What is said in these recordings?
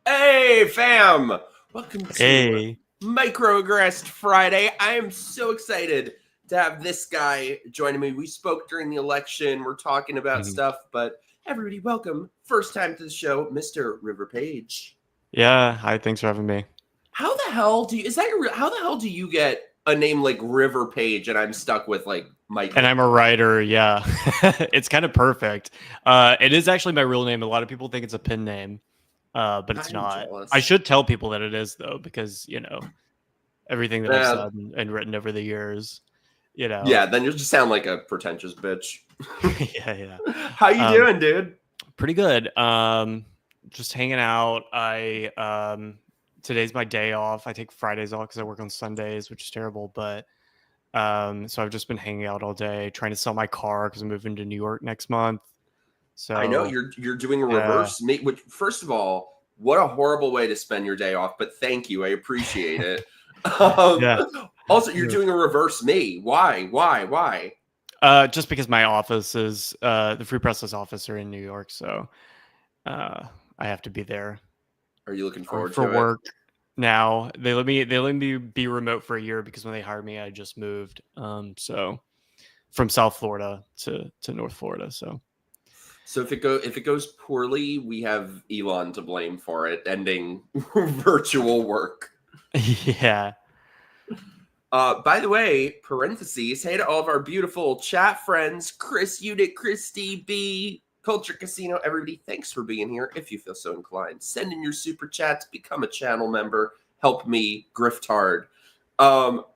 Hey, fam! Welcome to Hey. MIKEroaggress'd Friday. I am so excited to have this guy joining me. We spoke during the election. We're talking about Mhm. stuff, but everybody, welcome. First time to the show, Mr. River Page. Yeah, hi, thanks for having me. How the hell do you, is that your, how the hell do you get a name like River Page and I'm stuck with like And Michael? I'm a writer, yeah. It's kind of perfect. It is actually my real name. A lot of people think it's a pen name, but it's I'm not. I jealous. should tell people that it is, though, because, everything that I've Yeah, said and written over the years, you know. yeah, then you'll just sound like a pretentious bitch. Yeah, yeah. How you Um, doing, dude? Pretty good. Just hanging out. Today's my day off. I take Fridays off because I work on Sundays, which is terrible, but so I've just been hanging out all day trying to sell my car because I'm moving to New York next month. I know So you're doing a yeah, reverse mate. Which, first of all, what a horrible way to spend your day off. But thank you, I appreciate it. Um, yeah. Also, you're You're- doing a reverse me. Why? Why? just because my office is the Free Press's office are in New York, so uh, I have to be there Are you looking for forward to it? work. Now they let me be remote for a year because when they hired me, I just moved. So from South Florida to North Florida. So So if it goes poorly, we have Elon to blame for it, ending virtual work. yeah. By the way, parentheses, hey to all of our beautiful chat friends, Chris, Unit, Christy, B, Culture Casino, everybody, thanks for being here. If you feel so inclined, send in your super chats, become a channel member, help me grift hard.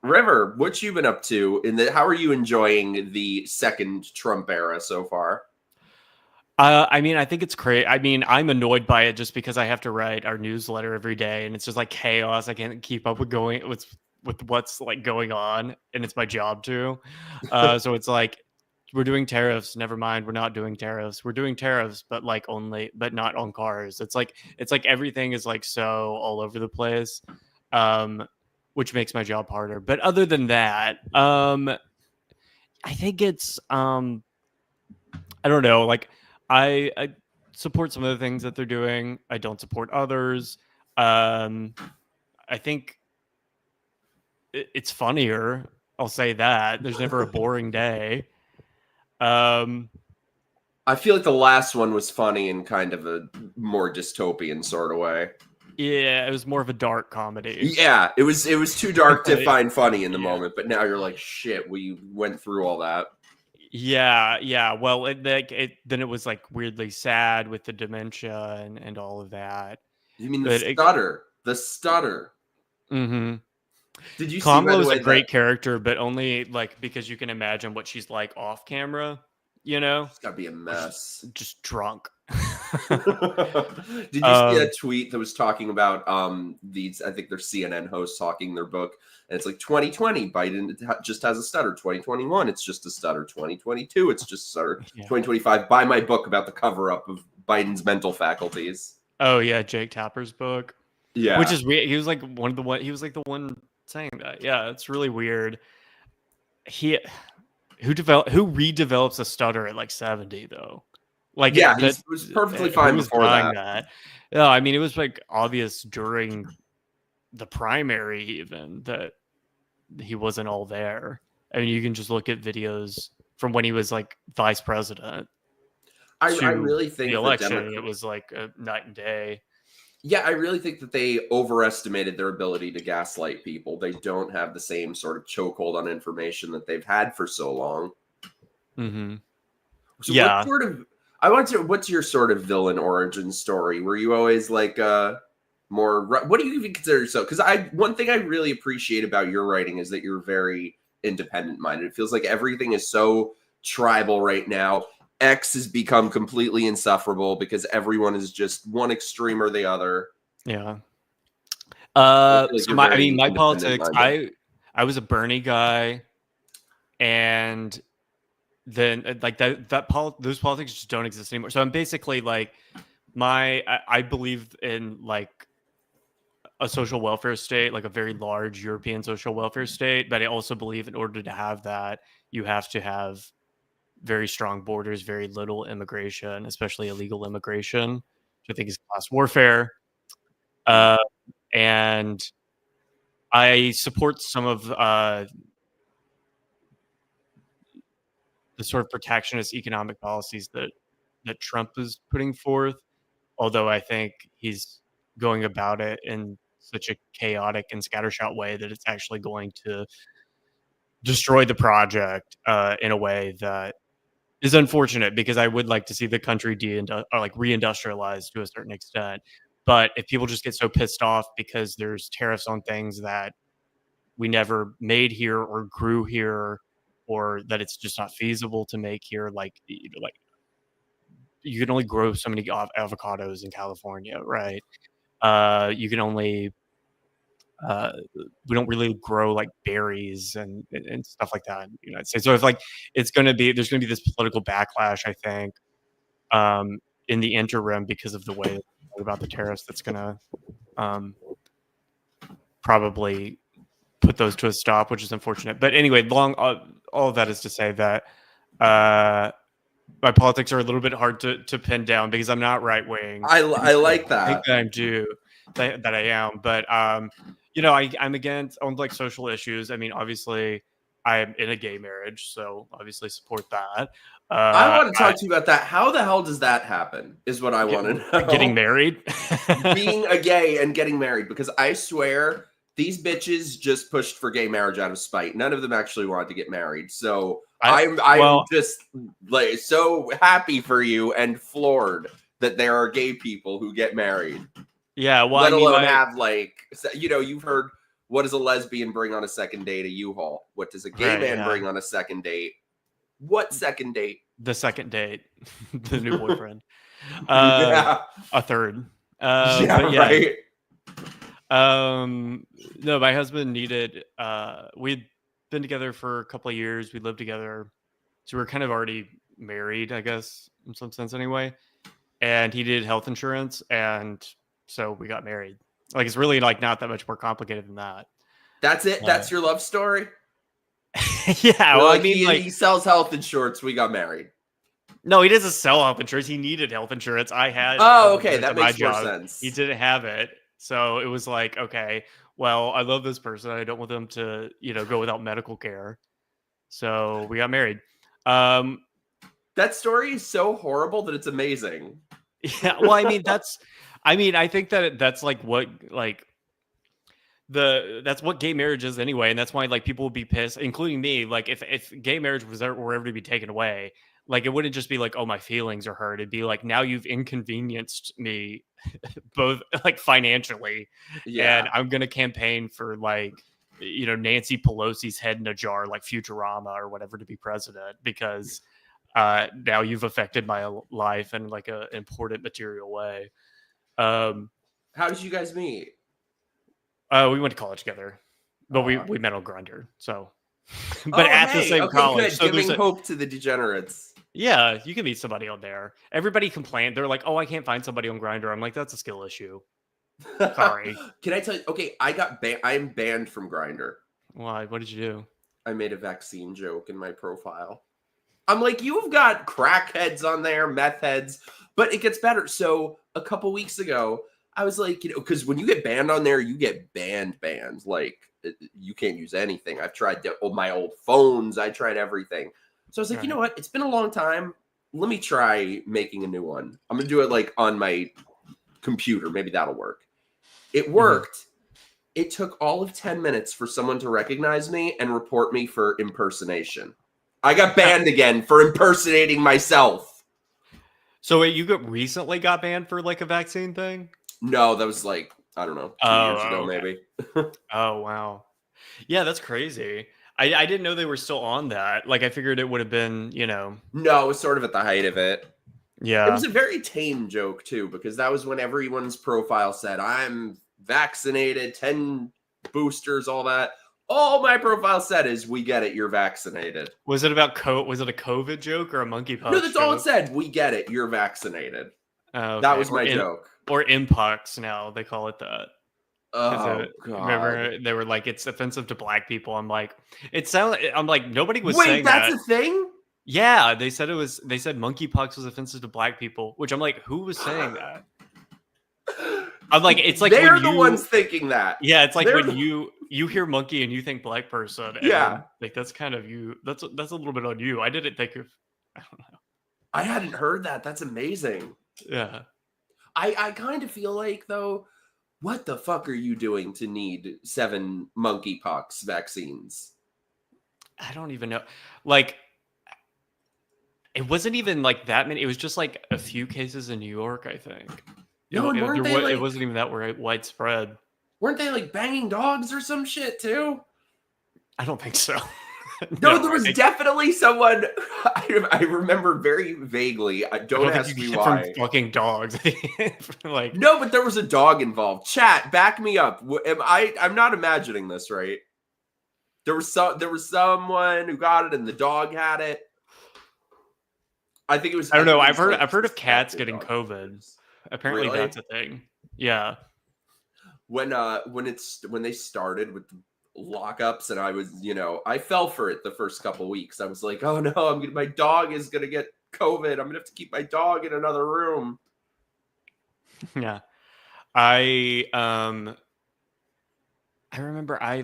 River, what you been up to how are you enjoying the second Trump era so far? I mean, I think it's great. I mean, I'm annoyed by it just because I have to write our newsletter every day, and it's just like chaos. I can't keep up with what's like going on, and it's my job too. So it's like we're doing tariffs. Never mind, we're not doing tariffs. We're doing tariffs, but like only, but not on cars. It's like everything is like so all over the place, um, which makes my job harder. But other than that, I think it's I don't know. Like, I support some of the things that they're doing. I don't support others. Um, I think it's funnier. I'll say that. There's never a boring day. Um, I feel like the last one was funny in kind of a more dystopian sort of way. yeah, it was more of a dark comedy. Yeah, it was too dark to find funny in the Yeah. moment, but now you're like, shit, we went through all that. Yeah, yeah. Well, then it was like weirdly sad with the dementia and all of that. You mean the But it, stutter? The stutter. mm-hmm. Did you see, by Kamala the is a way, that great character, but only like because you can imagine what she's like off camera, you know, it's got to be a just mess? just drunk. Did you see um, that tweet that was talking about these? I think they're CNN hosts talking their book, and it's like 2020, Biden just has a stutter. 2021, it's just a stutter. 2022, it's just a stutter. yeah. 2025, buy my book about the cover up of Biden's mental faculties. Oh yeah, Jake Tapper's book, which Yeah, is weird. He was like one of the one. He was like the one saying that. Yeah, it's really weird. He who redevelops a stutter at like 70 though. Like yeah, he that. was perfectly Who fine was before buying that. that? Yeah, I mean, it was like obvious during the primary even that he wasn't all there. I mean, you can just look at videos from when he was like vice president I to really the think the election. It Democrat. was like a night and day. Yeah, I really think that they overestimated their ability to gaslight people. They don't have the same sort of chokehold on information that they've had for so long. Mm-hmm. So what Yeah. sort of I want to what's your sort of villain origin story? Were you always like more what do you even consider yourself? Because I one thing I really appreciate about your writing is that you're very independent minded. It feels like everything is so tribal right now. X has become completely insufferable because everyone is just one extreme or the other. Yeah. I feel like So you're my, I mean, very my independent politics, minded. I was a Bernie guy, and then like those politics just don't exist anymore. So I'm basically like I believe in like a social welfare state, like a very large European social welfare state. But I also believe in order to have that, you have to have very strong borders, very little immigration, especially illegal immigration, which I think is class warfare. And I support some of the sort of protectionist economic policies that Trump is putting forth, although I think he's going about it in such a chaotic and scattershot way that it's actually going to destroy the project in a way that is unfortunate, because I would like to see the country reindustrialized to a certain extent. But if people just get so pissed off because there's tariffs on things that we never made here or grew here, or that it's just not feasible to make here, like you can only grow so many avocados in California, right? You can only we don't really grow like berries and stuff like that in the United States. So if there's going to be this political backlash, I think, in the interim, because of the way about the tariffs, that's going to probably put those to a stop, which is unfortunate. But anyway, all of that is to say that my politics are a little bit hard to pin down, because I'm not right wing. I like that. I think that I'm that I am, but I'm against on like social issues. I mean, obviously, I'm in a gay marriage, so obviously support that. I want to talk to you about that. How the hell does that happen? Is what I want to know. Getting married, being a gay and getting married, because I swear these bitches just pushed for gay marriage out of spite. None of them actually wanted to get married. So I'm just like so happy for you and floored that there are gay people who get married. Yeah, well, let alone have you've heard, what does a lesbian bring on a second date? A U-Haul. What does a gay man bring on a second date? What second date? The second date, the new boyfriend. A third. Right. No, my husband needed. We'd been together for a couple of years. We lived together, so we were kind of already married, I guess, in some sense, anyway. And he needed health insurance, and so we got married. Like, it's really like not that much more complicated than that. That's it. That's your love story. Yeah. Well, I mean, he sells health insurance. We got married. No, he doesn't sell health insurance. He needed health insurance. I had. Oh, okay. That makes more sense. He didn't have it. So it was like, okay, well, I love this person. I don't want them to, go without medical care. So we got married. That story is so horrible that it's amazing. Yeah. Well, I mean, I think that's like what, that's what gay marriage is anyway. And that's why people would be pissed, including me. Like if gay marriage were ever to be taken away, like, it wouldn't just be like, oh, my feelings are hurt. It'd be like, now you've inconvenienced me both financially. Yeah. And I'm going to campaign for Nancy Pelosi's head in a jar, like Futurama or whatever, to be president, because now you've affected my life in like an important material way. How did you guys meet? We went to college together, but we met on Grindr. So, but the same college. Good. So giving hope to the degenerates. Yeah, you can meet somebody on there. Everybody complained. They're like, "Oh, I can't find somebody on Grindr." I'm like, "That's a skill issue." Sorry. Can I tell you? Okay, I'm banned from Grindr. Why? What did you do? I made a vaccine joke in my profile. I'm like, you've got crackheads on there, meth heads, but it gets better. So a couple weeks ago, I was like, because when you get banned on there, you get banned. Like, you can't use anything. I've tried my old phones. I tried everything. So I was like, you know what? It's been a long time. Let me try making a new one. I'm going to do it on my computer. Maybe that'll work. It worked. Mm-hmm. It took all of 10 minutes for someone to recognize me and report me for impersonation. I got banned again for impersonating myself. So wait, you recently got banned for a vaccine thing? No, that was I don't know, 2 years ago, maybe. Oh, wow. Yeah, that's crazy. I didn't know they were still on that. I figured it would have been, No, it was sort of at the height of it. Yeah. It was a very tame joke, too, because that was when everyone's profile said, I'm vaccinated, 10 boosters, all that. All my profile said is, we get it, you're vaccinated. Was it about was it a COVID joke or a monkeypox No, that's all it said. We get it, you're vaccinated. Okay. That was my joke. Or impox now, they call it that. Oh, God. Remember, they were like, it's offensive to black people. I'm like, nobody was Wait, saying that's a thing? Yeah, they said monkeypox was offensive to black people, which I'm like, who was saying that? I'm like, it's like they're when the ones thinking that. Yeah, it's like They're when you hear monkey and you think black person. And Yeah. then, like that's kind of you. That's a little bit on you. I didn't think of. I don't know. I hadn't heard that. That's amazing. Yeah. I kind of feel like, though, what the fuck are you doing to need 7 monkeypox vaccines? I don't even know. Like, it wasn't even like that many. It was just like a few cases in New York, I think. No, and weren't they like, it wasn't even that widespread. Weren't they like banging dogs or some shit too? I don't think so. No, there was definitely someone. I remember very vaguely. Don't ask me why. From fucking dogs. Like no, but there was a dog involved. Chat, back me up. I'm not imagining this right. There was someone who got it, and the dog had it. I think it was. I don't know. I've heard of cats getting COVID. Apparently, really? That's a thing. Yeah. When they started with the lockups, and I was, I fell for it the first couple weeks. I was like, oh no, my dog is gonna get COVID. I'm gonna have to keep my dog in another room. Yeah. I remember I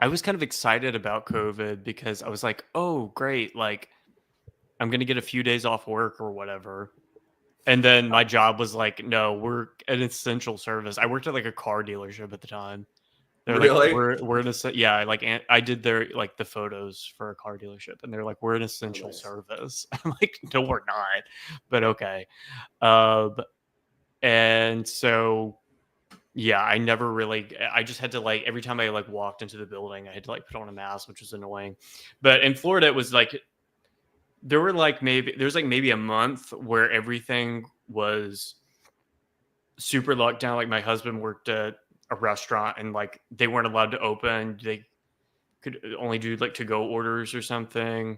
was kind of excited about COVID because I was like, oh great, like I'm gonna get a few days off work or whatever. And then my job was like, no, we're an essential service. I worked at like a car dealership at the time. They're really? Like, we're an yeah, like I did their like the photos for a car dealership, and they're like, we're an essential service. I'm like, no, we're not, but okay. And so yeah, I never really. I just had to like every time I like walked into the building, I had to like put on a mask, which was annoying. But in Florida, it was like there's maybe a month where everything was super locked down. Like my husband worked at a restaurant and like they weren't allowed to open. They could only do like to-go orders or something.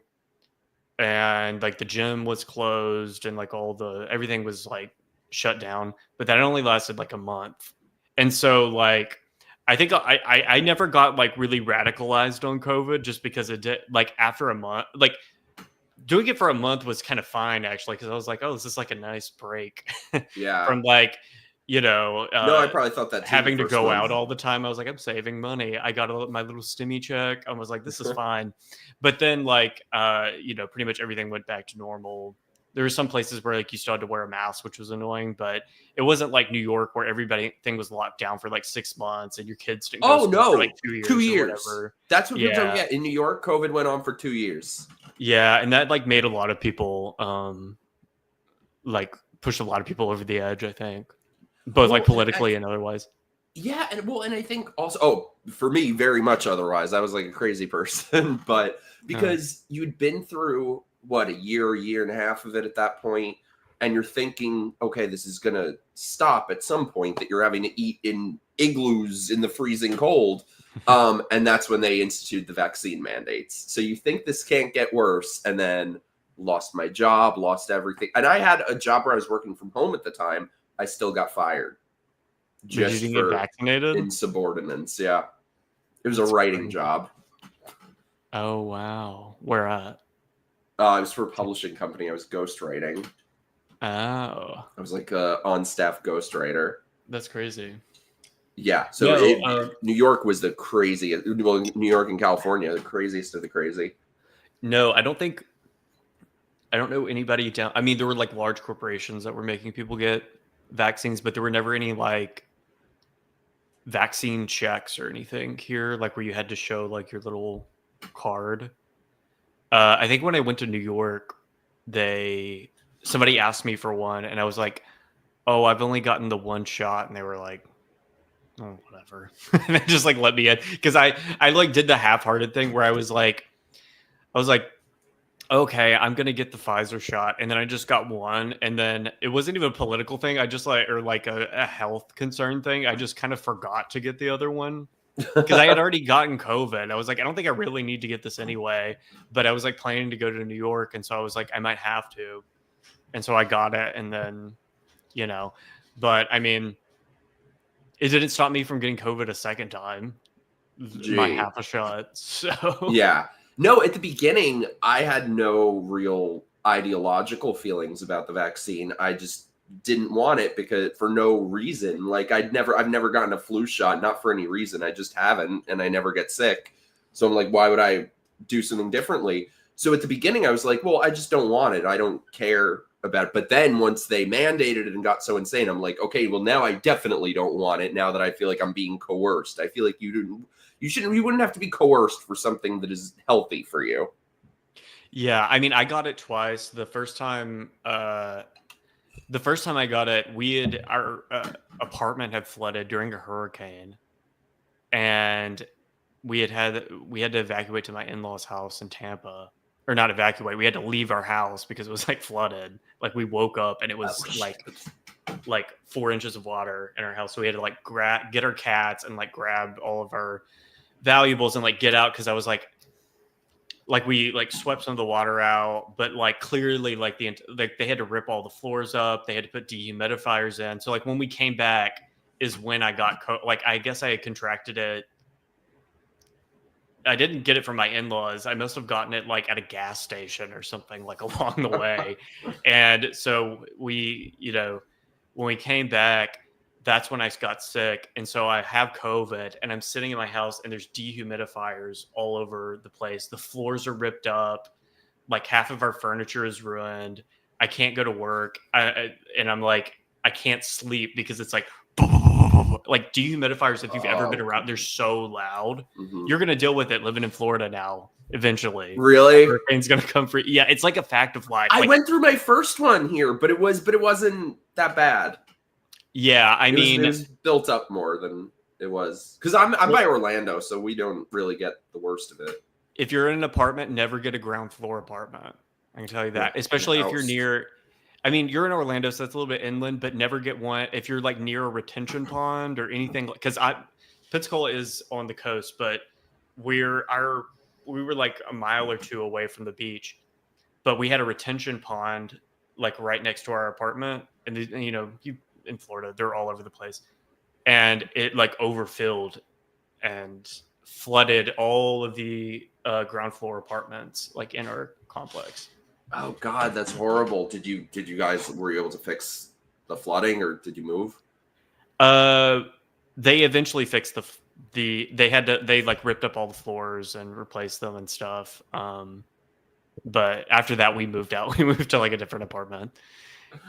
And like the gym was closed and like everything was like shut down. But that only lasted like a month. And so like I think I never got like really radicalized on COVID just because it did like after a month, like doing it for a month was kind of fine actually, because I was like, oh, this is like a nice break. Yeah. From like, no, I probably thought that too, having to go out all the time. I was like, I'm saving money. I got my little stimmy check. I was like, this is fine. But then like, pretty much everything went back to normal. There were some places where like you still had to wear a mask, which was annoying, but it wasn't like New York where everything was locked down for like 6 months and your kids didn't go to school for like 2 years. 2 years. That's what people don't get. In New York, COVID went on for 2 years. Yeah, and that like made a lot of people like pushed a lot of people over the edge, I think. Both like politically and otherwise. Yeah, and I think also for me, very much otherwise. I was like a crazy person, but because you'd been through what, a year and a half of it at that point, and you're thinking, okay, this is gonna stop at some point, that you're having to eat in igloos in the freezing cold. And that's when they instituted the vaccine mandates. So you think this can't get worse, and then lost my job, lost everything. And I had a job where I was working from home at the time. I still got fired. Just you get vaccinated? Insubordinance, yeah. It was a writing job. Oh, wow. Where at? I was for a publishing company. I was ghostwriting. Oh. I was like a on-staff ghostwriter. That's crazy. Yeah. So New York was the craziest. Well, New York and California, the craziest of the crazy. No, I don't know anybody down. I mean, there were like large corporations that were making people get vaccines, but there were never any like vaccine checks or anything here, like where you had to show like your little card. I think when I went to New York, somebody asked me for one, and I was like, "Oh, I've only gotten the one shot," and they were like, "Oh, whatever," and they just like let me in because I like did the half-hearted thing where I was like, okay, I'm gonna get the Pfizer shot, and then I just got one, and then it wasn't even a political thing. I just like a health concern thing. I just kind of forgot to get the other one because I had already gotten COVID. I was like, I don't think I really need to get this anyway, but I was like planning to go to New York, and so I was like, I might have to, and so I got it, and then, but I mean, it didn't stop me from getting COVID a second time. My half a shot, so yeah. No, at the beginning, I had no real ideological feelings about the vaccine. I just didn't want it because for no reason. Like I've never gotten a flu shot, not for any reason. I just haven't, and I never get sick. So I'm like, why would I do something differently? So at the beginning, I was like, well, I just don't want it. I don't care about it. But then once they mandated it and got so insane, I'm like, okay, well, now I definitely don't want it now that I feel like I'm being coerced. I feel like you wouldn't have to be coerced for something that is healthy for you. Yeah, I mean, I got it twice. The first time I got it, our apartment had flooded during a hurricane, and we had to evacuate to my in-laws' house in Tampa. Or not evacuate. We had to leave our house because it was like flooded. Like we woke up and it was like 4 inches of water in our house. So we had to like get our cats and like grab all of our valuables and like get out, because I was like we like swept some of the water out, but like clearly like they had to rip all the floors up. They had to put dehumidifiers in. So like when we came back is when I got like I guess I had contracted it. I didn't get it from my in-laws. I must have gotten it like at a gas station or something like along the way. And so we, when we came back, that's when I got sick. And so I have COVID and I'm sitting in my house and there's dehumidifiers all over the place. The floors are ripped up. Like half of our furniture is ruined. I can't go to work. And I'm like, I can't sleep because it's like dehumidifiers, if you've ever been around, they're so loud. Mm-hmm. You're gonna deal with it living in Florida now eventually. Really? Hurricane's gonna come for you. Yeah, it's like a fact of life. I went through my first one here, but it wasn't that bad. Yeah, it was built up more than it was. Because I'm by Orlando, so we don't really get the worst of it. If you're in an apartment, never get a ground floor apartment. I can tell you that. Especially if you're near, you're in Orlando, so that's a little bit inland, but never get one if you're like near a retention pond or anything. Because Pensacola is on the coast, but we were like a mile or two away from the beach, but we had a retention pond like right next to our apartment. And you in Florida, they're all over the place, and it like overfilled and flooded all of the ground floor apartments like in our complex. Oh God, that's horrible. Were you able to fix the flooding, or did you move? They eventually fixed they like ripped up all the floors and replaced them and stuff. But after that we moved out. We moved to like a different apartment.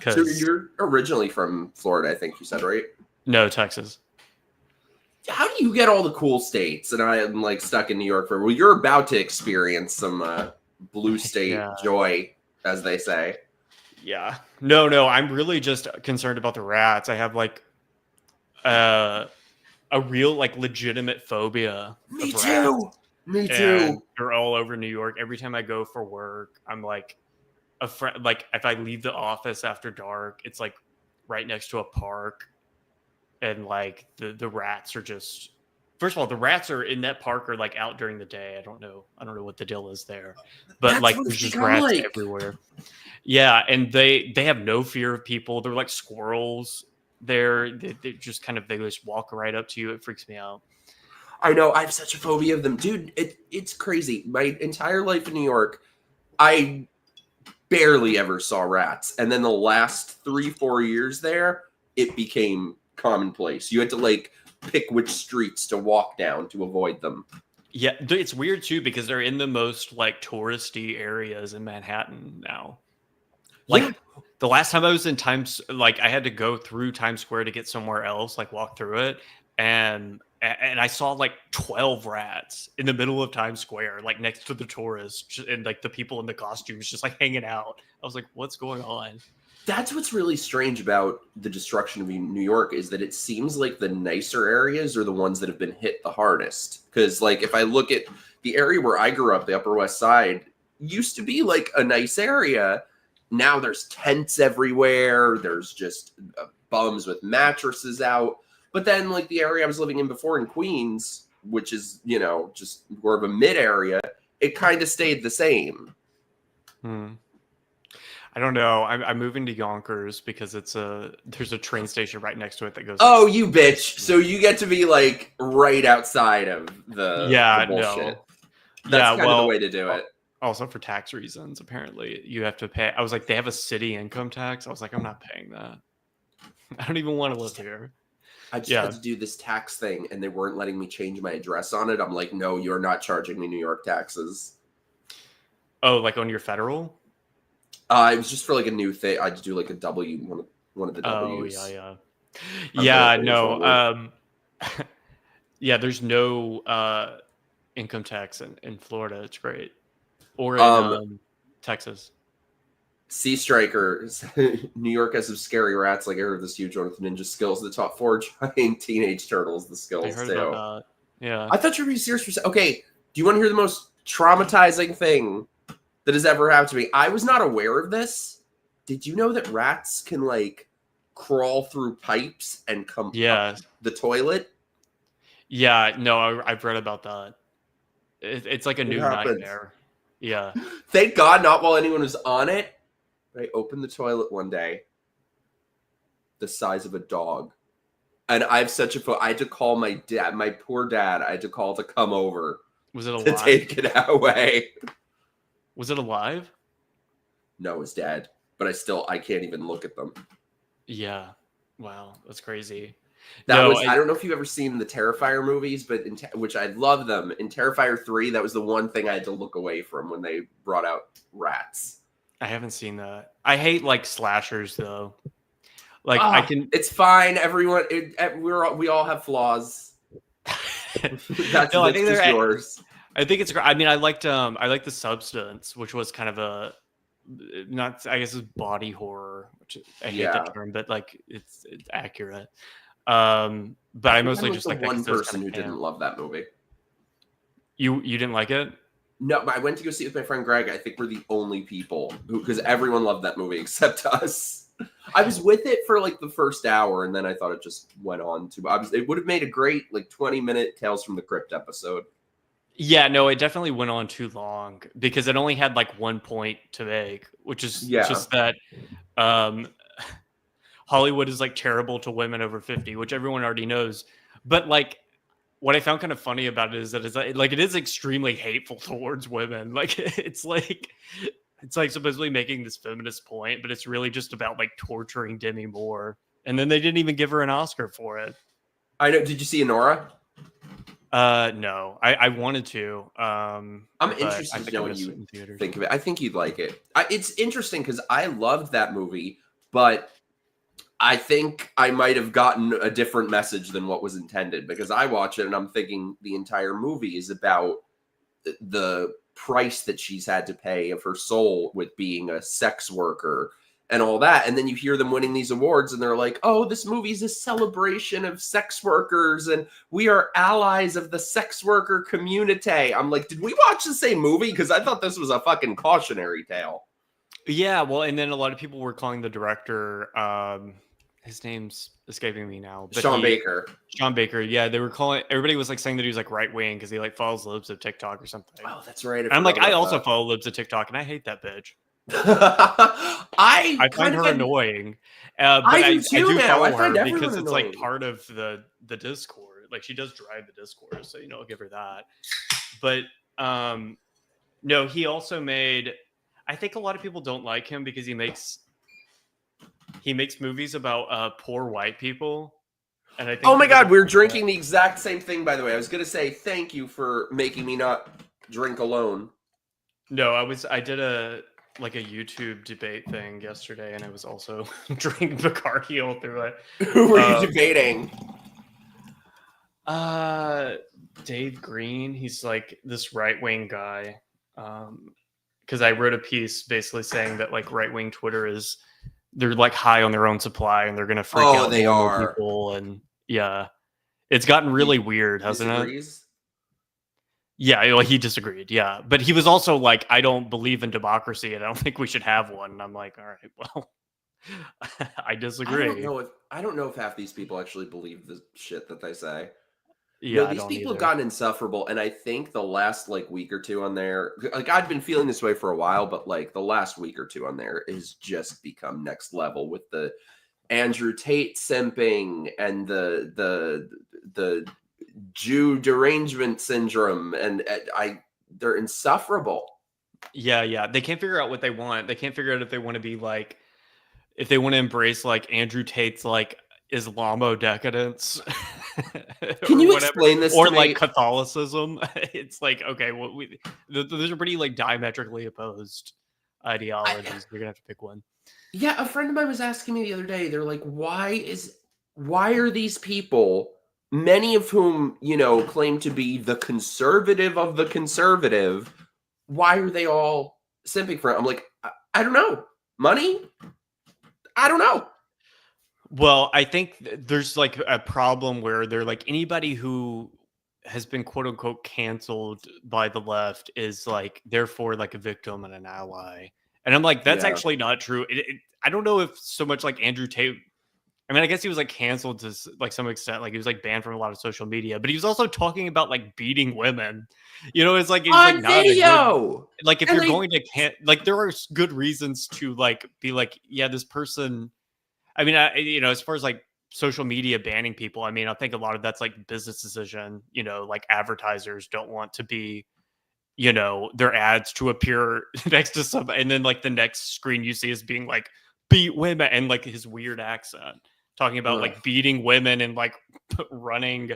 So you're originally from Florida, I think you said, right? No, Texas. How do you get all the cool states? And I'm like stuck in New York well, you're about to experience some blue state joy, as they say. Yeah. No, I'm really just concerned about the rats. I have like a real like legitimate phobia. Me too. And they're all over New York. Every time I go for work, I'm like a friend. Like if I leave the office after dark, it's like right next to a park, and like the rats are just. First of all, the rats are in that park are like out during the day. I don't know what the deal is there, but like there's just rats everywhere. Yeah, and they have no fear of people. They're like squirrels. They just kind of they just walk right up to you. It freaks me out. I know. I have such a phobia of them, dude. It's crazy. My entire life in New York, I barely ever saw rats, and then the last 3-4 years there, it became commonplace. You had to like pick which streets to walk down to avoid them. Yeah, it's weird too because they're in the most like touristy areas in Manhattan now. Like the last time I was in I had to go through Times Square to get somewhere else, like walk through it, and I saw like 12 rats in the middle of Times Square, like next to the tourists and like the people in the costumes just like hanging out. I was like, what's going on? That's what's really strange about the destruction of New York is that it seems like the nicer areas are the ones that have been hit the hardest. Because like if I look at the area where I grew up, the Upper West Side, used to be like a nice area. Now there's tents everywhere. There's just bums with mattresses out. But then like the area I was living in before in Queens, which is, just more of a mid area, it kind of stayed the same. I don't know. I'm moving to Yonkers because there's a train station right next to it that goes. Oh, you bitch! So you get to be like right outside of the bullshit. No. That's kind of the way to do it. Also for tax reasons, apparently you have to pay. I was like, they have a city income tax. I was like, I'm not paying that. I don't even want to live here. I just had to do this tax thing, and they weren't letting me change my address on it. I'm like, no, you're not charging me New York taxes. Oh, like on your federal? It was just for like a new thing. I had to do like a W, one of the W's. Oh, yeah. No. Yeah, there's no income tax in Florida. It's great. Or in Texas. Sea Strikers, New York has some scary rats. Like I heard this huge one with ninja skills. The top 4 giant teenage turtles. The skills I heard too. about that. Yeah. I thought you were being serious for. Okay, do you want to hear the most traumatizing thing that has ever happened to me? I was not aware of this. Did you know that rats can like crawl through pipes and come up the toilet? Yeah. No, I've read about that. It's like a new nightmare. Yeah. Thank God, not while anyone was on it. I opened the toilet one day, the size of a dog. And I have such a I had to call my dad, my poor dad. I had to call to come over. Was it alive? To take it away. Was it alive? No, it's dead. But I can't even look at them. Yeah. Wow. That's crazy. I don't know if you've ever seen the Terrifier movies, but which I love them. In Terrifier 3, that was the one thing I had to look away from when they brought out rats. I haven't seen that. I hate like slashers though. Like it's fine. Everyone, we all have flaws. That's just yours. I think it's. I mean, I liked The Substance, which was kind of a I guess it's body horror, which I hate that term, but like it's accurate. But I mostly just like one person who didn't love that movie. You didn't like it? No, but I went to go see it with my friend Greg. I think we're the only people because everyone loved that movie except us. I was with it for like the first hour, and then I thought it just went on too. It would have made a great like 20-minute Tales from the Crypt episode. Yeah, no, it definitely went on too long because it only had like one point to make, which is just that Hollywood is like terrible to women over 50, which everyone already knows. But like, what I found kind of funny about it is that it is extremely hateful towards women. Like it's like supposedly making this feminist point, but it's really just about like torturing Demi Moore. And then they didn't even give her an Oscar for it. I know. Did you see Anora? No, I wanted to. I'm interested to know what you think of it. I think you'd like it. It's interesting because I loved that movie, but I think I might have gotten a different message than what was intended because I watch it and I'm thinking the entire movie is about the price that she's had to pay of her soul with being a sex worker and all that. And then you hear them winning these awards and they're like, oh, this movie's a celebration of sex workers and we are allies of the sex worker community. I'm like, did we watch the same movie? Because I thought this was a fucking cautionary tale. Yeah, well, and then a lot of people were calling the director, his name's escaping me now. But Sean Baker. Sean Baker, yeah, they were calling. Everybody was like saying that he was like right wing because he like follows libs of TikTok or something. Oh, that's right. And I'm like, I also follow libs of TikTok, and I hate that bitch. I find her annoying, but I do follow her because it's like part of the Discord. Like she does drive the Discord, so I'll give her that. But no, he also made. I think a lot of people don't like him because he makes movies about poor white people. And I think oh my God, we're drinking the exact same thing, by the way. I was going to say thank you for making me not drink alone. No, I did a YouTube debate thing yesterday, and I was also drinking Bacardi all through it. Who were you debating? Dave Green. He's like this right-wing guy. Because I wrote a piece basically saying that like right-wing Twitter they're like high on their own supply and they're gonna freak out they are people, and yeah, it's gotten really weird, hasn't it? Yeah, well, he disagreed, yeah, but he was also like, I don't believe in democracy and I don't think we should have one. And I'm like, all right, well, I disagree. I don't know if half these people actually believe the shit that they say. Yeah, these people have gotten insufferable, and I think the last like week or two on there, like I've been feeling this way for a while, but like the last week or two on there is just become next level with the Andrew Tate simping and the Jew derangement syndrome, and they're insufferable. Yeah, they can't figure out what they want. They can't figure out if they want to be like if they want to embrace like Andrew Tate's like Islamo decadence Can or you whatever, explain this or to like me? Catholicism, it's like, okay, well, those are pretty like diametrically opposed ideologies. You're gonna have to pick one. Yeah, a friend of mine was asking me the other day, they're like, why are these people, many of whom, claim to be the conservative of the conservative, why are they all simping for it? I'm like, I don't know. Money? I don't know. Well, I think there's like a problem where they're like anybody who has been quote unquote canceled by the left is like therefore like a victim and an ally. And I'm like, that's Yeah. actually not true. I don't know if so much like Andrew Tate. I mean, I guess he was like canceled to like some extent. Like he was like banned from a lot of social media, but he was also talking about like beating women. It's like he's like On not a good. video. Like if And you're they going to like there are good reasons to like be like, yeah, this person. I mean, as far as like social media banning people, I mean, I think a lot of that's like business decision. Like advertisers don't want to be, their ads to appear next to somebody, and then like the next screen you see is being like beat women and like his weird accent talking about Ugh. like beating women and like running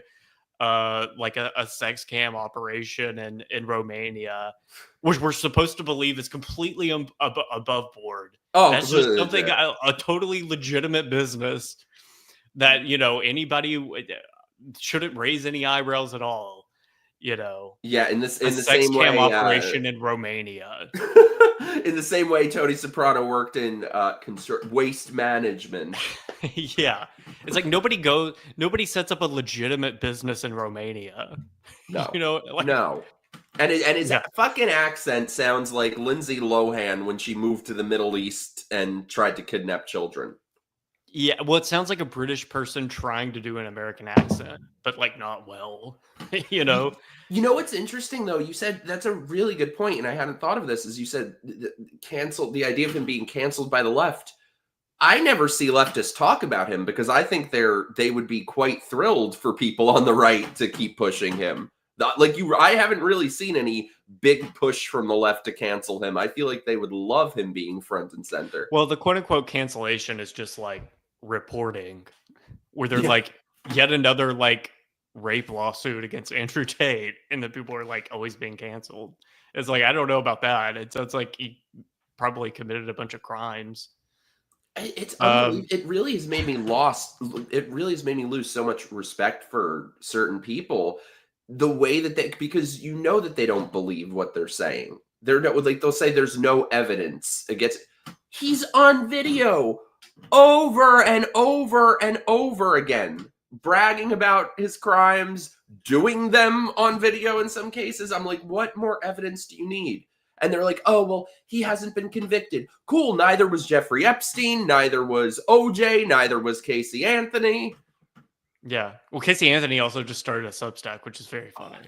like a sex cam operation in Romania, which we're supposed to believe is completely above board. Oh, That's just completely something legit. a totally legitimate business that anybody shouldn't raise any eyebrows at all. Yeah, in A the sex same cam way, operation in Romania. in the same way Tony Soprano worked in waste management. Yeah, it's like nobody sets up a legitimate business in Romania. No, Like no. And his yeah. fucking accent sounds like Lindsay Lohan when she moved to the Middle East and tried to kidnap children. Yeah, well, it sounds like a British person trying to do an American accent, but like not well, you know? You know what's interesting though? You said that's a really good point, and I hadn't thought of this. As you said, canceled. The idea of him being canceled by the left. I never see leftists talk about him because I think they would be quite thrilled for people on the right to keep pushing him. I haven't really seen any big push from the left to cancel him. I feel like they would love him being front and center. Well, the quote unquote cancellation is just like reporting, where they're Yeah. like yet another like rape lawsuit against Andrew Tate, and then people are like always being canceled. It's like I don't know about that. It sounds like he probably committed a bunch of crimes. It's unbelievable. It really has made me lost. It really has made me lose so much respect for certain people. The way that because that they don't believe what they're saying. They're not like they'll say there's no evidence against. He's on video over and over and over again, bragging about his crimes, doing them on video in some cases. I'm like, what more evidence do you need? And they're like, oh, well, he hasn't been convicted. Cool. Neither was Jeffrey Epstein. Neither was OJ. Neither was Casey Anthony. Yeah. Well, Casey Anthony also just started a Substack, which is very funny. Oh, I love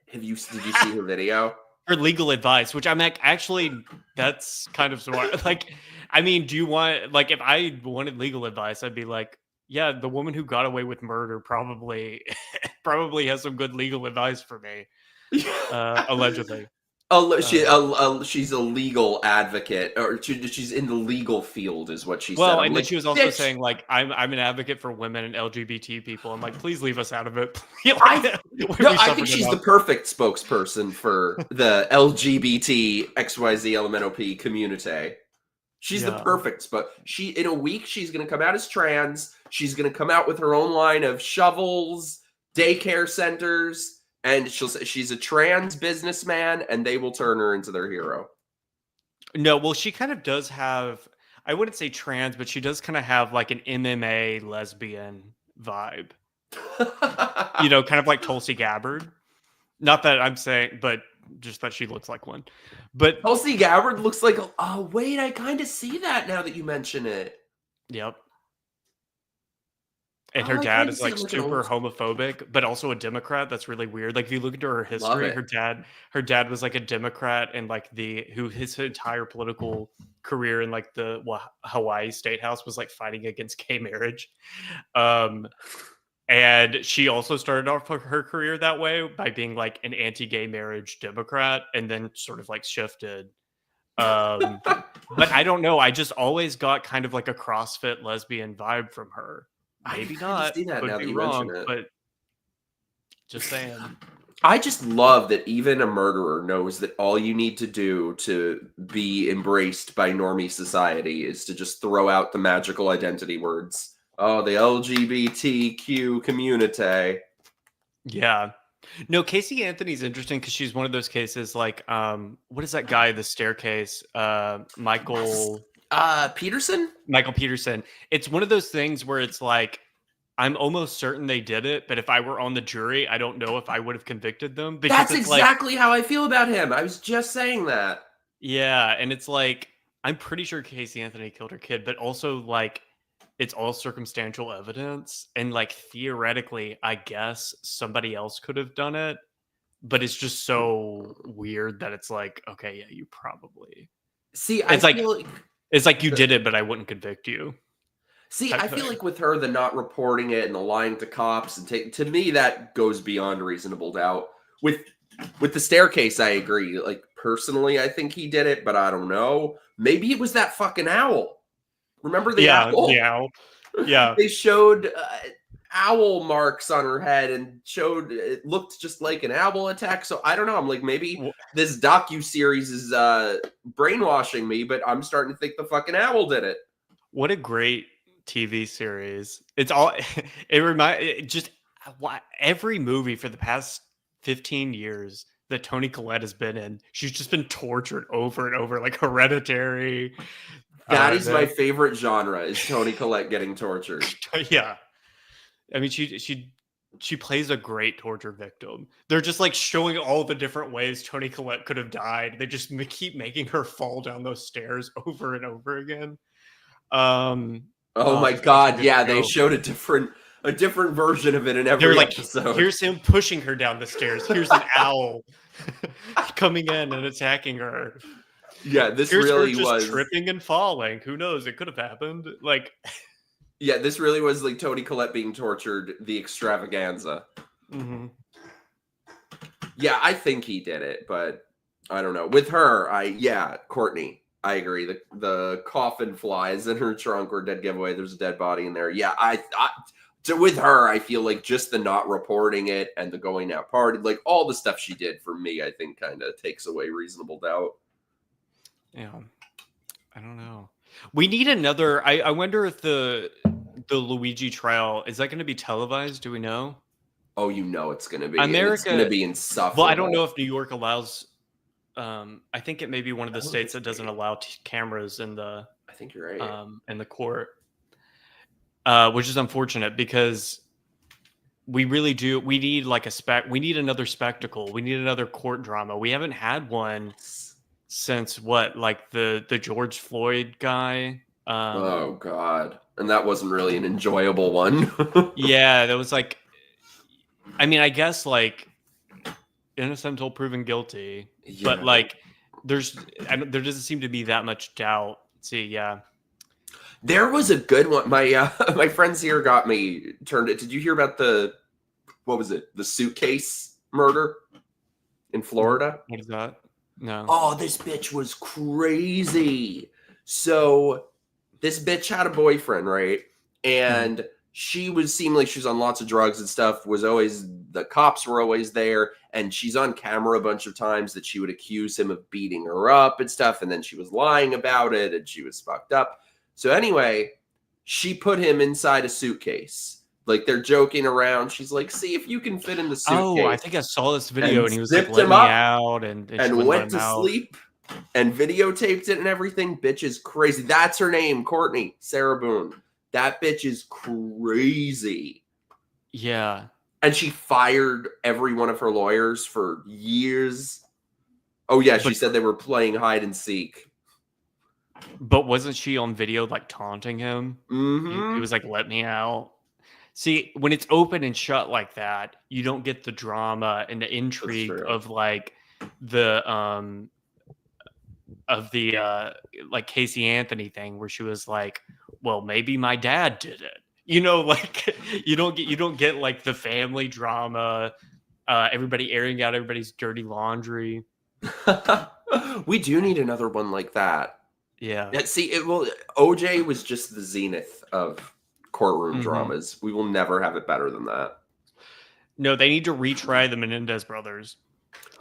it. Did you see her video? For legal advice, which I'm like, actually, that's kind of smart. Like, I mean, do you want, like, if I wanted legal advice, I'd be like, yeah, the woman who got away with murder probably has some good legal advice for me. Allegedly. She's a legal advocate, or she's in the legal field, is what she said. Well, I'm and then like, she was also bitch, saying, like, I'm an advocate for women and LGBT people. I'm like, please leave us out of it. I think she's the perfect spokesperson for the LGBT XYZ LMNOP community. She's the perfect in a week, she's going to come out as trans. She's going to come out with her own line of shovels, daycare centers, and she'll say she's a trans businessman, and they will turn her into their hero. No, well, she kind of does have, I wouldn't say trans, but she does kind of have like an MMA lesbian vibe. Kind of like Tulsi Gabbard. Not that I'm saying, but just that she looks like one. But Tulsi Gabbard looks like, oh, wait, I kind of see that now that you mention it. Yep. And her dad is like super homophobic, but also a Democrat. That's really weird. Like if you look into her history, her dad was like a Democrat, and like his entire political career in like the Hawaii State House was like fighting against gay marriage. And she also started off her career that way by being like an anti-gay marriage Democrat, and then sort of like shifted But I don't know. I just always got kind of like a CrossFit lesbian vibe from her. Maybe I not. see that Could now be that you wrong, mention it. but just saying. I just love that even a murderer knows that all you need to do to be embraced by normie society is to just throw out the magical identity words. Oh, the LGBTQ community. Yeah. No, Casey Anthony's interesting because she's one of those cases like what is that guy, the staircase? Michael Peterson? Peterson. It's one of those things where it's like I'm almost certain they did it, but if I were on the jury, I don't know if I would have convicted them because That's it's like, exactly how I feel about him. I was just saying that. yeah, and it's like I'm pretty sure Casey Anthony killed her kid, but also like it's all circumstantial evidence, and like theoretically, I guess somebody else could have done it, but it's just so weird that it's like, okay, yeah, you probably. See, It's like you did it, but I wouldn't convict you. See, I feel like with her, the not reporting it and the lying to cops and to me that goes beyond reasonable doubt. With the staircase, I agree. Like personally, I think he did it, but I don't know. Maybe it was that fucking owl. Remember the owl? The owl. Yeah. They showed owl marks on her head and showed it looked just like an owl attack. So I don't know. I'm like, maybe this docu-series is brainwashing me, but I'm starting to think the fucking owl did it. What a great TV series. It's just every movie for the past 15 years that Toni Collette has been in, she's just been tortured over and over, like Hereditary. That is my favorite genre, is Toni Collette getting tortured. Yeah. I mean, she plays a great torture victim. They're just like showing all the different ways Toni Collette could have died. They just keep making her fall down those stairs over and over again. Oh my god, yeah, they showed a different version of it in every episode. Here's him pushing her down the stairs. Here's an owl coming in and attacking her. Yeah, this Here's really her just was tripping and falling. Who knows? It could have happened. Like, yeah, this really was like Toni Collette being tortured, the extravaganza. Mm-hmm. Yeah, I think he did it, but I don't know. With her, Courtney. I agree. The coffin flies in her trunk or dead giveaway. There's a dead body in there. Yeah, so with her, I feel like just the not reporting it and the going out party, like all the stuff she did for me, I think kind of takes away reasonable doubt. Yeah, I don't know. We need another. I wonder if the Luigi trial is that going to be televised? Do we know? Oh, it's going to be. America, it's going to be insufferable. Well, I don't know if New York allows. I think it may be one of the states that doesn't allow cameras in the. I think you're right. In the court, which is unfortunate because we really do. We need like We need another spectacle. We need another court drama. We haven't had one since like the George Floyd guy. Oh God, and that wasn't really an enjoyable one. Yeah, that was like. I mean, I guess like. Innocent until proven guilty, but like there doesn't seem to be that much doubt. See, yeah, there was a good one. My my friends here got me turned it. Did you hear about the suitcase murder in Florida? What is that? No. Oh, this bitch was crazy. So this bitch had a boyfriend, right? And she seemed like she was on lots of drugs and stuff. The cops were always there, and she's on camera a bunch of times that she would accuse him of beating her up and stuff, and then she was lying about it, and she was fucked up. So anyway, she put him inside a suitcase. Like they're joking around. She's like, "See if you can fit in the suitcase." Oh, I think I saw this video, and he was like, "Let me out," and went to sleep and videotaped it and everything. Bitch is crazy. That's her name, Courtney Sarah Boone. That bitch is crazy. Yeah. And she fired every one of her lawyers for years. Oh, yeah. She said they were playing hide and seek. But wasn't she on video, like, taunting him? Mm-hmm. He was like, "Let me out." See, when it's open and shut like that, you don't get the drama and the intrigue of, like, like Casey Anthony thing where she was like, well, maybe my dad did it. Like you don't get like the family drama, everybody airing out everybody's dirty laundry. We do need another one like that. Yeah. See, OJ was just the zenith of courtroom dramas. We will never have it better than that. No, they need to retry the Menendez brothers.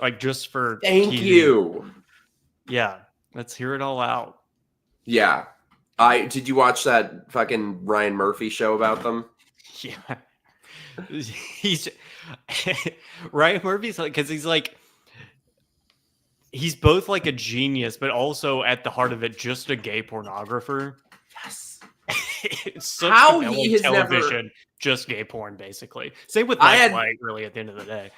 Like, just for Thank TV. you. Yeah. Let's hear it all out. Yeah. Did you watch that fucking Ryan Murphy show about them? Yeah. He's Ryan Murphy's like, because he's both like a genius, but also at the heart of it, just a gay pornographer. Yes. It's such How compelling he has television, just gay porn, basically. Same with Mike White, really, at the end of the day.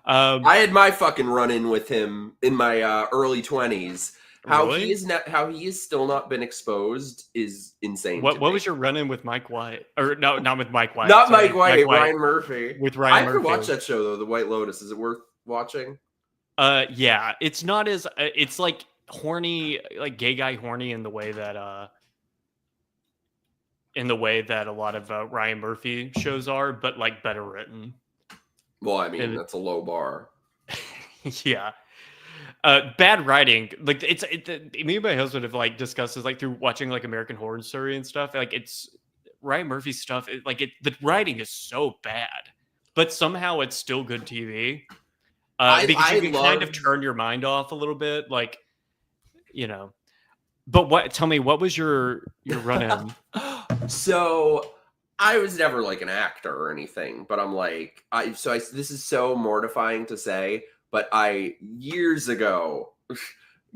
I had my fucking run-in with him in my early 20s. How he is still not been exposed is insane. What was your run-in with Mike White? Or no, not with Mike White. Not Mike White, Ryan Murphy. With Ryan Murphy. I haven't watched that show though, The White Lotus. Is it worth watching? Yeah, it's not as it's like horny, like gay guy horny in the way that a lot of Ryan Murphy shows are, but like better written. Well, I mean, that's a low bar. Yeah. Bad writing, like me and my husband have like discussed this, like through watching like American Horror Story and stuff. Like, it's Ryan Murphy stuff. The writing is so bad, but somehow it's still good TV. Because you can kind of turn your mind off a little bit, like, you know. But tell me, what was your run-in? So I was never like an actor or anything, but I'm like, this is so mortifying to say, but I years ago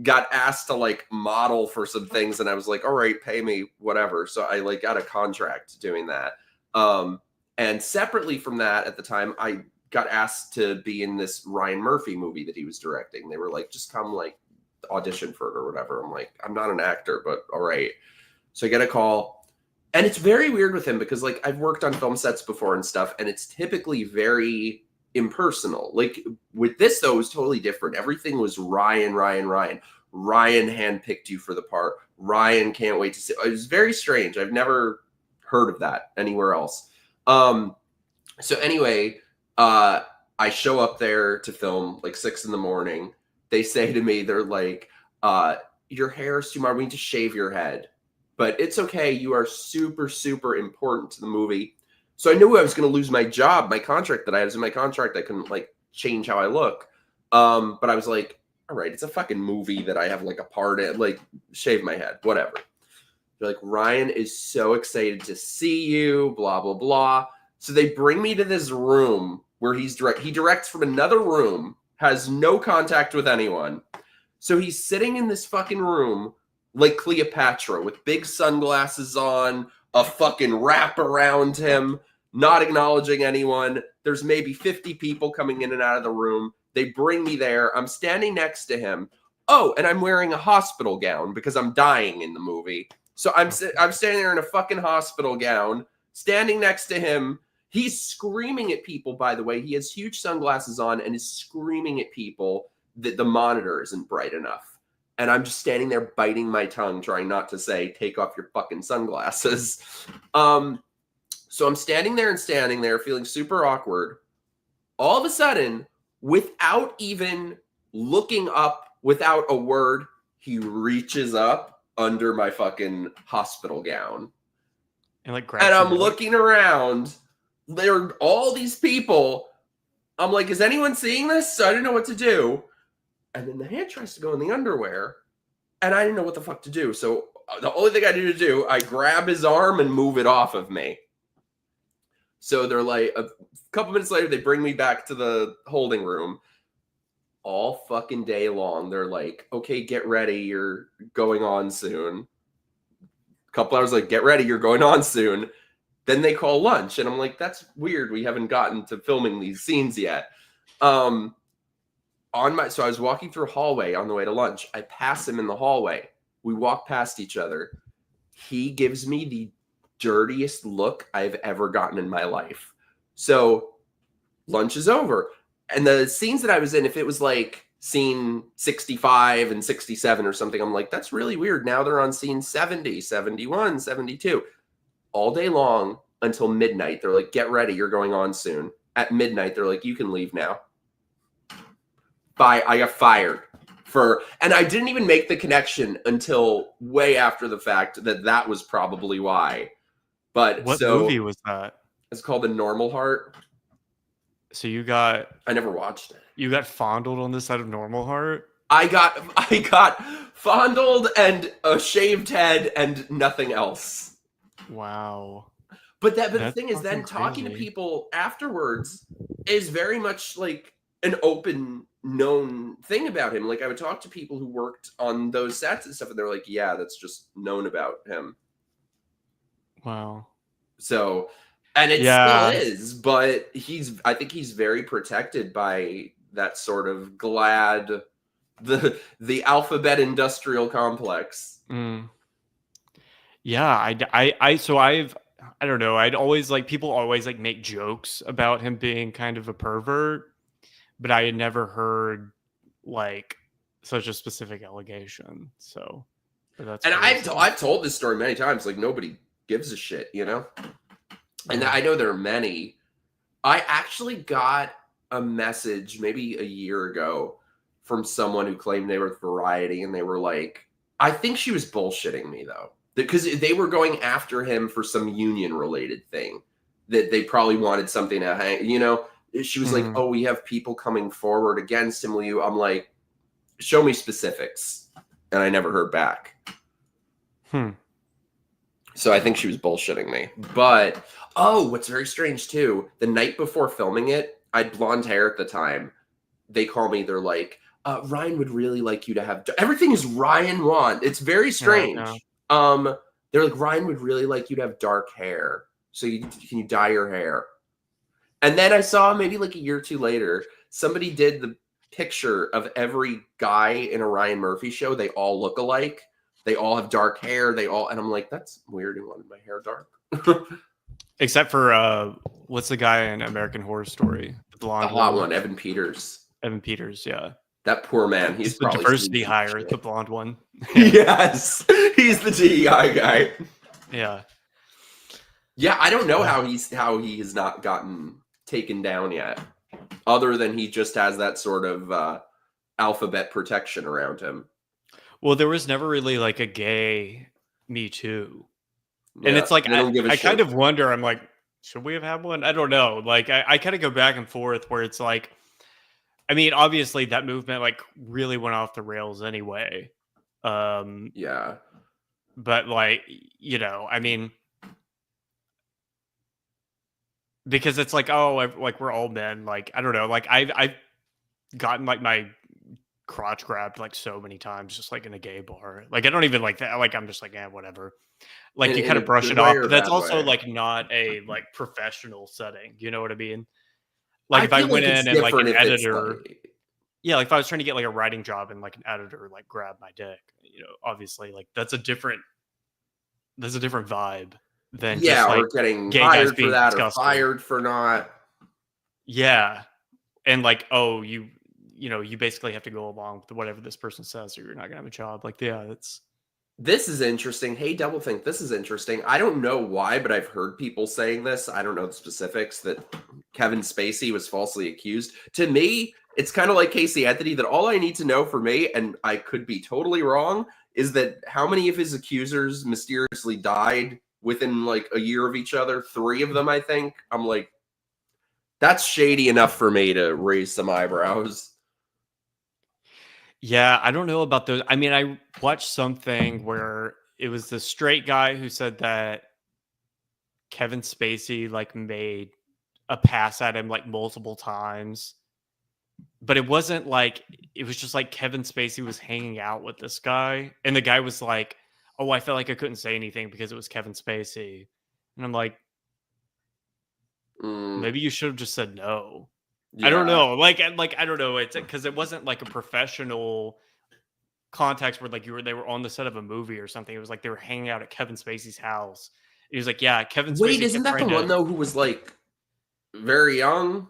got asked to like model for some things, and I was like, all right, pay me whatever. So I like got a contract doing that. And separately from that, at the time, I got asked to be in this Ryan Murphy movie that he was directing. They were like, just come like audition for it or whatever. I'm like, I'm not an actor, but all right. So I get a call, and it's very weird with him because like I've worked on film sets before and stuff, and it's typically very impersonal. Like with this though, it was totally different. Everything was Ryan. Ryan handpicked you for the part. Ryan can't wait to see. It was very strange. I've never heard of that anywhere else. So anyway, I show up there to film like 6 a.m. They say to me, they're like, your hair is too much. We need to shave your head, but it's okay. You are super, super important to the movie. So I knew I was going to lose my job, my contract that I was in my contract. I couldn't like change how I look. But I was like, all right, it's a fucking movie that I have like a part in, like shave my head, whatever. They're like, Ryan is so excited to see you, blah, blah, blah. So they bring me to this room where he directs from another room, has no contact with anyone. So he's sitting in this fucking room like Cleopatra with big sunglasses on, a fucking wrap around him, not acknowledging anyone. There's maybe 50 people coming in and out of the room. They bring me there. I'm standing next to him. Oh, and I'm wearing a hospital gown because I'm dying in the movie. So I'm standing there in a fucking hospital gown, standing next to him. He's screaming at people, by the way. He has huge sunglasses on and is screaming at people that the monitor isn't bright enough. And I'm just standing there biting my tongue, trying not to say, take off your fucking sunglasses. So I'm standing there, feeling super awkward. All of a sudden, without even looking up, without a word, he reaches up under my fucking hospital gown. And I'm looking around. There are all these people. I'm like, is anyone seeing this? So I didn't know what to do. And then the hand tries to go in the underwear, and I didn't know what the fuck to do. So the only thing I knew to do, I grab his arm and move it off of me. So they're like, a couple minutes later, they bring me back to the holding room. All fucking day long, they're like, okay, get ready. You're going on soon. A couple hours like, get ready. You're going on soon. Then they call lunch, and I'm like, that's weird. We haven't gotten to filming these scenes yet. So I was walking through a hallway on the way to lunch. I pass him in the hallway. We walk past each other. He gives me the dirtiest look I've ever gotten in my life. So lunch is over. And the scenes that I was in, if it was like scene 65 and 67 or something, I'm like, that's really weird. Now they're on scene 70, 71, 72. All day long until midnight. They're like, get ready. You're going on soon. At midnight, they're like, you can leave now. I got fired and I didn't even make the connection until way after the fact that was probably why. But What movie was that? It's called The Normal Heart. So I never watched it. You got fondled on the side of Normal Heart? I got fondled and a shaved head and nothing else. Wow. But the thing is, then talking to people afterwards is very much like an open, known thing about him. Like, I would talk to people who worked on those sets and stuff, and they're like, yeah, that's just known about him. Wow. So, and it still is, but I think he's very protected by that sort of the alphabet industrial complex. Yeah, I don't know. I'd always people always make jokes about him being kind of a pervert, but I had never heard such a specific allegation. So, and I've told this story many times. Like, nobody gives a shit, you know. And I know there are many. I actually got a message maybe a year ago from someone who claimed they were with Variety, and they were like, I think she was bullshitting me though, because they were going after him for some union related thing that they probably wanted something to hang, you know. She was like, oh, we have people coming forward against him. I'm like, show me specifics. And I never heard back. So I think she was bullshitting me. But, what's very strange too, the night before filming it, I had blonde hair at the time. They call me, they're like, Ryan would really like you to have... Everything is Ryan want. It's very strange. They're like, Ryan would really like you to have dark hair. So can you dye your hair? And then I saw maybe like a year or two later, somebody did the picture of every guy in a Ryan Murphy show. They all look alike. They all have dark hair. And I'm like, that's weird. I wanted my hair dark. Except for, what's the guy in American Horror Story? The blonde one, Evan Peters. Evan Peters, yeah. That poor man. He's the diversity hire, the blonde one. Yes. He's the DEI guy. Yeah. Yeah, I don't know how he has not gotten taken down yet, other than he just has that sort of alphabet protection around him. Well, there was never really a gay Me Too. And it's I kind of wonder, I'm like, should we have had one? I don't know. I kind of go back and forth where it's I mean, obviously that movement really went off the rails anyway. Yeah. But you know, I mean, because it's we're all men. I don't know. I've gotten my crotch grabbed so many times just in a gay bar. I don't even like that. I'm just whatever. You kind of brush it off. But that's also not a professional setting. You know what I mean? If I went in and an editor, yeah, if I was trying to get a writing job and an editor grab my dick, you know, obviously that's a different vibe than or getting hired for that disgusting. Or fired for not. Yeah, and you basically have to go along with whatever this person says, or you're not gonna have a job. This is interesting. Hey, Doublethink, this is interesting. I don't know why, but I've heard people saying this. I don't know the specifics, that Kevin Spacey was falsely accused. To me, it's kind of like Casey Anthony, that all I need to know for me, and I could be totally wrong, is that how many of his accusers mysteriously died within a year of each other. 3 of them, I think. I'm like, that's shady enough for me to raise some eyebrows. Yeah, I don't know about those. I mean, I watched something where it was the straight guy who said that Kevin Spacey made a pass at him multiple times. But it wasn't it was just Kevin Spacey was hanging out with this guy, and the guy was like, oh, I felt like I couldn't say anything because it was Kevin Spacey. And I'm like, maybe you should have just said no. Yeah. I don't know. I don't know. It's because it wasn't a professional context where they were on the set of a movie or something. It was they were hanging out at Kevin Spacey's house. He was yeah, Kevin Spacey. Wait, isn't that the one though who was very young?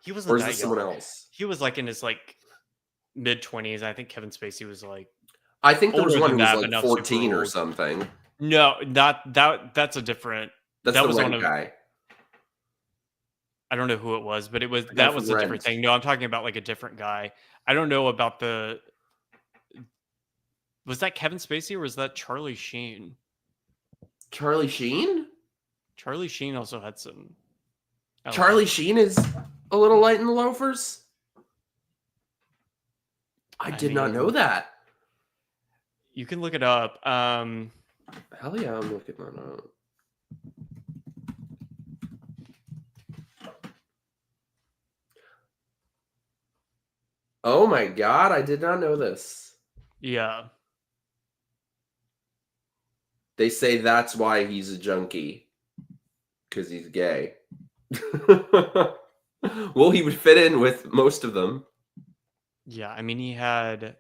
He wasn't. Or is this someone else? He was in his mid-20s. I think Kevin Spacey was I think there was one who was 14 or something. No, that's a different. That was one guy. I don't know who it was, but that was a different thing. No, I'm talking about a different guy. I don't know about the Was that Kevin Spacey or was that Charlie Sheen? Charlie Sheen? Charlie Sheen also had some. Charlie Sheen is a little light in the loafers? I did not know that. You can look it up. Hell yeah, I'm looking that up. Oh my god, I did not know this. Yeah. They say that's why he's a junkie. Because he's gay. Well, he would fit in with most of them. Yeah, I mean, he had.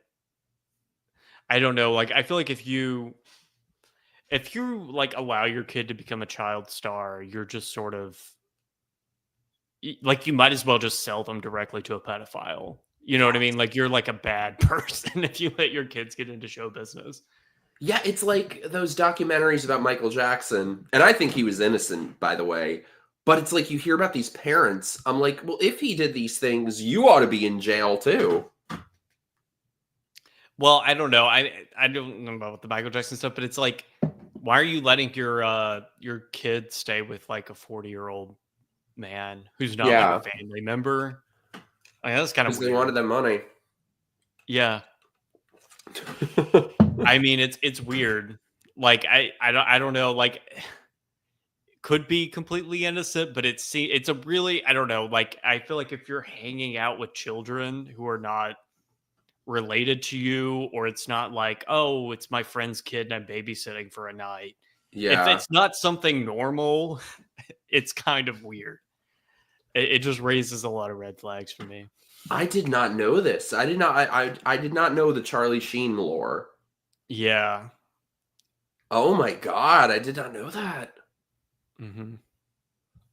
I don't know. Like, I feel like if you like allow your kid to become a child star, you're just sort of like, you might as well just sell them directly to a pedophile. You know what I mean? Like, you're like a bad person if you let your kids get into show business. Yeah, it's like those documentaries about Michael Jackson. And I think he was innocent, by the way. But it's like you hear about these parents. I'm like, well, if he did these things, you ought to be in jail too. Well, I don't know. I don't know about the Michael Jackson stuff, but it's like, why are you letting your kid stay with like a 40-year-old man who's not like a family member? I mean, that's kind of weird. They wanted that money. Yeah. I mean, it's weird. Like, I don't know. Like, could be completely innocent, but it's a really, I don't know. Like, I feel like if you're hanging out with children who are not related to you, or it's not like, oh, it's my friend's kid and I'm babysitting for a night. Yeah. If it's not something normal, it's kind of weird. It just raises a lot of red flags for me. I did not know this. I did not know the Charlie Sheen lore. Yeah. Oh my god, I did not know that. Mm-hmm.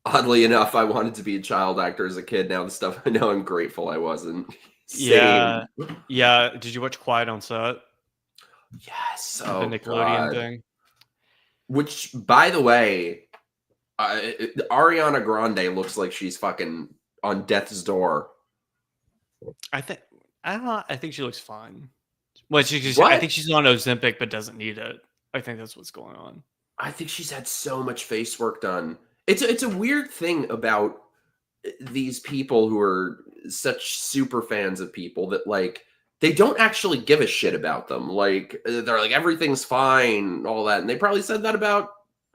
Oddly enough, I wanted to be a child actor as a kid. Now the stuff I know, I'm grateful I wasn't. Yeah. Yeah. Did you watch Quiet on Set? Yes. The Nickelodeon thing. Which, by the way, Ariana Grande looks like she's fucking on death's door. I think she looks fine. Well, I think she's on Ozempic, but doesn't need it. I think that's what's going on. I think she's had so much face work done. It's a weird thing about these people who are such super fans of people that, like, they don't actually give a shit about them. Like, they're like, everything's fine, all that. And they probably said that about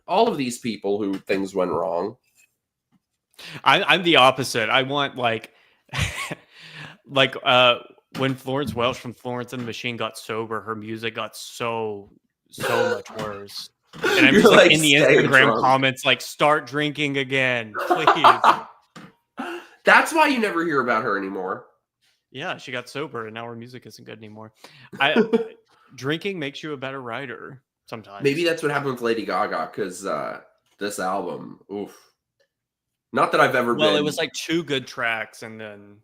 all of these people who things went wrong. I'm the opposite. I want, like, like, when Florence Welch from Florence and the Machine got sober, her music got so much worse. And I'm just like in the Instagram comments, like, start drinking again, please. That's why you never hear about her anymore. Yeah, she got sober and now her music isn't good anymore. Drinking makes you a better writer sometimes. Maybe that's what happened with Lady Gaga, because this album, oof. Not that I've ever been. Well, it was like 2 good tracks, and then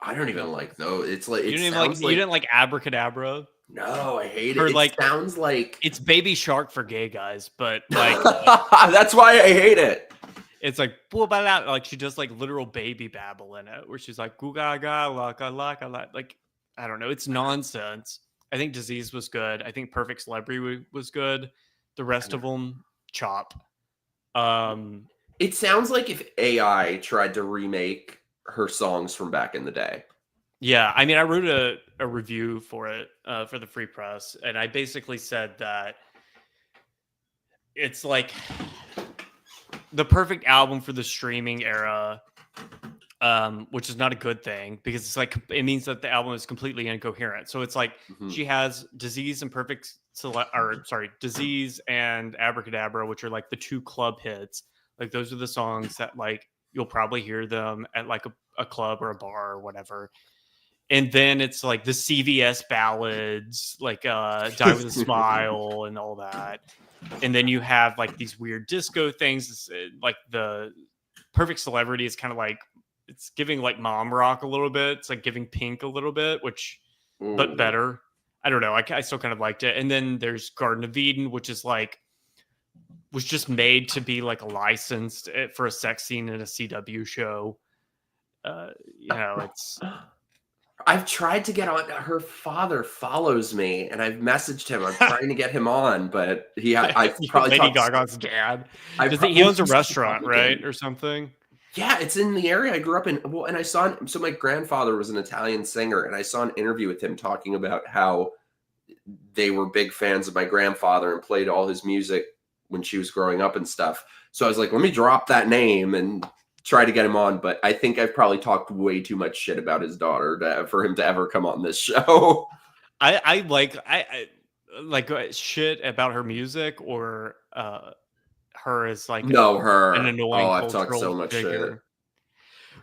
I don't even like those. It's like you didn't like Abracadabra. No, I hate it. It sounds like it's Baby Shark for gay guys, but like that's why I hate it. It's like, like she does like literal baby babble in it, where she's like, "Goo-ga-ga, laka-laka-la." Like, I don't know. It's nonsense. I think Disease was good. I think Perfect Celebrity was good. The rest of them, chop. It sounds like if AI tried to remake her songs from back in the day. Yeah, I mean, I wrote a review for it for the Free Press, and I basically said that it's like the perfect album for the streaming era, which is not a good thing, because it's like, it means that the album is completely incoherent. So it's like she has Disease and Disease and Abracadabra, which are like the 2 club hits. Like, those are the songs that, like, you'll probably hear them at like a club or a bar or whatever. And then it's like the CVS ballads, like Die with a Smile and all that. And then you have like these weird disco things. Like the Perfect Celebrity is kind of like, it's giving like mom rock a little bit. It's like giving Pink a little bit, but better. I don't know. I still kind of liked it. And then there's Garden of Eden, which is like, was just made to be like licensed for a sex scene in a CW show. You know, it's I've tried to get on. Her father follows me, and I've messaged him. I'm trying to get him on, but I've probably Lady talked. Gaga's dad. He Well, owns a he's restaurant, right, Republican. or something? Yeah, it's in the area I grew up in. Well, and I saw. So my grandfather was an Italian singer, and I saw an interview with him talking about how they were big fans of my grandfather and played all his music when she was growing up and stuff. So I was like, let me drop that name and try to get him on. But I think I've probably talked way too much shit about his daughter for him to ever come on this show. I like shit about her music, or her as like No, an her. Oh, annoying I've talked so cultural much shit. figure.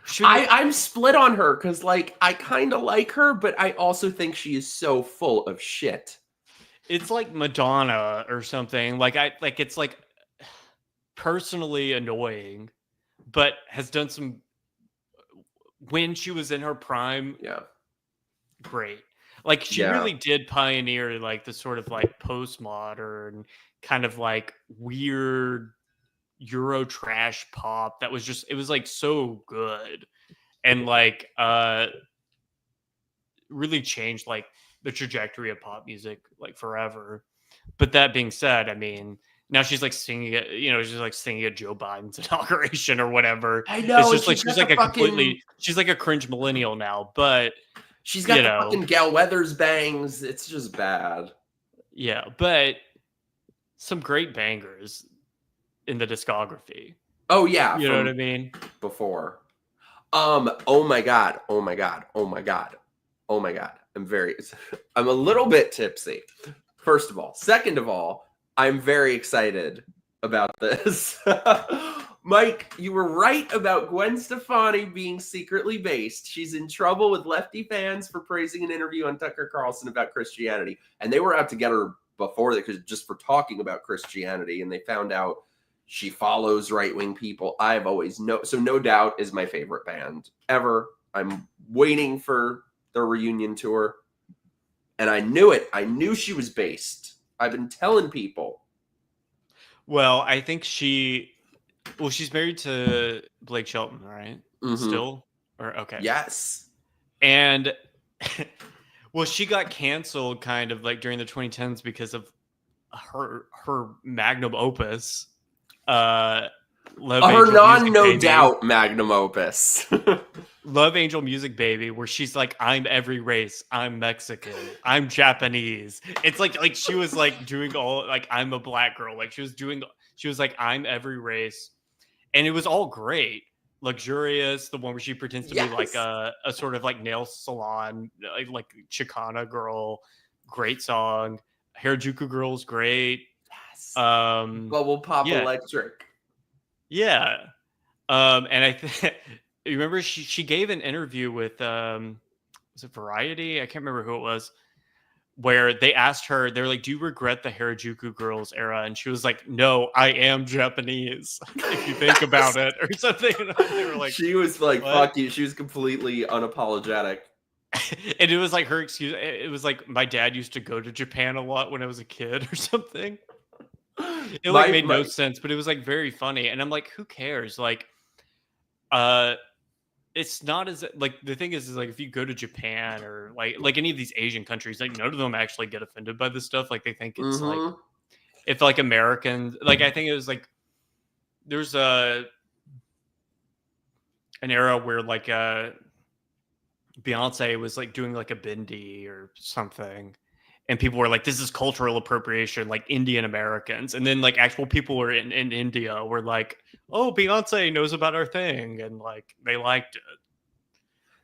Should I'm split on her because, like, I kind of like her, but I also think she is so full of shit. It's like Madonna or something. It's like personally annoying, but has done some when she was in her prime. Yeah. Great. Like she Yeah. really did pioneer like the sort of like postmodern kind of like weird Euro trash pop that was just, it was like so good, and like really changed like the trajectory of pop music like forever. But that being said, I mean, now she's like singing it, she's like singing at Joe Biden's inauguration or whatever. I It's know, and just like she's like a completely, she's like a cringe millennial now, but she's got the fucking Gal Weathers bangs. It's just bad. Yeah, but some great bangers in the discography. Oh yeah, You know what I mean? Before. Oh my god. Oh my god. Oh my god. Oh my god. I'm a little bit tipsy. First of all. Second of all, I'm very excited about this. Mike, you were right about Gwen Stefani being secretly based. She's in trouble with lefty fans for praising an interview on Tucker Carlson about Christianity. And they were out to get her before that, just for talking about Christianity. And they found out she follows right-wing people. I've always so No Doubt is my favorite band ever. I'm waiting for their reunion tour. And I knew it. I knew she was based. I've been telling people. Well, I think she's married to Blake Shelton, right? Mm-hmm. Still? Or okay. Yes. And well, she got canceled kind of like during the 2010s because of her magnum opus. Her No Doubt magnum opus. Love Angel Music Baby, where she's like, I'm every race, I'm Mexican, I'm Japanese. It's like she was like doing all like, I'm a black girl. Like she was like, I'm every race. And it was all great. Luxurious, the one where she pretends to be like a sort of like nail salon, like Chicana girl. Great song. Harajuku Girl's great. Yes. Bubble Pop Electric. Yeah. And I think you remember she gave an interview with was it Variety? I can't remember who it was, where they asked her, they're like, do you regret the Harajuku Girls era? And she was like, no, I am Japanese, if you think about it, or something. And they were like, she was like, what? Fuck you. She was completely unapologetic. And it was like her excuse. It was like, my dad used to go to Japan a lot when I was a kid or something. It like made no sense, but it was like very funny. And I'm like, who cares? Like, it's not as like, the thing is like, if you go to Japan or like any of these Asian countries, like none of them actually get offended by this stuff. Like they think it's like, if like Americans, like I think it was like, there's an era where like Beyonce was like doing like a bindi or something, and people were like, this is cultural appropriation, like Indian Americans. And then like actual people were in India were like, oh, Beyonce knows about our thing, and like they liked it.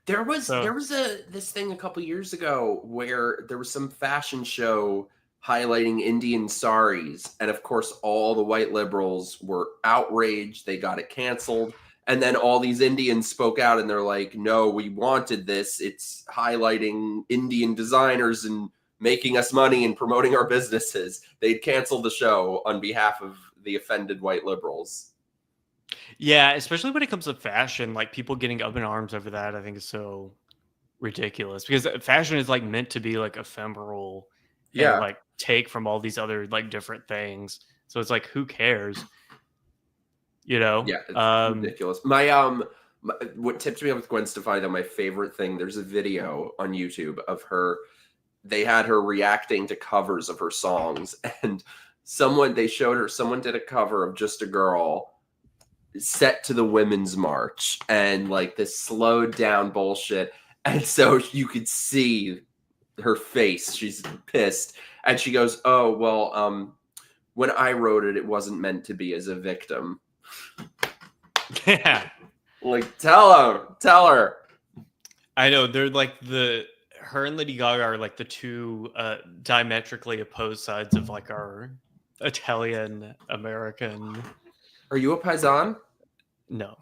There was this thing a couple years ago where there was some fashion show highlighting Indian saris, and of course all the white liberals were outraged. They got it canceled. And then all these Indians spoke out and they're like, no, we wanted this. It's highlighting Indian designers and making us money and promoting our businesses. They'd cancel the show on behalf of the offended white liberals. Yeah, especially when it comes to fashion, like people getting up in arms over that, I think is so ridiculous, because fashion is like meant to be like ephemeral, and like take from all these other like different things. So it's like, who cares? You know? Yeah, it's ridiculous. My What tipped me off with Gwen Stefani, though, my favorite thing, there's a video on YouTube of her. They had her reacting to covers of her songs, and someone did a cover of Just a Girl set to the Women's March and like this slowed down bullshit. And so you could see her face. She's pissed. And she goes, oh, well, when I wrote it, it wasn't meant to be as a victim. Yeah. Like, tell her. I know, they're like her and Lady Gaga are like the two diametrically opposed sides of like our Italian American. Are you a Paisan? No.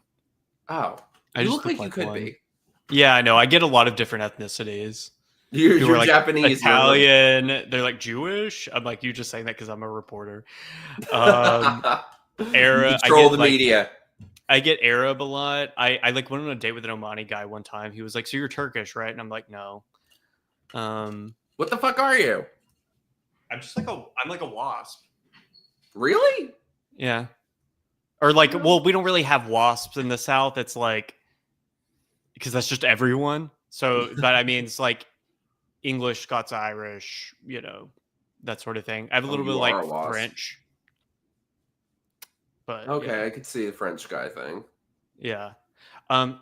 Oh. You look like you could be. Yeah, I know. I get a lot of different ethnicities. You're like Japanese. Italian. They're like Jewish. I'm like, you just saying that because I'm a reporter. Era. Control the media. I get Arab a lot. I like went on a date with an Omani guy one time. He was like, so you're Turkish, right? And I'm like, no. What the fuck are you? I'm just like I'm like a wasp. Really? Yeah. Or like, well, we don't really have wasps in the South. It's like, because that's just everyone. So, but I mean, it's like English, Scots, Irish, you know, that sort of thing. I have a little bit of like French. But okay, yeah. I could see the French guy thing. Yeah. I'm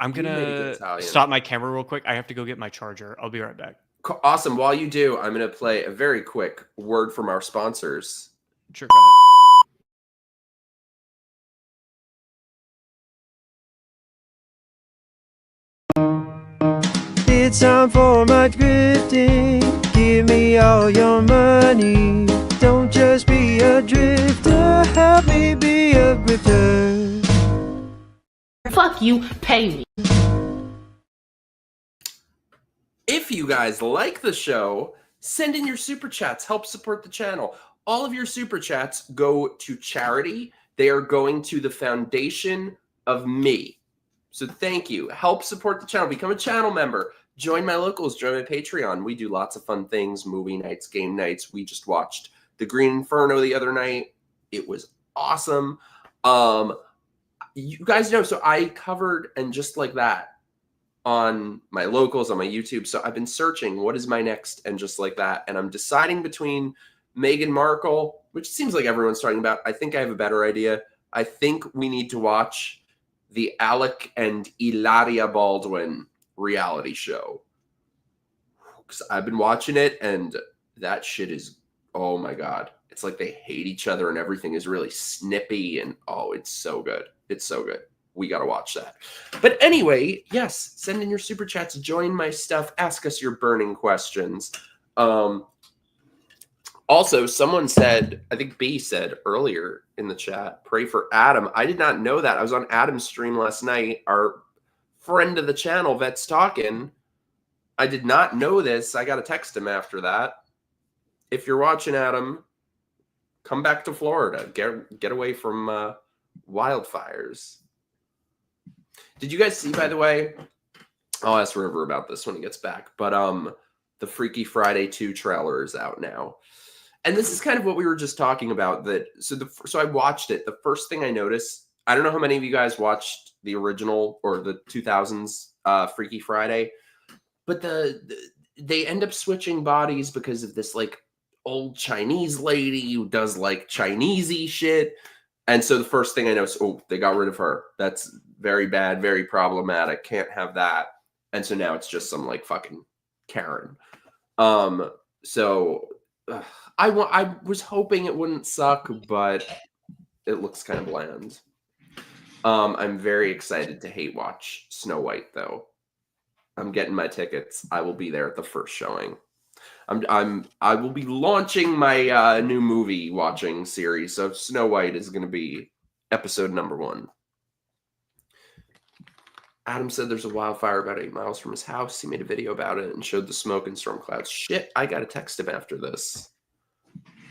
gonna stop my camera real quick. I have to go get my charger. I'll be right back. Awesome. While you do, I'm gonna play a very quick word from our sponsors. Sure, go ahead. It's time for my grifting. Give me all your money. Don't just be a drifter. Help me be a grifter. Fuck you, pay me. If you guys like the show, send in your super chats. Help support the channel. All of your super chats go to charity. They are going to the foundation of me. So thank you. Help support the channel. Become a channel member. Join my locals. Join my Patreon. We do lots of fun things. Movie nights, game nights. We just watched The Green Inferno the other night. It was awesome. You guys know, so I covered And Just Like That on my locals, on my YouTube. So I've been searching what is my next And Just Like That. And I'm deciding between Meghan Markle, which seems like everyone's talking about. I think I have a better idea. I think we need to watch the Alec and Hilaria Baldwin reality show. Because I've been watching it and that shit is, oh my God. It's like they hate each other and everything is really snippy and oh, it's so good. It's so good. We got to watch that. But anyway, yes, send in your super chats, join my stuff, ask us your burning questions. Also, someone said, I think B said earlier in the chat, pray for Adam. I did not know that. I was on Adam's stream last night. Our friend of the channel, Vet's Talking. I did not know this. I got to text him after that. If you're watching, Adam, come back to Florida. Get away from wildfires. Did you guys see, by the way? I'll ask River about this when he gets back. But the Freaky Friday 2 trailer is out now. And this is kind of what we were just talking about. So I watched it. The first thing I noticed, I don't know how many of you guys watched the original or the 2000s Freaky Friday, but they end up switching bodies because of this like old Chinese lady who does like Chinesey shit. And so the first thing I noticed, oh, they got rid of her. That's very bad, very problematic. Can't have that. And so now it's just some like fucking Karen. I was hoping it wouldn't suck, but it looks kind of bland. I'm very excited to hate watch Snow White though. I'm getting my tickets. I will be there at the first showing. I will be launching my new movie watching series. So Snow White is going to be episode number 1. Adam said there's a wildfire about 8 miles from his house. He made a video about it and showed the smoke and storm clouds. Shit, I got to text him after this.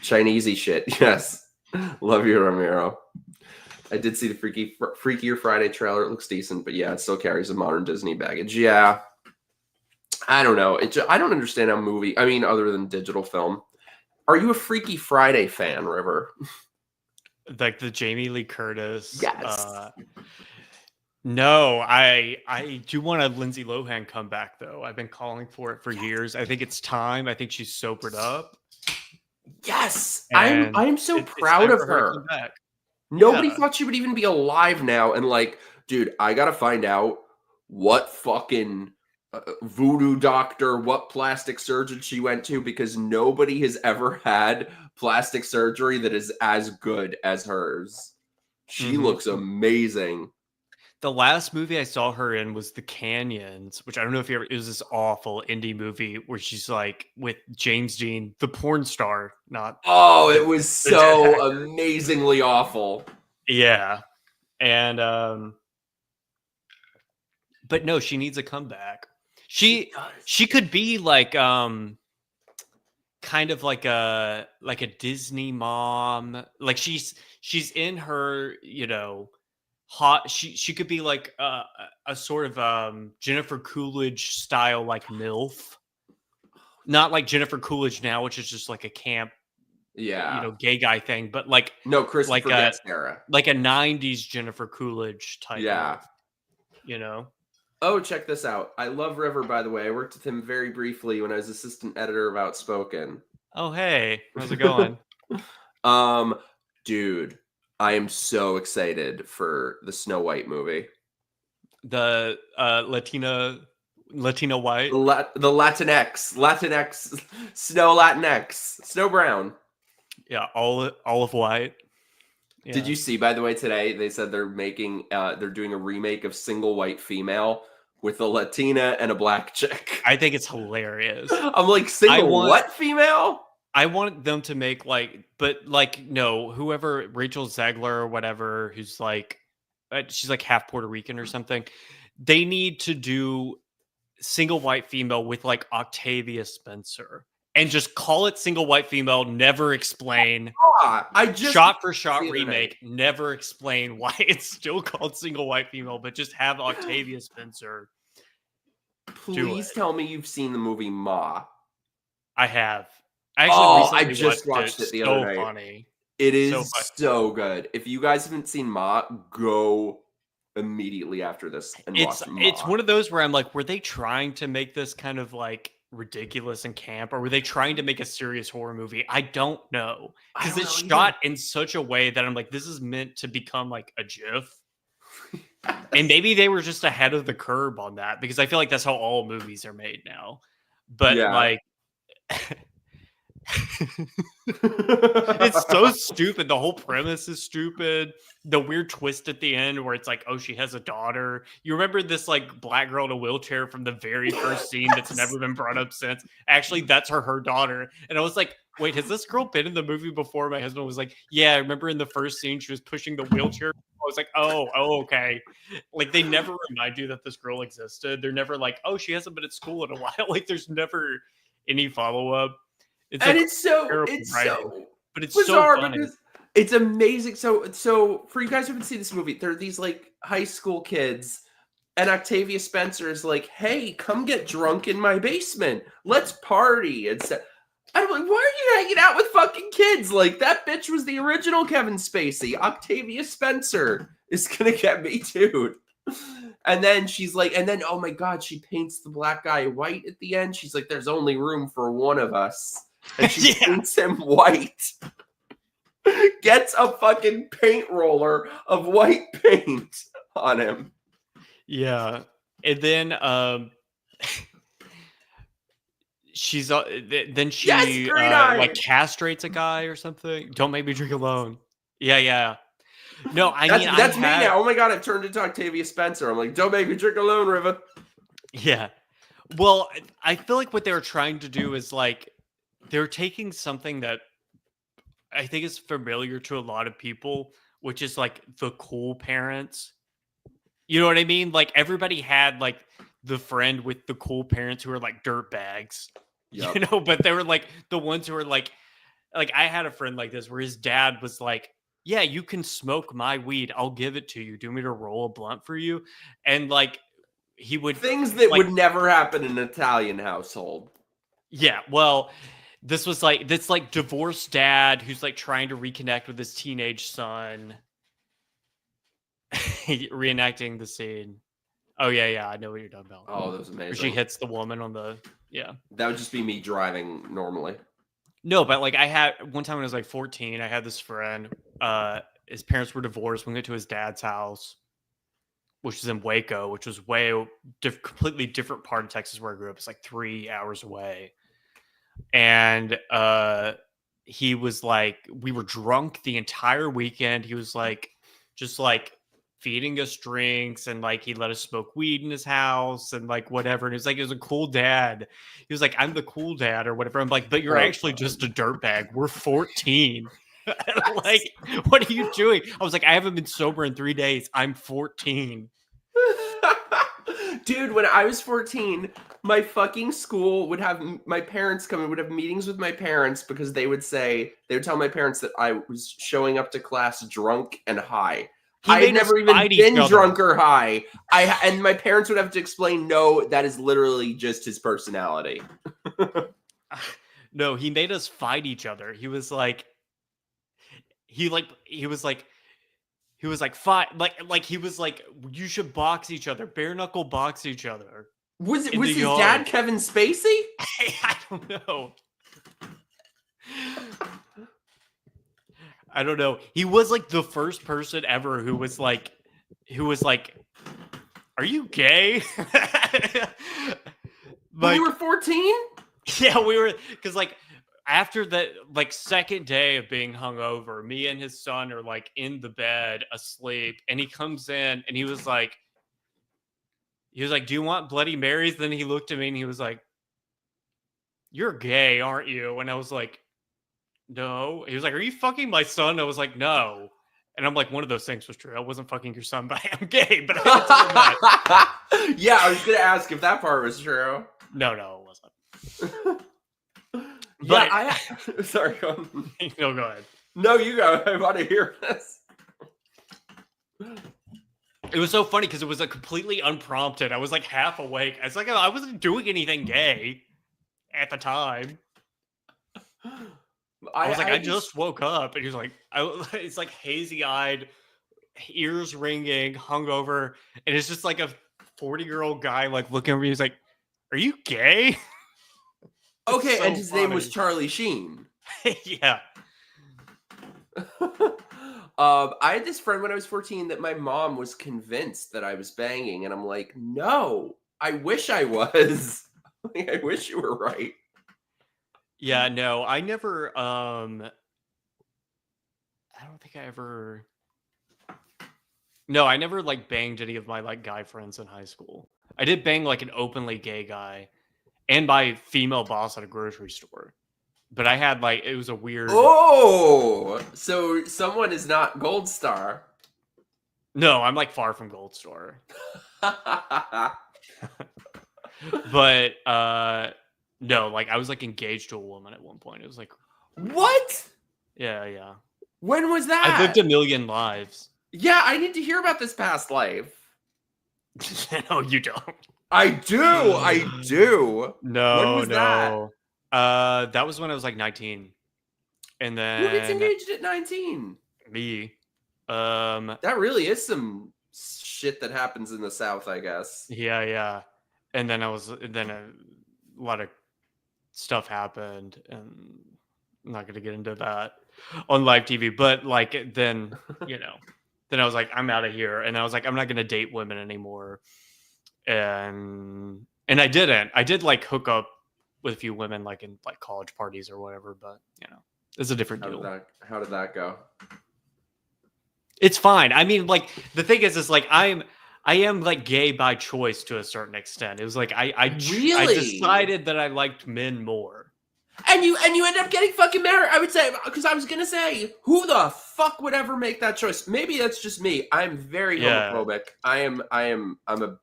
Chinesey shit. Yes. Love you, Ramiro. I did see the Freakier Friday trailer. It looks decent, but yeah, it still carries a modern Disney baggage. Yeah. I don't know. I don't understand how other than digital film. Are you a Freaky Friday fan, River? Like the Jamie Lee Curtis. Yes. No, I do want a Lindsay Lohan comeback though. I've been calling for it for years. I think it's time. I think she's sobered up. Yes, And I'm so it's proud time of for her to come her. back. Nobody Yeah. thought she would even be alive now. And like, dude, I gotta find out what fucking voodoo doctor, what plastic surgeon she went to, because nobody has ever had plastic surgery that is as good as hers. She Mhm. looks amazing. The last movie I saw her in was The Canyons, which I don't know if you ever, it was this awful indie movie where she's like with James Dean, the porn star, not Oh, it was the dead so actor. amazingly awful. Yeah. And but no, she needs a comeback. She could be like kind of like a Disney mom. Like she's in her, you know, hot she could be like a sort of Jennifer Coolidge style like MILF. Not like Jennifer Coolidge now, which is just like a camp, you Yeah. know, gay guy thing, but like No, Christopher Guest era. like a 90s Jennifer Coolidge type Yeah. MILF, you know. Oh, check this out. I love River, by the way. I worked with him very briefly when I was assistant editor of Outspoken. Oh, hey, how's it going? Dude, I am so excited for the Snow White movie. The Latina white. The Latinx, Snow Latinx, Snow Brown. Yeah, olive white. Yeah. Did you see, by the way, today they said they're doing a remake of Single White Female with a Latina and a black chick. I think it's hilarious. I'm like, what female? I want them to make no, whoever, Rachel Zegler or whatever, who's like, she's like half Puerto Rican or something. They need to do Single White Female with like Octavia Spencer. And just call it Single White Female, never explain. I just shot for shot remake, never explain why it's still called Single White Female, but just have Octavia Spencer. Please tell me you've seen the movie Ma. I have. I just watched it the other night. Funny. It is so good. If you guys haven't seen Ma, go immediately after this and watch Ma. It's one of those where I'm like, were they trying to make this kind of like ridiculous and camp, or were they trying to make a serious horror movie? I don't know, because it's shot in such a way that I'm like, this is meant to become like a GIF. And maybe they were just ahead of the curve on that, because I feel like that's how all movies are made now. But like it's so stupid. The whole premise is stupid. The weird twist at the end where it's like, oh, she has a daughter. You remember this like black girl in a wheelchair from the very first scene that's never been brought up since? Actually, that's her daughter. And I was like, wait, has this girl been in the movie before? My husband was like, yeah, I remember in the first scene she was pushing the wheelchair. I was like, oh, okay. Like, they never remind you that this girl existed. They're never like, oh, she hasn't been at school in a while. Like, there's never any follow-up. It's bizarre so because it's amazing. So for you guys who haven't seen this movie, there are these like high school kids, and Octavia Spencer is like, "Hey, come get drunk in my basement. Let's party." And so I'm like, "Why are you hanging out with fucking kids? Like that bitch was the original Kevin Spacey. Octavia Spencer is gonna get me too." And then she's like, oh my god, she paints the black guy white at the end. She's like, "There's only room for one of us." And she paints him white. Gets a fucking paint roller of white paint on him. Yeah. And then she like castrates a guy or something. Don't make me drink alone. Yeah. No, that's me now. Oh my god, I've turned into Octavia Spencer. I'm like, don't make me drink alone, Riva. Yeah. Well, I feel like what they were trying to do is like, they're taking something that I think is familiar to a lot of people, which is like the cool parents. You know what I mean? Like everybody had like the friend with the cool parents who were like dirt bags, you know, but they were like the ones who were like I had a friend like this where his dad was like, yeah, you can smoke my weed. I'll give it to you. Do you want me to roll a blunt for you? And like he would things that would never happen in an Italian household. Yeah. Well, this was like this like divorced dad who's like trying to reconnect with his teenage son. reenacting the scene. Oh yeah, I know what you're talking about. Oh, that was Where she amazing. hits the woman on the That would just be me driving normally. No, but like I had one time when I was like 14, I had this friend. His parents were divorced. We went to his dad's house, which is in Waco, which was completely different part of Texas where I grew up. It's like 3 hours away. And he was like, we were drunk the entire weekend. He was like, just like feeding us drinks, and like he let us smoke weed in his house and like whatever. And it was like, it was a cool dad. He was like, I'm the cool dad or whatever. I'm like, but you're actually just a dirtbag. We're 14. Like, what are you doing? I was like, I haven't been sober in 3 days. I'm 14. Dude, when I was 14, my fucking school would have my parents come and would have meetings with my parents because they would tell my parents that I was showing up to class drunk and high. I had never even been drunk or high. And my parents would have to explain, no, that is literally just his personality. No, he made us fight each other. He was like, fight, like he was like, you should box each other, bare knuckle box each other. Was his dad Kevin Spacey? I don't know. I don't know. He was like the first person ever who was like, are you gay? When you were 14? Yeah, we were, because like after the like second day of being hungover, me and his son are like in the bed asleep, and he comes in and he was like, do you want Bloody Marys? Then he looked at me and he was like, you're gay, aren't you? And I was like, no. He was like, are you fucking my son? I was like, no. And I'm like, one of those things was true. I wasn't fucking your son, but I am gay. But I didn't tell him that. Yeah, I was gonna ask if that part was true. No, it wasn't. Yeah, sorry. Go on. No, go ahead. No, you go. I want to hear this. It was so funny because it was a completely unprompted. I was like half awake. I was like, I wasn't doing anything gay at the time. I just woke up, and he was like, it's like hazy-eyed, ears ringing, hungover, and it's just like a 40-year-old guy like looking at me. He's like, "Are you gay?" Okay, so and his name was Charlie Sheen. Yeah. I had this friend when I was 14 that my mom was convinced that I was banging, and I'm like, no, I wish I was. Like, I wish you were right. Yeah, no, I never, I don't think I ever, no, I never like banged any of my like guy friends in high school. I did bang like an openly gay guy and my female boss at a grocery store. But I had like, it was a weird. Oh, so someone is not Gold Star. No, I'm like far from Gold Star. But, no, like I was like engaged to a woman at one point. It was like, what? Yeah. When was that? I lived a million lives. Yeah, I need to hear about this past life. No, you don't. I do. No, When was that? That was when I was like 19. And then Who gets engaged at 19? me. That really is some shit that happens in the South, I guess. Yeah. And then a lot of stuff happened, and I'm not gonna get into that on live TV. But like then, then I was like, I'm out of here, and I was like, I'm not gonna date women anymore. And I didn't. I did like hook up with a few women like in like college parties or whatever, but it's a different deal. How did that go? It's fine. I mean, like the thing is like I am like gay by choice to a certain extent. It was like I decided that I liked men more. And you end up getting fucking married. I would say, because I was gonna say, who the fuck would ever make that choice? Maybe that's just me. I'm very homophobic. I'm a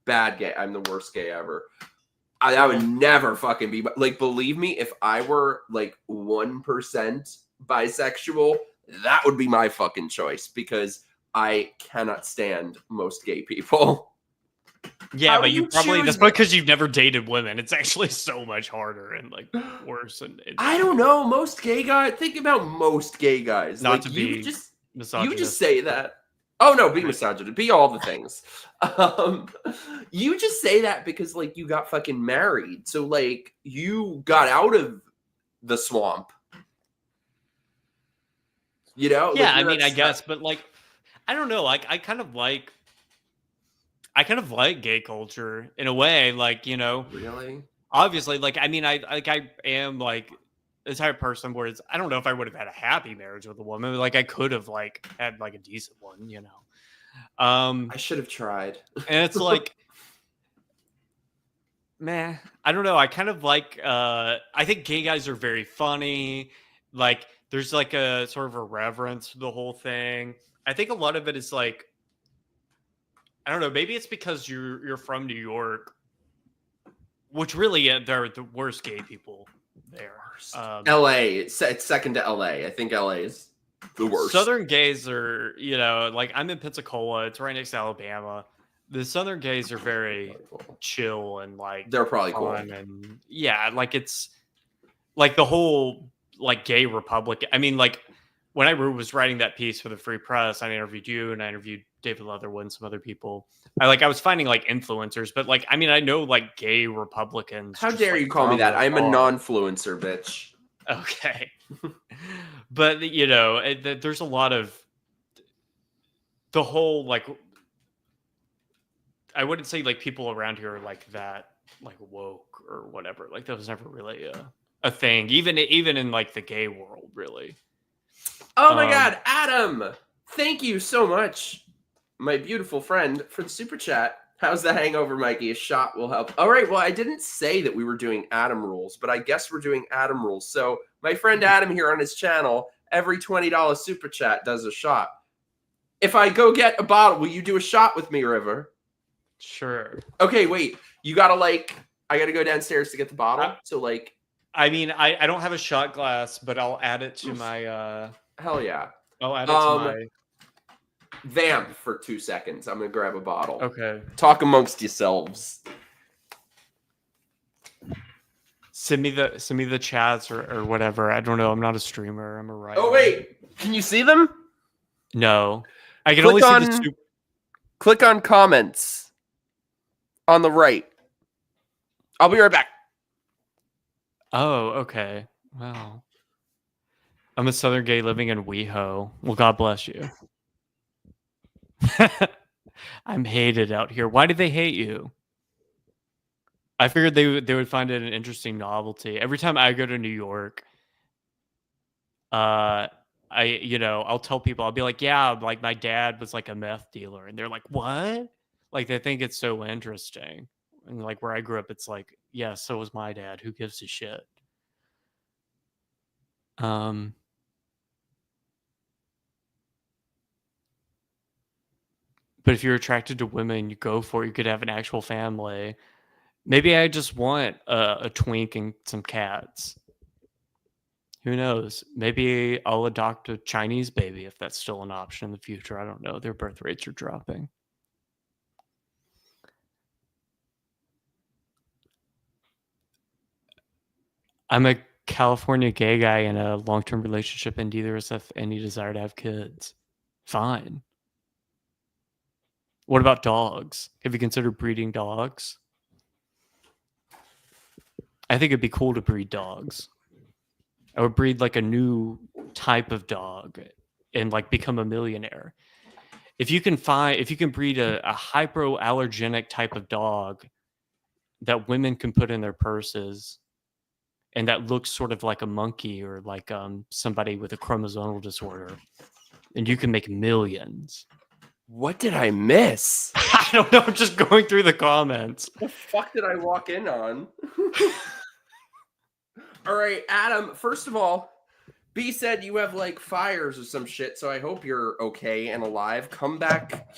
bad gay. I'm the worst gay ever. I would never fucking be like. Believe me, if I were like 1% bisexual, that would be my fucking choice, because I cannot stand most gay people. Yeah, but you probably that's because you've never dated women. It's actually so much harder and like worse. And I don't know. Most gay guys. Think about most gay guys. Not like, to be you just say that. Oh no, be misogynist. Be all the things. You just say that because like you got fucking married. So like you got out of the swamp. You know? Yeah, Like, I you're mean, not I stuck. guess, but like, I don't know. Like, I kind of like gay culture in a way. Like, you know, Really? obviously, like, I mean, I am like the type of person where I don't know if I would have had a happy marriage with a woman. But, like, I could have like had like a decent one, you know. I should have tried. And it's like, meh. I don't know. I kind of like. I think gay guys are very funny. Like, there's like a sort of a reverence to the whole thing. I think a lot of it is like, I don't know. Maybe it's because you're from New York, which really they're the worst gay people there. LA, it's second to LA. I think LA is the worst. Southern gays are, you know, like I'm in Pensacola. It's right next to Alabama. The Southern gays are very chill and like They're probably cool. and yeah, like it's like the whole like gay Republican. I mean, like when I was writing that piece for the Free Press, I interviewed you and I interviewed David Leatherwood and some other people. I was finding like influencers, but like I mean, I know like gay Republicans. How just, dare like, you call me from that? the I'm a bar. non-fluencer, bitch. Okay. But you know, there's a lot of the whole like I wouldn't say like people around here are like that like woke or whatever. Like that was never really a thing, even in like the gay world, really. Oh my god, Adam! Thank you so much, my beautiful friend, for the super chat. How's the hangover, Mikey? A shot will help. All right, well, I didn't say that we were doing Adam rules, but I guess we're doing Adam rules. So my friend Adam here on his channel, every $20 super chat does a shot. If I go get a bottle, will you do a shot with me, River? Sure. Okay, wait. You gotta like, I gotta go downstairs to get the bottle. So like, I mean, I don't have a shot glass, but I'll add it to my hell yeah. I'll add it to my vamp for 2 seconds. I'm gonna grab a bottle. Okay. Talk amongst yourselves. Send me the chats or whatever. I don't know. I'm not a streamer. I'm a writer. Oh wait, can you see them? No, I can Click only see the Click on comments on the right. I'll be right back. Oh, okay. Wow. I'm a Southern gay living in WeHo. Well, God bless you. I'm hated out here. Why do they hate you? I figured they would find it an interesting novelty. Every time I go to New York, I'll tell people, I'll be like, yeah, like my dad was like a meth dealer, and they're like, what? Like they think it's so interesting. And like where I grew up, it's like, yeah, so was my dad. Who gives a shit? But if you're attracted to women, you go for it. You could have an actual family. Maybe I just want a twink and some cats. Who knows? Maybe I'll adopt a Chinese baby if that's still an option in the future. I don't know. Their birth rates are dropping. I'm a California gay guy in a long-term relationship, and neither of us have any desire to have kids. Fine. What about dogs? Have you considered breeding dogs? I think it'd be cool to breed dogs. I would breed like a new type of dog and like become a millionaire. If you can breed a hypoallergenic type of dog that women can put in their purses and that looks sort of like a monkey or like somebody with a chromosomal disorder, and you can make millions. What did I miss? I don't know. I'm just going through the comments. What the fuck did I walk in on? All right, Adam, first of all, B said you have like fires or some shit, so I hope you're okay and alive. Come back.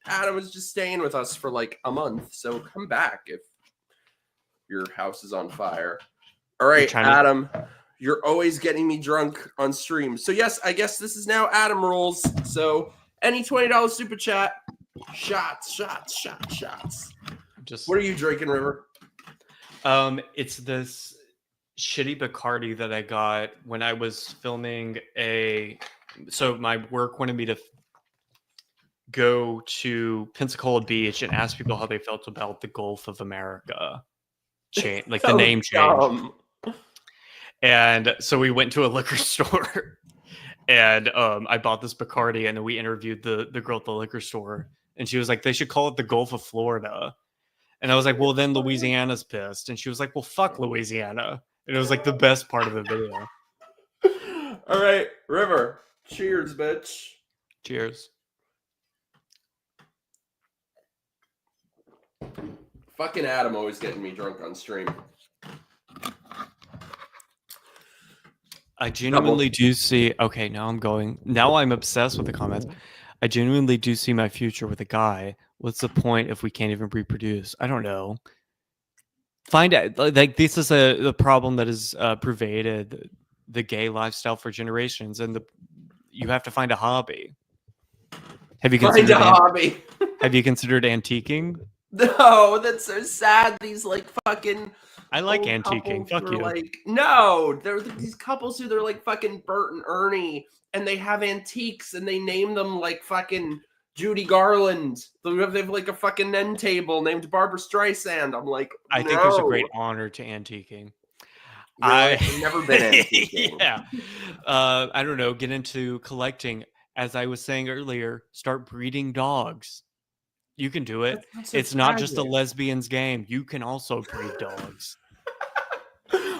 Adam was just staying with us for like a month, so come back if your house is on fire. All right, Adam, you're always getting me drunk on stream. So yes, I guess this is now Adam rules. So any $20 super chat, shots. What are you drinking, River? It's this shitty Bacardi that I got when I was filming so my work wanted me to go to Pensacola Beach and ask people how they felt about the Gulf of America like the name change. Dumb. And so we went to a liquor store, and I bought this Bacardi, and then we interviewed the girl at the liquor store, and she was like, they should call it the Gulf of Florida. And I was like, well, then Louisiana's pissed. And she was like, well, fuck Louisiana. And it was like the best part of the video. All right, River. Cheers, bitch. Cheers. Fucking Adam always getting me drunk on stream. I genuinely do see. Okay, now I'm obsessed with the comments. I genuinely do see my future with a guy. What's the point if we can't even reproduce? I don't know. Find out. Like, this is the problem that has pervaded the gay lifestyle for generations, and you have to find a hobby. Have you considered hobby? Have you considered antiquing? No, that's so sad. These like fucking. I like antiquing. Fuck you. Like, no, they're these couples who they're like fucking Bert and Ernie, and they have antiques, and they name them like fucking Judy Garland. They have like a fucking end table named Barbara Streisand. I'm like, I think there's a great honor to antiquing. Really? I've never been antiquing. Yeah. I don't know. Get into collecting. As I was saying earlier, start breeding dogs. You can do it. It's not just a lesbian's game. You can also breed dogs.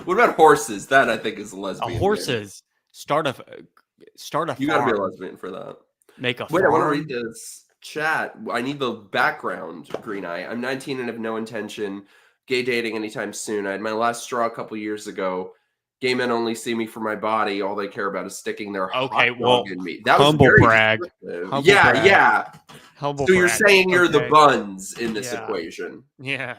What about horses? That I think is a lesbian. Horses. Start a You farm. gotta be a lesbian for that. Make a Wait, farm. I want to read this chat. I need the background, Green Eye. I'm 19 and have no intention gay dating anytime soon. I had my last straw a couple years ago. Gay men only see me for my body. All they care about is sticking their hot dog in me. That was humble very brag. Humble brag. Yeah. Humble so you're brag. saying you're the buns in this Yeah. equation. Yeah.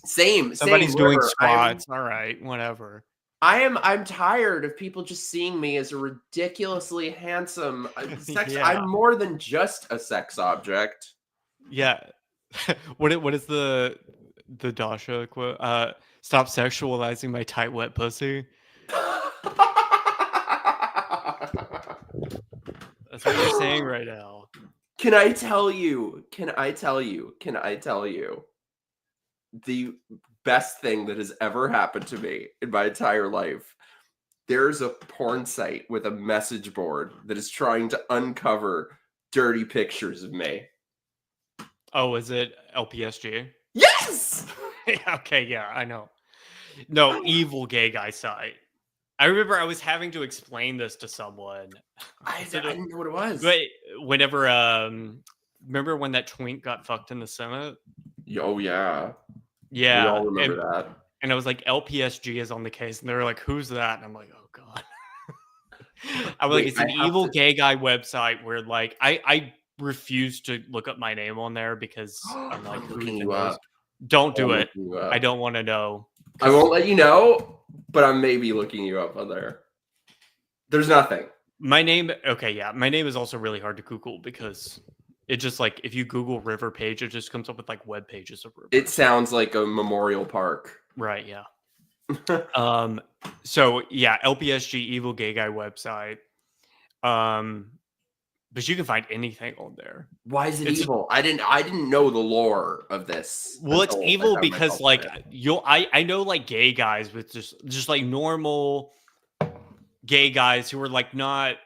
Same. Somebody's doing River. squats. All right, whatever. I'm tired of people just seeing me as a ridiculously handsome sex. Yeah. I'm more than just a sex object. Yeah. What is the Dasha quote? Stop sexualizing my tight wet pussy. That's what you're saying right now. Can I tell you the best thing that has ever happened to me in my entire life? There's a porn site with a message board that is trying to uncover dirty pictures of me. Oh, is it LPSG? Yes! Okay, yeah, I know. No, evil gay guy site. I remember I was having to explain this to someone. I didn't know what it was. But whenever, remember when that twink got fucked in the Senate? Oh, yeah. Yeah. We all remember that. And I was like, LPSG is on the case. And they were like, who's that? And I'm like, oh, God. I was like, it's an evil gay guy website where, like, I refuse to look up my name on there because I'm like, I'm looking you up. Don't do it. I don't want to know. I won't let you know, but I'm maybe looking you up on there. There's nothing. My name, okay, yeah. My name is also really hard to Google because it just, like, if you Google River Page, it just comes up with, like, web pages of River. It sounds like a memorial park. Right, yeah. So, yeah, LPSG, evil gay guy website. But you can find anything on there. Why is it evil? I didn't know the lore of this. Well, it's evil because like I know like gay guys with just like normal gay guys who are like not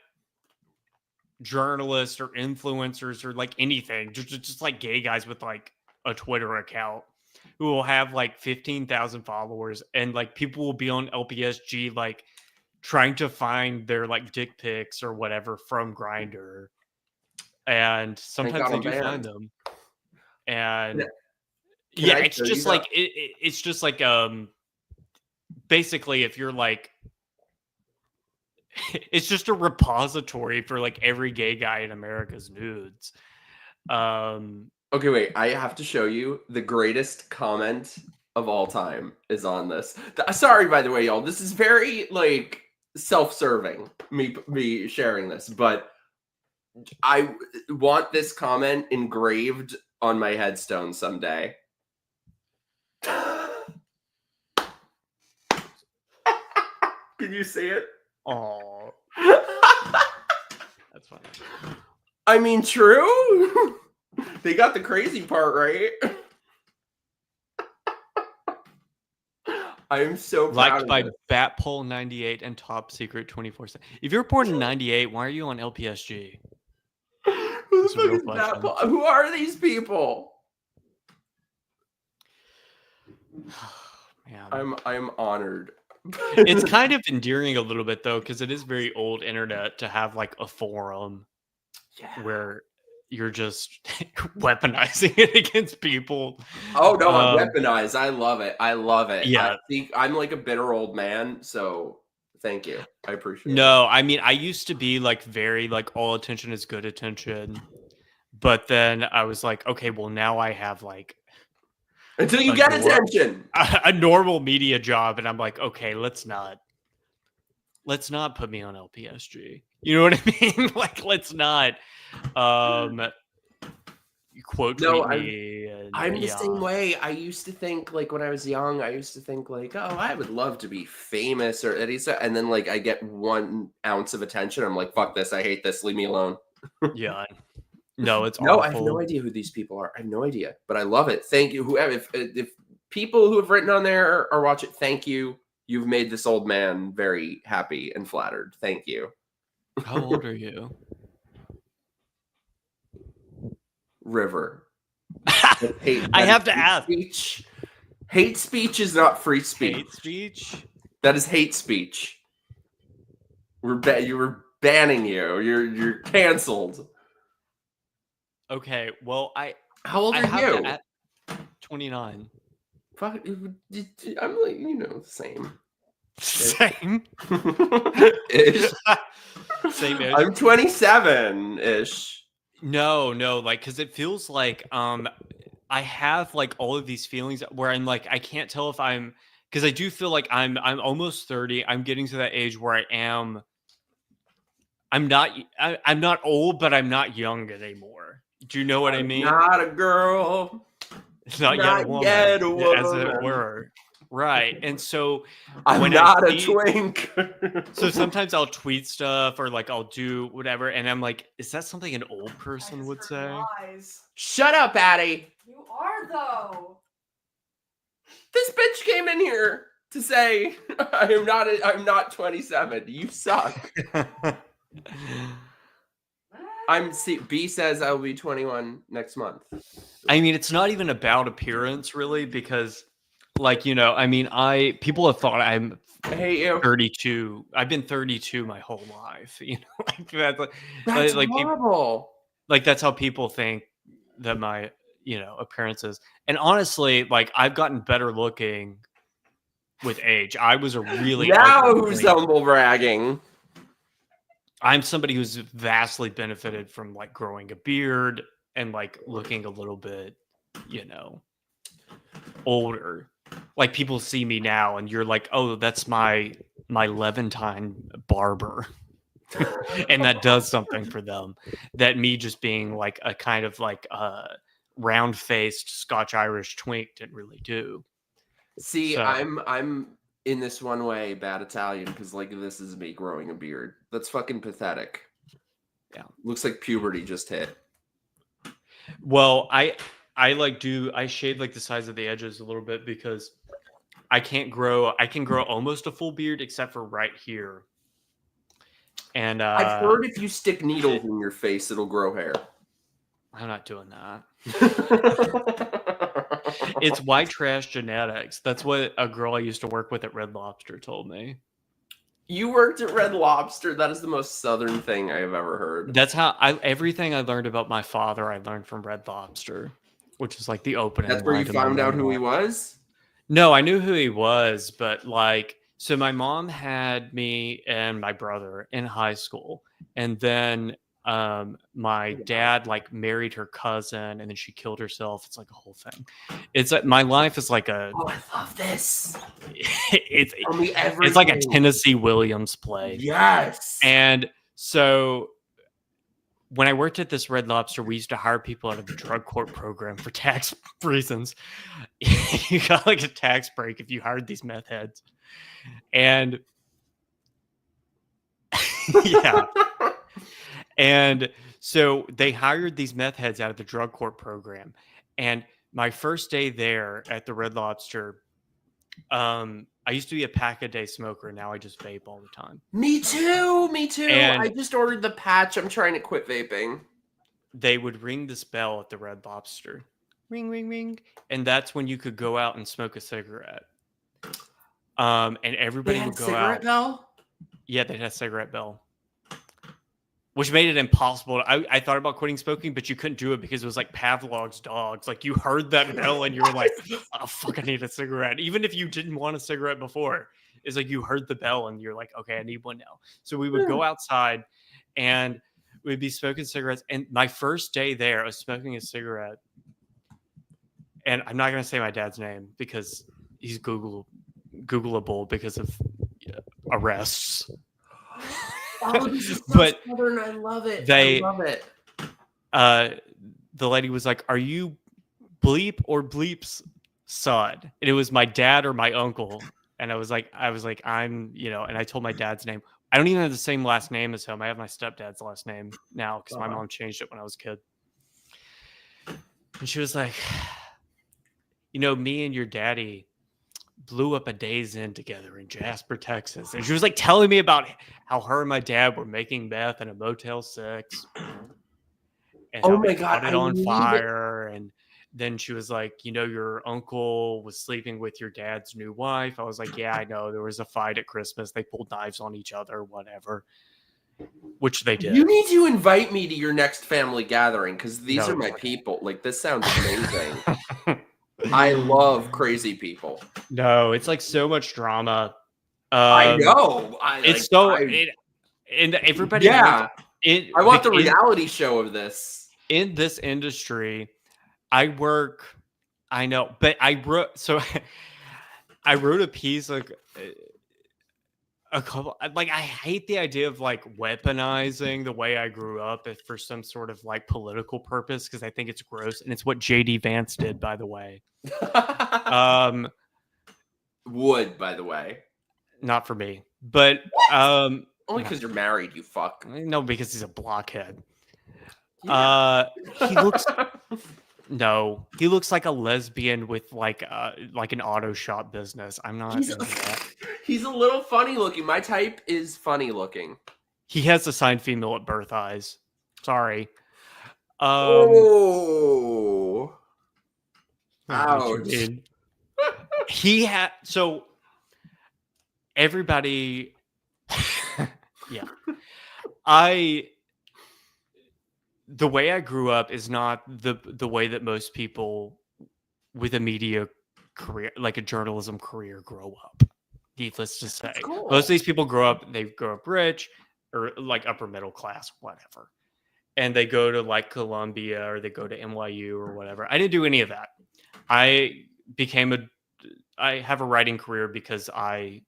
journalists or influencers or like anything. Just like gay guys with like a Twitter account who will have like 15,000 followers, and like people will be on LPSG like trying to find their like dick pics or whatever from Grindr, and sometimes they do find them. And yeah, it's just like it's just like basically if you're like it's just a repository for like every gay guy in America's nudes. Okay, wait, I have to show you the greatest comment of all time is on this. Sorry, by the way, y'all. This is very like self-serving, me sharing this, but I want this comment engraved on my headstone someday. Can you see it? Oh, that's funny. I mean, true. They got the crazy part right. I am so proud Liked of by this. Batpole98 and Top Secret 24/7. If you were born in 98, why are you on LPSG? Who the That's a real fuck is that? question. Who are these people? Man. I'm honored. It's kind of endearing a little bit though, because it is very old internet to have like a forum where you're just weaponizing it against people. Oh no, I'm weaponized. I love it. I love it. Yeah. I think I'm like a bitter old man, so thank you. I appreciate it. No, I mean, I used to be like very like all attention is good attention, but then I was like, okay, well now I have like Until you get attention. a normal media job, and I'm like, okay, let's not put me on LPSG. You know what I mean? Like, let's not quote tweet me. I'm the same way. I used to think like when I was young, I used to think like, oh, I would love to be famous or anything. And then like I get 1 ounce of attention. I'm like, fuck this. I hate this. Leave me alone. Yeah. No, it's no, awful. I have no idea who these people are. I have no idea, but I love it. Thank you. Whoever, if people who have written on there or watch it, thank you. You've made this old man very happy and flattered. Thank you. How old are you? River. I have to ask. Speech. Hate speech is not free speech. Hate speech? That is hate speech. We're banning you. You're canceled. Okay, well, How old are you? 29. Fuck, I'm like, the same. Same. Ish. Same ish. I'm 27-ish. No, like, because it feels like I have like all of these feelings where I'm like, I can't tell if I'm, because I do feel like I'm almost 30. I'm getting to that age where I'm not old, but I'm not young anymore. Do you know what I mean? Not a girl. Not yet a woman, yet a woman. as it were. Right. And so I'm not a twink. So sometimes I'll tweet stuff or like I'll do whatever. And I'm like, is that something an old person would say? Lies. Shut up, Addie. You are though. This bitch came in here to say I'm not 27. You suck. B says I will be 21 next month. I mean, it's not even about appearance really, because like, I mean, people have thought I'm 32. I've been 32 my whole life. That's horrible. Like that's how people think that my, appearance is. And honestly, like I've gotten better looking with age. I was a really now who's humble bragging. I'm somebody who's vastly benefited from like growing a beard and like looking a little bit, older. Like people see me now and you're like, oh, that's my Levantine barber. And that does something for them that me just being like a kind of like round-faced Scotch-Irish twink didn't really do. See, so, I'm in this one way bad Italian because like this is me growing a beard. That's fucking pathetic. Yeah, looks like puberty just hit. Well, I shave like the size of the edges a little bit because I can grow almost a full beard except for right here. And I've heard if you stick needles in your face, it'll grow hair. I'm not doing that. It's white trash genetics. That's what a girl I used to work with at Red Lobster told me. You worked at Red Lobster? That is the most southern thing I have ever heard. That's how everything I learned about my father, I learned from Red Lobster, which is like the opening. That's where you found out who he was? No, I knew who he was, but like, so my mom had me and my brother in high school, and then my dad like married her cousin, and then she killed herself. It's like a whole thing. It's like my life is like a. Oh, I love this. It's like a Tennessee Williams play. Yes. And so when I worked at this Red Lobster, we used to hire people out of the drug court program for tax reasons. You got like a tax break if you hired these meth heads. And yeah. And So they hired these meth heads out of the drug court program. And my first day there at the Red Lobster, I used to be a pack-a-day smoker. Now I just vape all the time. Me too. And I just ordered the patch. I'm trying to quit vaping. they would ring this bell at the Red Lobster. Ring, ring, ring. And that's when you could go out and smoke a cigarette. And everybody would go out. Bell? Yeah, they had a cigarette bell. Which made it impossible. I thought about quitting smoking, but you couldn't do it because it was like Pavlov's dogs. Like you heard that bell and you were like, oh, fuck, I need a cigarette. Even if you didn't want a cigarette before, it's like you heard the bell and you're like, okay, I need one now. So we would go outside and we'd be smoking cigarettes. And my first day there, I was smoking a cigarette. And I'm not going to say my dad's name because he's Googleable because of arrests. Oh, this is so But Southern. I love it. they- I love it. The lady was like, are you Bleep or Bleep's son? And it was my dad or my uncle. And I was like, I'm, and I told my dad's name. I don't even have the same last name as him. I have my stepdad's last name now because my mom changed it when I was a kid. And she was like, me and your daddy blew up a Days Inn together in Jasper, Texas. And she was like telling me about how her and my dad were making meth in a Motel 6. And Oh how they my God, caught it I on need it. fire. And then she was like, your uncle was sleeping with your dad's new wife. I was like, yeah, I know. There was a fight at Christmas. They pulled knives on each other, whatever. Which they did. You need to invite me to your next family gathering because these No, are my no. people. Like, this sounds amazing. I love crazy people. No, it's like so much drama. I know. And everybody. Yeah. I want the in- reality show of this. in this industry. I know, but I wrote a piece like a couple, like I hate the idea of like weaponizing the way I grew up for some sort of like political purpose because I think it's gross and it's what JD Vance did, by the way. Would, by the way. Not for me, but Only because you're married, you fuck. no, because he's a blockhead. Yeah. He looks. No, he looks like a lesbian with like an auto shop business. I'm not into that. He's a little funny looking. My type is funny looking. He has assigned female at birth eyes. Sorry. Oh. I know what you Ouch. mean. He had so everybody. Yeah, the way I grew up is not the way that most people with a media career, like a journalism career, grow up. Needless to say, cool. most of these people grow up rich or like upper middle class, whatever. And they go to like Columbia or they go to NYU or whatever. I didn't do any of that. I have a writing career because I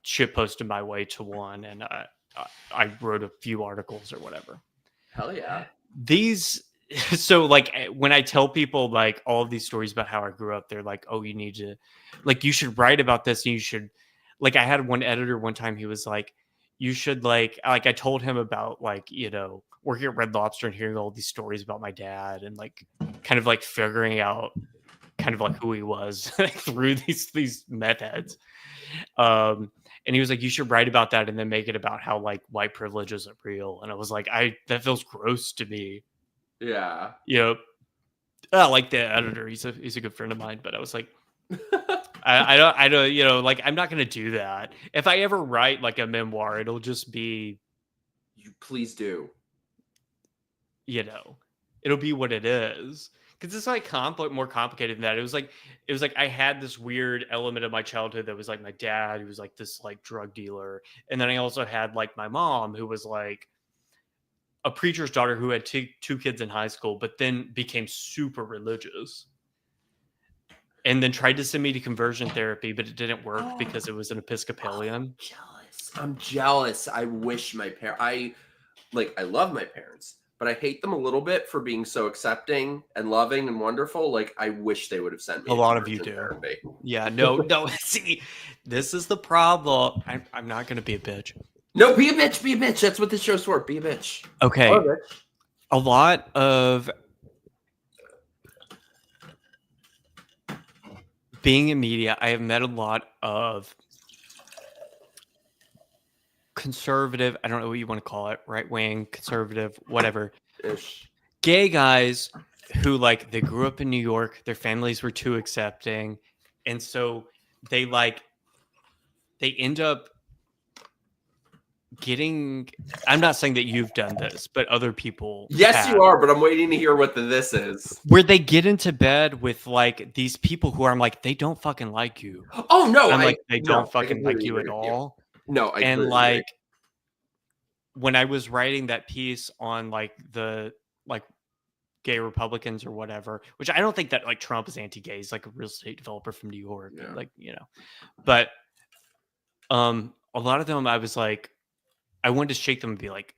shitposted my way to one and I wrote a few articles or whatever. Hell yeah. So like when I tell people like all of these stories about how I grew up, they're like, oh, you need to, like, you should write about this. And you should, like, I had one editor one time, he was like, you should like I told him about like, working at Red Lobster and hearing all these stories about my dad and like kind of like figuring out kind of like who he was through these meth heads. And he was like, you should write about that and then make it about how like white privilege isn't real. And I was like, that feels gross to me. Yeah. I like the editor. He's a good friend of mine, but I was like, I don't, like, I'm not going to do that. If I ever write like a memoir, it'll just be, You please do. It'll be what it is. Because it's like more complicated than that. It was like I had this weird element of my childhood that was like my dad, who was like this like drug dealer, and then I also had like my mom, who was like a preacher's daughter who had two kids in high school, but then became super religious, and then tried to send me to conversion therapy, but it didn't work because it was an Episcopalian. I'm jealous. I wish my parents. I love my parents. But I hate them a little bit for being so accepting and loving and wonderful. Like, I wish they would have sent me A to lot of you conversion do. therapy. Yeah, no. See, this is the problem. I'm not going to be a bitch. No, be a bitch. Be a bitch. That's what this show's for. Be a bitch. Okay. Or a bitch. a lot of being in media, I have met a lot of conservative, I don't know what you want to call it, right wing, conservative, whatever, Ish. gay guys who like they grew up in New York, their families were too accepting, and so they end up getting, I'm not saying that you've done this, but other people Yes, have, you are, but I'm waiting to hear what this is. where they get into bed with like these people who are, I'm like, they don't fucking like you. Oh no, I'm like, they don't I fucking like completely you at agree with you. all. No, I And completely agree. like when I was writing that piece on like the like gay Republicans or whatever, which I don't think that like Trump is anti-gay. He's like a real estate developer from New York. Yeah. Like, you know. But a lot of them I was like, I wanted to shake them and be like,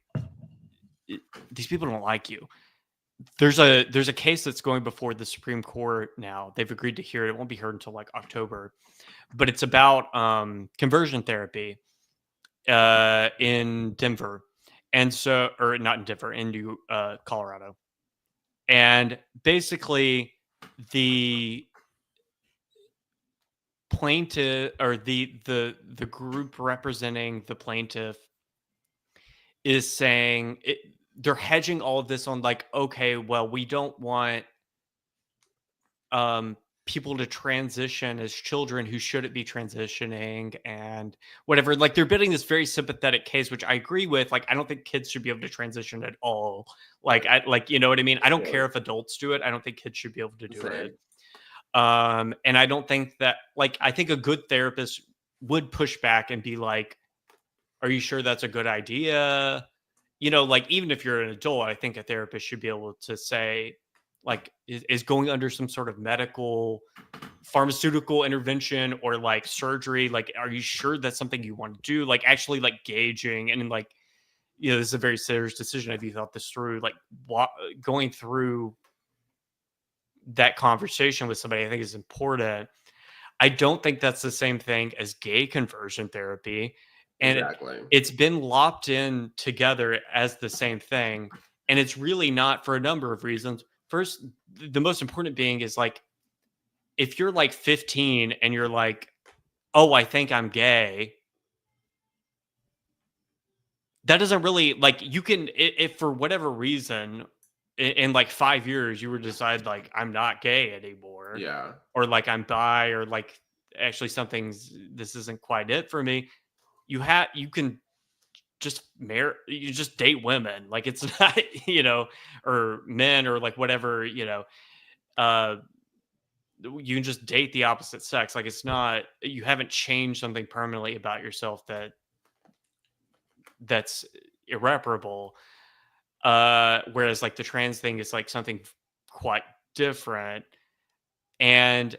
these people don't like you. There's a case that's going before the Supreme Court now. They've agreed to hear it. It won't be heard until like October. But it's about conversion therapy in Denver. And so, or not in Denver, in Colorado. And basically, the plaintiff or the group representing the plaintiff is saying they're hedging all of this on like, okay, well, we don't want people to transition as children who shouldn't be transitioning and whatever. Like they're building this very sympathetic case, which I agree with. Like I don't think kids should be able to transition at all. Like I like, you know what I mean? I don't care if adults do it. I don't think kids should be able to do it. And I don't think that, like, I think a good therapist would push back and be like, are you sure that's a good idea? You know, like even if you're an adult, I think a therapist should be able to say, like, is going under some sort of medical, pharmaceutical intervention or like surgery, like, are you sure that's something you want to do? Like, actually, like, gauging and like, you know, this is a very serious decision. Have you thought this through? Like, going through that conversation with somebody, I think is important. I don't think that's the same thing as gay conversion therapy. And Exactly. it's been lopped in together as the same thing. And it's really not, for a number of reasons. First, the most important being is like, if you're like 15 and you're like, oh, I think I'm gay, that doesn't really, like, you can, if for whatever reason, in like 5 years, you would decide like, I'm not gay anymore. Yeah. Or like I'm bi, or like actually this isn't quite it for me. You can just you just date women. Like it's not, you know, or men or like whatever, you know, you can just date the opposite sex. Like it's not, you haven't changed something permanently about yourself that's irreparable. Whereas like the trans thing is like something quite different. And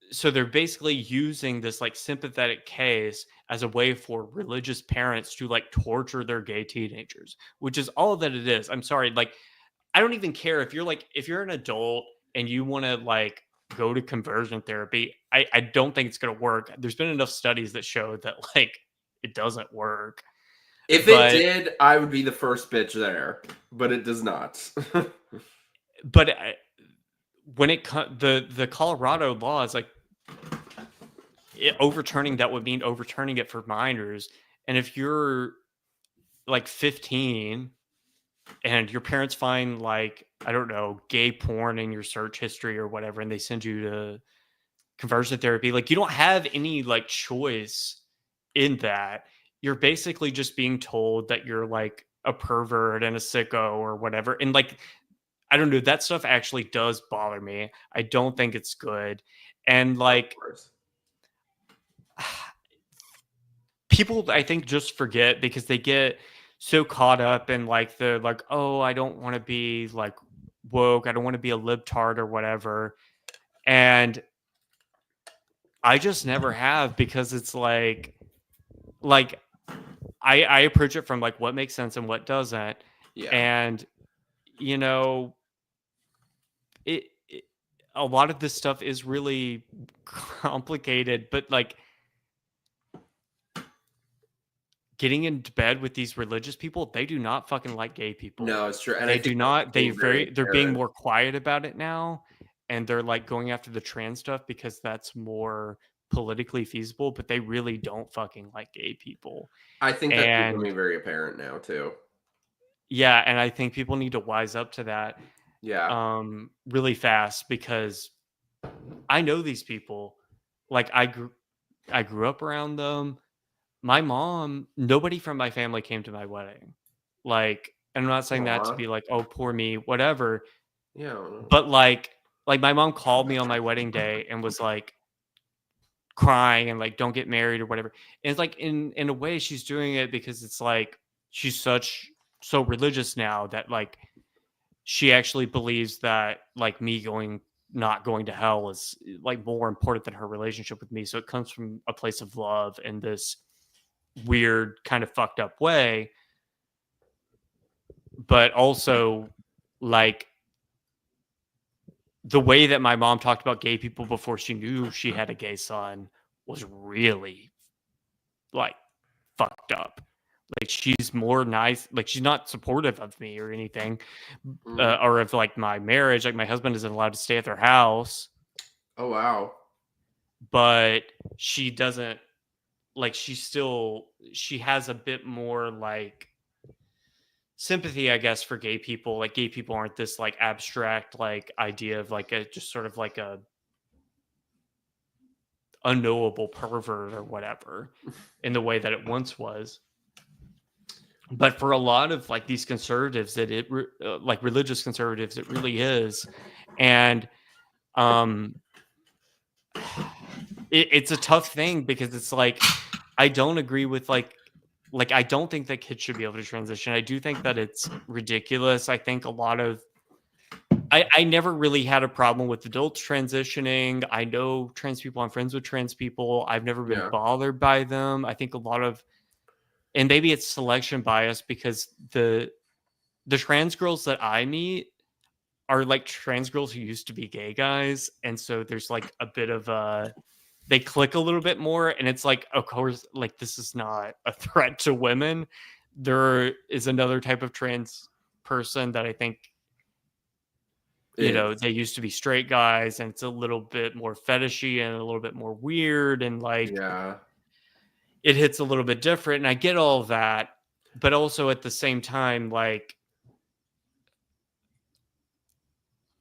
so they're basically using this like sympathetic case as a way for religious parents to like torture their gay teenagers, which is all that it is. I'm sorry. Like, I don't even care if you're an adult and you want to like go to conversion therapy. I don't think it's going to work. There's been enough studies that show that like it doesn't work. If it did, I would be the first bitch there, but it does not. But when the Colorado law is like, overturning that would mean overturning it for minors. And if you're like 15 and your parents find like, I don't know, gay porn in your search history or whatever, and they send you to conversion therapy, like you don't have any like choice in that. You're basically just being told that you're like a pervert and a sicko or whatever. And like, I don't know, that stuff actually does bother me. I don't think it's good. And like, people, I think, just forget because they get so caught up in like the like, oh, I don't want to be like woke. I don't want to be a libtard or whatever. And I just never have, because it's like I approach it from like what makes sense and what doesn't. Yeah. And you know, a lot of this stuff is really complicated, but like getting into bed with these religious people, they do not fucking like gay people. No, it's true. And They I do think not. They're being apparent. more quiet about it now, and they're like going after the trans stuff because that's more politically feasible. But they really don't fucking like gay people. I think that's And becoming very apparent now too. yeah, and I think people need to wise up to that Yeah. really fast, because I know these people. Like I grew up around them. My mom, nobody from my family came to my wedding. Like, and I'm not saying that to Aw. be like, oh, poor me, whatever. Yeah. But like my mom called me on my wedding day and was like crying and like, don't get married or whatever. And it's like in a way she's doing it because it's like she's so religious now that like she actually believes that like me not going to hell is like more important than her relationship with me. So it comes from a place of love in this weird kind of fucked up way. But also like the way that my mom talked about gay people before she knew she had a gay son was really like fucked up. Like she's more nice, like she's not supportive of me or anything, or of like my marriage. Like my husband isn't allowed to stay at their house. Oh wow. But she doesn't like, she has a bit more like sympathy, I guess, for gay people. Like gay people aren't this like abstract like idea of like a just sort of like a unknowable pervert or whatever in the way that it once was. But for a lot of like these conservatives, that like religious conservatives, it really is. And it's a tough thing because it's like I don't agree with like I don't think that kids should be able to transition. I do think that it's ridiculous. I think a lot of I never really had a problem with adults transitioning. I know trans people. I'm friends with trans people. I've never been bothered by them. I think a lot of, and maybe it's selection bias, because the trans girls that I meet are like trans girls who used to be gay guys. And so there's like a bit of they click a little bit more. And it's like, of course, like this is not a threat to women. There is another type of trans person that I think, you know, they used to be straight guys, and it's a little bit more fetishy and a little bit more weird. And like, it hits a little bit different. And I get all of that. But also at the same time, like,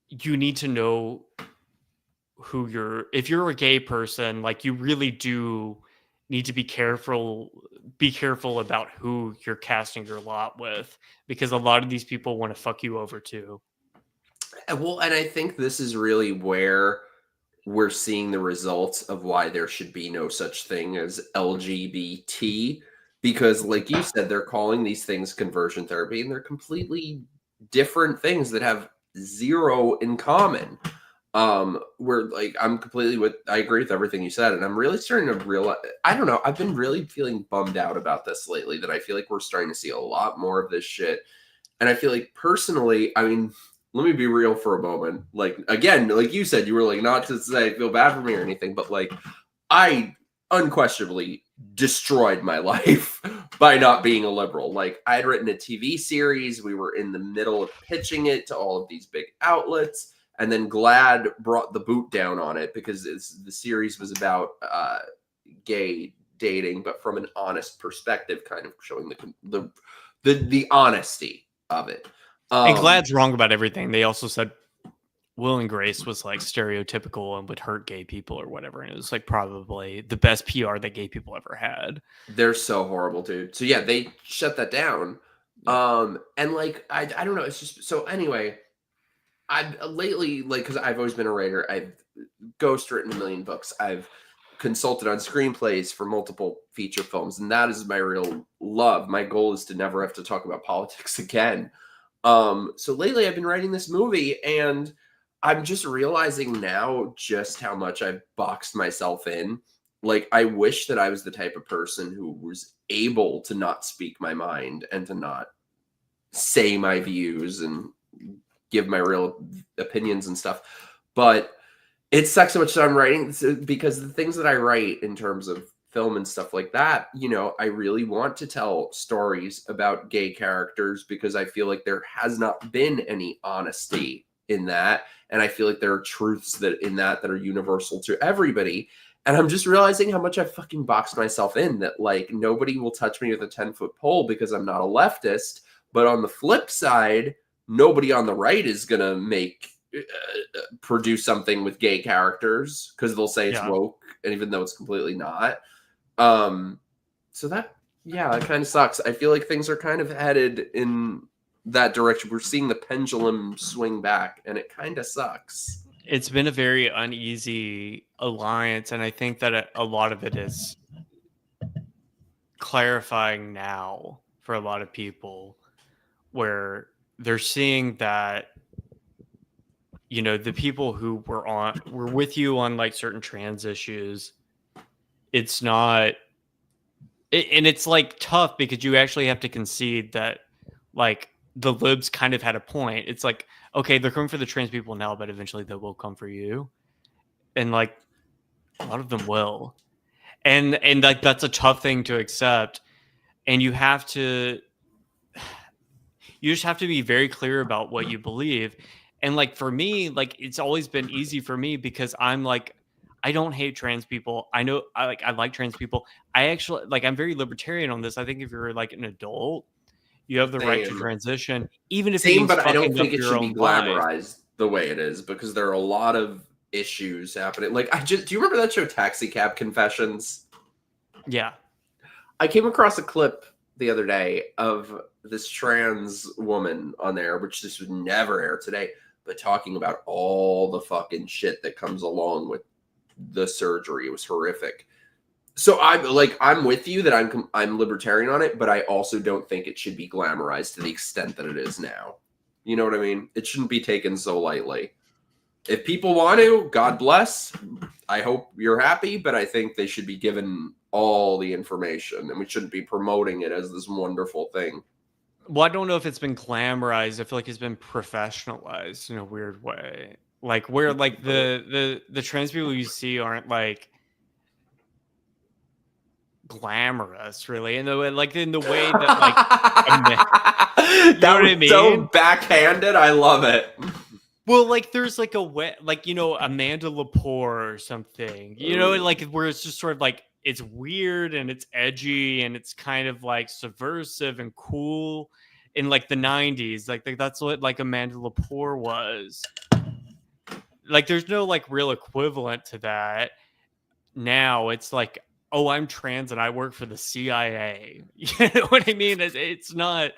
you need to know who if you're a gay person, like you really do need to be careful about who you're casting your lot with, because a lot of these people want to fuck you over too. Well, and I think this is really where we're seeing the results of why there should be no such thing as LGBT, because like you said, they're calling these things conversion therapy, and they're completely different things that have zero in common. Where like I agree with everything you said, and I'm really starting to realize, I don't know, I've been really feeling bummed out about this lately, that I feel like we're starting to see a lot more of this shit. And I feel like personally, I mean, let me be real for a moment. Like, again, like you said, you were like, not to say feel bad for me or anything, but like I unquestionably destroyed my life by not being a liberal. Like I had written a TV series. We were in the middle of pitching it to all of these big outlets. And then GLAAD brought the boot down on it, because the series was about gay dating, but from an honest perspective, kind of showing the honesty of it. And GLAAD's wrong about everything. They also said Will and Grace was like stereotypical and would hurt gay people or whatever. And it was like probably the best PR that gay people ever had. They're so horrible, dude. So yeah, they shut that down. And like, I don't know. It's just, so anyway, I've lately, like, because I've always been a writer, I've ghost written a million books. I've consulted on screenplays for multiple feature films, and that is my real love. My goal is to never have to talk about politics again. So lately I've been writing this movie, and I'm just realizing now just how much I've boxed myself in. Like, I wish that I was the type of person who was able to not speak my mind and to not say my views and give my real opinions and stuff. But it sucks so much that I'm writing, because the things that I write in terms of film and stuff like that, you know, I really want to tell stories about gay characters because I feel like there has not been any honesty in that. And I feel like there are truths that are universal to everybody. And I'm just realizing how much I fucking boxed myself in, that like nobody will touch me with a 10-foot pole because I'm not a leftist. But on the flip side, nobody on the right is going to produce something with gay characters because they'll say it's woke, and even though it's completely not. So that, it kind of sucks. I feel like things are kind of headed in that direction. We're seeing the pendulum swing back, and it kind of sucks. It's been a very uneasy alliance, and I think that a lot of it is clarifying now for a lot of people, where they're seeing that, you know, the people who were with you on like certain trans issues, it's not, and it's like tough because you actually have to concede that like the libs kind of had a point. It's like, okay, they're coming for the trans people now, but eventually they will come for you. And like a lot of them will. And like that's a tough thing to accept. And you just have to be very clear about what you believe. And like for me, like it's always been easy for me because I'm like, I don't hate trans people. I know I like trans people. I actually like, I'm very libertarian on this. I think if you're like an adult, you have the right to transition, even if it means but I don't fucking think up it your should be own life. glamorized the way it is, because there are a lot of issues happening. Like, do you remember that show Taxi Cab Confessions? Yeah. I came across a clip the other day of this trans woman on there, which this would never air today, but talking about all the fucking shit that comes along with the surgery. It was horrific. So I'm with you that I'm libertarian on it, but I also don't think it should be glamorized to the extent that it is now. You know what I mean? It shouldn't be taken so lightly. If people want to, God bless. I hope you're happy, but I think they should be given all the information, and we shouldn't be promoting it as this wonderful thing. Well, I don't know if it's been glamorized. I feel like it's been professionalized in a weird way. Like where like the trans people you see aren't like glamorous, really, in the way that like you know what I mean? So backhanded. I love it. Well, like there's like a way, like, you know, Amanda Lepore or something, you know, like where it's just sort of like it's weird and it's edgy and it's kind of like subversive and cool in like the 90s. Like that's what like Amanda Lepore was. Like there's no like real equivalent to that. Now it's like, oh, I'm trans and I work for the CIA. You know what I mean? It's not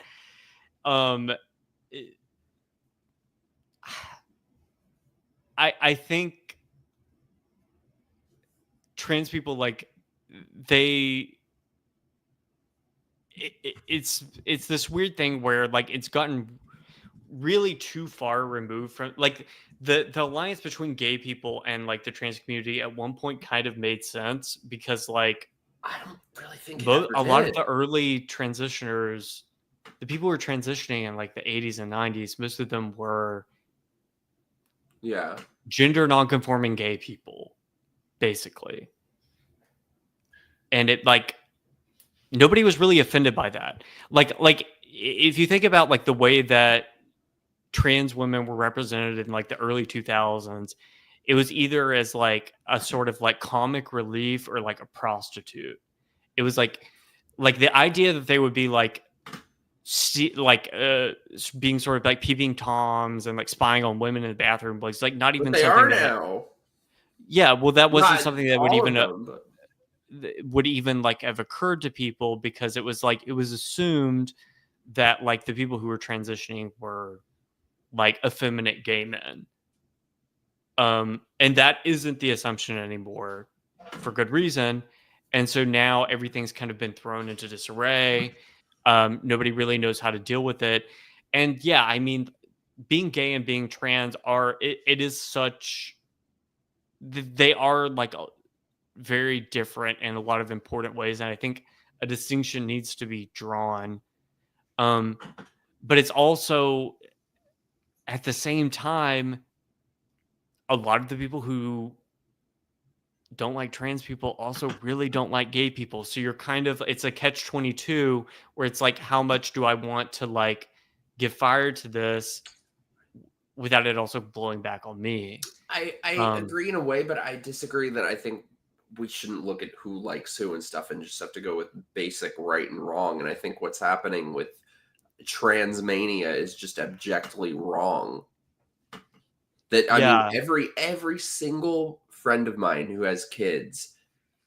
I think trans people like it's this weird thing where like it's gotten really too far removed from like the alliance between gay people and like the trans community at one point kind of made sense because like I don't really think a lot of the early transitioners, the people who were transitioning in like the 80s and 90s, most of them were gender non-conforming gay people, basically. And it like nobody was really offended by that. Like if you think about like the way that trans women were represented in like the early 2000s, it was either as like a sort of like comic relief or like a prostitute. It was like the idea that they would be like being sort of like peeping toms and like spying on women in the bathroom, like like not even they something are that, now. Yeah, well, that wasn't Not something that all would even like have occurred to people because it was like it was assumed that like the people who were transitioning were like effeminate gay men. And that isn't the assumption anymore for good reason. And so now everything's kind of been thrown into disarray. Nobody really knows how to deal with it. And yeah, I mean, being gay and being trans it is such, they are like very different in a lot of important ways. And I think a distinction needs to be drawn. But it's also at the same time, a lot of the people who don't like trans people also really don't like gay people. So you're kind of, it's a catch-22 where it's like, how much do I want to like give fire to this without it also blowing back on me? I agree in a way, but I disagree that I think we shouldn't look at who likes who and stuff and just have to go with basic right and wrong. And I think what's happening with transmania is just abjectly wrong. That I mean, every single friend of mine who has kids,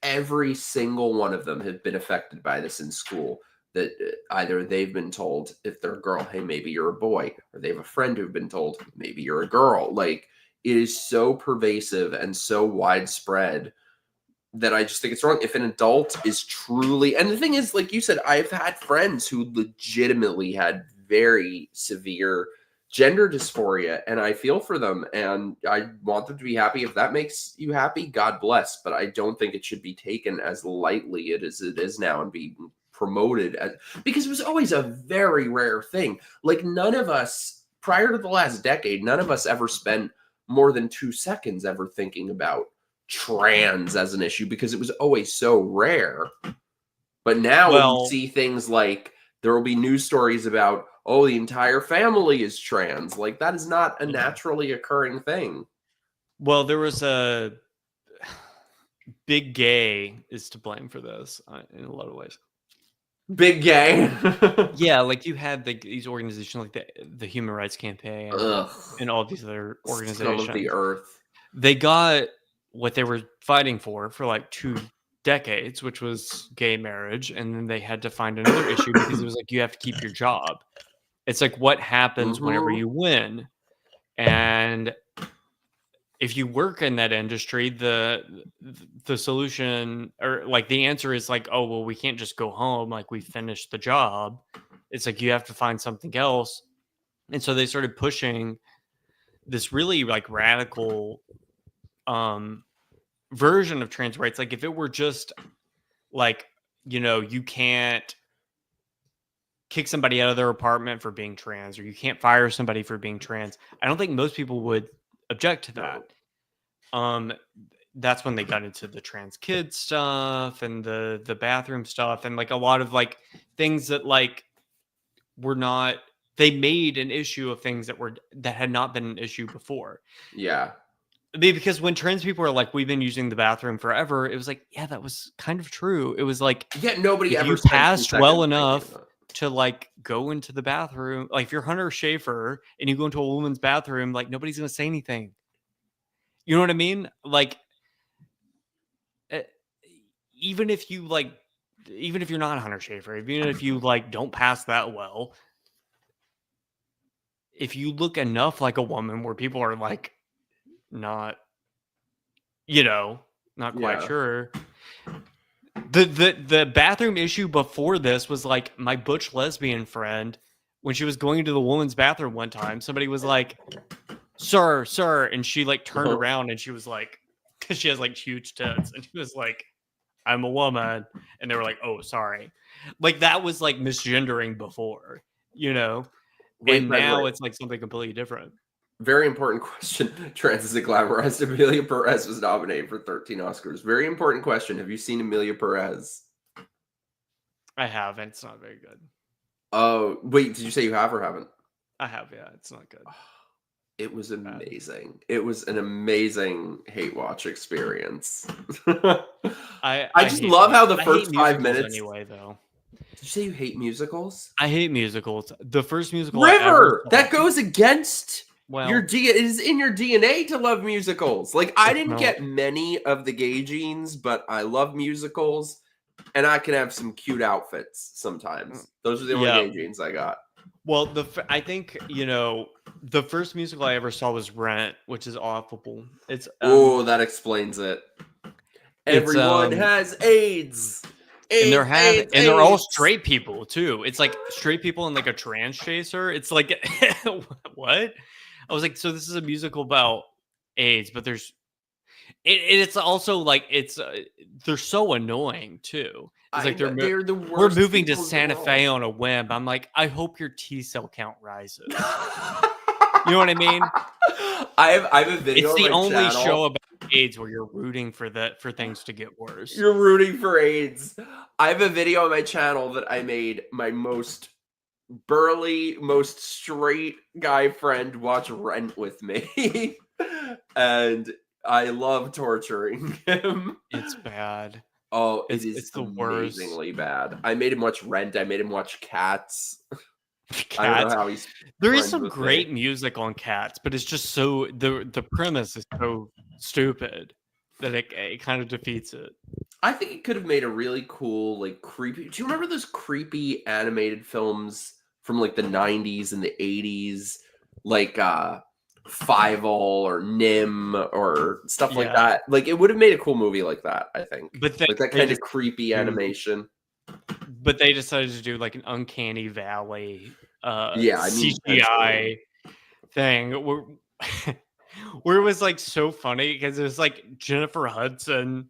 every single one of them have been affected by this in school. That either they've been told if they're a girl, hey, maybe you're a boy, or they have a friend who've been told maybe you're a girl. Like, it is so pervasive and so widespread that I just think it's wrong. If an adult is truly, and the thing is, like you said, I've had friends who legitimately had very severe gender dysphoria, and I feel for them, and I want them to be happy. If that makes you happy, God bless. But I don't think it should be taken as lightly as it is now and be promoted as, because it was always a very rare thing. Like, none of us, prior to the last decade, none of us ever spent more than 2 seconds ever thinking about trans as an issue because it was always so rare. But now we see things like there will be news stories about, oh, the entire family is trans. Like, that is not a naturally occurring thing. Well, there was a big gay is to blame for this in a lot of ways. Big gay. Yeah, like you had these organizations like the Human Rights Campaign and all these other organizations. Scum of the earth. They got what they were fighting for like 2 decades, which was gay marriage, and then they had to find another issue because it was like you have to keep your job. It's like what happens whenever you win, and if you work in that industry, the solution or like the answer is like, oh well, we can't just go home like we finished the job. It's like you have to find something else, and so they started pushing this really like radical version of trans rights. Like if it were just like, you know, you can't kick somebody out of their apartment for being trans, or you can't fire somebody for being trans, I don't think most people would object to that. That's when they got into the trans kid stuff and the bathroom stuff and like a lot of like things that like were not, they made an issue of things that had not been an issue before. Yeah. Because when trans people are like, we've been using the bathroom forever, it was like, yeah, that was kind of true. It was like, yeah, nobody ever you passed well enough to like go into the bathroom. Like if you're Hunter Schafer and you go into a woman's bathroom, like nobody's going to say anything. You know what I mean? Like, even if you're not Hunter Schafer, even if you like don't pass that well, if you look enough like a woman where people are like, not, you know, not quite sure. The bathroom issue before this was like my butch lesbian friend, when she was going into the woman's bathroom one time, somebody was like, sir, and she like turned around and she was like, because she has like huge tits, and she was like, I'm a woman, and they were like, oh, sorry. Like that was like misgendering before, you know, and now it's like something completely different. Very important question. Trans is a glamorized. Amelia Perez was nominated for 13 Oscars. Very important question. Have you seen Amelia Perez? I haven't. It's not very good. Oh, wait. Did you say you have or haven't? I have, yeah. It's not good. It was amazing. It was an amazing hate watch experience. I just love how the first 5 minutes. Anyway, though. Did you say you hate musicals? I hate musicals. The first musical River! That goes against... Well, it is in your DNA to love musicals. Like, I didn't get many of the gay genes, but I love musicals, and I can have some cute outfits sometimes. Those are the only gay genes I got. Well, I think, you know, the first musical I ever saw was Rent, which is awful. It's that explains it. Everyone has AIDS. And they're all straight people too. It's like straight people and like a trans chaser. It's like what? I was like, so this is a musical about AIDS, but it's also like they're so annoying too. It's like they're the worst. We're moving to Santa Fe on a whim. I'm like, I hope your T cell count rises. You know what I mean? I have a video. It's the only show about AIDS where you're rooting for things to get worse. You're rooting for AIDS. I have a video on my channel that I made my most burly, most straight guy friend watch Rent with me. And I love torturing him. It's bad. Oh, it's the worst. Amazingly bad. I made him watch Rent. I made him watch Cats. I don't know how he's there is friends some with great me. music on Cats, but it's just so the premise is so stupid that it kind of defeats it. I think it could have made a really cool, like, creepy. Do you remember those creepy animated films from like the 90s and the 80s? Like Fievel or Nim or stuff like that. Like, it would have made a cool movie like that, I think. But like that kind of creepy animation. But they decided to do like an Uncanny Valley CGI thing where it was like so funny because it was like Jennifer Hudson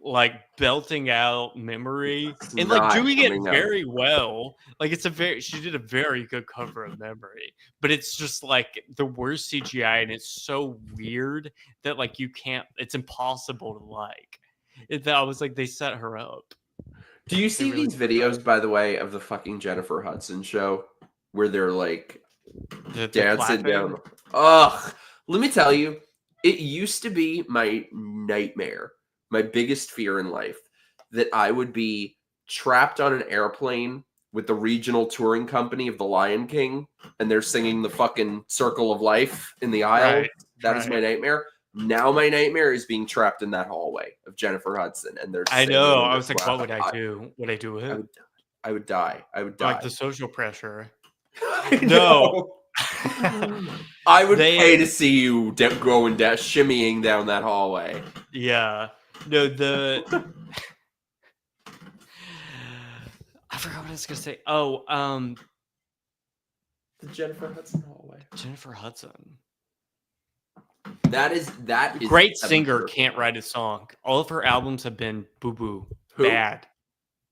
like belting out Memory and like doing it very well. Like she did a very good cover of Memory, but it's just like the worst CGI and it's so weird that like it's impossible to like. I was like, they set her up. Do you see these videos, by the way, of the fucking Jennifer Hudson show where they're like dancing down? Ugh. Let me tell you, it used to be my nightmare, my biggest fear in life, that I would be trapped on an airplane with the regional touring company of The Lion King, and they're singing the fucking Circle of Life in the aisle. That is my nightmare. Now my nightmare is being trapped in that hallway of Jennifer Hudson, and they're. I know. I was like, what would I do? Would I do it? I would die. I would die. Like the social pressure. No. I would pay to see you going down, shimmying down that hallway. Yeah. No, I forgot what I was gonna say. Oh, the Jennifer Hudson hallway. Jennifer Hudson. That is great singer. Can't write a song. All of her albums have been boo boo. Bad.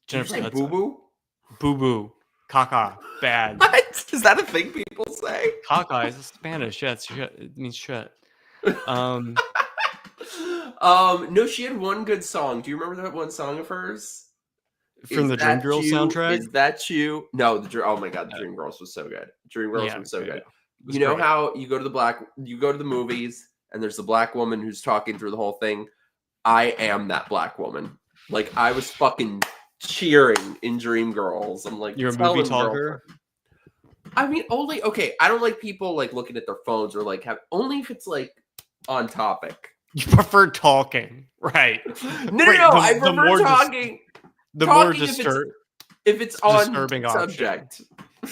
Jennifer Hudson. Boo boo. Caca. Bad. What? Is that a thing people say? Caca is Spanish. Yeah, it means shit. No, she had one good song. Do you remember that one song of hers? From the Dreamgirls soundtrack? Is that you? No, oh my god, the Dreamgirls was so good. Dreamgirls was so good. You know how you go to the movies and there's the black woman who's talking through the whole thing? I am that black woman. Like, I was fucking cheering in Dreamgirls. I'm like, you're a movie talker? I mean, I don't like people like looking at their phones or like only if it's like on topic. You prefer talking, right? No, I prefer talking. The more disturbing if it's on disturbing subject.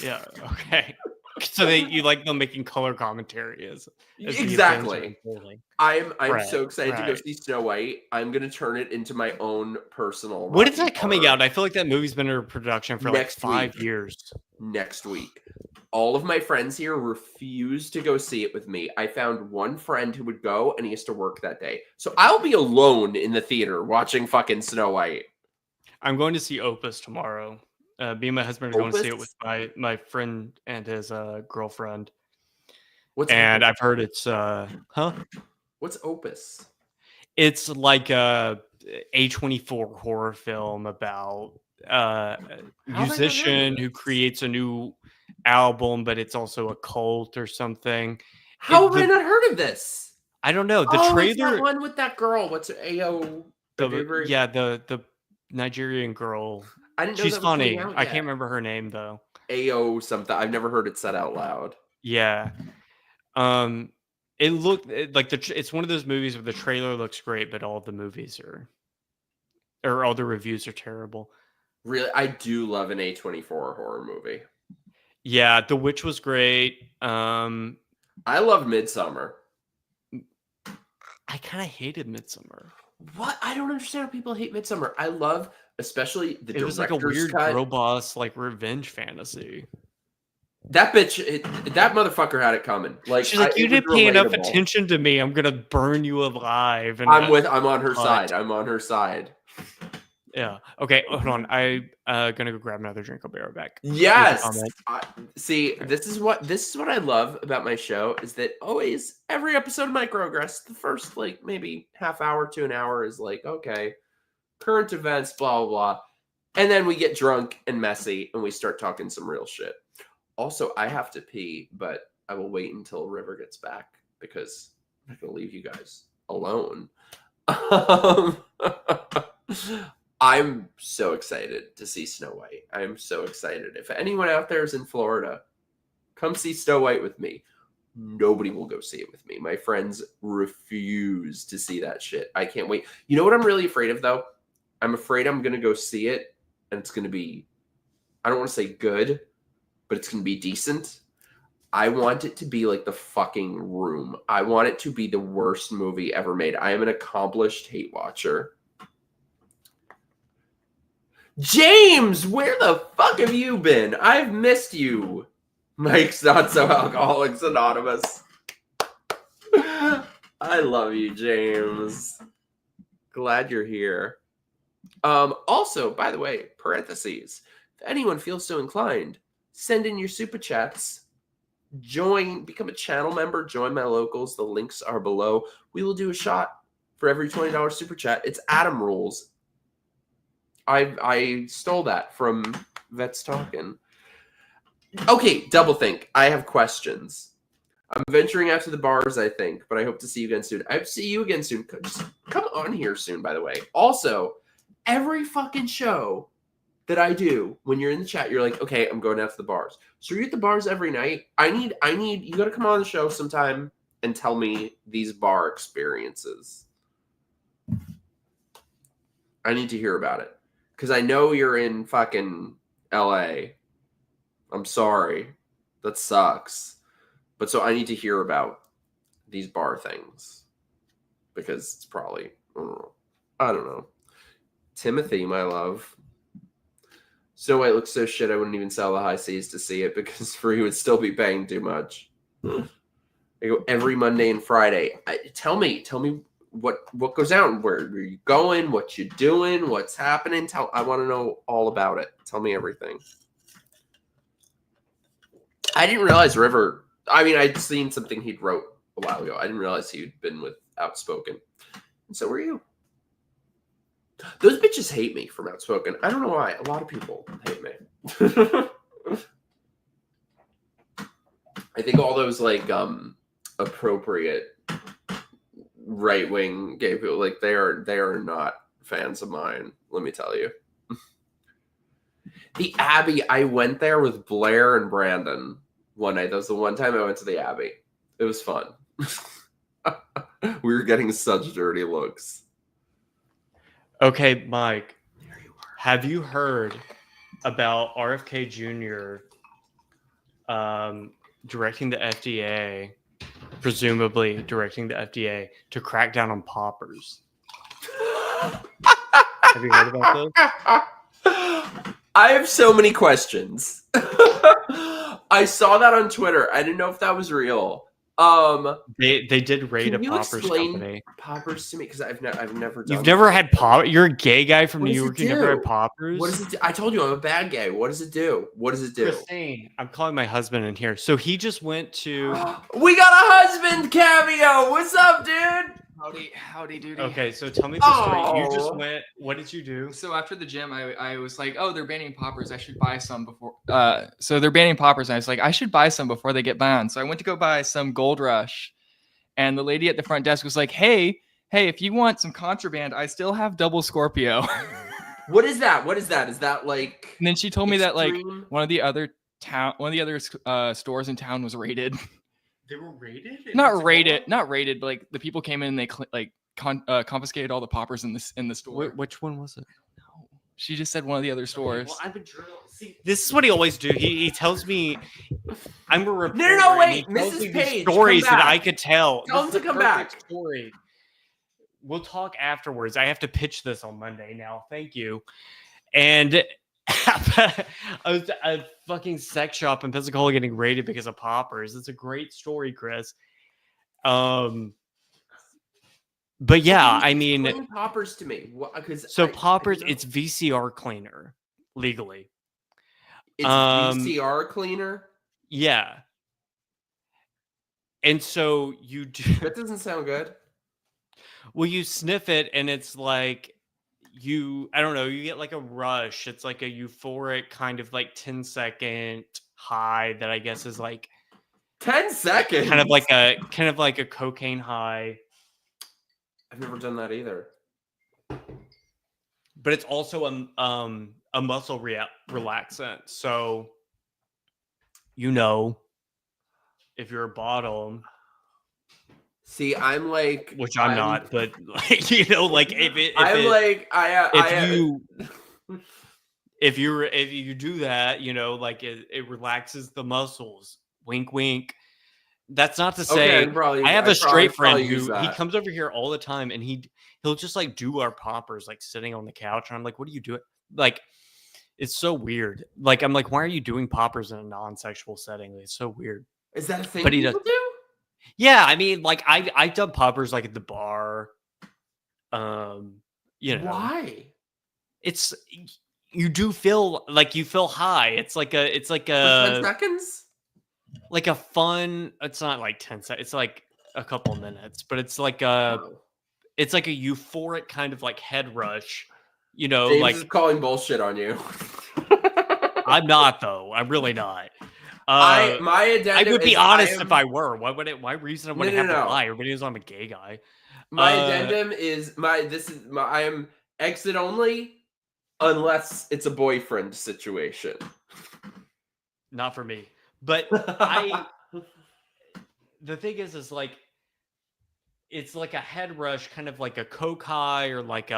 Yeah, okay. So you like them making color commentary as exactly. I'm so excited to go see Snow White. I'm gonna turn it into my own personal. When is that coming out? I feel like that movie's been in production for like 5 years. Next week. All of my friends here refuse to go see it with me. I found one friend who would go, and he has to work that day. So I'll be alone in the theater watching fucking Snow White. I'm going to see Opus tomorrow. Me and my husband are going to see it with my friend and his girlfriend. And I've heard it's What's Opus? It's like a A24 horror film about a musician who creates a new album, but it's also a cult or something. How have I not heard of this? I don't know. The trailer. It's that one with that girl. What's AO? The Nigerian girl. I didn't know she's funny. I can't remember her name though. AO something. I've never heard it said out loud. Yeah. It looked like it's one of those movies where the trailer looks great, but all the movies or all the reviews are terrible. Really, I do love an A24 horror movie. Yeah, The Witch was great. I love Midsommar. I kind of hated Midsommar. What? I don't understand how people hate Midsommar. I love, especially the director's cut. It was like a weird girl boss, like revenge fantasy. That bitch, that motherfucker had it coming. Like, she's like, you didn't pay enough attention to me. I'm gonna burn you alive. And I'm on her side. I'm on her side. Yeah. Okay. Hold on. I'm gonna go grab another drink. I'll be right back. Yes. Comment. See, this is what I love about my show is that always every episode of MIKEroaggress'd, the first like maybe half hour to an hour is like, okay, current events, blah blah blah. And then we get drunk and messy and we start talking some real shit. Also, I have to pee, but I will wait until River gets back because I'm not gonna leave you guys alone. I'm so excited to see Snow White. I'm so excited. If anyone out there is in Florida, come see Snow White with me. Nobody will go see it with me. My friends refuse to see that shit. I can't wait. You know what I'm really afraid of, though? I'm afraid I'm going to go see it, and it's going to be, I don't want to say good, but it's going to be decent. I want it to be like The fucking Room. I want it to be the worst movie ever made. I am an accomplished hate watcher. James, where the fuck have you been? I've missed you. Mike's Not So Alcoholics Anonymous. I love you, James. Glad you're here. Also, by the way, parentheses, if anyone feels so inclined, send in your super chats. Become a channel member, join my locals. The links are below. We will do a shot for every $20 super chat. It's Adam rules. I stole that from Vets Talkin'. Okay, double think. I have questions. I'm venturing out to the bars, I think, but I hope to see you again soon. I hope to see you again soon. Just come on here soon, by the way. Also, every fucking show that I do, when you're in the chat, you're like, okay, I'm going out to the bars. So you're at the bars every night. I need, you gotta come on the show sometime and tell me these bar experiences. I need to hear about it. Because I know you're in fucking LA. I'm sorry. That sucks. But so I need to hear about these bar things. Because it's probably, I don't know. Timothy, my love. Snow White looks so shit I wouldn't even sell the high seas to see it because Free would still be paying too much. I go every Monday and Friday. Tell me what goes out, where are you going, what you doing, what's happening. I want to know all about it. Tell me everything. I didn't realize River, I mean, I'd seen something he'd wrote a while ago. I didn't realize he'd been with Outspoken. And so were you. Those bitches hate me from Outspoken. I don't know why. A lot of people hate me. I think all those like appropriate right-wing gay people, like they are not fans of mine, let me tell you. The Abbey, I went there with Blair and Brandon one night. That was the one time I went to the Abbey. It was fun. We were getting such dirty looks. Okay, Mike, have you heard about RFK Jr. Directing the FDA, presumably directing the FDA to crack down on poppers? Have you heard about this? I have so many questions. I saw that on Twitter. I didn't know if that was real. They did raid a poppers company. Poppers to me because I've never done. You've never had pop? You're a gay guy from New York. You never had do? poppers. What does it do? I told you I'm a bad guy. What does it do? What does it do? Christine, I'm calling my husband in here. So he just went to. We got a husband cameo. What's up, dude? Howdy, dude. Okay, so tell me the story. You just went. What did you do? So after the gym, I was like, oh, they're banning poppers. I should buy some before. So they're banning poppers, and I was like, I should buy some before they get banned. So I went to go buy some Gold Rush, and the lady at the front desk was like, hey, if you want some contraband, I still have Double Scorpio. What is that? What is that? Is that like? And then she told me that like extreme? one of the other stores in town was raided. They were raided? Not raided, but like the people came in and they confiscated all the poppers in the store. Which one was it? No, she just said one of the other stores. Okay, well, I've been See, this is what he always do. He tells me I'm a reporter. No, wait, and he tells Mrs. me Page, stories come that back. I could tell. Tell him This is to come a perfect back. Story. We'll talk afterwards. I have to pitch this on Monday now. Thank you. And I was at a fucking sex shop in Pensacola getting raided because of poppers. It's a great story, Chris. But yeah, I mean, explain poppers to me. Because so poppers, it's VCR cleaner legally. It's VCR cleaner. Yeah. And so you do. That doesn't sound good. Well, you sniff it, and it's like I don't know, you get like a rush. It's like a euphoric kind of like 10-second high that I guess is like 10 seconds. kind of like a cocaine high. I've never done that either. But it's also a muscle relaxant. So if you're a bottom. See, I'm like, which I'm not, but like, like if you do that, like it relaxes the muscles. Wink, wink. That's not to say I have a straight friend who he comes over here all the time, and he'll just like do our poppers like sitting on the couch, and I'm like, what are you doing? Like, it's so weird. Like, I'm like, why are you doing poppers in a non-sexual setting? It's so weird. Is that a thing but he people does, do? Yeah, I mean, like I've done poppers like at the bar. Why? It's you do feel like you feel high. It's like a For 10 seconds? Like a fun. It's not like 10 seconds. It's like a couple minutes, but it's like a euphoric kind of like head rush. James like is calling bullshit on you. I'm not though. I'm really not. My addendum I would be honest if I were. Why reason I would have to lie? Everybody knows I'm a gay guy. My addendum is I am exit only unless it's a boyfriend situation. Not for me. But the thing is like it's like a head rush, kind of like a coke high, or like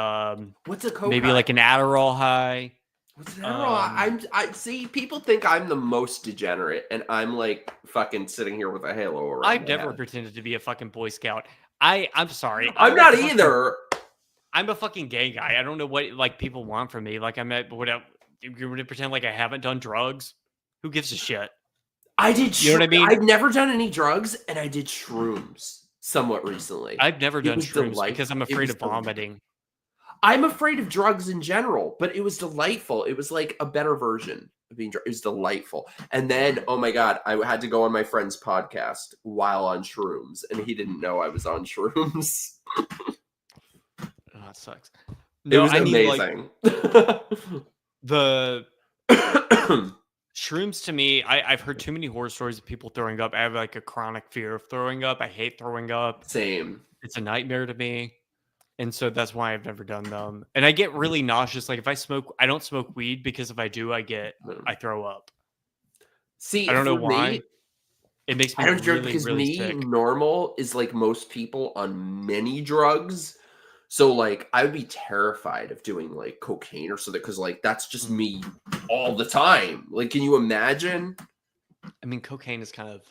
what's a coke maybe high? like an Adderall high. What's an Adderall? I see people think I'm the most degenerate, and I'm like fucking sitting here with a halo around. I've never pretended to be a fucking Boy Scout. I'm sorry. I'm not either. I'm a fucking gay guy. I don't know what like people want from me. Like you're going to pretend like I haven't done drugs. Who gives a shit? I did. You know what I mean? I've never done any drugs, and I did shrooms somewhat recently. I've never done shrooms because I'm afraid of vomiting. I'm afraid of drugs in general, but it was delightful. It was like a better version of being drunk. It was delightful. And then, oh my God, I had to go on my friend's podcast while on shrooms, and he didn't know I was on shrooms. Oh, that sucks. No, it was amazing. The shrooms to me, I've heard too many horror stories of people throwing up. I have like a chronic fear of throwing up. I hate throwing up. Same. It's a nightmare to me. And so that's why I've never done them. And I get really nauseous. Like if I smoke, I don't smoke weed because if I do, I throw up. See, I don't know why. It makes me really sick. Normal is like most people on many drugs. So like I would be terrified of doing like cocaine or something because like that's just me all the time. Like, can you imagine? I mean, cocaine is kind of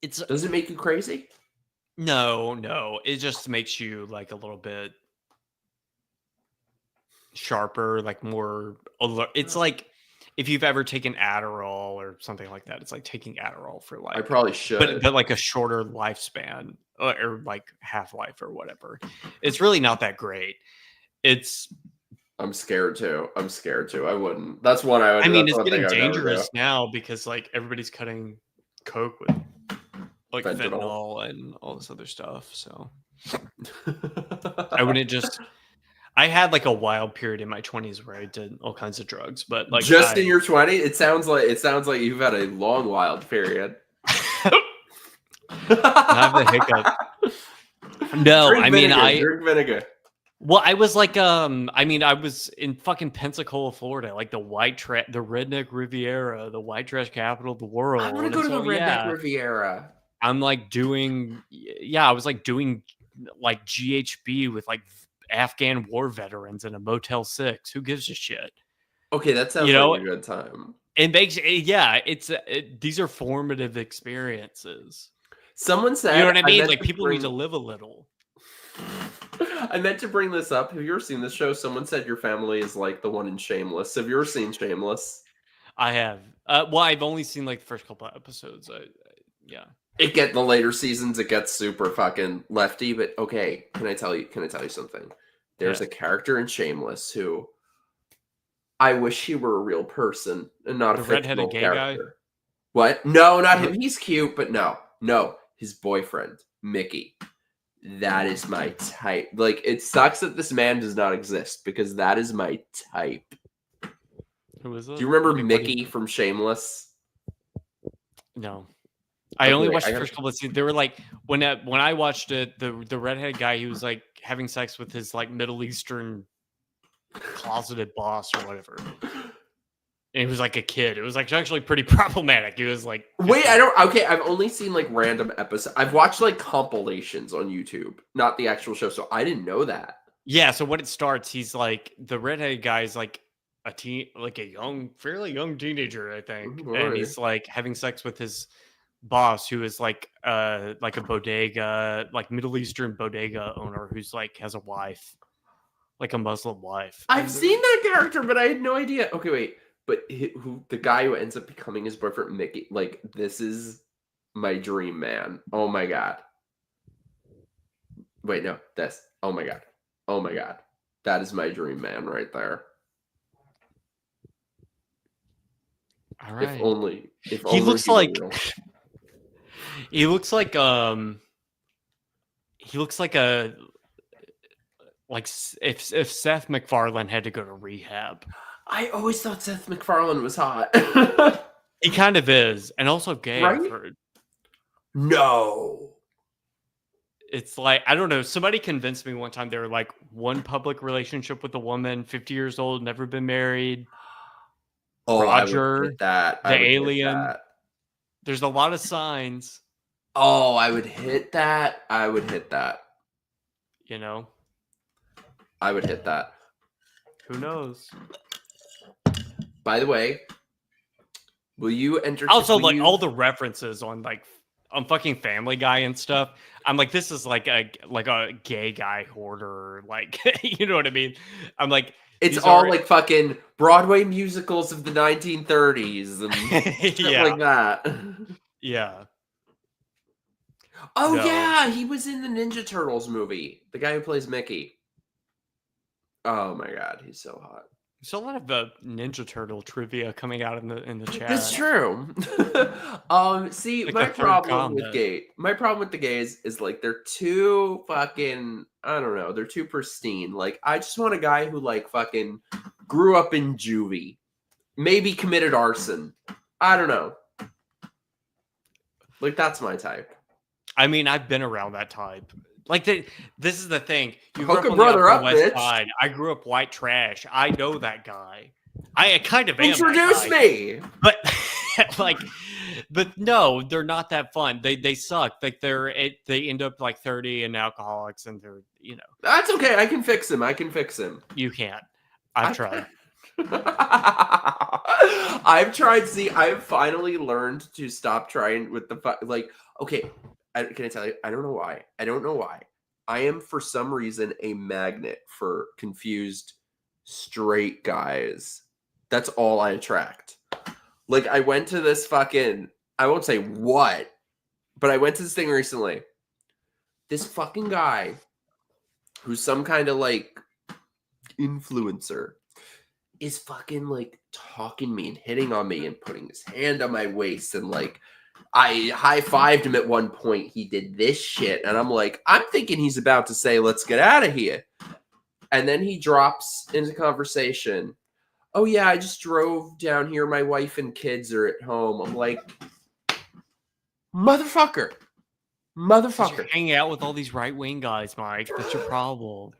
Does it make you crazy? No. It just makes you like a little bit sharper, like more alert. It's like if you've ever taken Adderall or something like that. It's like taking Adderall for like I probably should, but like a shorter lifespan or like half-life or whatever. It's really not that great. I'm scared too. I wouldn't. That's one I would. I mean, it's getting dangerous now because like everybody's cutting coke with like fentanyl and all this other stuff. So I had like a wild period in my 20s where I did all kinds of drugs, but like in your 20s, it sounds like you've had a long wild period. I have the hiccup. No, drink vinegar. Well, I was like, I was in fucking Pensacola, Florida, like the redneck Riviera, the white trash capital of the world. I want to go to the redneck Riviera. I'm like I was like doing like GHB with like Afghan war veterans in a Motel 6. Who gives a shit? Okay, that sounds like a good time. It makes, these are formative experiences. Someone said, you know what I mean? Like people need to live a little. I meant to bring this up. Have you ever seen this show? Someone said your family is like the one in Shameless. Have you ever seen Shameless? I have. Well, I've only seen like the first couple of episodes. Yeah. The later seasons it gets super fucking lefty, but okay, can I tell you something? There's a character in Shameless who I wish he were a real person and not The a fictional redheaded gay character. guy? What? No, not him. He's cute, but no, his boyfriend, Mickey. That is my type. Like, it sucks that this man does not exist because that is my type. Who is it? Do you remember Like, Mickey from Shameless? No. I only wait, watched I the gotta- first couple of seasons. They were like when I watched it, the redheaded guy, he was like having sex with his like Middle Eastern closeted boss or whatever. And he was like a kid. It was like actually pretty problematic. He was like, Wait, I've only seen like random episodes. I've watched like compilations on YouTube, not the actual show, so I didn't know that. yeah. So when it starts, he's like the redheaded guy is like a fairly young teenager, I think, Ooh, and alright. he's like having sex with his boss, who is like a bodega, like Middle Eastern bodega owner, who's like has a wife, like a Muslim wife. I've seen that character, but I had no idea. Okay, wait. But who the guy who ends up becoming his boyfriend, Mickey? Like, this is my dream man. Oh my god. Wait, no, oh my god. Oh my god. That is my dream man right there. All right. If only He looks were like real. he looks like a if Seth MacFarlane had to go to rehab. I always thought Seth MacFarlane was hot. He kind of is, and also gay. I've Right? heard. No. It's like, I don't know. Somebody convinced me one time they were like one public relationship with a woman, 50 years old, never been married. Oh, Roger, I would hit that. the alien. There's a lot of signs, Oh, I would hit that. I would hit that. you know. I would hit that. Who knows? By the way, will you entertain? Also, like all the references on fucking Family Guy and stuff. I'm like, this is like a gay guy hoarder, like you know what I mean? I'm like, It's these all are- like fucking Broadway musicals of the 1930s and shit Yeah. like that. yeah. Oh No. yeah, he was in the Ninja Turtles movie. The guy who plays Mickey. Oh my god, he's so hot. There's a lot of Ninja Turtle trivia coming out in the chat. That's true. See, Like my the third problem with comment. my problem with the gays is like they're too fucking, I don't know, they're too pristine. Like, I just want a guy who like fucking grew up in juvie, maybe committed arson. I don't know. Like, that's my type. I mean, I've been around that type. Like, this is the thing. You Hook grew a up on brother the Upper up, West bitch. Side. I grew up white trash. I know that guy. I kind of am that Introduce guy. me. But but no, they're not that fun. They suck. Like they end up like 30 and alcoholics, and they're That's okay. I can fix him. you can't. I've tried. I've tried. See, I've finally learned to stop trying with the like. Okay, can I tell you? I don't know why. I am for some reason a magnet for confused straight guys. That's all I attract. Like, I went to this fucking, I won't say what, but I went to this thing recently. This fucking guy who's some kind of like influencer is fucking like talking me and hitting on me and putting his hand on my waist, and like I high-fived him at one point. He did this shit, and I'm like, I'm thinking he's about to say, let's get out of here. And then he drops into conversation, oh yeah, I just drove down here. My wife and kids are at home. I'm like, motherfucker. You're hanging out with all these right-wing guys, Mike. That's your problem.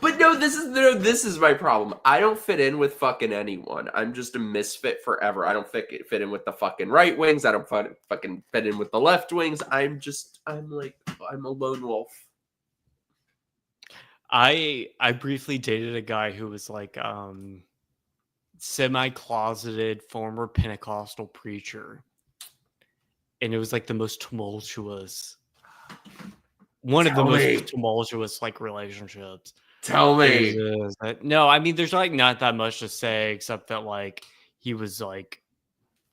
But no, this is my problem. I don't fit in with fucking anyone. I'm just a misfit forever. I don't fit in with the fucking right wings. I don't fucking fit in with the left wings. I'm a lone wolf. I briefly dated a guy who was like semi-closeted former Pentecostal preacher, and it was like the most tumultuous, one of the most tumultuous like relationships. Tell me. No, I mean, there's like not that much to say except that like he was like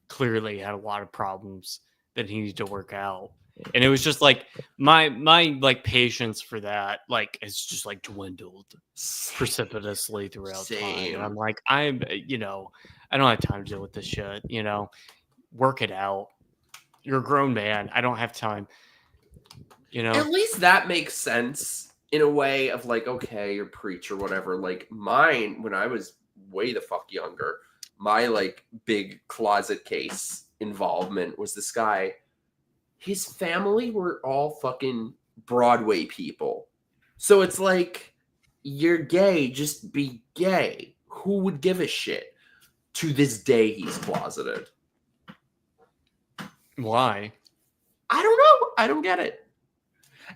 clearly had a lot of problems that he needed to work out. And it was just like my like patience for that like it's just like dwindled precipitously throughout time. Same. And I'm like, I don't have time to deal with this shit, work it out. You're a grown man. I don't have time. At least that makes sense in a way of like, okay, you're preach or whatever. Like mine, when I was way the fuck younger, my like big closet case involvement was this guy. His family were all fucking Broadway people. So it's like, you're gay, just be gay. Who would give a shit? To this day, he's closeted. Why? I don't know. I don't get it.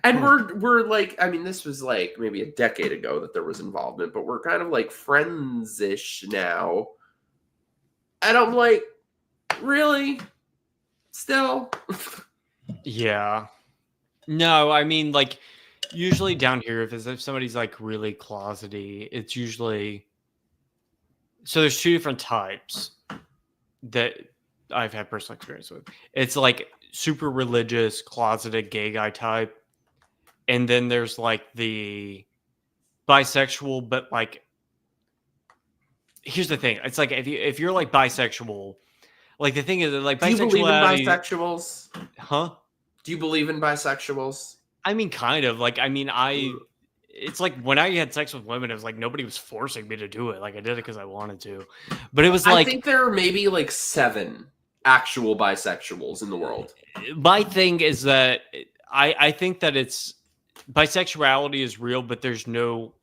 And we're like, I mean, this was like maybe a decade ago that there was involvement, but we're kind of like friends-ish now. And I'm like, really? Still? Yeah. No, I mean, like, usually down here, if somebody's like really closety, it's usually so there's two different types that I've had personal experience with. It's like super religious, closeted gay guy type. And then there's like the bisexual, but like here's the thing. It's like if you're like bisexual, like the thing is that like Do you believe in bisexuality, bisexuals? huh? Do you believe in bisexuals? I mean, kind of. Like, I mean, it's like when I had sex with women, it was like nobody was forcing me to do it. Like, I did it because I wanted to. But it was like, I think there are maybe like 7 actual bisexuals in the world. my thing is that I think that it's bisexuality is real, but there's no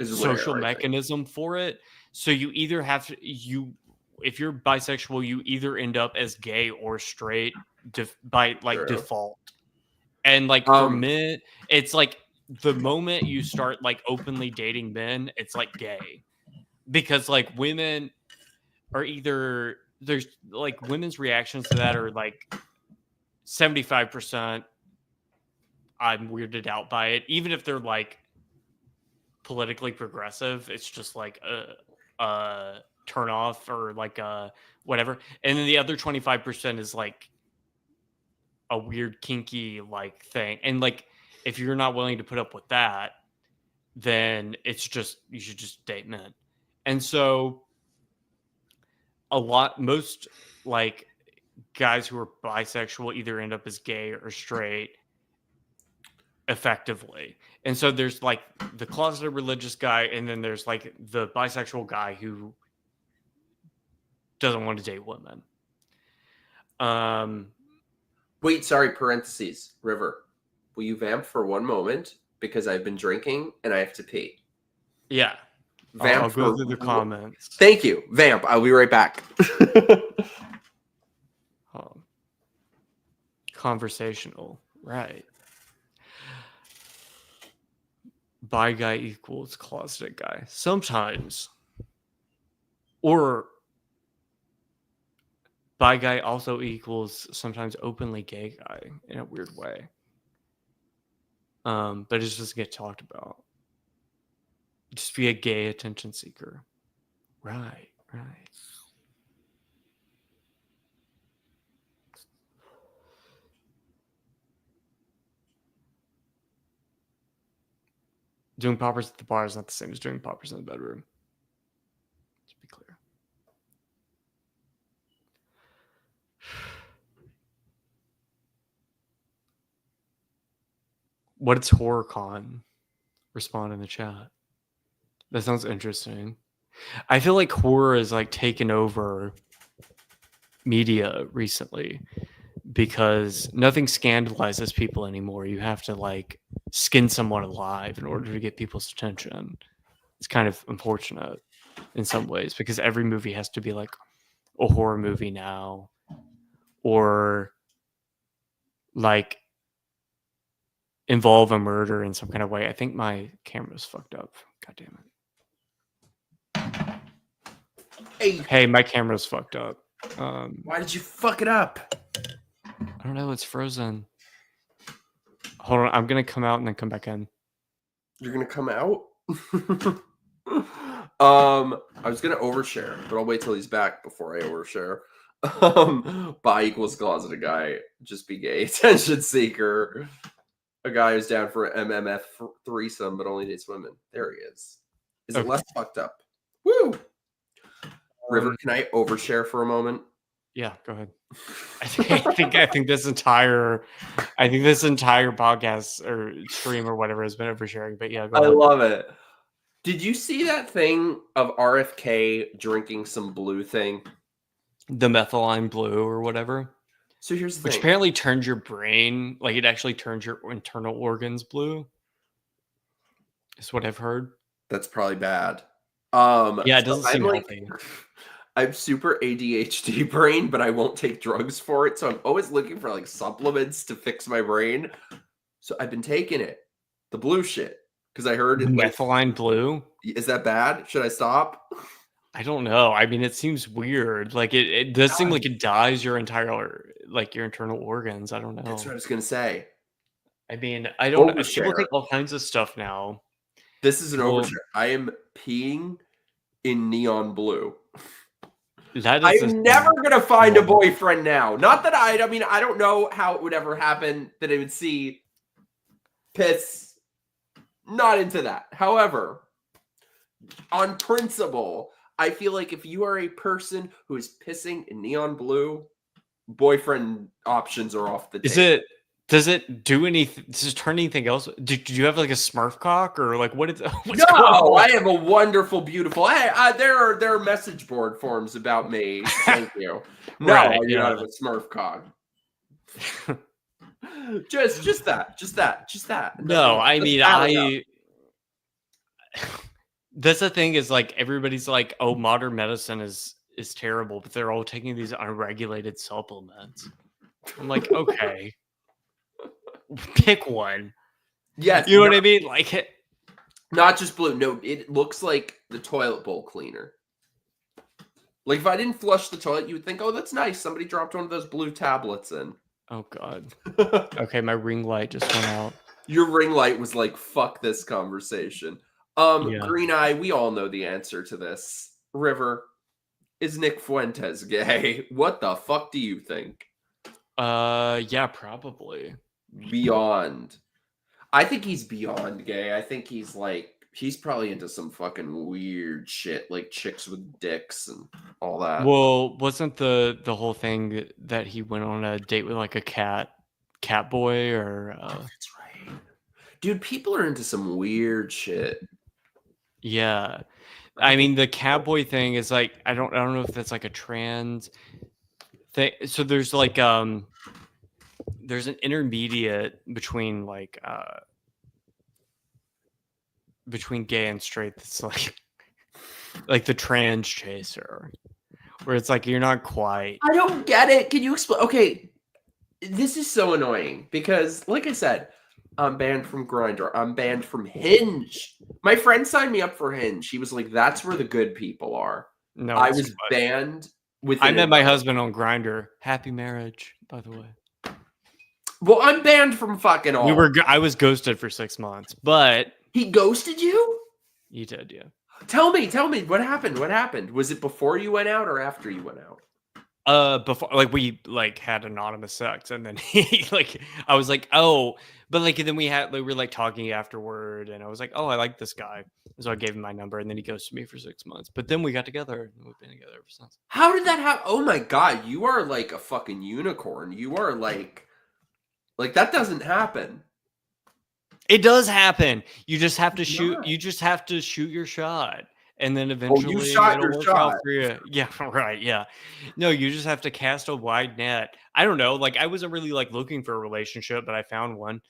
social mechanism for it. So you either have to, if you're bisexual, you either end up as gay or straight by like default. And like for men, it's like the moment you start like openly dating men, it's like gay. Because like women are either, there's like women's reactions to that are like 75% I'm weirded out by it. Even if they're like politically progressive, it's just like a turn off or like whatever. And then the other 25% is like a weird kinky like thing. And like if you're not willing to put up with that, then it's just you should just date men. And so most like guys who are bisexual either end up as gay or straight effectively. And so there's like the closeted religious guy, and then there's like the bisexual guy who doesn't want to date women. Wait, sorry, parentheses. River, will you vamp for one moment? Because I've been drinking and I have to pee. Yeah. Vamp I'll go through the comments. Thank you. Vamp. I'll be right back. Conversational. Right. Bi guy equals closeted guy. Sometimes. Or bi guy also equals sometimes openly gay guy in a weird way. But it just doesn't get talked about. Just be a gay attention seeker. Right. Doing poppers at the bar is not the same as doing poppers in the bedroom. To be clear. What is HorrorCon? Respond in the chat. That sounds interesting. I feel like horror is like taken over media recently because nothing scandalizes people anymore. You have to like skin someone alive in order to get people's attention. It's kind of unfortunate in some ways because every movie has to be like a horror movie now, or like involve a murder in some kind of way. I think my camera's fucked up. God damn it. Hey, my camera's fucked up. Why did you fuck it up? I don't know. It's frozen. Hold on. I'm going to come out and then come back in. You're going to come out? I was going to overshare, but I'll wait till he's back before I overshare. Bi equals closeted guy. Just be gay. Attention seeker. A guy who's down for an MMF threesome, but only dates women. There he is. Is it Okay. less fucked up? Woo! River, can I overshare for a moment? Yeah, go ahead. I think this entire podcast or stream or whatever has been oversharing. But yeah, go I ahead. love it. Did you see that thing of RFK drinking some blue thing? The methylene blue or whatever. So here's the Which thing. apparently turns your brain, like it actually turns your internal organs blue. Is what I've heard. That's probably bad. Yeah, it so doesn't seem healthy. I'm super ADHD brain, but I won't take drugs for it. So I'm always looking for like supplements to fix my brain. So I've been taking it, the blue shit, because I heard it. Like, Methylene blue. is that bad? Should I stop? I don't know. I mean, it seems weird. Like it does seem like it dyes your entire, like your internal organs. I don't know. That's what I was gonna say. I mean, I don't know. People Overshare. take all kinds of stuff now. This is an Well- overshare. I am peeing in neon blue. That is I'm never gonna find a boyfriend now. Not that I mean, I don't know how it would ever happen that I would see piss. Not into that. However, on principle, I feel like if you are a person who is pissing in neon blue, boyfriend options are off the table. Does it do anything? Does it turn anything else? Did you have like a Smurf cock or like what is? What's No, going on? I have a wonderful, beautiful. There are message board forums about me. Thank you. No, Right, I do yeah. not have a Smurf cog. just that. No, I That's mean valid enough. That's the thing is like everybody's like, oh, modern medicine is terrible, but they're all taking these unregulated supplements. I'm like, okay, pick one. Yes, You know what I mean? Like, not just blue. No, it looks like the toilet bowl cleaner. Like if I didn't flush the toilet, you would think, oh, that's nice. Somebody dropped one of those blue tablets in. oh god. Okay, my ring light just went out. Your ring light was like, fuck this conversation. Yeah. Green Eye, we all know the answer to this. River, is Nick Fuentes gay? What the fuck do you think? Yeah, probably. Beyond. I think he's beyond gay. I think he's probably into some fucking weird shit, like chicks with dicks and all that. Well, wasn't the whole thing that he went on a date with like a cat boy or Oh, that's right. Dude, people are into some weird shit. yeah. I mean the cowboy thing is like I don't know if that's like a trans thing. So there's like there's an intermediate between like between gay and straight that's like the trans chaser. Where it's like you're not quite. I don't get it. Can you explain? Okay, this is so annoying because, like I said, I'm banned from Grindr. I'm banned from Hinge. My friend signed me up for Hinge. He was like, "That's where the good people are." No, I it's was fine. banned with. I met my husband on Grindr. Happy marriage, by the way. Well, I'm banned from fucking all. I was ghosted for 6 months, but He ghosted you? you did, yeah. Tell me, what happened? What happened? Was it before you went out or after you went out? Before like we like had anonymous sex, and then he like I was like, oh, but like then we were like talking afterward, and I was like, oh, I like this guy, so I gave him my number, and then he ghosted me for 6 months, but then we got together, and we've been together ever since. How did that happen? Oh my god, you are like a fucking unicorn. You are like that doesn't happen. It does happen. You just have to shoot. not. You just have to shoot your shot, and then eventually you shot it'll your work out shot. for you. Yeah, right. Yeah, no, you just have to cast a wide net. I don't know. Like I wasn't really like looking for a relationship, but I found one.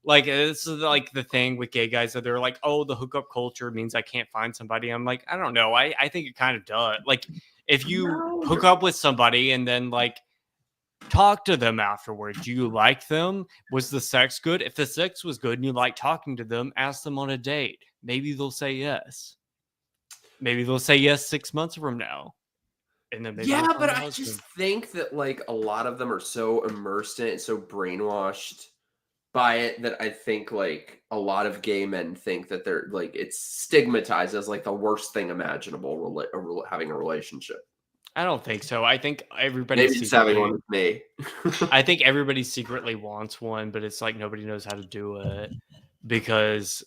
Like this is like the thing with gay guys that they're like, oh, the hookup culture means I can't find somebody. I'm like, I don't know. I think it kind of does. Like if you No. hook up with somebody and then like talk to them afterwards. Do you like them? Was the sex good? If the sex was good and you like talking to them, ask them on a date. Maybe they'll say yes. Maybe they'll say yes 6 months from now. And then maybe Yeah, they'll but find a I husband. just think that like a lot of them are so immersed in it, so brainwashed by it that I think like a lot of gay men think that they're like it's stigmatized as like the worst thing imaginable having a relationship. I don't think so. I think everybody Maybe just having one with me. I think everybody secretly wants one, but it's like nobody knows how to do it because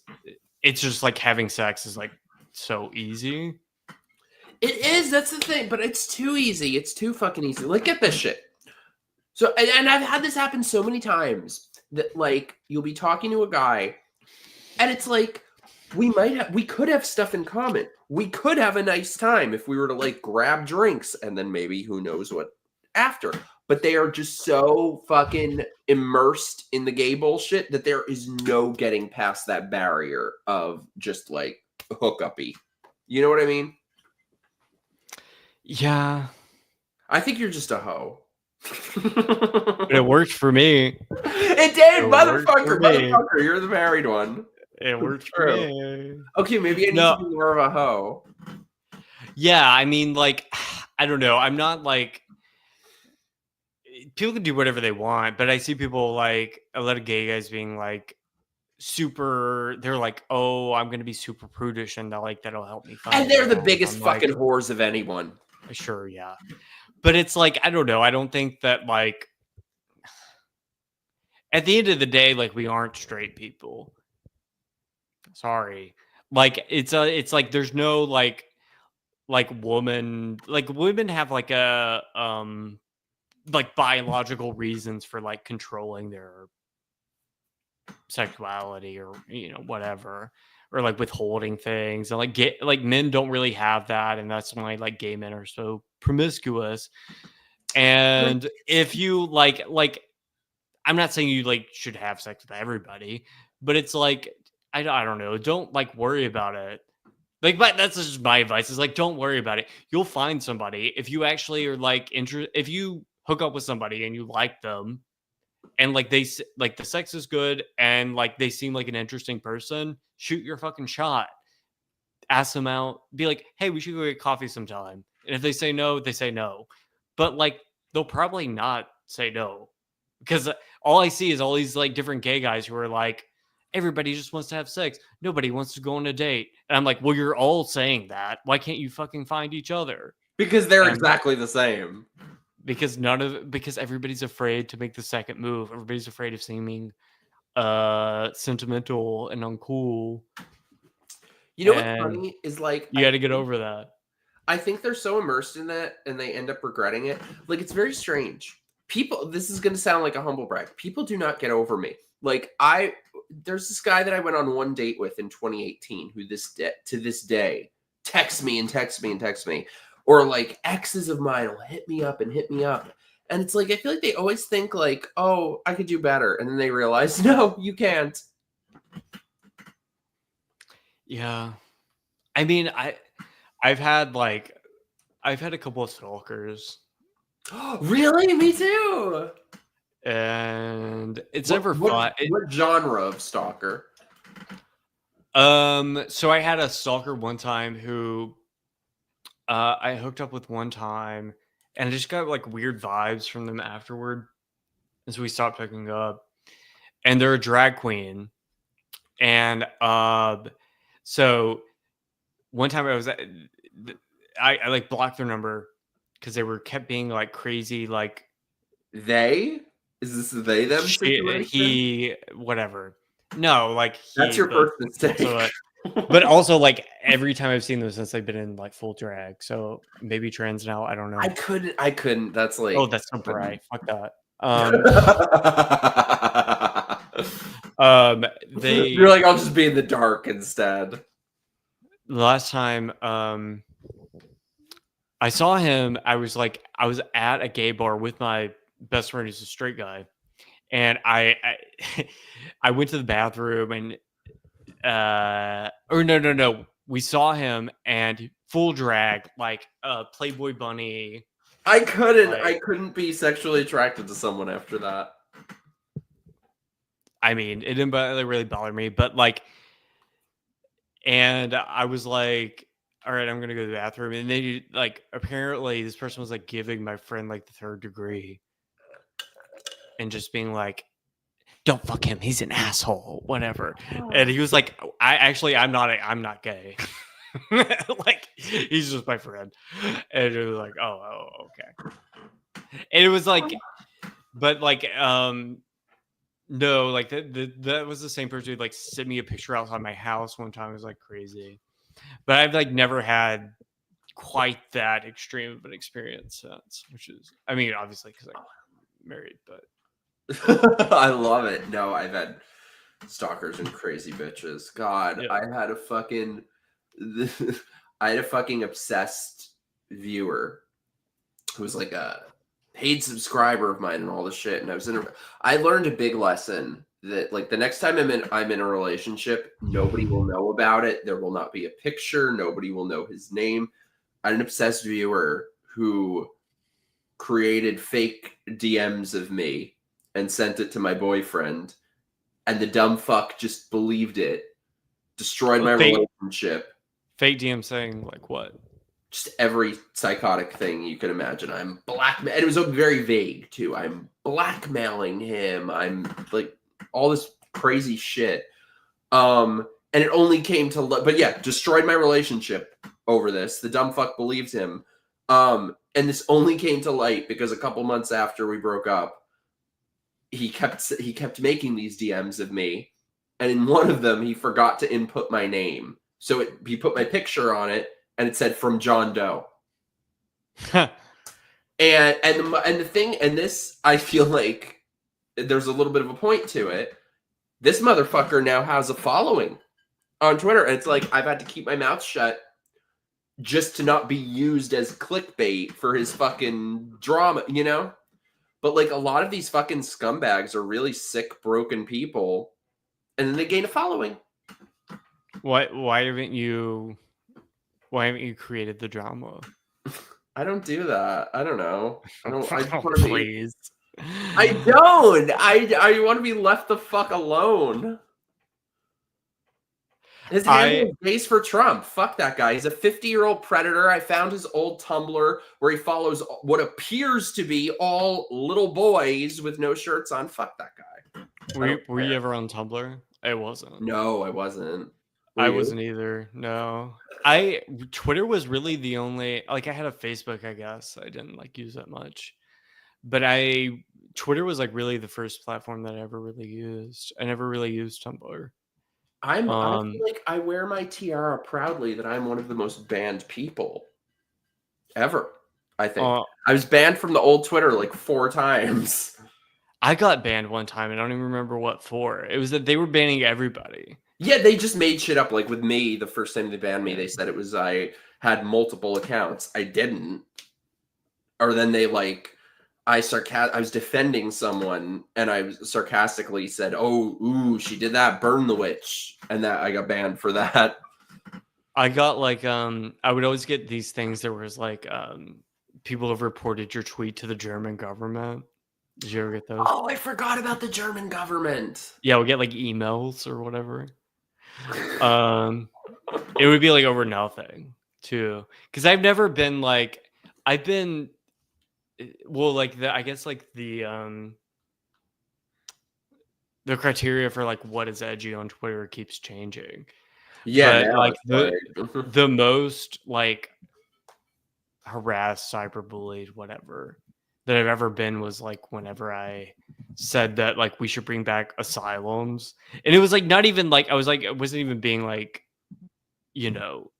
it's just like having sex is like so easy. It is. That's the thing. But it's too easy. It's too fucking easy. Like, get this shit. So, and I've had this happen so many times that, like, you'll be talking to a guy, and it's like, we could have stuff in common. We could have a nice time if we were to, like, grab drinks, and then maybe who knows what after. But they are just so fucking immersed in the gay bullshit that there is no getting past that barrier of just, like, hookup-y. You know what I mean? Yeah. I think you're just a hoe. But it worked for me. It did, It worked motherfucker, for me. motherfucker. You're the married one. It worked for True. me. Okay, maybe I need to be more of a hoe. Yeah, I mean, like, I don't know. I'm not like people can do whatever they want, but I see people like a lot of gay guys being like super. They're like, "Oh, I'm gonna be super prudish, and like that'll help me find." And they're the love." biggest I'm fucking like, whores of anyone. sure, yeah, but it's like I don't know. I don't think that like at the end of the day, like we aren't straight people. Sorry, like it's like there's no like women have like a like biological reasons for like controlling their sexuality or whatever, or like withholding things, and like men don't really have that, and that's why like gay men are so promiscuous. And if you like I'm not saying you like should have sex with everybody, but it's like I don't know, don't like worry about it. Like, but that's just my advice. Is like, don't worry about it. You'll find somebody if you actually are like if you hook up with somebody and you like them, and like they like the sex is good and like they seem like an interesting person. Shoot your fucking shot. Ask them out. Be like, hey, we should go get coffee sometime. And if they say no, they say no. But like, they'll probably not say no because all I see is all these like different gay guys who are like, everybody just wants to have sex. Nobody wants to go on a date. And I'm like, well, you're all saying that. Why can't you fucking find each other? Because they're exactly the same. Because because everybody's afraid to make the second move. Everybody's afraid of seeming sentimental and uncool. You know what's funny is like you got to get over that. I think they're so immersed in that and they end up regretting it. Like, it's very strange. People, this is going to sound like a humble brag. People do not get over me. Like, there's this guy that I went on one date with in 2018 who to this day texts me and texts me and texts me. Or like exes of mine will hit me up and hit me up. And it's like, I feel like they always think like, oh, I could do better. And then they realize, no, you can't. Yeah. I mean, I've had a couple of stalkers. Really? Me too. And it's never fun. What genre of stalker? So I had a stalker one time who I hooked up with one time, and I just got like weird vibes from them afterward. And so we stopped hooking up. And they're a drag queen. And so one time I like blocked their number because they kept being like crazy, like they? Is this a they them situation? Whatever. No, like that's your first mistake. But also, like every time I've seen them since they've been in like full drag, so maybe trans now. I don't know. I couldn't. That's like that's so bright. Fuck that. You're like, I'll just be in the dark instead. The last time I saw him, I was at a gay bar with my best friend who's a straight guy, and I went to the bathroom and no, we saw him and full drag, like Playboy bunny. I couldn't be sexually attracted to someone after that. I mean, it didn't really bother me, but like, and I was like, all right, I'm gonna go to the bathroom, and then like apparently this person was like giving my friend like the third degree, and just being like, don't fuck him, he's an asshole, whatever. And he was like, I'm not gay. Like he's just my friend. And it was like, oh, okay. And it was like, but like, no, like that was the same person who like sent me a picture outside my house one time. It was like crazy. But I've like never had quite that extreme of an experience since, which is, I mean, obviously because I'm married, but I love it. No, I've had stalkers and crazy bitches. God, yeah. I had a fucking obsessed viewer who was like a paid subscriber of mine and all this shit. And I learned a big lesson that like the next time I'm in a relationship, nobody will know about it. There will not be a picture. Nobody will know his name. I had an obsessed viewer who created fake DMs of me and sent it to my boyfriend. And the dumb fuck just believed it, destroyed my relationship. Fake DM saying like what? Just every psychotic thing you can imagine. I'm blackmail, and it was very vague too. I'm blackmailing him. I'm like all this crazy shit. And it only came to, but yeah, destroyed my relationship over this. The dumb fuck believed him. And this only came to light because a couple months after we broke up, he kept making these DMs of me, and in one of them he forgot to input my name, so he put my picture on it, and it said from John Doe. and the thing, and this, I feel like there's a little bit of a point to it. This motherfucker now has a following on Twitter, and it's like I've had to keep my mouth shut just to not be used as clickbait for his fucking drama, you know? But like a lot of these fucking scumbags are really sick, broken people, and then they gain a following. Why haven't you created the drama? I don't do that. I don't know. I don't. I just Oh, want to please. I don't. I want to be left the fuck alone. His handle is base for Trump. Fuck that guy. He's a 50-year-old predator. I found his old Tumblr where he follows what appears to be all little boys with no shirts on. Fuck that guy. Were you ever on Tumblr? I wasn't. No, I wasn't. Were I you? wasn't either. No. Twitter was really the only, like I had a Facebook, I guess. I didn't like use that much. But Twitter was like really the first platform that I ever really used. I never really used Tumblr. I feel like I wear my tiara proudly that I'm one of the most banned people ever. I think I was banned from the old Twitter like 4 times. I got banned one time, and I don't even remember what for. It was that they were banning everybody. Yeah, they just made shit up. Like with me, the first time they banned me, they said it was I had multiple accounts. I didn't. Or then they like I was defending someone, and I sarcastically said, "Oh, ooh, she did that. Burn the witch," and that I got banned for that. I got like I would always get these things. There was like people have reported your tweet to the German government. Did you ever get those? Oh, I forgot about the German government. Yeah, we'll get like emails or whatever. It would be like over nothing too, because I've never been like I've been. Well, like I guess like the criteria for like what is edgy on Twitter keeps changing. Yeah, but like the most like harassed, cyberbullied, whatever that I've ever been was like whenever I said that like we should bring back asylums, and it was like not even like I wasn't even being like, you know,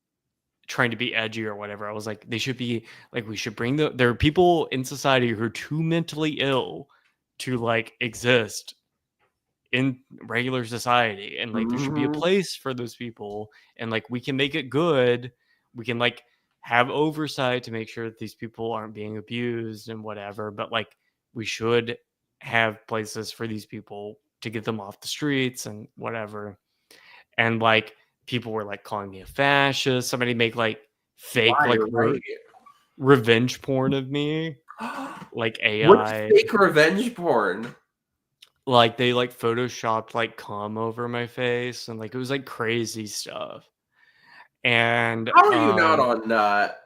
trying to be edgy or whatever. I was like, they should be like, we should bring there are people in society who are too mentally ill to like exist in regular society, and like there should be a place for those people, and like we can make it good. We can like have oversight to make sure that these people aren't being abused and whatever, but like we should have places for these people to get them off the streets and whatever. And like people were like calling me a fascist. Somebody make like fake revenge porn of me, like AI. What's fake revenge porn? Like they like photoshopped like cum over my face, and like it was like crazy stuff. And how are you not on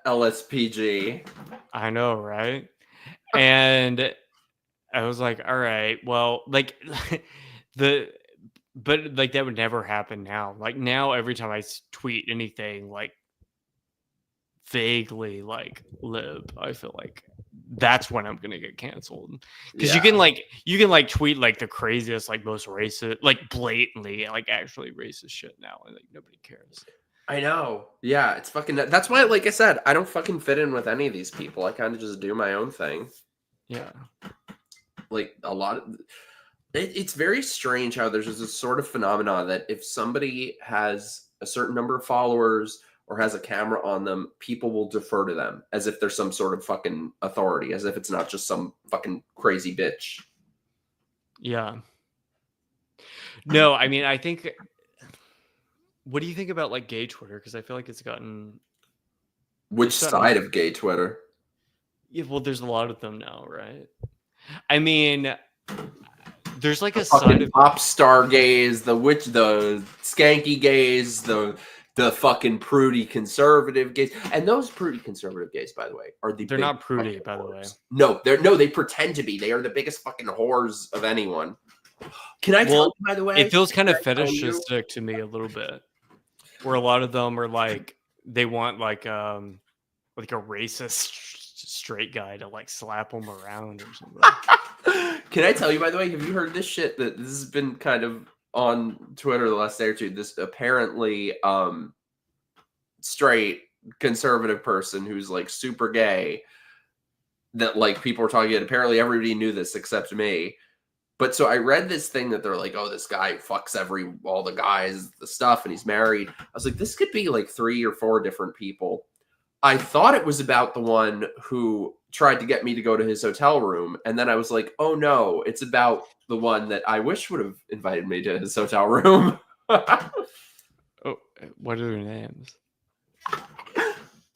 LSPG? I know, right? And I was like, all right, well, like but like that would never happen now. Like now, every time I tweet anything, like vaguely like lib, I feel like that's when I'm gonna get canceled. Because Yeah. you can tweet like the craziest, like most racist, like blatantly, like actually racist shit now, and like nobody cares. I know. Yeah, it's fucking. That's why, like I said, I don't fucking fit in with any of these people. I kind of just do my own thing. Yeah. Like a lot of. It's very strange how there's this sort of phenomenon that if somebody has a certain number of followers or has a camera on them, people will defer to them as if they're some sort of fucking authority, as if it's not just some fucking crazy bitch. Yeah. No, I mean, I think. What do you think about like gay Twitter? Because I feel like it's gotten. Which side of gay Twitter? Yeah, well, there's a lot of them now, right? I mean, there's like a fucking side of pop star gays, the skanky gays, the fucking prudy conservative gays, and those prudy conservative gays, by the way, are they're not prudy, by the way. No, they pretend to be. They are the biggest fucking whores of anyone. Can I tell you, by the way? It feels kind of fetishistic to me a little bit, where a lot of them are like they want like a racist straight guy to like slap them around or something. Can I tell you, by the way, have you heard this shit that this has been kind of on Twitter the last day or two? This apparently straight conservative person who's like super gay that like people were talking about. Apparently everybody knew this except me. But so I read this thing that they're like, oh, this guy fucks all the guys, the stuff, and he's married. I was like, this could be like 3 or 4 different people. I thought it was about the one who tried to get me to go to his hotel room. And then I was like, oh no, it's about the one that I wish would have invited me to his hotel room. Oh, what are their names?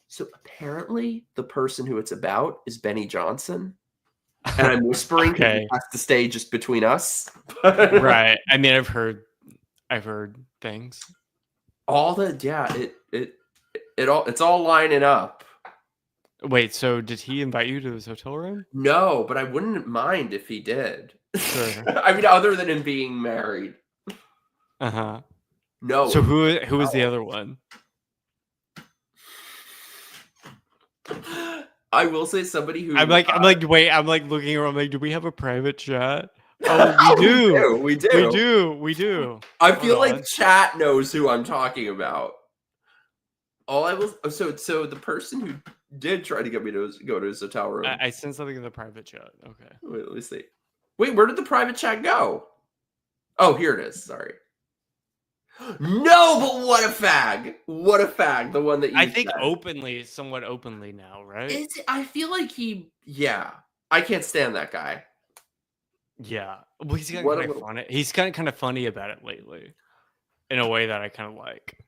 So apparently the person who it's about is Benny Johnson. And I'm whispering because it has to stay just between us. Right. I mean, I've heard things. It's all lining up. Wait, so did he invite you to his hotel room? No, but I wouldn't mind if he did. Sure. I mean, other than him being married. Uh-huh. No. So who is the other one? I will say somebody who I'm like looking around, like, do we have a private chat? Oh, we do. We do. I feel like chat knows who I'm talking about. So the person who did try to get me to go to his hotel room. I sent something in the private chat. Okay. Wait, let me see. Wait, where did the private chat go? Oh, here it is. Sorry. No, but what a fag! What a fag! The one that you I think said. somewhat openly now, right? I feel like I can't stand that guy. Yeah, well, he's gotten kind of funny. He's gotten kind of funny about it lately, in a way that I kind of like.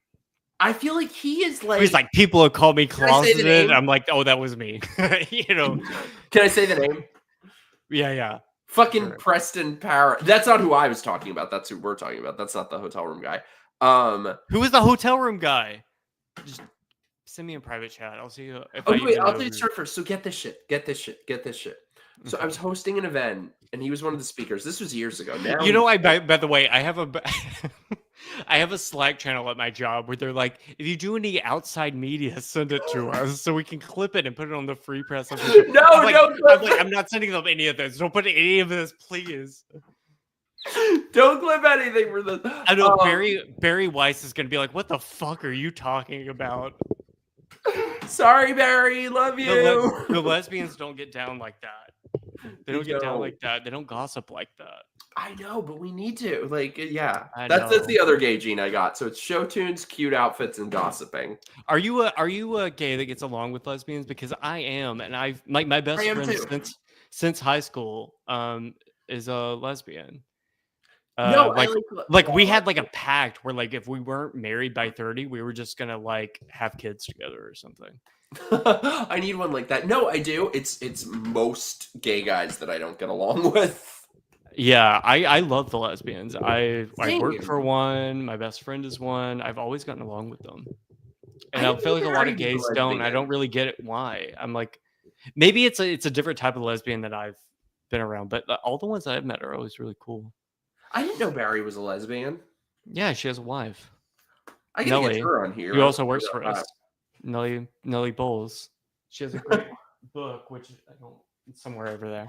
I feel like he is like. He's like, people have called me closeted. I'm like, oh, that was me. You know. Can I say the name? Yeah. Fucking sure. Preston Power. That's not who I was talking about. That's who we're talking about. That's not the hotel room guy. Who is the hotel room guy? Just send me a private chat. I'll see you. I'll tell you straight first. So get this shit. So I was hosting an event, and he was one of the speakers. This was years ago. Now, you know, by the way, I have a Slack channel at my job where they're like, if you do any outside media, send it to us so we can clip it and put it on the Free Press. I'm not sending them any of this. Don't put any of this, please. Don't clip anything for this. I know Barry Weiss is gonna be like, "What the fuck are you talking about?" Sorry, Barry. Love you. The lesbians don't get down like that. They don't get down like that. They don't gossip like that. I know, but we need to. Like, yeah. That's the other gay gene I got. So it's show tunes, cute outfits, and gossiping. Are you a gay that gets along with lesbians? Because I am, and I've my best friend since high school is a lesbian. No, we had like a pact where like if we weren't married by 30, we were just gonna like have kids together or something. I need one like that. No, I do. It's most gay guys that I don't get along with. Yeah, I love the lesbians. I work for one. My best friend is one. I've always gotten along with them, and I feel like a lot of gays don't. I don't really get it why. I'm like, maybe it's a different type of lesbian that I've been around, but all the ones that I've met are always really cool. I didn't know Barry was a lesbian. Yeah, she has a wife. I gotta get her on here. Who also works for us. Nellie Bowles. She has a great book, which I don't. It's somewhere over there.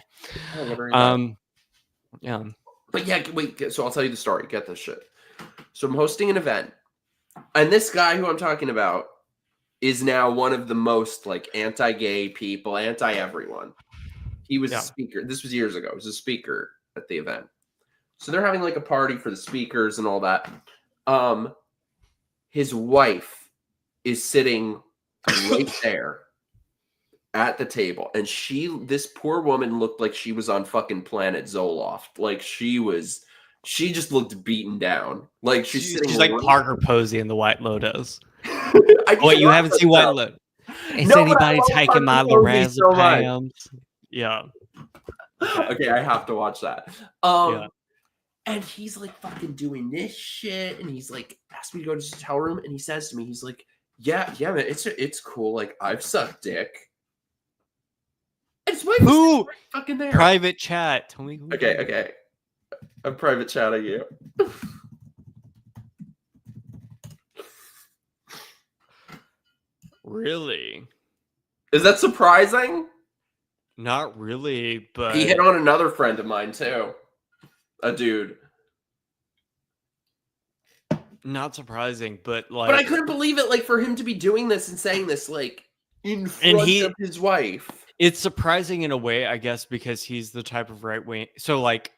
Yeah. But yeah, wait. So I'll tell you the story. Get this shit. So I'm hosting an event, and this guy who I'm talking about is now one of the most like anti-gay people, anti-everyone. He was a speaker. This was years ago. He was a speaker at the event. So they're having like a party for the speakers and all that. His wife is sitting right there at the table, and this poor woman looked like she was on fucking planet Zoloft. Like she just looked beaten down. Like she's like Parker Posey in the White Lotus. Wait, you haven't seen White Lotus? Is anybody taking my lorazepams? Yeah. Okay, I have to watch that. Yeah. And he's like fucking doing this shit, and he's like asked me to go to his hotel room, and he says to me, he's like, yeah, man, it's cool. Like I've sucked dick. And his wife is right fucking there. Private chat. Tell me. Okay. I'm private chatting you. Really? Is that surprising? Not really, but he hit on another friend of mine too. A dude. Not surprising, but like. But I couldn't believe it, like, for him to be doing this and saying this, like, in front of his wife. It's surprising in a way, I guess, because he's the type of right wing. So, like,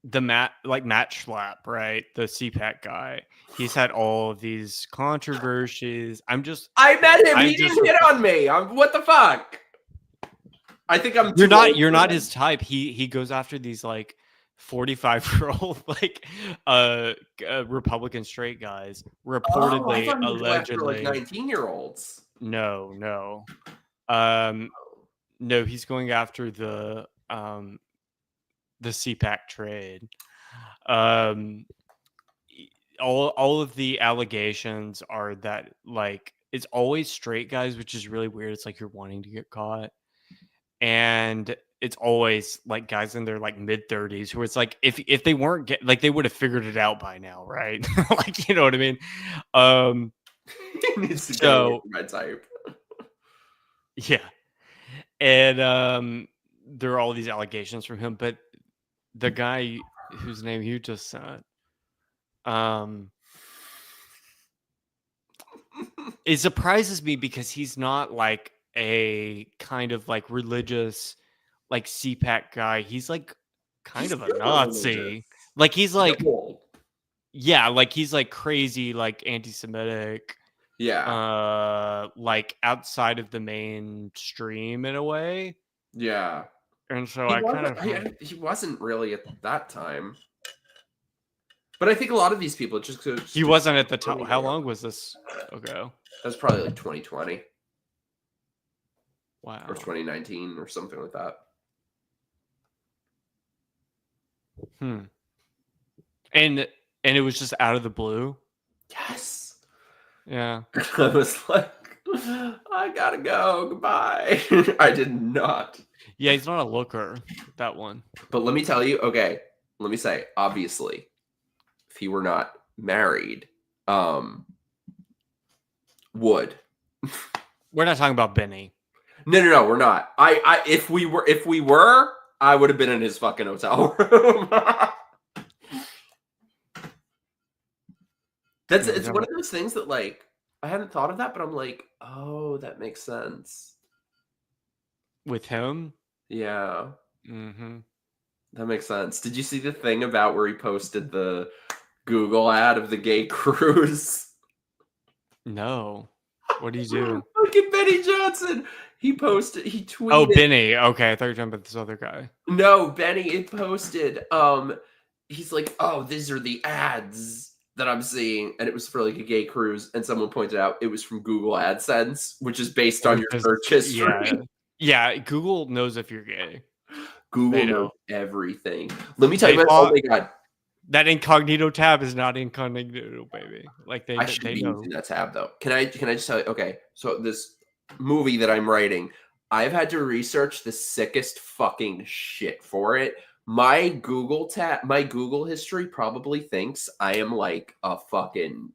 Matt Schlapp, right? The CPAC guy. He's had all of these controversies. I met him. He didn't hit on me. What the fuck? I think I'm. You're not his type. He goes after these like 45-year-old like Republican straight guys. Reportedly, allegedly, like 19-year-olds. No. No, he's going after the CPAC trade. All of the allegations are that like it's always straight guys, which is really weird. It's like you're wanting to get caught. And it's always like guys in their like mid-30s who it's like if they weren't like they would have figured it out by now, right? Like, you know what I mean? So my type. Yeah. And there are all these allegations from him, but the guy whose name you just said, it surprises me because he's not like a kind of like religious like CPAC guy. He's like kind of a Nazi. Religious. Like he's like like he's like crazy, like anti-Semitic. Yeah. Like outside of the mainstream in a way. Yeah. And so he wasn't really at that time. But I think a lot of these people just he wasn't at the time. How long was this ago? That was probably like 2020. Wow. Or 2019 or something like that. And it was just out of the blue? Yes. Yeah. I was like, I gotta go. Goodbye. I did not. Yeah, he's not a looker, that one. But let me tell you, okay, let me say, obviously, if he were not married, would. We're not talking about Benny. No, we're not. If we were, I would have been in his fucking hotel room. It's one of those things that like I hadn't thought of that, but I'm like, oh, that makes sense. With him? Yeah. Mm-hmm. That makes sense. Did you see the thing about where he posted the Google ad of the gay cruise? No. What do you do? Look at Benny Johnson. He tweeted. Oh, Benny. Okay, I thought you were talking about this other guy. No, Benny posted. He's like, oh, these are the ads that I'm seeing, and it was for like a gay cruise, and someone pointed out it was from Google AdSense, which is based on your search history. Yeah, Google knows if you're gay. Google knows everything. Let me tell you about. Oh my god, that incognito tab is not incognito, baby. Like they be know. Using that tab though. Can I just tell you? Okay, so this movie that I'm writing, I've had to research the sickest fucking shit for it. My Google history probably thinks I am like a fucking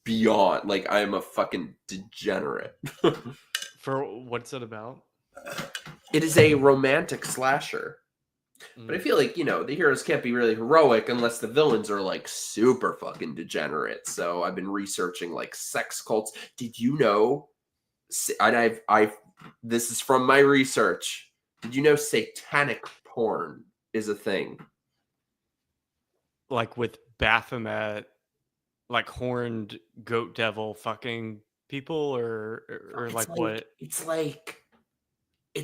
beyond. Like, I am a fucking degenerate. For what's it about? It is a romantic slasher. But I feel like, the heroes can't be really heroic unless the villains are like super fucking degenerate. So I've been researching like sex cults. Did you know? And this is from my research. Did you know satanic porn is a thing? Like with Baphomet, like horned goat devil fucking people, or like what? It's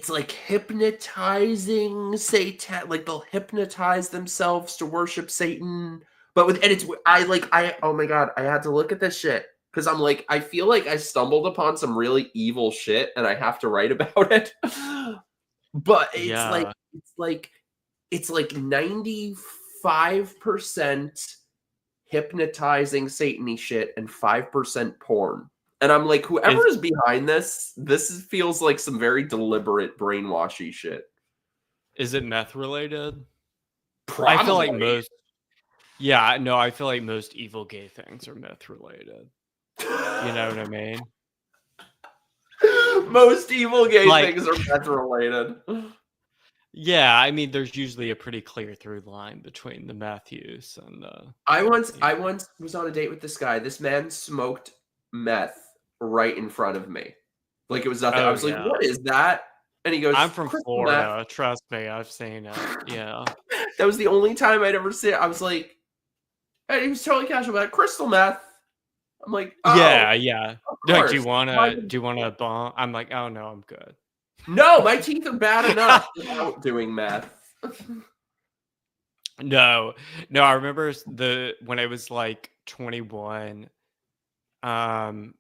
like hypnotizing Satan. Like they'll hypnotize themselves to worship Satan. But oh my God, I had to look at this shit. Because I'm like, I feel like I stumbled upon some really evil shit and I have to write about it. But it's like 95% hypnotizing Satan-y shit and 5% porn. And I'm like, whoever is behind this feels like some very deliberate brainwashy shit. Is it meth related? Probably. I feel like most. Yeah, no, I feel like most evil gay things are meth related. You know what I mean? Most evil gay things are meth related. Yeah, I mean, there's usually a pretty clear through line between the meth use and the. I once was on a date with this guy. This man smoked meth right in front of me. Like it was nothing. I was like, what is that? And he goes, I'm from Florida. Meth. Trust me, I've seen it. Yeah. That was the only time I'd ever seen it. I was like, and he was totally casual about it. Crystal meth. I'm like, oh, yeah. Like, do you want a bomb? I'm like, oh no, I'm good. No, my teeth are bad enough without doing meth. No, I remember when I was like 21, I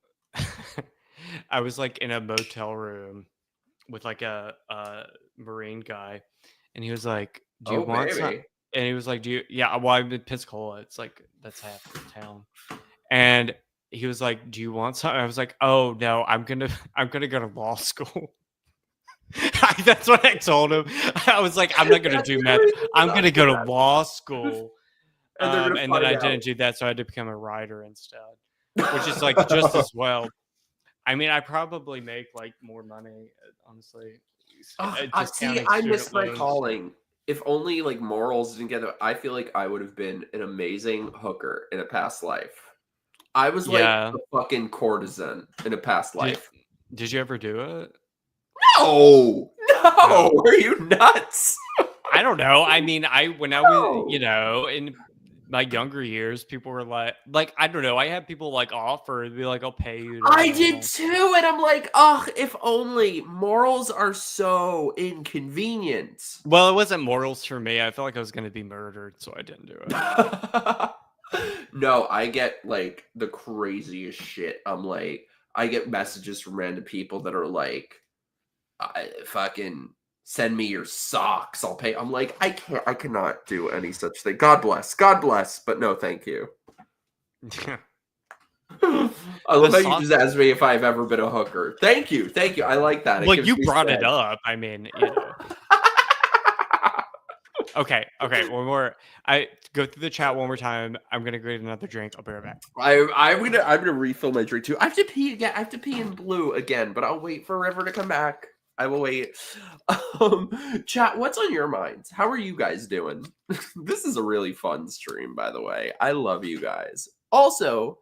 was like in a motel room with like a Marine guy, and he was like, "Do you want some?" And he was like, "Do you?" Yeah, well, I'm in Pensacola. It's like that's half the town. And he was like, "Do you want some?" I was like, "Oh no, I'm gonna go to law school." That's what I told him. I was like, I'm not going to do meth. I'm going to go to law school. And then I didn't do that, so I had to become a writer instead, which is like just as well. I mean, I probably make like more money, honestly. I miss my calling. If only like morals didn't get it, I feel like I would have been an amazing hooker in a past life. I was like a fucking courtesan in a past life. Did you ever do it? No, are you nuts? I don't know. I mean, when I was, in my younger years, people were like, I don't know. I had people like offer and be like, I'll pay you. I did too. And I'm like, if only. Morals are so inconvenient. Well, it wasn't morals for me. I felt like I was going to be murdered, so I didn't do it. No, I get like the craziest shit. I'm like, I get messages from random people that are like, fucking send me your socks. I'll pay. I'm like, I cannot do any such thing. God bless, but no, thank you. I love how you just asked me if I've ever been a hooker. Thank you. I like that. Well, you brought it up. I mean, Okay, one more. I go through the chat one more time. I'm gonna get another drink. I'll be right back. I'm gonna refill my drink too. I have to pee again. I have to pee in blue again, but I'll wait for River to come back. I will wait. Chat, what's on your minds? How are you guys doing? This is a really fun stream, by the way. I love you guys. Also,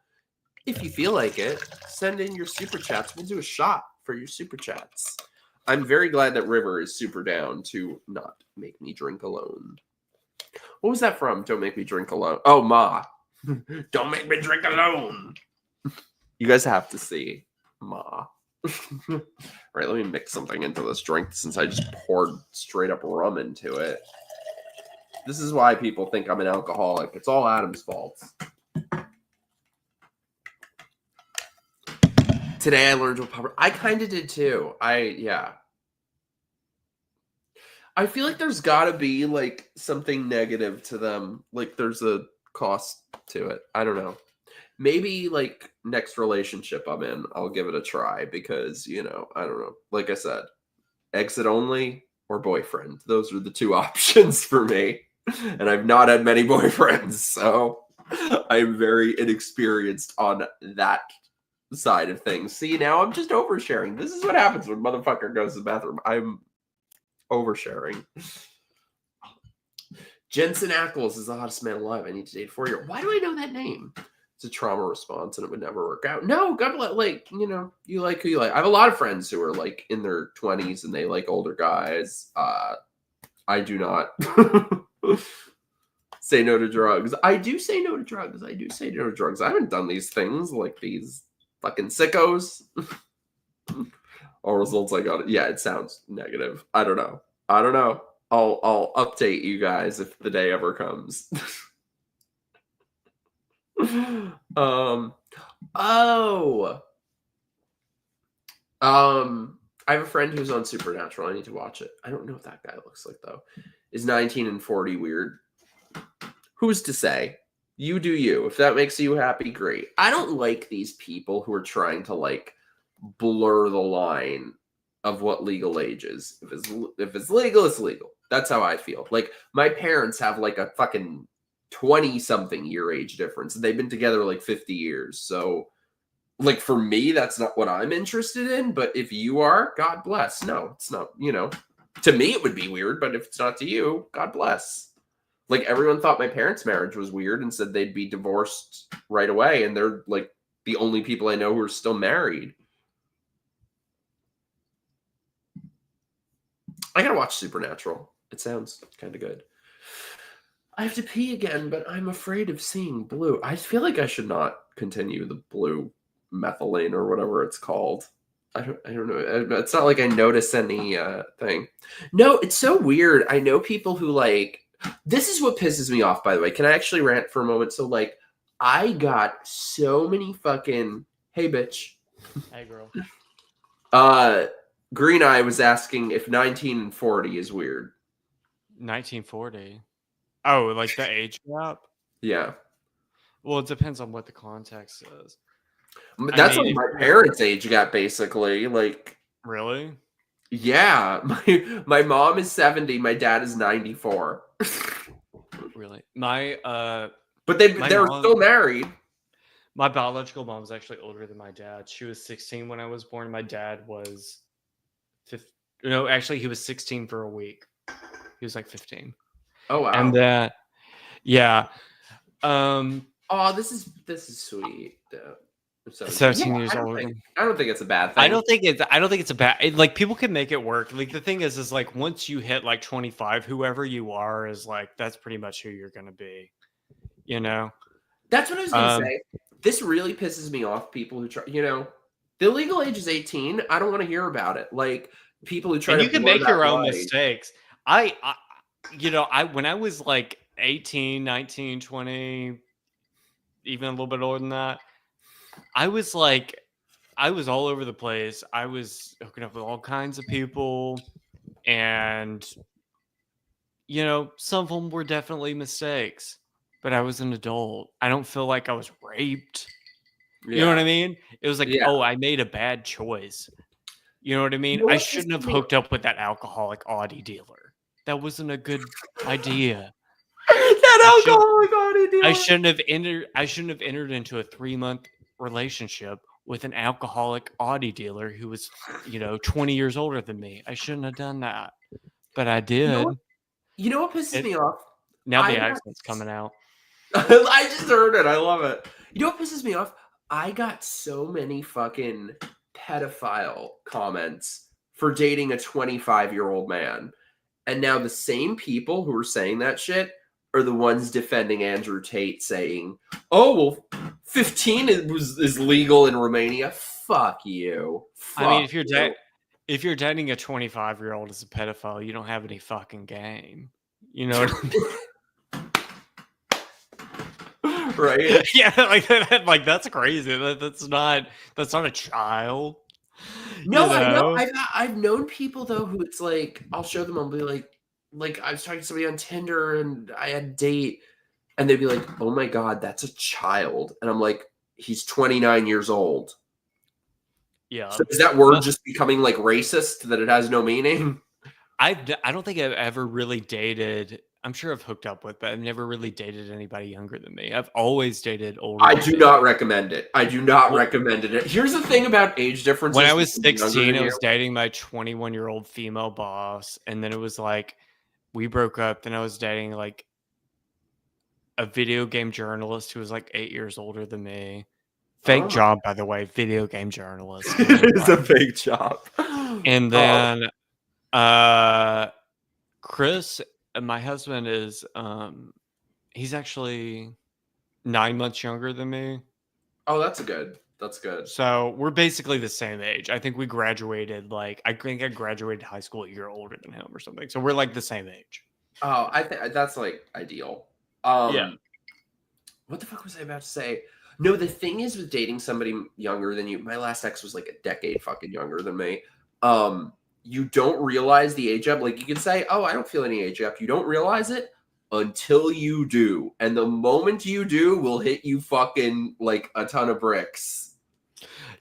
if you feel like it, send in your super chats. We'll do a shot for your super chats. I'm very glad that River is super down to not make me drink alone. What was that from? Don't make me drink alone. Oh, Ma. Don't make me drink alone. You guys have to see Ma. Right, let me mix something into this drink since I just poured straight up rum into it. This is why people think I'm an alcoholic. It's all Adam's fault. Today I learned what pepper. I kind of did too. I feel like there's got to be like something negative to them. Like there's a cost to it. I don't know. Maybe like next relationship I'm in, I'll give it a try because, I don't know. Like I said, exit only or boyfriend. Those are the two options for me. And I've not had many boyfriends, so I'm very inexperienced on that side of things. See, now I'm just oversharing. This is what happens when motherfucker goes to the bathroom. I'm oversharing. Jensen Ackles is the hottest man alive. I need to date a 4-year-old. Why do I know that name? It's a trauma response and it would never work out. No, God bless, like, you know, you like who you like. I have a lot of friends who are like in their 20s and they like older guys. I do not say no to drugs. I do say no to drugs. I do say no to drugs. I haven't done these things like these fucking sickos. All results I got. Yeah, it sounds negative. I don't know. I'll update you guys if the day ever comes. I have a friend who's on Supernatural. I need to watch it. I don't know what that guy looks like though. Is 19 and 40 weird? Who's to say? You do you. If that makes you happy, great. I don't like these people who are trying to like blur the line of what legal age is. If it's legal, it's legal. That's how I feel. Like my parents have like a fucking 20-something year age difference. They've been together like 50 years. So like for me, that's not what I'm interested in. But if you are, God bless. No, it's not, you know, to me it would be weird, but if it's not to you, God bless. Like everyone thought my parents' marriage was weird and said they'd be divorced right away. And they're like the only people I know who are still married. I gotta watch Supernatural. It sounds kind of good. I have to pee again, but I'm afraid of seeing blue. I feel like I should not continue the blue methylene or whatever it's called. I don't know. It's not like I notice any thing. No, it's so weird. I know people who like, this is what pisses me off, by the way. Can I actually rant for a moment? So like, I got so many fucking, hey bitch. Hey girl. Green Eye was asking if 19 and 40 is weird. 1940. Oh, like the age gap? Yeah. Well, it depends on what the context is. That's like my parents' age gap, basically. Like, really? Yeah. My mom is 70. My dad is 94. Really? But they're still married. My biological mom was actually older than my dad. She was 16 when I was born. My dad was 15. No, actually, he was 16 for a week. He was like 15. Oh wow! And yeah. Oh, this is sweet. 17 years older. I don't think it's a bad thing. I don't think it's a bad. Like people can make it work. Like the thing is like once you hit like 25, whoever you are is like that's pretty much who you're gonna be. You know. That's what I was gonna say. This really pisses me off. People who try, you know, the legal age is 18. I don't want to hear about it. Like people who try. And you can make your own mistakes. When I was like 18, 19, 20, even a little bit older than that, I was all over the place. I was hooking up with all kinds of people. And, you know, some of them were definitely mistakes. But I was an adult. I don't feel like I was raped. Yeah. You know what I mean? It was like, oh, I made a bad choice. You know what I mean? You know I shouldn't have hooked up with that alcoholic Audi dealer. That wasn't a good idea. That alcoholic Audi dealer. I shouldn't have entered into a 3-month relationship with an alcoholic Audi dealer who was, 20 years older than me. I shouldn't have done that. But I did. You know what pisses me off? Now the accent's coming out. I just heard it. I love it. You know what pisses me off? I got so many fucking pedophile comments for dating a 25-year-old man. And now the same people who are saying that shit are the ones defending Andrew Tate saying, oh, well, 15 is legal in Romania. Fuck you. I mean, if you're dating a 25-year-old as a pedophile, you don't have any fucking game. You know what I mean? Right? Yeah, like that's crazy. That's not a child. No, I know. I've known people though who it's like I'll show them. I'll be like I was talking to somebody on Tinder and I had a date, and they'd be like, "Oh my god, that's a child," and I'm like, "He's 29 years old." Yeah. So is that word just becoming like racist that it has no meaning? I don't think I've ever really dated I'm sure I've hooked up with, but I've never really dated anybody younger than me. I've always dated older. I than do me. not recommend it. I do not recommend it. Here's the thing about age differences. When I was between younger 16, than I was you. dating my 21-year-old female boss, and then it was like we broke up. Then I was dating like a video game journalist who was like 8 years older than me. Fake Oh. job, by the way, video game journalist. It's a fake job. And then Chris, my husband, is he's actually 9 months younger than me. Oh, that's good. That's good. So we're basically the same age. I think we graduated I think I graduated high school a year older than him or something. So we're like the same age. Oh, I think that's like ideal. Yeah. What the fuck was I about to say? No, the thing is with dating somebody younger than you, my last ex was like a decade fucking younger than me. You don't realize the age up. Like you can say, oh, I don't feel any age up. You don't realize it until you do. And the moment you do will hit you fucking like a ton of bricks.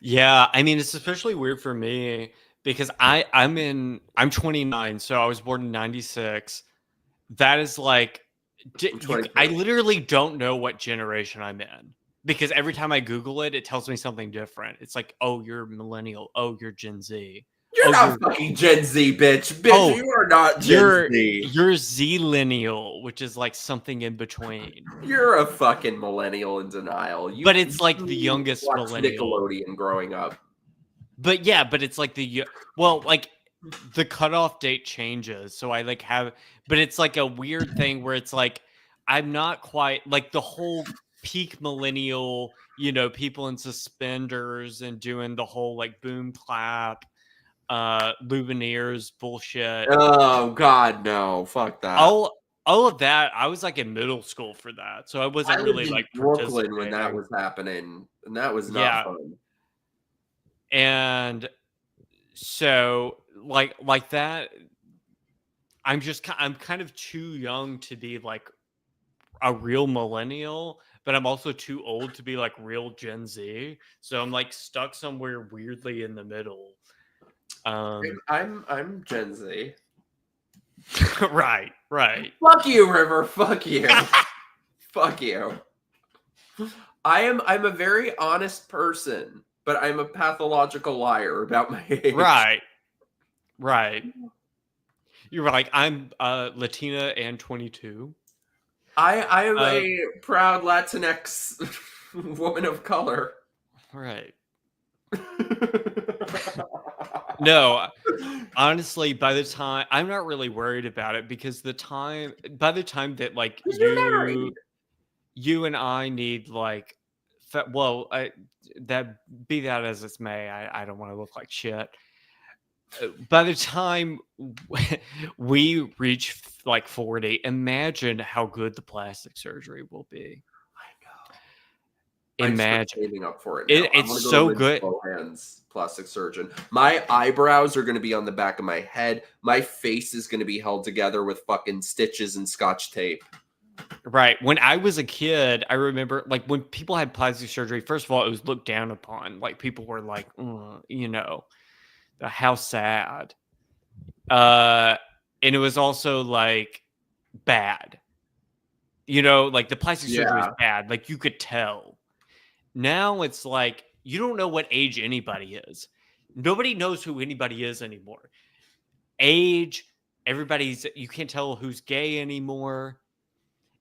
Yeah. I mean, it's especially weird for me because I'm 29, so I was born in 96. That is like I literally don't know what generation I'm in because every time I Google it, it tells me something different. It's like, oh, you're millennial. Oh, you're Gen Z. You're not fucking Gen Z, bitch. Bitch, you are not Gen Z. You're Z-lineal, which is like something in between. You're a fucking millennial in denial. But it's like the youngest millennial. Nickelodeon growing up. But yeah, but it's like like the cutoff date changes. So I like but it's like a weird thing where it's like, I'm not quite like the whole peak millennial, people in suspenders and doing the whole like boom clap, Lumineers bullshit. Oh God, no. Fuck that. All of that, I was like in middle school for that. So I wasn't really like Brooklyn when that was happening. And that was not fun. And so like that, I'm kind of too young to be like a real millennial, but I'm also too old to be like real Gen Z. So I'm like stuck somewhere weirdly in the middle. I'm Gen Z. Right. Fuck you, River. Fuck you. Fuck you. I'm a very honest person, but I'm a pathological liar about my age. Right. You're like, I'm Latina and 22. I am a proud Latinx woman of color. Right. No, honestly, by the time I'm not really worried about it because by the time that like you and I need like, that be that as it may, I don't want to look like shit. By the time we reach like 40, imagine how good the plastic surgery will be. Imagine. I'm saving up for it now. It's so good. Hands, plastic surgeon. My eyebrows are going to be on the back of my head. My face is going to be held together with fucking stitches and Scotch tape. Right. When I was a kid, I remember like when people had plastic surgery, first of all, it was looked down upon. Like people were like, how sad. And it was also like bad. Like the plastic surgery is bad. Like you could tell. Now it's like you don't know what age anybody is. Nobody knows who anybody is anymore. Age, you can't tell who's gay anymore.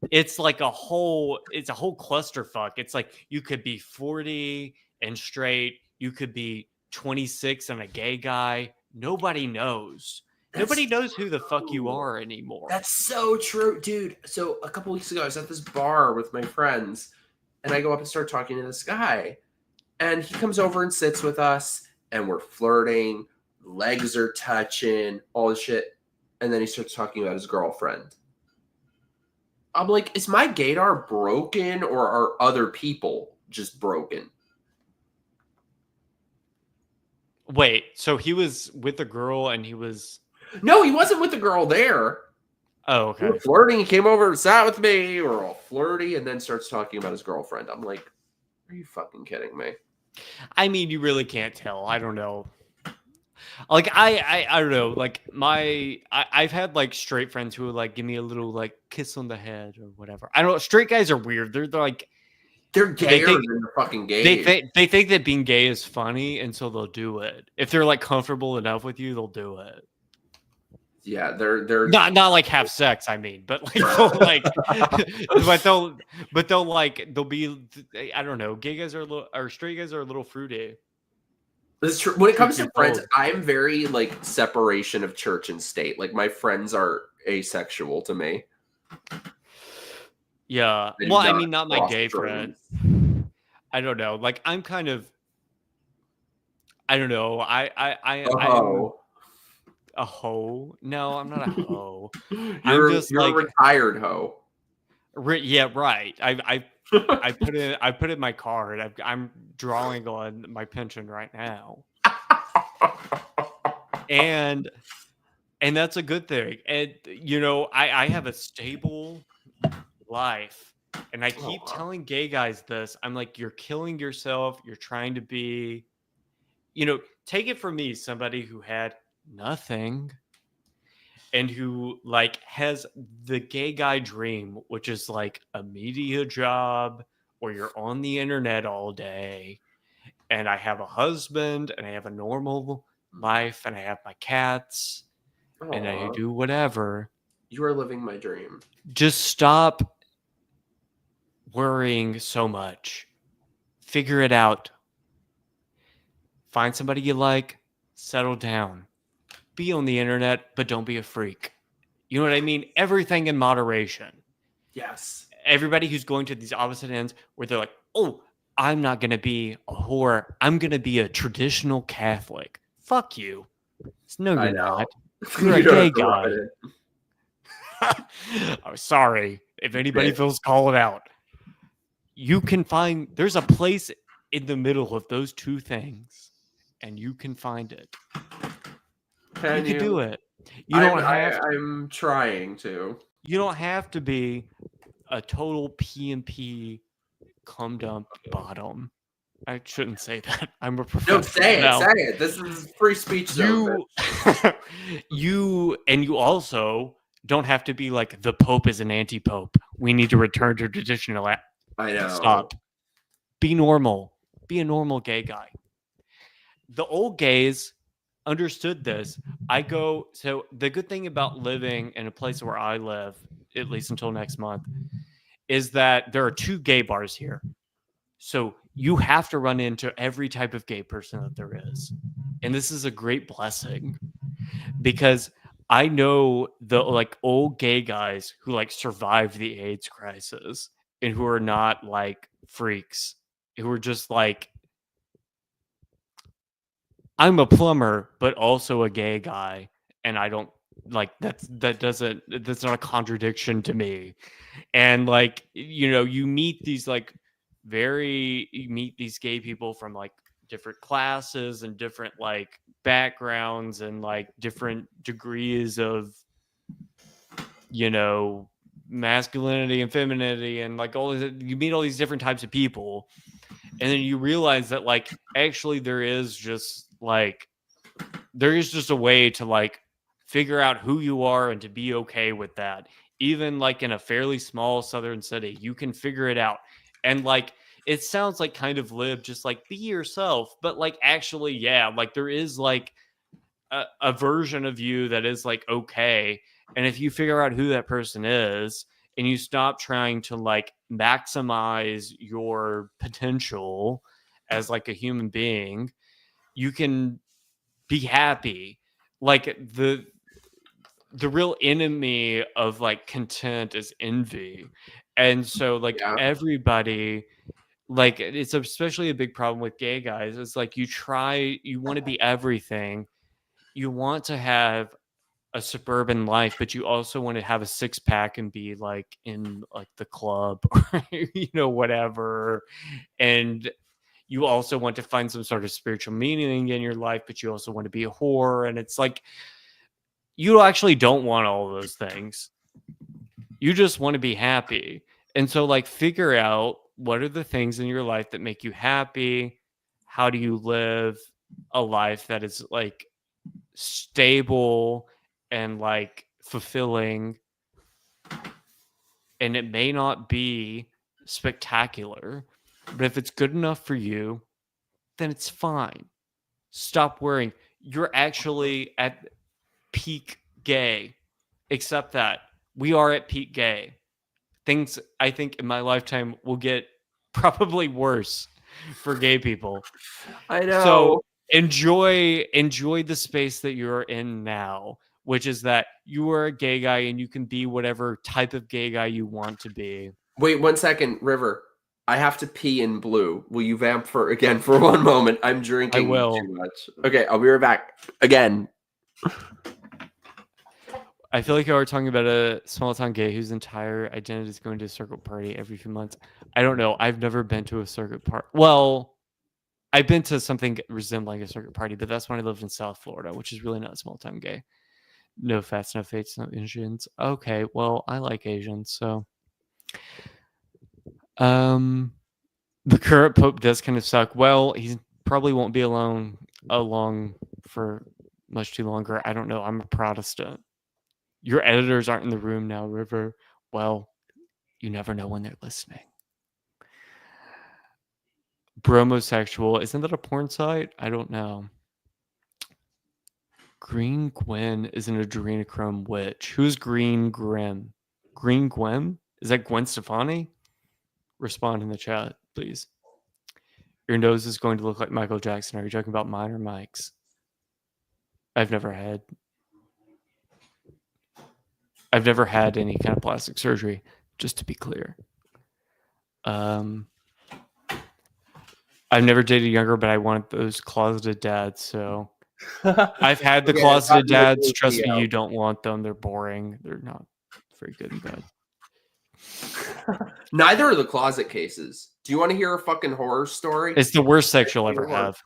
It's like a whole clusterfuck. It's like you could be 40 and straight. You could be 26 and a gay guy. Nobody knows. Nobody knows who the fuck you are anymore. That's so true, dude. So a couple weeks ago, I was at this bar with my friends, and I go up and start talking to this guy, and he comes over and sits with us, and we're flirting, legs are touching, all this shit, and then he starts talking about his girlfriend. I'm like, is my gaydar broken, or are other people just broken? Wait, so he was with a girl and he was... No, he wasn't with the girl there. Oh, okay. We were flirting. He came over and sat with me. We were all flirty and then starts talking about his girlfriend. I'm like, are you fucking kidding me? I mean, you really can't tell. I don't know. Like I don't know. Like I've had like straight friends who would like give me a little like kiss on the head or whatever. I don't know. Straight guys are weird. They're like They're they gayer think than the fucking gays. they think that being gay is funny, and so they'll do it. If they're like comfortable enough with you, they'll do it. Yeah, they're Not like have sex, I mean, but like they'll like but they'll like they'll be I don't know. Gay guys are a little or straight guys are a little fruity. This is true. When it comes to Truth be friends, told. I'm very like separation of church and state. Like my friends are asexual to me. Yeah. They do Well, I not mean, not my cross gay streams. friend. I don't know. Like I'm kind of I don't know. I'm Oh, a hoe. No, I'm not a hoe. you're just you're like- a retired hoe. Yeah, right. I put in my card. I'm drawing on my pension right now. And that's a good thing. And you know, I have a stable life. And I keep wow. telling gay guys this. I'm like, you're killing yourself. You're trying to be, you know, take it from me, somebody who had nothing and who like has the gay guy dream, which is like a media job or you're on the internet all day. And I have a husband and I have a normal life and I have my cats and I Aw, do whatever. you are living my dream. Just stop worrying so much. Figure it out. Find somebody you like, settle down. Be on the internet, but don't be a freak. You know what I mean? Everything in moderation. Yes. Everybody who's going to these opposite ends where they're like, oh, I'm not going to be a whore. I'm going to be a traditional Catholic. Fuck you. No, I you're know. not. You're a You don't gay have to guy. run it. I'm sorry if anybody Yeah. feels called out. You can find, there's a place in the middle of those two things, and you can find it. Can You can do it. You don't have. I'm trying to. You don't have to be a total P&P cum dump bottom. I shouldn't say that. I'm a professional. No, say it. now. Say it. This is free speech zone. You also don't have to be like the Pope is an anti-Pope. We need to return to traditional. I know. Stop. Be normal. Be a normal gay guy. The old gays understood this. So the good thing about living in a place where I live, at least until next month, is that there are 2 gay bars here. So you have to run into every type of gay person that there is. And this is a great blessing because I know the like old gay guys who like survived the AIDS crisis and who are not like freaks, who are just like, I'm a plumber, but also a gay guy. And I don't like that's not a contradiction to me. And like, you know, you meet these gay people from like different classes and different like backgrounds and like different degrees of, you know, masculinity and femininity and like all this, you meet all these different types of people. And then you realize that like actually there is just a way to like figure out who you are and to be okay with that. Even like in a fairly small southern city, you can figure it out. And like it sounds like kind of lib, just like be yourself, but like actually, yeah, like there is like a version of you that is like okay. And if you figure out who that person is and you stop trying to like maximize your potential as like a human being, you can be happy. Like the real enemy of like content is envy. And so like everybody, like it's especially a big problem with gay guys. It's like you want to be everything. You want to have a suburban life, but you also want to have a 6-pack and be like in like the club or you know, whatever. And you also want to find some sort of spiritual meaning in your life, but you also want to be a whore. And it's like, you actually don't want all those things. You just want to be happy. And so like figure out what are the things in your life that make you happy? How do you live a life that is like stable and like fulfilling, and it may not be spectacular, but if it's good enough for you, then it's fine. Stop worrying. You're actually at peak gay. Accept that. We are at peak gay. Things, I think, in my lifetime will get probably worse for gay people. I know. So enjoy the space that you're in now, which is that you are a gay guy and you can be whatever type of gay guy you want to be. Wait 1 second, River. I have to pee in blue. Will you vamp for 1 moment? I'm drinking will. too much. Okay, I'll be right back. Again. I feel like you are talking about a small town gay whose entire identity is going to a circuit party every few months. I don't know. I've never been to a circuit party. Well, I've been to something resembling a circuit party, but that's when I lived in South Florida, which is really not small town gay. No fats, no fates, no Asians. Okay, well, I like Asians, so. The current pope does kind of suck. Well, he probably won't be along for much too longer. I don't know. I'm a Protestant. Your editors aren't in the room now, River. Well, you never know when they're listening. Bromosexual. Isn't that a porn site? I don't know. Green Gwen is an adrenochrome witch. Who's Green Grim? Green Gwen? Is that Gwen Stefani? Respond in the chat, please. Your nose is going to look like Michael Jackson. Are you talking about mine or Mike's? I've never had any kind of plastic surgery, just to be clear. I've never dated younger, but I want those closeted dads, so I've had the closeted dads. Trust me, you don't want them. They're boring. They're not very good in bed. Neither are the closet cases. Do you want to hear a fucking horror story? It's the worst sex you'll ever have.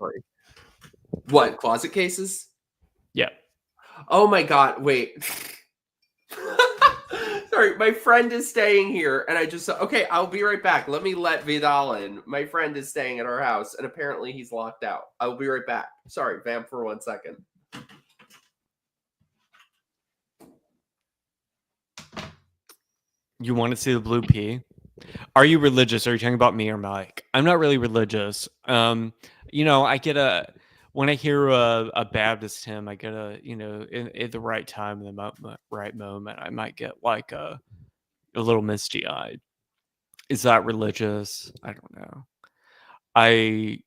What, closet cases? Yeah. Oh my god, wait. Sorry, my friend is staying here, and I just okay, I'll be right back. Let me let Vidal in. My friend is staying at our house, and apparently he's locked out. I will be right back. Sorry, vamp for 1 second. You want to see the blue pea? Are you religious? Are you talking about me or Mike? I'm not really religious. I get when I hear a Baptist hymn, I get at the right time, in the right moment, I might get like a little misty eyed. Is that religious? I don't know. I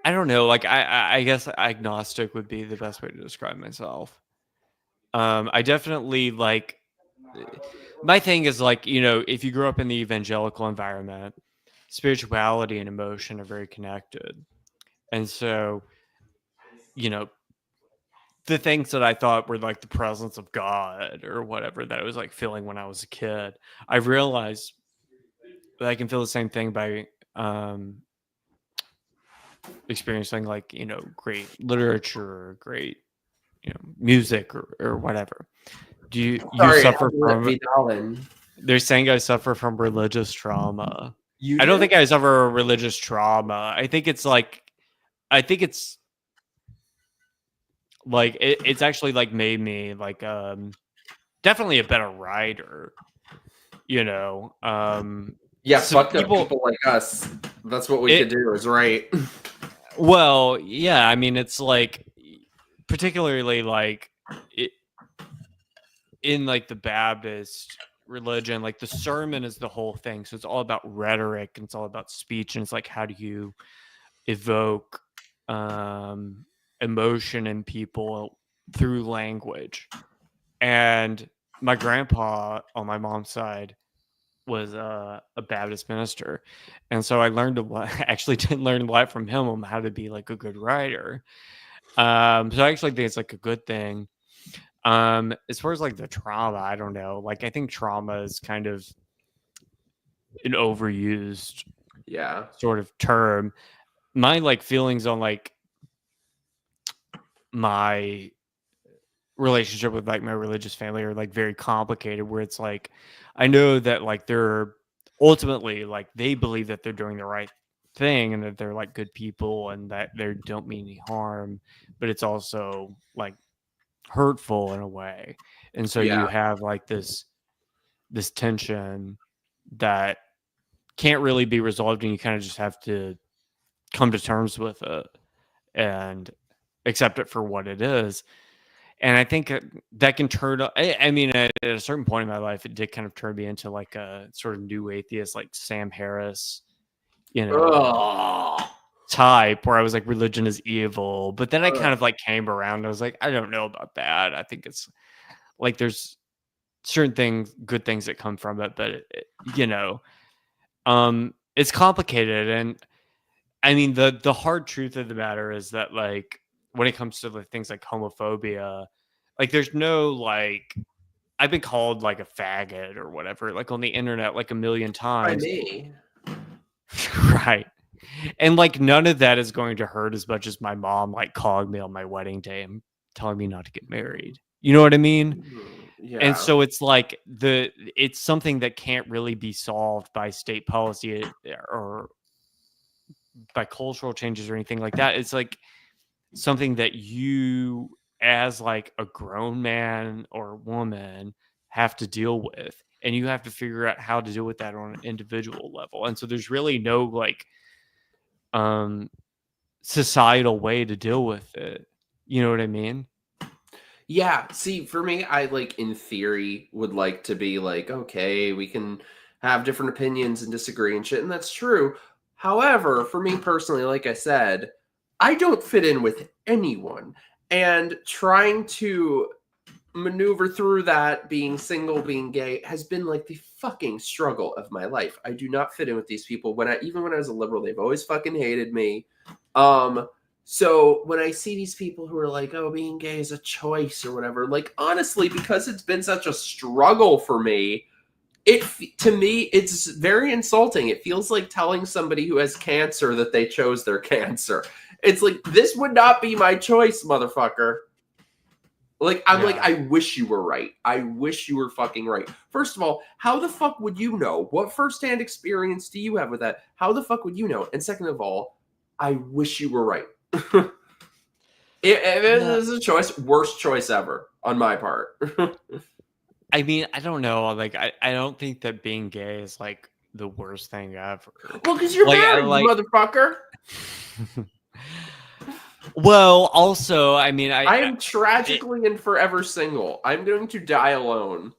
don't know. Like I guess agnostic would be the best way to describe myself. I definitely like. My thing is like, if you grew up in the evangelical environment, spirituality and emotion are very connected. And so, the things that I thought were like the presence of God or whatever that I was like feeling when I was a kid, I've realized that I can feel the same thing by experiencing like, great literature or great, music or whatever. Do you suffer from? They're saying I suffer from religious trauma. I don't think I suffer religious trauma. I think it's like it's actually like made me like definitely a better writer. Yeah, fucked up people like us. That's what we could do, is write. Well, yeah, I mean, it's like particularly like in like the Baptist religion, like the sermon is the whole thing. So it's all about rhetoric and it's all about speech. And it's like, how do you evoke emotion in people through language? And my grandpa on my mom's side was a Baptist minister. And so I learned actually did learn a lot from him on how to be like a good writer. So I actually think it's like a good thing. As far as like the trauma, I don't know. Like I think trauma is kind of an overused sort of term. My like feelings on like my relationship with like my religious family are like very complicated, where it's like I know that like they're ultimately like they believe that they're doing the right thing, and that they're like good people and that they don't mean any harm, but it's also like hurtful in a way. And so you Yeah. have like this tension that can't really be resolved, and you kind of just have to come to terms with it and accept it for what it is. And I think that can turn. I mean, at a certain point in my life, it did kind of turn me into like a sort of new atheist, like Sam Harris, Ugh. type, where I was like, religion is evil. But then I kind of like came around. I was like, I don't know about that. I think it's like there's certain things, good things that come from it, but it's complicated. And I mean, the hard truth of the matter is that like when it comes to like things like homophobia, like there's no like I've been called like a faggot or whatever, like on the internet like a million By times. me. Right. And like none of that is going to hurt as much as my mom like calling me on my wedding day and telling me not to get married. You know what I mean? Yeah. And so it's like it's something that can't really be solved by state policy or by cultural changes or anything like that. It's like something that you as like a grown man or woman have to deal with, and you have to figure out how to deal with that on an individual level. And so there's really no like societal way to deal with it. You know what I mean? Yeah, see, for me, I like in theory would like to be like, okay, we can have different opinions and disagree and shit, and that's true. However, for me personally, like I said, I don't fit in with anyone. And trying to maneuver through that, being single, being gay, has been like the fucking struggle of my life. I do not fit in with these people. Even when I was a liberal, they've always fucking hated me. So when I see these people who are like, oh, being gay is a choice or whatever, like honestly, because it's been such a struggle for me, to me, it's very insulting. It feels like telling somebody who has cancer that they chose their cancer. It's like, this would not be my choice, motherfucker. Like, I'm like, I wish you were right. I wish you were fucking right. First of all, how the fuck would you know? What firsthand experience do you have with that? How the fuck would you know? And second of all, I wish you were right. If it is a choice, worst choice ever on my part. I mean, I don't know. Like, I don't think that being gay is like the worst thing ever. Well, because you're married, you motherfucker. Well, also, I mean, I am tragically and forever single. I'm going to die alone.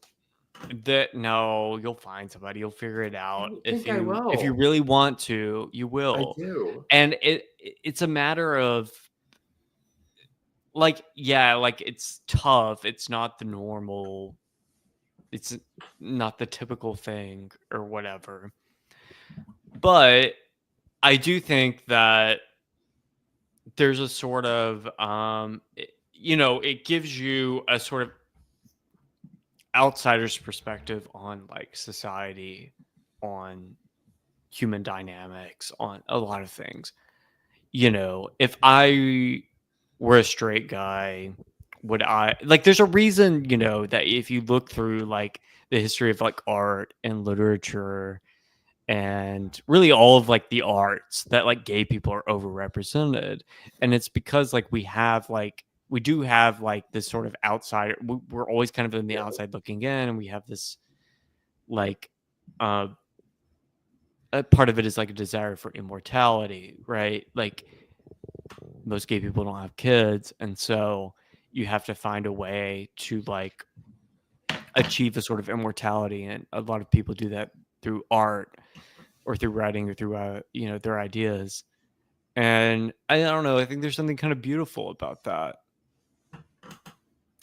No, you'll find somebody. You'll figure it out. If you will. really want to, you will. I do. And it's a matter of like, yeah, like it's tough. It's not the normal. It's not the typical thing or whatever. But I do think that there's a sort of it gives you a sort of outsider's perspective on like society, on human dynamics, on a lot of things. If I were a straight guy, would I like there's a reason, that if you look through like the history of like art and literature and really all of like the arts, that like gay people are overrepresented. And it's because like we do have like this sort of outsider, we're always kind of in the outside looking in, and we have this like a part of it is like a desire for immortality, right? Like most gay people don't have kids, and so you have to find a way to like achieve a sort of immortality, and a lot of people do that through art or through writing or through their ideas. And I don't know, I think there's something kind of beautiful about that.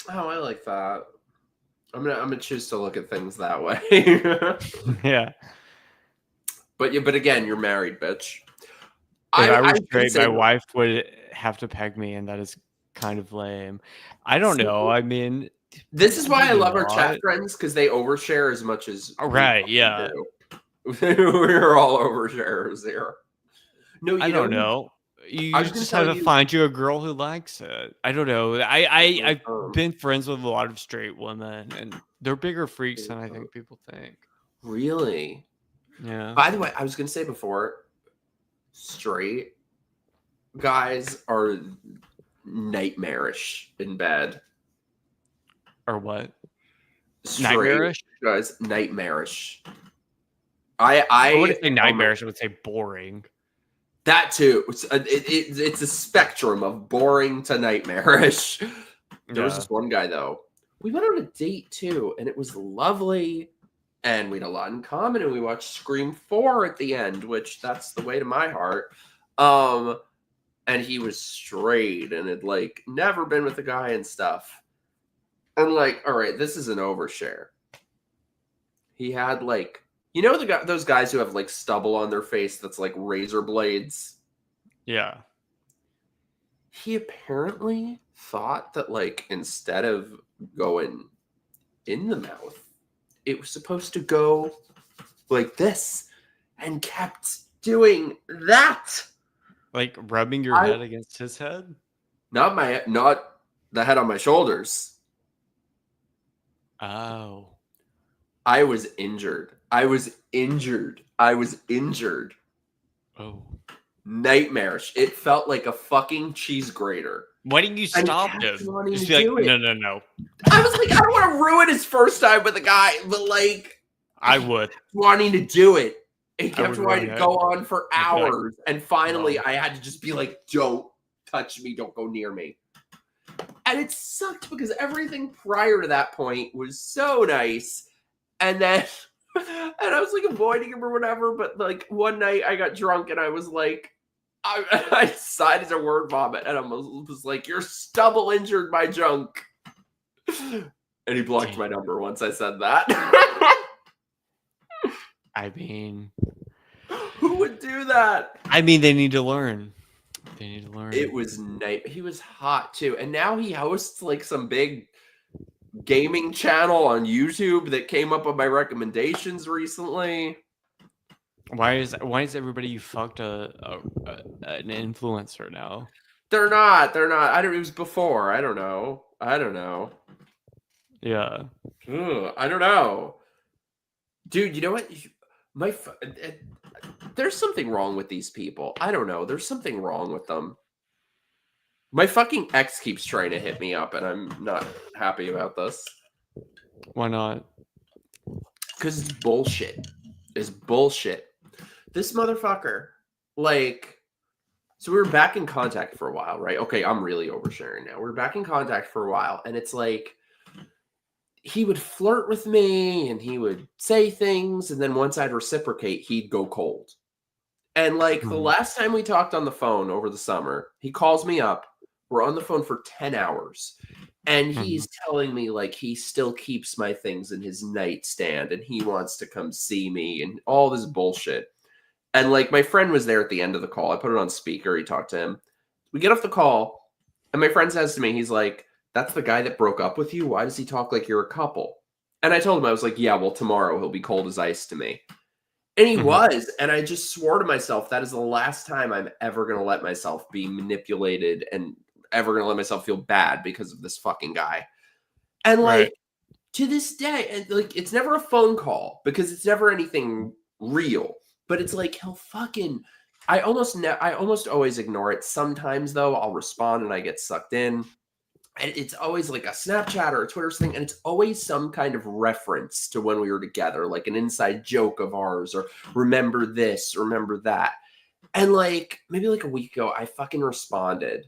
Oh, I like that. I'm gonna choose to look at things that way. Yeah. But again, you're married, bitch. If I was straight, my wife would have to peg me, and that is kind of lame. I don't know. I mean, this is why I love our chat friends, because they overshare as much as right. Yeah. We're all oversharers here. No, I don't know. You just have to find you a girl who likes it. I don't know. I've been friends with a lot of straight women, and they're bigger freaks than I think people think. Really? Yeah. By the way, I was going to say before, straight guys are nightmarish in bed. Or what? Straight Nightmarish? guys, nightmarish. I wouldn't say nightmarish. I would say boring. That too. It's a spectrum of boring to nightmarish. There was this one guy though. We went on a date too, and it was lovely. And we had a lot in common, and we watched Scream 4 at the end, which that's the way to my heart. And he was straight and had like never been with a guy and stuff. And like, all right, this is an overshare. He had like, you know, those guys who have like stubble on their face that's like razor blades. Yeah. He apparently thought that like instead of going in the mouth, it was supposed to go like this, and kept doing that. Like rubbing your head against his head? Not the head on my shoulders. Oh. I was injured. Oh. Nightmarish. It felt like a fucking cheese grater. Why didn't you stop him? Just be like, no. I was like, I don't want to ruin his first time with a guy, but like, I would. Wanting to do it. It kept wanting to go on for hours. And finally, I had to just be like, don't touch me. Don't go near me. And it sucked because everything prior to that point was so nice. And then, and I was like avoiding him or whatever. But like one night I got drunk and I was like, I decided to word vomit. And I was like, your stubble injured my junk. And he blocked my number once I said that. I mean, who would do that? I mean, they need to learn. It was night. He was hot too, and now he hosts like some big gaming channel on YouTube that came up on my recommendations recently. Why is everybody you fucked an influencer now? They're not. It was before. I don't know. Yeah. I don't know. Dude, you know what? There's something wrong with these people. I don't know. There's something wrong with them. My fucking ex keeps trying to hit me up, and I'm not happy about this. Why not? Because it's bullshit. It's bullshit. This motherfucker, like, so we were back in contact for a while, right? Okay, I'm really oversharing now. We're back in contact for a while, and it's like, he would flirt with me and he would say things, and then once I'd reciprocate, he'd go cold. And like the last time we talked on the phone over the summer, he calls me up. We're on the phone for 10 hours. And he's telling me like he still keeps my things in his nightstand and he wants to come see me and all this bullshit. And like my friend was there at the end of the call. I put it on speaker. He talked to him. We get off the call and my friend says to me, he's like, that's the guy that broke up with you? Why does he talk like you're a couple? And I told him, I was like, yeah, well, tomorrow he'll be cold as ice to me. And he was. And I just swore to myself, that is the last time I'm ever going to let myself be manipulated and ever going to let myself feel bad because of this fucking guy. And like, to this day, and like, it's never a phone call because it's never anything real. But it's like, he'll fucking, I almost always ignore it. Sometimes though, I'll respond and I get sucked in. And it's always like a Snapchat or a Twitter thing. And it's always some kind of reference to when we were together, like an inside joke of ours, or remember this, remember that. And like, maybe like a week ago, I fucking responded.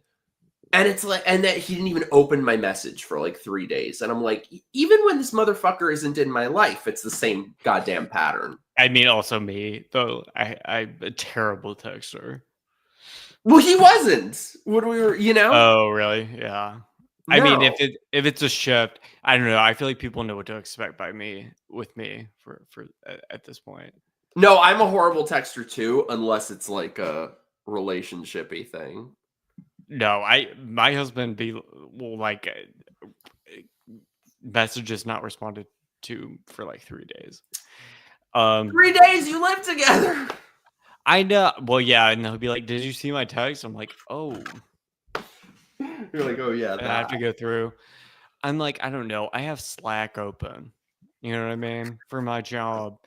And it's like, and that he didn't even open my message for like 3 days. And I'm like, even when this motherfucker isn't in my life, it's the same goddamn pattern. I mean, also me, though. I'm a terrible texter. Well, he wasn't when we were, you know? Oh, really? Yeah. No. I mean, if it's a shift, I don't know. I feel like people know what to expect with me for at this point. No, I'm a horrible texter too, unless it's like a relationship-y thing. No, my husband will like messages not responded to for like 3 days. 3 days you live together. I know. Well, yeah, and he'll be like, "Did you see my text?" I'm like, "Oh." You're like, "Oh yeah." I have to go through. I'm like, I don't know. I have Slack open. You know what I mean? For my job.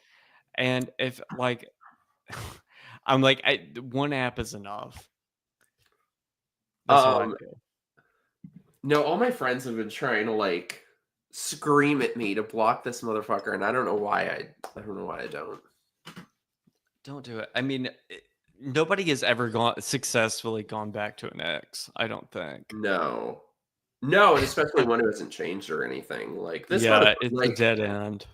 And if like I'm like, one app is enough. That's how I feel. No, all my friends have been trying to like scream at me to block this motherfucker, and I don't know why I don't know why I don't. Don't do it. I mean, nobody has ever successfully gone back to an ex. I don't think. No, and especially one who hasn't changed or anything. Like this. Yeah, it's like, a dead end.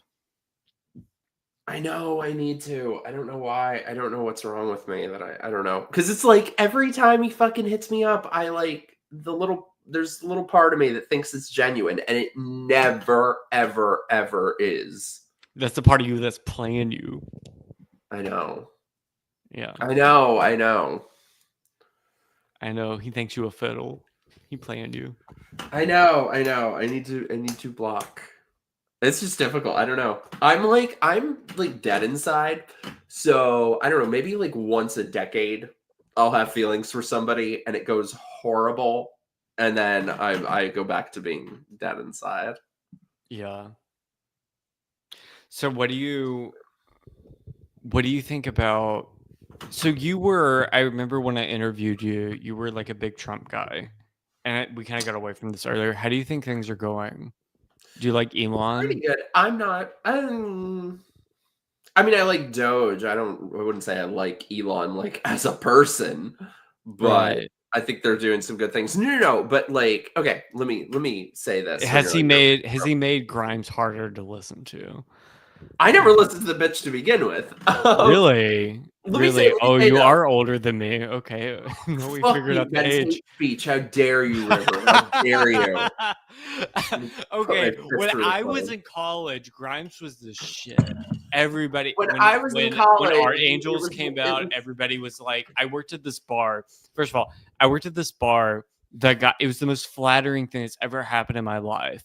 I know. I need to. I don't know why. I don't know what's wrong with me that I don't know. Because it's like every time he fucking hits me up, I like there's a little part of me that thinks it's genuine, and it never, ever, ever is. That's the part of you that's playing you. I know. Yeah. I know. He thinks you a fiddle. He playing you. I know. I need to block. It's just difficult. I don't know. I'm like dead inside. So I don't know. Maybe like once a decade, I'll have feelings for somebody, and it goes horrible, and then I go back to being dead inside. Yeah. So what do you think about? So I remember when I interviewed you, you were like a big Trump guy, and we kind of got away from this earlier. How do you think things are going? Do you like Elon? Pretty good. I'm not. I mean, I like Doge. I wouldn't say I like Elon like as a person, but Right. I think they're doing some good things. No. But like, okay, let me say this. Has he made Grimes harder to listen to? I never listened to the bitch to begin with. Really? Let me say You this. are older than me. Okay. We Fuck figured you, out the that's hate age. speech. How dare you, River? How dare you? Okay, when Christopher I Play. was in college, Grimes was the shit. Everybody, When I was in college, when Art it Angels was- came it out, was- everybody was like, I worked at this bar. First of all, I worked at this bar that it was the most flattering thing that's ever happened in my life,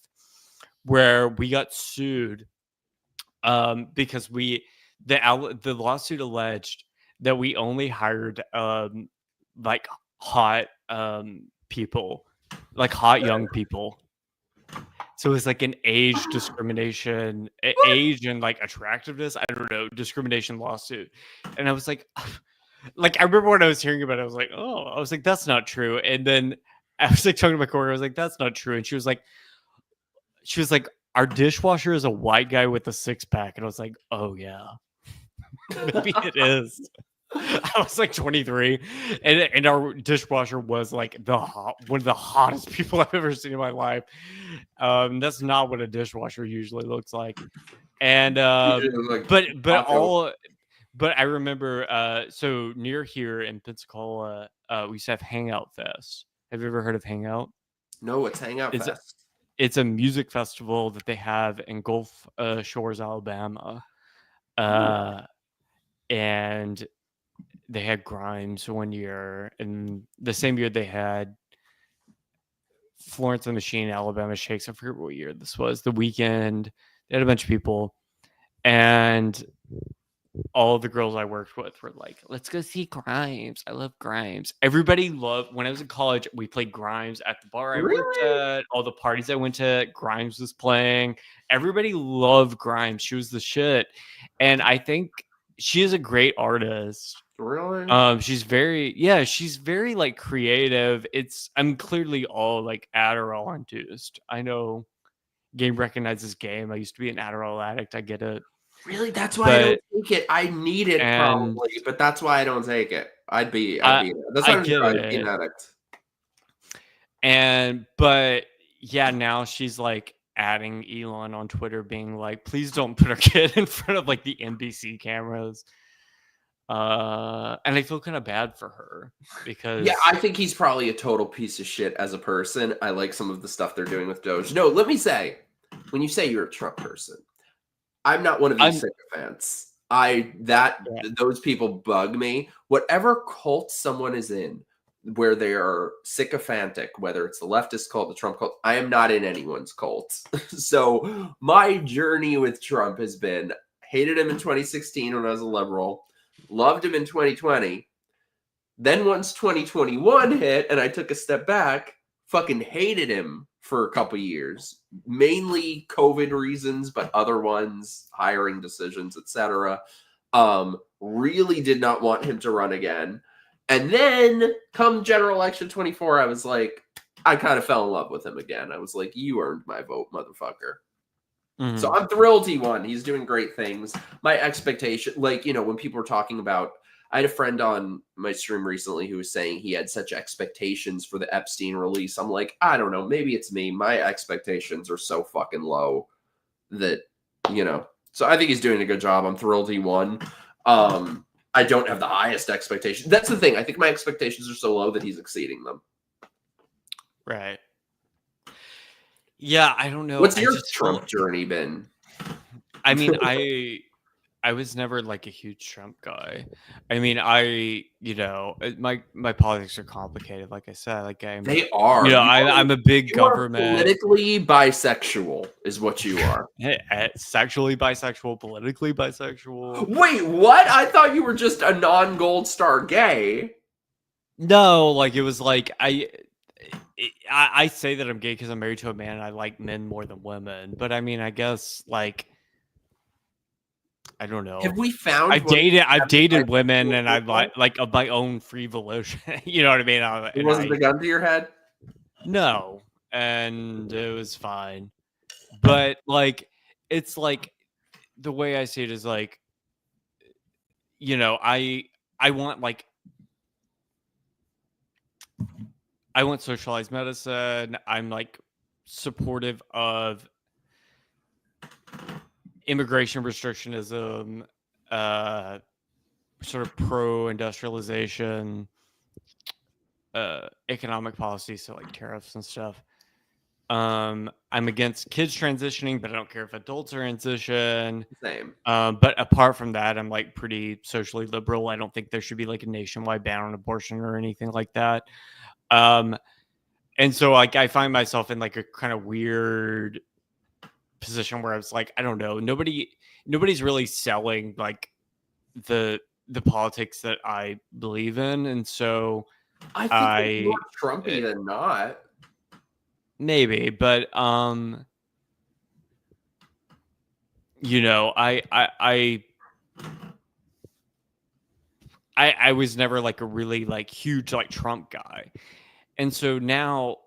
where we got sued because the lawsuit alleged that we only hired like hot people, like hot young people. So it was like an age discrimination, age and like attractiveness, I don't know, discrimination lawsuit. And I was like I remember when I was hearing about it, I was like, that's not true. And then I was like talking to my coworker, I was like, that's not true. And she was like, our dishwasher is a white guy with a six-pack. And I was like, oh yeah, maybe it is. I was like 23, and our dishwasher was like one of the hottest people I've ever seen in my life. That's not what a dishwasher usually looks like. And but I remember so near here in Pensacola, we used to have Hangout Fest. Have you ever heard of Hangout? No, it's Hangout Fest. It's a music festival that they have in Gulf Shores, Alabama. And they had Grimes one year, and the same year they had Florence and the Machine, Alabama Shakes. I forget what year this was. The Weekend. They had a bunch of people, and all of the girls I worked with were like, let's go see Grimes. I love Grimes. Everybody loved, when I was in college, we played Grimes at the bar I worked at, all the parties I went to, Grimes was playing. Everybody loved Grimes. She was the shit. And I think she is a great artist. Really? She's very like creative. I'm clearly all like Adderall induced. I know game recognizes game. I used to be an Adderall addict. I get it. Really? That's why I don't take it. I need it probably, but that's why I don't take it. I'd be that's why I'd be an addict. But yeah, now she's like adding Elon on Twitter, being like, please don't put our kid in front of like the NBC cameras. And I feel kind of bad for her because I think he's probably a total piece of shit as a person. I like some of the stuff they're doing with Doge. No, let me say, when you say you're a Trump person, I'm not one of these sycophants. Those people bug me. Whatever cult someone is in, where they are sycophantic, whether it's the leftist cult, the Trump cult, I am not in anyone's cult. So my journey with Trump has been, hated him in 2016 when I was a liberal, loved him in 2020. Then once 2021 hit and I took a step back, fucking hated him for a couple years, mainly COVID reasons, but other ones, hiring decisions, etc. Really did not want him to run again. And then come general election 24, I was like, I kind of fell in love with him again. I was like, you earned my vote, motherfucker. Mhm. So I'm thrilled he won. He's doing great things. My expectation, like, you know, when people were talking about, I had a friend on my stream recently who was saying he had such expectations for the Epstein release. I'm like, I don't know. Maybe it's me. My expectations are so fucking low that, you know. So I think he's doing a good job. I'm thrilled he won. I don't have the highest expectations. That's the thing. I think my expectations are so low that he's exceeding them. Right. Yeah, I don't know. What's I your just Trump feel- journey been? I mean, I was never like a huge Trump guy. I mean, my politics are complicated. Like I said, like They are. I'm a big You are government, politically bisexual, is what you are. sexually bisexual, politically bisexual. Wait, what? I thought you were just a non-gold star gay. No, like it was like I say that I'm gay because I'm married to a man and I like men more than women. But I mean, I guess like I don't know. Have we found? I've dated women and I like of my own free volition. You know what I mean? It wasn't the gun to your head. No, and it was fine. But like, it's like the way I see it is like, you know, I want like I want socialized medicine. I'm like supportive of immigration restrictionism, sort of pro-industrialization, economic policy, so like tariffs and stuff. I'm against kids transitioning, but I don't care if adults are transition. Same. But apart from that, I'm like pretty socially liberal. I don't think there should be like a nationwide ban on abortion or anything like that. And so like I find myself in like a kind of weird position where I was like, I don't know, nobody's really selling like the politics that I believe in, and so I think it's more Trumpy than not. Maybe, but you know, I was never like a really like huge like Trump guy, and so now,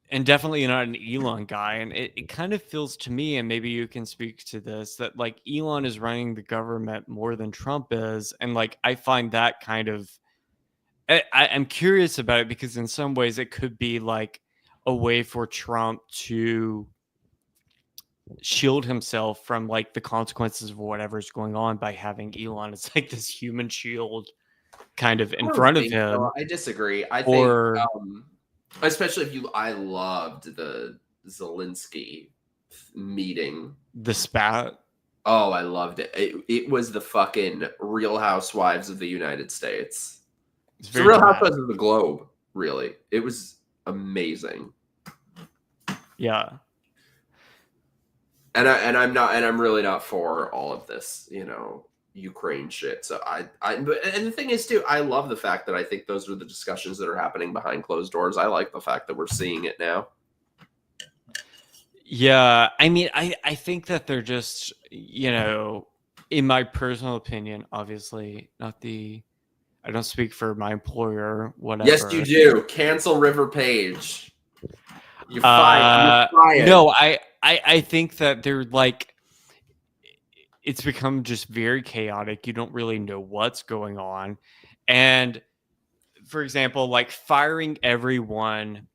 and definitely not an Elon guy, and it kind of feels to me, and maybe you can speak to this, that like Elon is running the government more than Trump is, and like I find that kind of I'm curious about it because in some ways it could be like a way for Trump to shield himself from like the consequences of whatever's going on by having Elon as like this human shield kind of in front of him. So. I disagree. I or, think, especially if I loved the Zelensky meeting. The spat. Oh, I loved it. It was the fucking Real Housewives of the United States. It's the Real Housewives of the globe, really. It was amazing. Yeah. And I'm really not for all of this, you know, Ukraine shit. So and the thing is too, I love the fact that I think those are the discussions that are happening behind closed doors. I like the fact that we're seeing it now. Yeah, I mean, I think that they're just, you know, in my personal opinion, obviously I don't speak for my employer, whatever. Yes, you do. Cancel River Page. You're fired. You're fired. No, I think that they're like, it's become just very chaotic. You don't really know what's going on. And for example, like firing everyone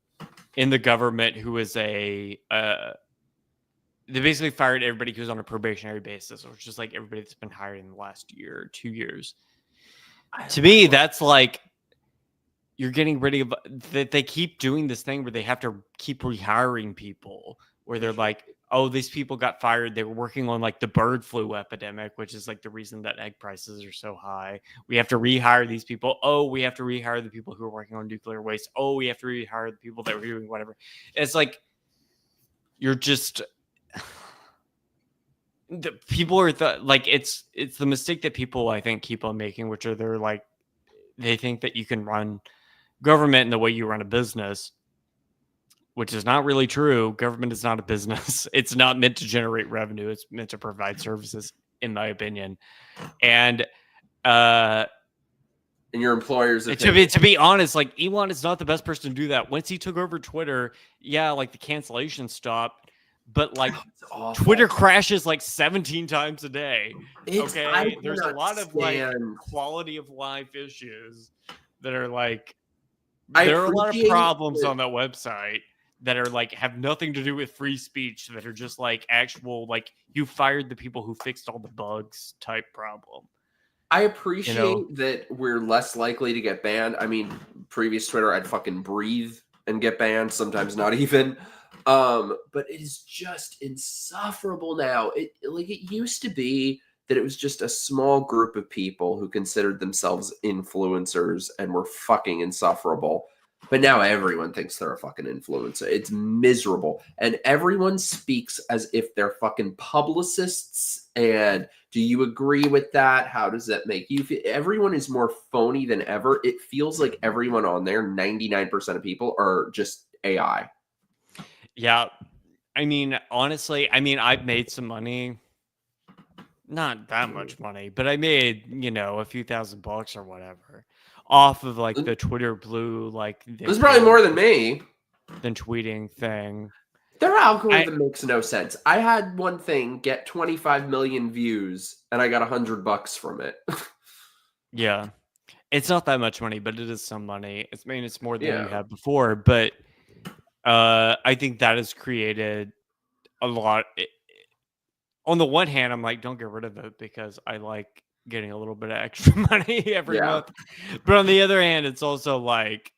in the government who is they basically fired everybody who's on a probationary basis, which is like everybody that's been hired in the last year or 2 years. To me, that's like you're getting rid of that. They keep doing this thing where they have to keep rehiring people, where they're like, oh, these people got fired. They were working on like the bird flu epidemic, which is like the reason that egg prices are so high. We have to rehire these people. Oh, we have to rehire the people who are working on nuclear waste. Oh, we have to rehire the people that were doing whatever. It's like you're just the people are like it's the mistake that people I think keep on making, which are they're like they think that you can run government in the way you run a business, which is not really true. Government is not a business. It's not meant to generate revenue. It's meant to provide services. in my opinion. And In your employer's to be honest, like Elon is not the best person to do that. Once he took over Twitter, yeah, like the cancellation stopped, but like It's awful. Twitter crashes like 17 times a day. It's- I Okay, there's a cannot lot of like stand- quality of life issues that are like I there are a lot of appreciate problems that- on that website that are like have nothing to do with free speech, that are just like actual like you fired the people who fixed all the bugs type problem. I appreciate know? that we're less likely to get banned. I mean, previous Twitter, I'd fucking breathe and get banned, sometimes not even. But it is just insufferable now. It used to be that it was just a small group of people who considered themselves influencers and were fucking insufferable. But now everyone thinks they're a fucking influencer. It's miserable. And everyone speaks as if they're fucking publicists. And do you agree with that? How does that make you feel? Everyone is more phony than ever. It feels like everyone on there, 99% of people, are just AI. Yeah. I mean, honestly, I've made some money. Not that much money, but I made, a few $1,000 or whatever off of like the Twitter blue, like It was probably more than me. than tweeting thing. Their algorithm makes no sense. I had one thing get 25 million views and I got $100 from it. Yeah. It's not that much money, but it is some money. It's more than you Yeah. had before, but I think that has created a lot. On the one hand, I'm like, don't get rid of it because I like getting a little bit of extra money every month. But on the other hand, it's also like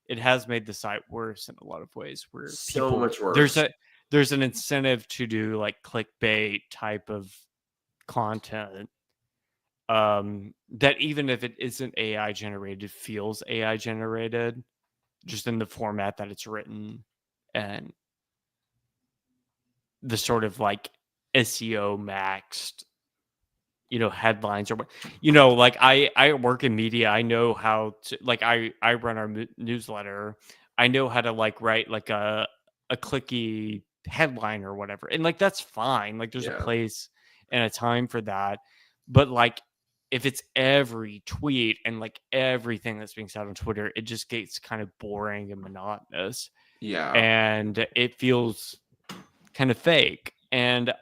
it has made the site worse in a lot of ways. Where So much worse. There's an incentive to do like clickbait type of content. That even if it isn't AI generated, feels AI generated, just in the format that it's written and the sort of like SEO maxed, headlines or what, like I work in media. I know how to, like, I run our newsletter. I know how to like write like a clicky headline or whatever. And like, that's fine. Like there's a place and a time for that. But like, if it's every tweet and like everything that's being said on Twitter, it just gets kind of boring and monotonous. Yeah. And it feels kind of fake. And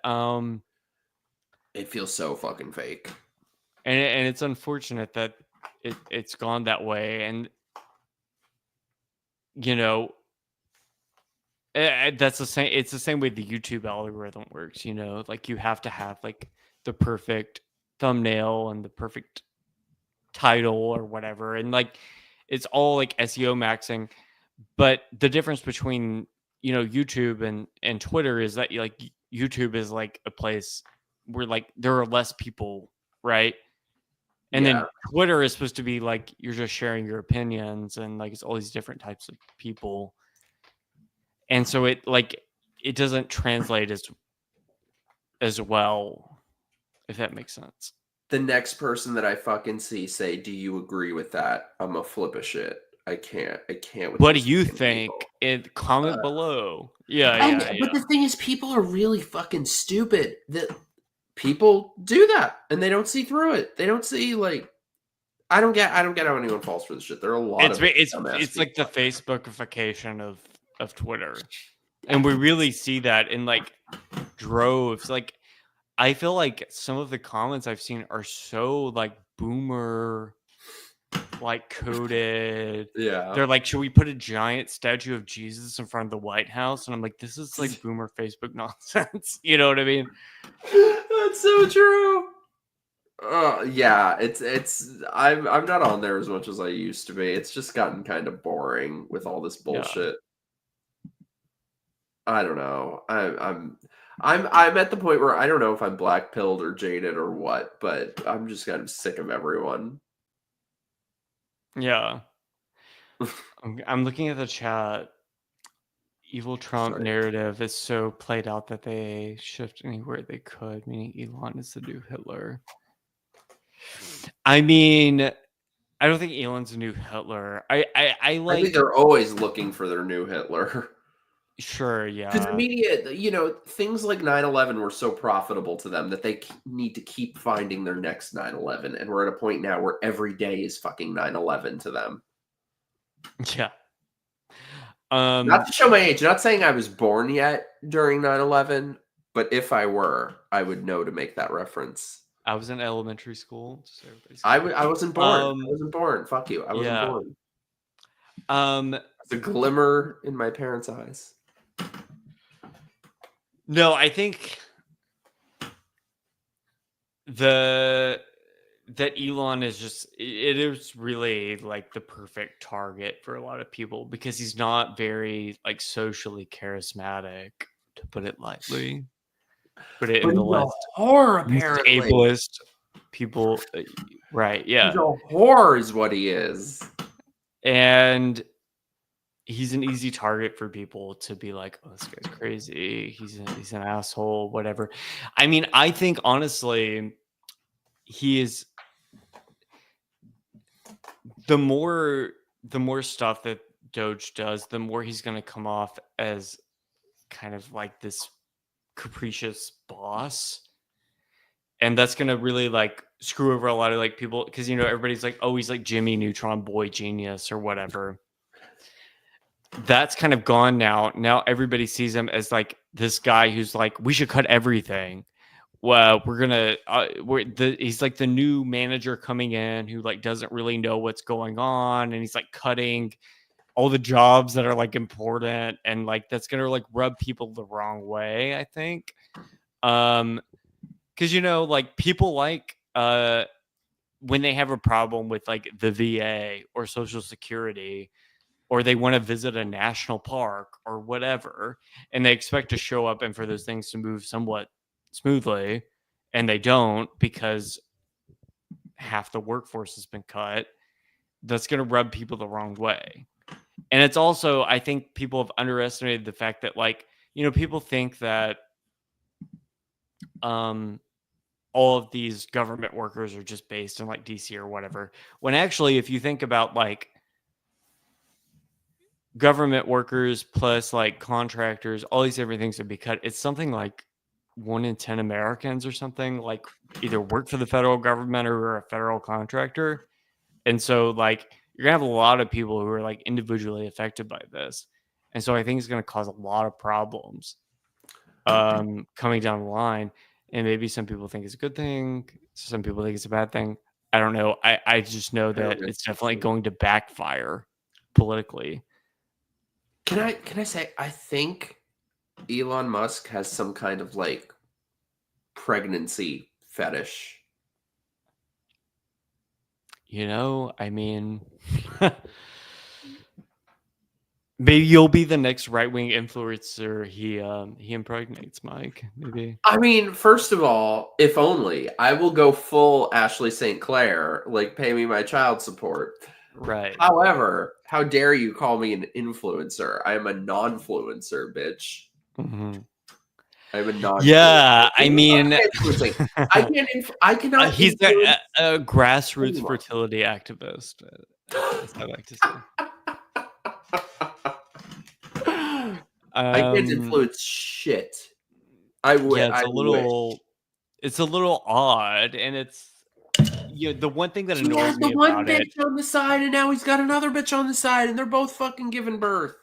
it feels so fucking fake. And it's unfortunate that it's gone that way. And that's the same. It's the same way the YouTube algorithm works. Like you have to have like the perfect thumbnail and the perfect title or whatever, and like it's all like SEO maxing. But the difference between YouTube and Twitter is that like YouTube is like a place where like there are less people, right? And then Twitter is supposed to be like you're just sharing your opinions, and like it's all these different types of people. And so it doesn't translate as well, if that makes sense. The next person that I fucking see say, "Do you agree with that?" I'm a flip a shit. I can't. With what do you think? Comment below. Yeah. But the thing is, people are really fucking stupid. That people do that and they don't see through it. They don't see like. I don't get how anyone falls for this shit. There are a lot of it's like the Facebookification of Twitter, and we really see that in like droves. Like I feel like some of the comments I've seen are so like boomer, like coded. Yeah, they're like, should we put a giant statue of Jesus in front of the White House? And I'm like, this is like boomer Facebook nonsense. You know what I mean? That's so true. Yeah, it's I'm not on there as much as I used to be. It's just gotten kind of boring with all this bullshit. I don't know. I'm at the point where I don't know if I'm black pilled or jaded or what, but I'm just kind of sick of everyone. Yeah. I'm looking at the chat. Evil Trump narrative is so played out that they shift anywhere they could, meaning Elon is the new Hitler. I mean, I don't think Elon's a new Hitler. I think they're always looking for their new Hitler. Sure, Because the yeah. media, you know, things like 9/11 were so profitable to them that they need to keep finding their next 9/11. And we're at a point now where every day is fucking 9/11 to them. Yeah. Not to show my age, not saying I was born yet during 9/11, but if I were, I would know to make that reference. I was in elementary school. Just so everybody's I clear. wasn't born. I wasn't born. Fuck you. I wasn't Yeah. born. Um, It's a glimmer in my parents' eyes. no, I think that Elon is just it is really like the perfect target for a lot of people because he's not very like socially charismatic, to put it lightly. Put it in But the he's a list. whore, apparently. Ableist people, right? Yeah, He's a whore, is what he is. and he's an easy target for people to be like, "Oh, this guy's crazy. He's an asshole, whatever." I mean, I think honestly, he is the more stuff that Doge does, the more he's going to come off as kind of like this capricious boss. And that's going to really like screw over a lot of like people because, you know, everybody's like, oh, he's like Jimmy Neutron Boy Genius or whatever. That's kind of gone now. Now everybody sees him as like this guy who's like, we should cut everything. Well, we're gonna. He's like the new manager coming in who like doesn't really know what's going on, and he's like cutting all the jobs that are like important, and like that's gonna like rub people the wrong way. I think, because you know, like people like when they have a problem with like the VA or Social Security, or they want to visit a national park or whatever, and they expect to show up and for those things to move somewhat smoothly, and they don't because half the workforce has been cut. That's going to rub people the wrong way. And it's also, I think people have underestimated the fact that, like, you know, people think that all of these government workers are just based in like DC or whatever, when actually if you think about like government workers plus like contractors, all these different things would be cut. It's something like 1 in 10 Americans or something like either work for the federal government or are a federal contractor. And so like you're gonna have a lot of people who are like individually affected by this. And so I think it's gonna cause a lot of problems coming down the line. And maybe some people think it's a good thing, some people think it's a bad thing. I don't know. I just know that it's definitely going to backfire politically. Can I say I think Elon Musk has some kind of like pregnancy fetish. You know, I mean, maybe you'll be the next right-wing influencer he impregnates, Mike. Maybe. I mean, first of all, if only I will go full Ashley St. Clair, like pay me my child support. Right. However, how dare you call me an influencer? I am a non-fluencer, bitch. Mm-hmm. I'm a non. Yeah, I mean, I cannot. he's a grassroots fertility activist. As I like to say. I can't influence shit. I would. Yeah, it's a little odd, and it's the one thing that annoys me one about bitch on the side, and now he's got another bitch on the side, and they're both fucking giving birth.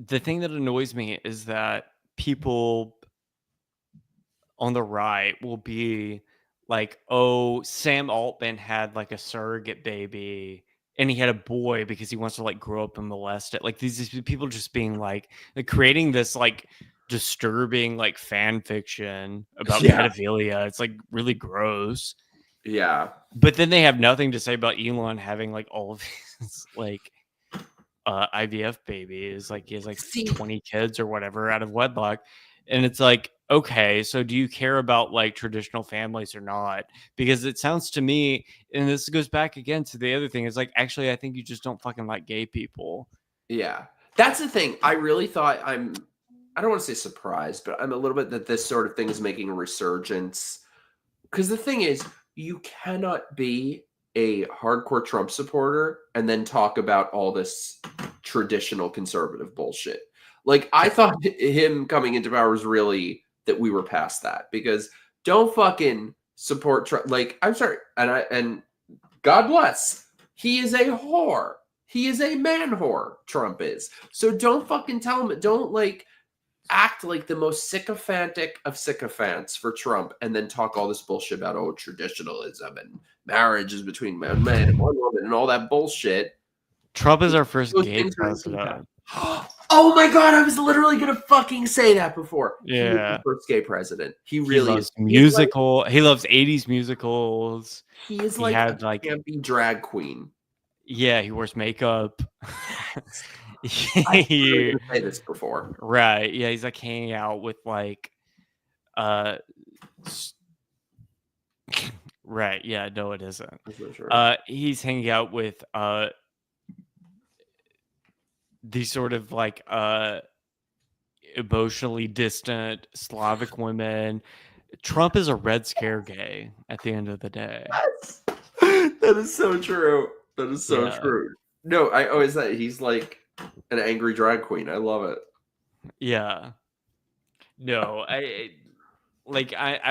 The thing that annoys me is that people on the right will be like, oh, Sam Altman had like a surrogate baby and he had a boy because he wants to like grow up and molest it. Like these people just being like creating this like disturbing like fan fiction about pedophilia. It's like really gross. Yeah. But then they have nothing to say about Elon having like all of his like IVF babies. Like he has like 20 kids or whatever out of wedlock. And it's like, okay, so do you care about like traditional families or not? Because it sounds to me, and this goes back again to the other thing, is like, actually, I think you just don't fucking like gay people. Yeah. That's the thing. I really thought I don't want to say surprised, but I'm a little bit that this sort of thing is making a resurgence. Because the thing is, you cannot be a hardcore Trump supporter and then talk about all this traditional conservative bullshit. Like, I thought him coming into power was really that we were past that, because don't fucking support Trump. Like, I'm sorry, and God bless, he is a whore. He is a man whore. Trump is. So don't fucking tell him. Don't like act like the most sycophantic of sycophants for Trump, and then talk all this bullshit about traditionalism and marriages between one man and one woman and all that bullshit. Trump is our first Those gay things are president. Oh my god, I was literally gonna fucking say that before. He was Yeah. the first gay president. He He really loves is. musical. He loves 80s musicals. He is He like had, a like- campy drag queen. Yeah, he wears makeup. I He- was gonna say this before. right. Yeah, he's like hanging out with like s- right. Yeah, no, it isn't. That's not true. He's hanging out with these sort of like emotionally distant Slavic women. Trump is a Red Scare gay at the end of the day. That is so true. That is so Yeah. true. No, I always say he's like an angry drag queen. I love it. Yeah. No, I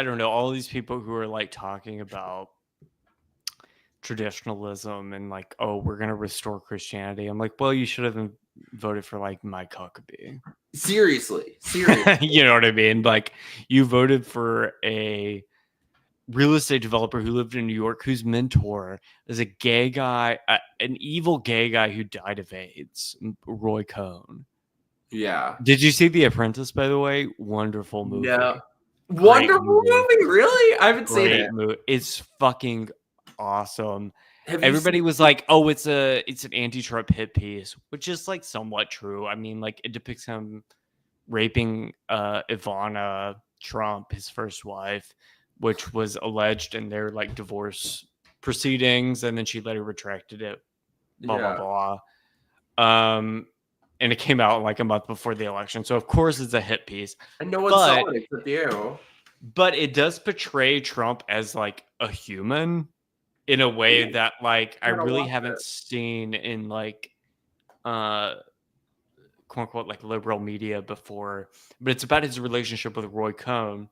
don't know, all these people who are like talking about traditionalism and like, oh, we're gonna restore Christianity. I'm like, well, you should have voted for like Mike Huckabee. Seriously. You know what I mean? Like, you voted for a real estate developer who lived in New York, whose mentor is a gay guy, an evil gay guy who died of AIDS, Roy Cohn. Yeah. Did you see The Apprentice, by the way? Wonderful movie. No. Wonderful movie. movie. Really? I haven't seen Great it. movie. It's fucking awesome. Have you Everybody seen- was like, "Oh, it's an anti-Trump hit piece," which is like somewhat true. I mean, like, it depicts him raping Ivana Trump, his first wife, which was alleged in their like divorce proceedings, and then she later retracted it. Blah Yeah. blah blah. And it came out like a month before the election, so of course it's a hit piece. And no one but- saw it except you. But it does portray Trump as like a human in a way Yeah. that like I Gotta really watch haven't it. seen in like quote unquote like liberal media before. But it's about his relationship with Roy Cohn,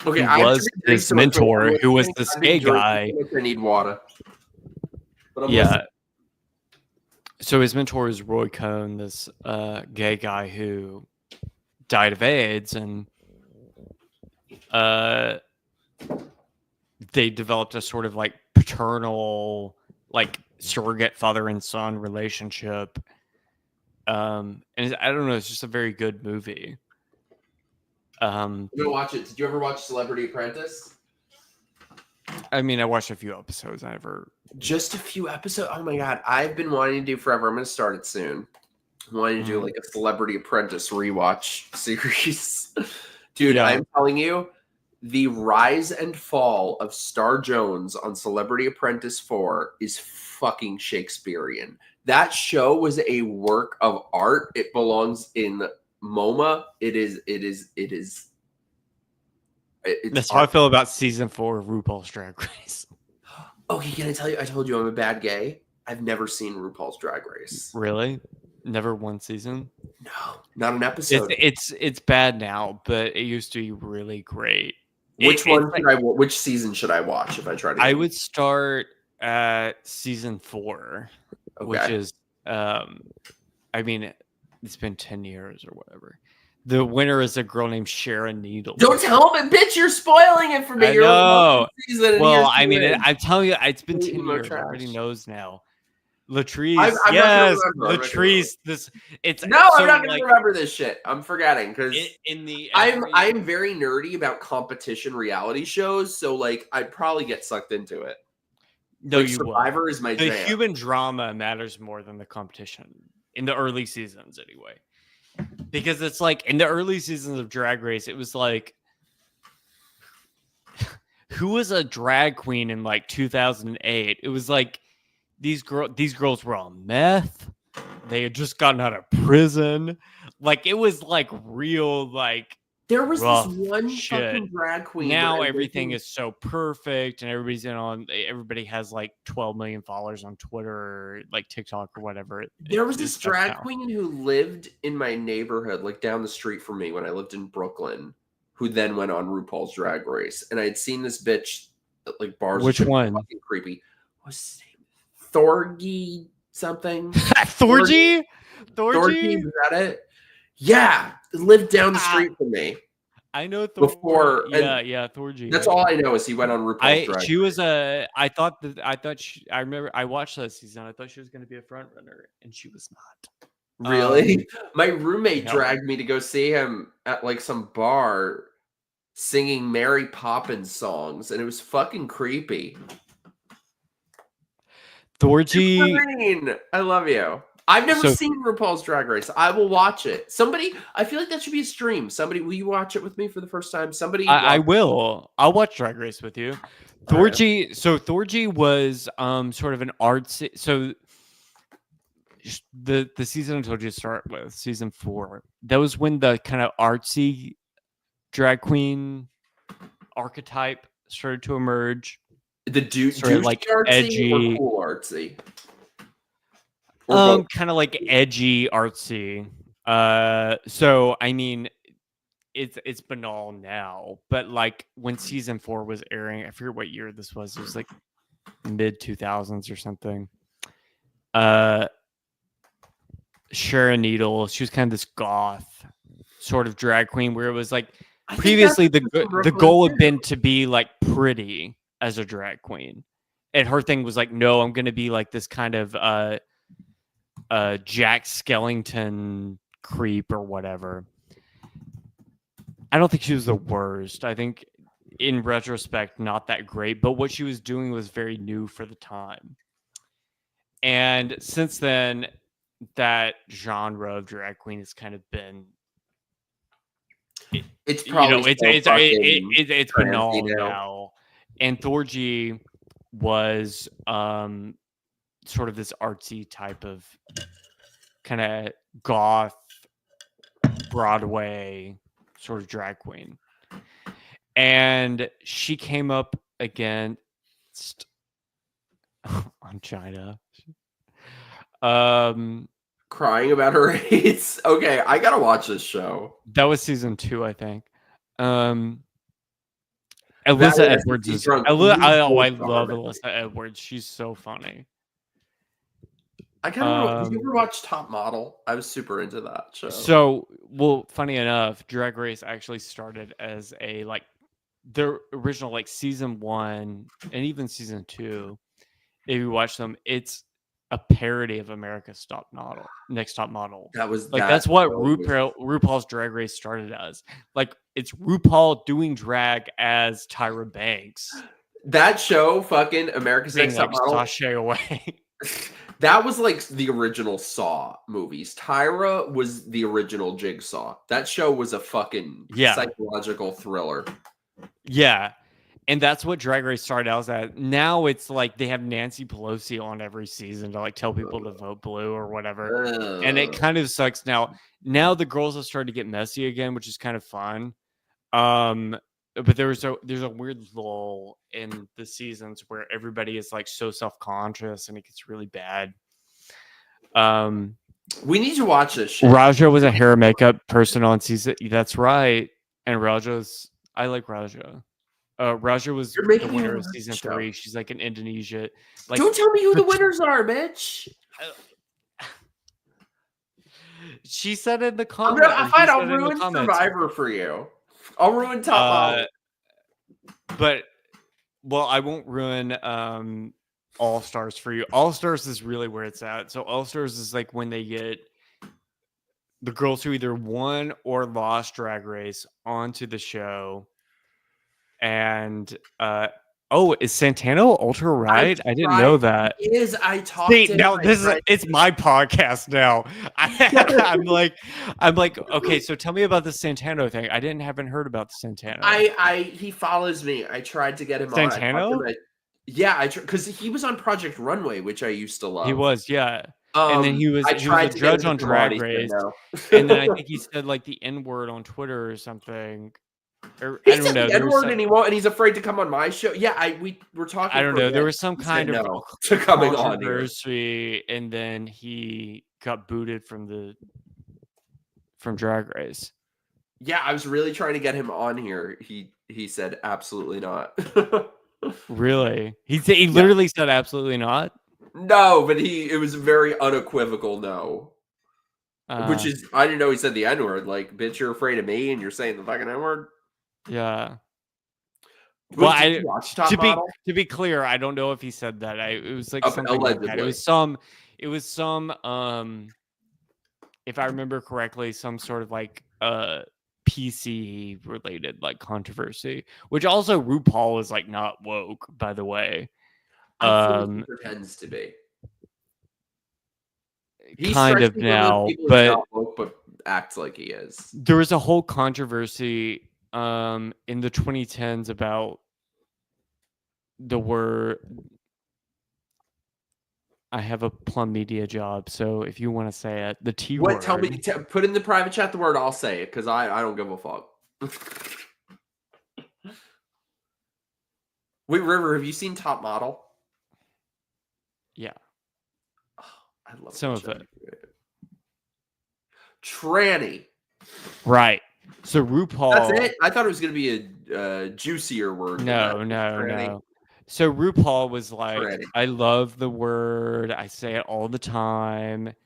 Okay, who I have to was drink his so much mentor, water. who was I'm this being gay drinking guy. so much I need water. But I'm Yeah. listening. So his mentor is Roy Cohn, this gay guy who died of AIDS, and they developed a sort of like paternal, like surrogate father and son relationship. And I don't know, it's just a very good movie. I'm gonna watch it. Did you ever watch Celebrity Apprentice? I mean, I watched a few episodes. I never. Just a few episodes. Oh my god, I've been wanting to do forever. I'm gonna start it soon. I'm wanting to do like a Celebrity Apprentice rewatch series. Dude, Yeah. I'm telling you, the rise and fall of Star Jones on Celebrity Apprentice 4 is fucking Shakespearean. That show was a work of art. It belongs in MoMA. That's how I feel about season 4 of RuPaul's Drag Race. Okay, can I tell you? I told you I'm a bad gay. I've never seen RuPaul's Drag Race. Really? Never one season? No, not an episode. It's bad now, but it used to be really great. Which It's one like- should which season should I watch if I try to? I would start at season 4, which Okay. is I mean, it's been 10 years or whatever. The winner is a girl named Sharon Needles. Don't tell me, bitch! You're spoiling it for me. I You're know. on season and Well, here's I the mean, win. I'm telling you, it's been Don't 10 eat more years. Everybody trash. knows now. Latrice, I'm not gonna yes, remember. I'm not gonna Latrice. This it's No, so, I'm not gonna like, remember this shit. I'm forgetting because in the I'm very nerdy about competition reality shows. So like, I'd probably get sucked into it. no, Like, you will. Survivor is my The jam. human drama matters more than the competition in the early seasons, anyway. Because it's like in the early seasons of Drag Race, it was like, who was a drag queen in like 2008? It was like these girls were on meth. They had just gotten out of prison. Like, it was like real, like There was Rough this one shit. fucking drag queen. Now that I everything lived is so perfect, and everybody has like 12 million followers on Twitter or like TikTok or whatever. There was it's this drag now. queen who lived in my neighborhood, like down the street from me when I lived in Brooklyn, who then went on RuPaul's Drag Race. And I had seen this bitch at like bars. Which one? Fucking creepy. What's his name? Thorgy something? Thorgy? Thorgy? Was that it? Yeah. Lived down the street from me. I know Before. Yeah, Thorgy. That's all I know is he went on RuPaul's Drag Race. She was I remember I watched that season. I thought she was going to be a front runner, and she was not. Really? My roommate no. dragged me to go see him at like some bar singing Mary Poppins songs, and it was fucking creepy. Thorgy. I love you. I've never seen RuPaul's Drag Race. I will watch it. Somebody, I feel like that should be a stream. Somebody, will you watch it with me for the first time? Somebody, I will. I'll watch Drag Race with you. Thorgy. Right. So Thorgy was sort of an artsy. So the season I told you to start with, season 4. That was when the kind of artsy drag queen archetype started to emerge. The douche like artsy edgy, or cool artsy. Kind of like edgy artsy. So I mean, it's banal now, but like when season 4 was airing, I forget what year this was. It was like mid 2000s or something. Sharon Needle, she was kind of this goth sort of drag queen, where it was like previously the goal had been to be like pretty as a drag queen, and her thing was like, no, I'm gonna be like this kind of Jack Skellington creep or whatever. I don't think she was the worst. I think in retrospect, not that great, but what she was doing was very new for the time. And since then, that genre of drag queen has kind of been, it's probably it's banal now. And Thorgy was sort of this artsy type of kind of goth Broadway sort of drag queen, and she came up against on China. Crying about her AIDS. Okay, I gotta watch this show. That was season 2, I think. Alyssa Edwards is. I love Alyssa Edwards. She's so funny. I kind of know. Did you ever watch Top Model? I was super into that show. So, well, funny enough, Drag Race actually started as a like their original like season 1 and even season 2. If you watch them, it's a parody of America's Next Top Model. That was like that's what RuPaul's Drag Race started as. Like it's RuPaul doing drag as Tyra Banks. That show, fucking America's Next Top Model, sashay away. That was like the original Saw movies. Tyra was the original Jigsaw. That show was a fucking psychological thriller. Yeah. And that's what Drag Race started out as. Now it's like they have Nancy Pelosi on every season to like tell people to vote blue or whatever. And it kind of sucks now. Now the girls have started to get messy again, which is kind of fun. But there's a weird lull in the seasons where everybody is like so self-conscious and it gets really bad. We need to watch this shit. Raja was a hair and makeup person on season. That's right. And I like Raja. Raja was the winner of season 3. She's like in Indonesia. Like, don't tell me who the winners are, bitch. She said in the comments. I'll ruin Survivor for you. I'll ruin Top Model. But I won't ruin All Stars for you. All Stars is really where it's at. So All Stars is like when they get the girls who either won or lost Drag Race onto the show. And is Santano ultra right? I didn't know that. It is. I talked to him. Now it's my podcast now. I'm like, okay, so tell me about the Santano thing. I haven't heard about the Santano. He follows me. I tried to get him Santano? on. Yeah, because he was on Project Runway, which I used to love. He was, yeah. And then he was I a tried to get judge him on to come on, Drag he said Race, no. and then I think he said like the N-word on Twitter or something. Or He I don't said know. the There was N-word some, and he won't, and he's afraid to come on my show. Yeah, we were talking. I don't for a know. There bit. was some He kind said of no to coming on here. controversy, and then he got booted from Drag Race. Yeah, I was really trying to get him on here. He said absolutely not. Really? He literally said absolutely not. No, but it was a very unequivocal no. Which is, I didn't know he said the N-word. Like, bitch, you're afraid of me and you're saying the fucking N-word? Yeah. Well, Well, did you watch Top Model? to be clear, I don't know if he said that. It was like something like that. Allegedly. It was some if I remember correctly, some sort of like PC related like controversy, which also RuPaul is like not woke, by the way. I feel like he pretends to be. He's kind of now, but not woke, but acts like he is. There was a whole controversy in the 2010s about the word. I have a Plum Media job, so if you want to say it, the T word. Tell me, put in the private chat the word. I'll say it because I don't give a fuck. Wait, River, have you seen Top Model? Yeah, I love some of it. Tranny. Right. So RuPaul. That's it. I thought it was gonna be a juicier word. No. So RuPaul was like, Tranny. I love the word. I say it all the time. And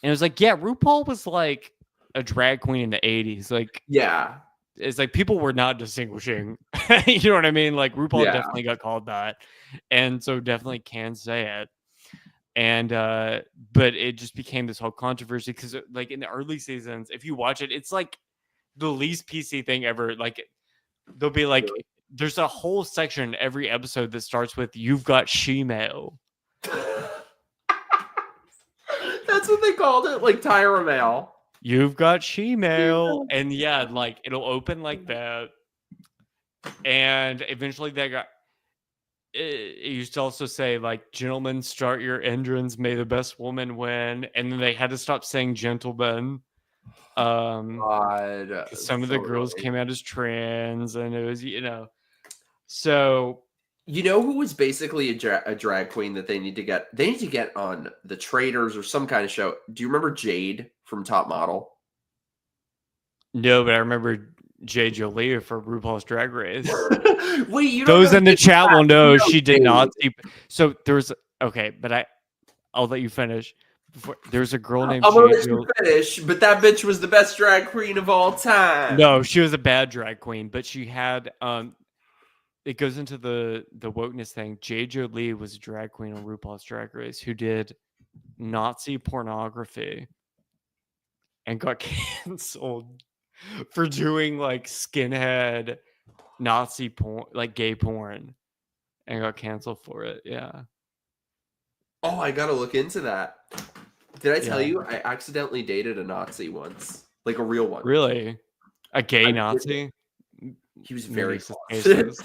it was like, yeah, RuPaul was like a drag queen in the 80s. Like, yeah. It's like people were not distinguishing. You know what I mean? Like RuPaul definitely got called that. And so definitely can say it. And but it just became this whole controversy because like in the early seasons, if you watch it, it's like the least PC thing ever. Like they'll be like, there's a whole section in every episode that starts with "You've got she-mail." That's what they called it, like Tyra Mail. You've got she-mail, and yeah, like it'll open like that, and eventually they got. It used to also say like, "Gentlemen, start your engines. May the best woman win," and then they had to stop saying "gentlemen." God, some of the girls came out as trans, and it was so. You know who was basically a drag queen that they need to get? They need to get on The Traitors or some kind of show. Do you remember Jade from Top Model? No, but I remember Jade Jolie for RuPaul's Drag Race. Wait, you those in the chat will know she did Jade. not see. So there's but I'll let you finish. There's a girl named. I'm gonna let you finish, but that bitch was the best drag queen of all time. No, she was a bad drag queen, but she had it goes into the wokeness thing. Jade Jolie was a drag queen on RuPaul's Drag Race who did Nazi pornography and got canceled for doing like skinhead Nazi porn, like gay porn, and got canceled for it. Yeah. Oh, I gotta look into that. Did I tell you I accidentally dated a Nazi once? Like a real one. Really? A gay Nazi? He was very close.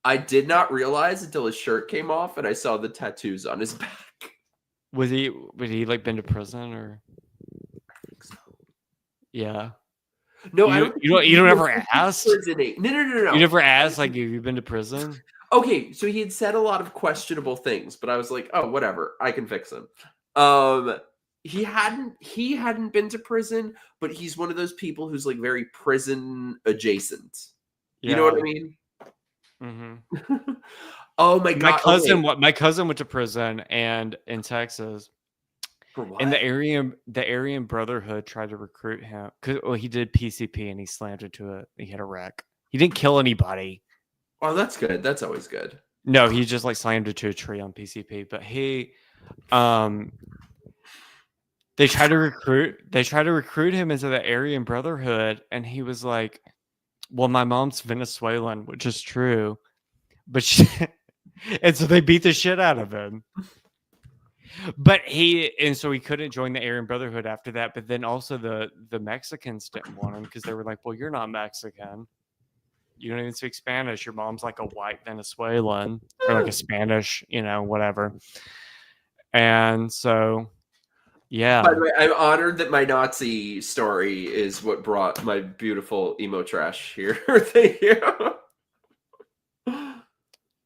I did not realize until his shirt came off and I saw the tattoos on his back. Would he like been to prison or? I think so. Yeah. No, I don't. You don't ever ask. No. You never asked like, have you been to prison? Okay, so he had said a lot of questionable things, but I was like, oh, whatever, I can fix him. He hadn't been to prison, but he's one of those people who's like very prison adjacent. Yeah. You know what I mean? Mm-hmm. Oh my god! My cousin went to prison and in Texas. And the Aryan Brotherhood tried to recruit him because he did PCP and he slammed into he had a wreck. He didn't kill anybody. Oh, that's good. That's always good. No, he just like slammed into a tree on PCP. But he, they tried to recruit him into the Aryan Brotherhood, and he was like, "Well, my mom's Venezuelan," which is true, but and so they beat the shit out of him. But so he couldn't join the Aryan Brotherhood after that. But then also the Mexicans didn't want him because they were like, "Well, you're not Mexican. You don't even speak Spanish. Your mom's like a white Venezuelan or like a Spanish, whatever." And so Yeah. By the way, I'm honored that my Nazi story is what brought my beautiful emo trash here. Thank you.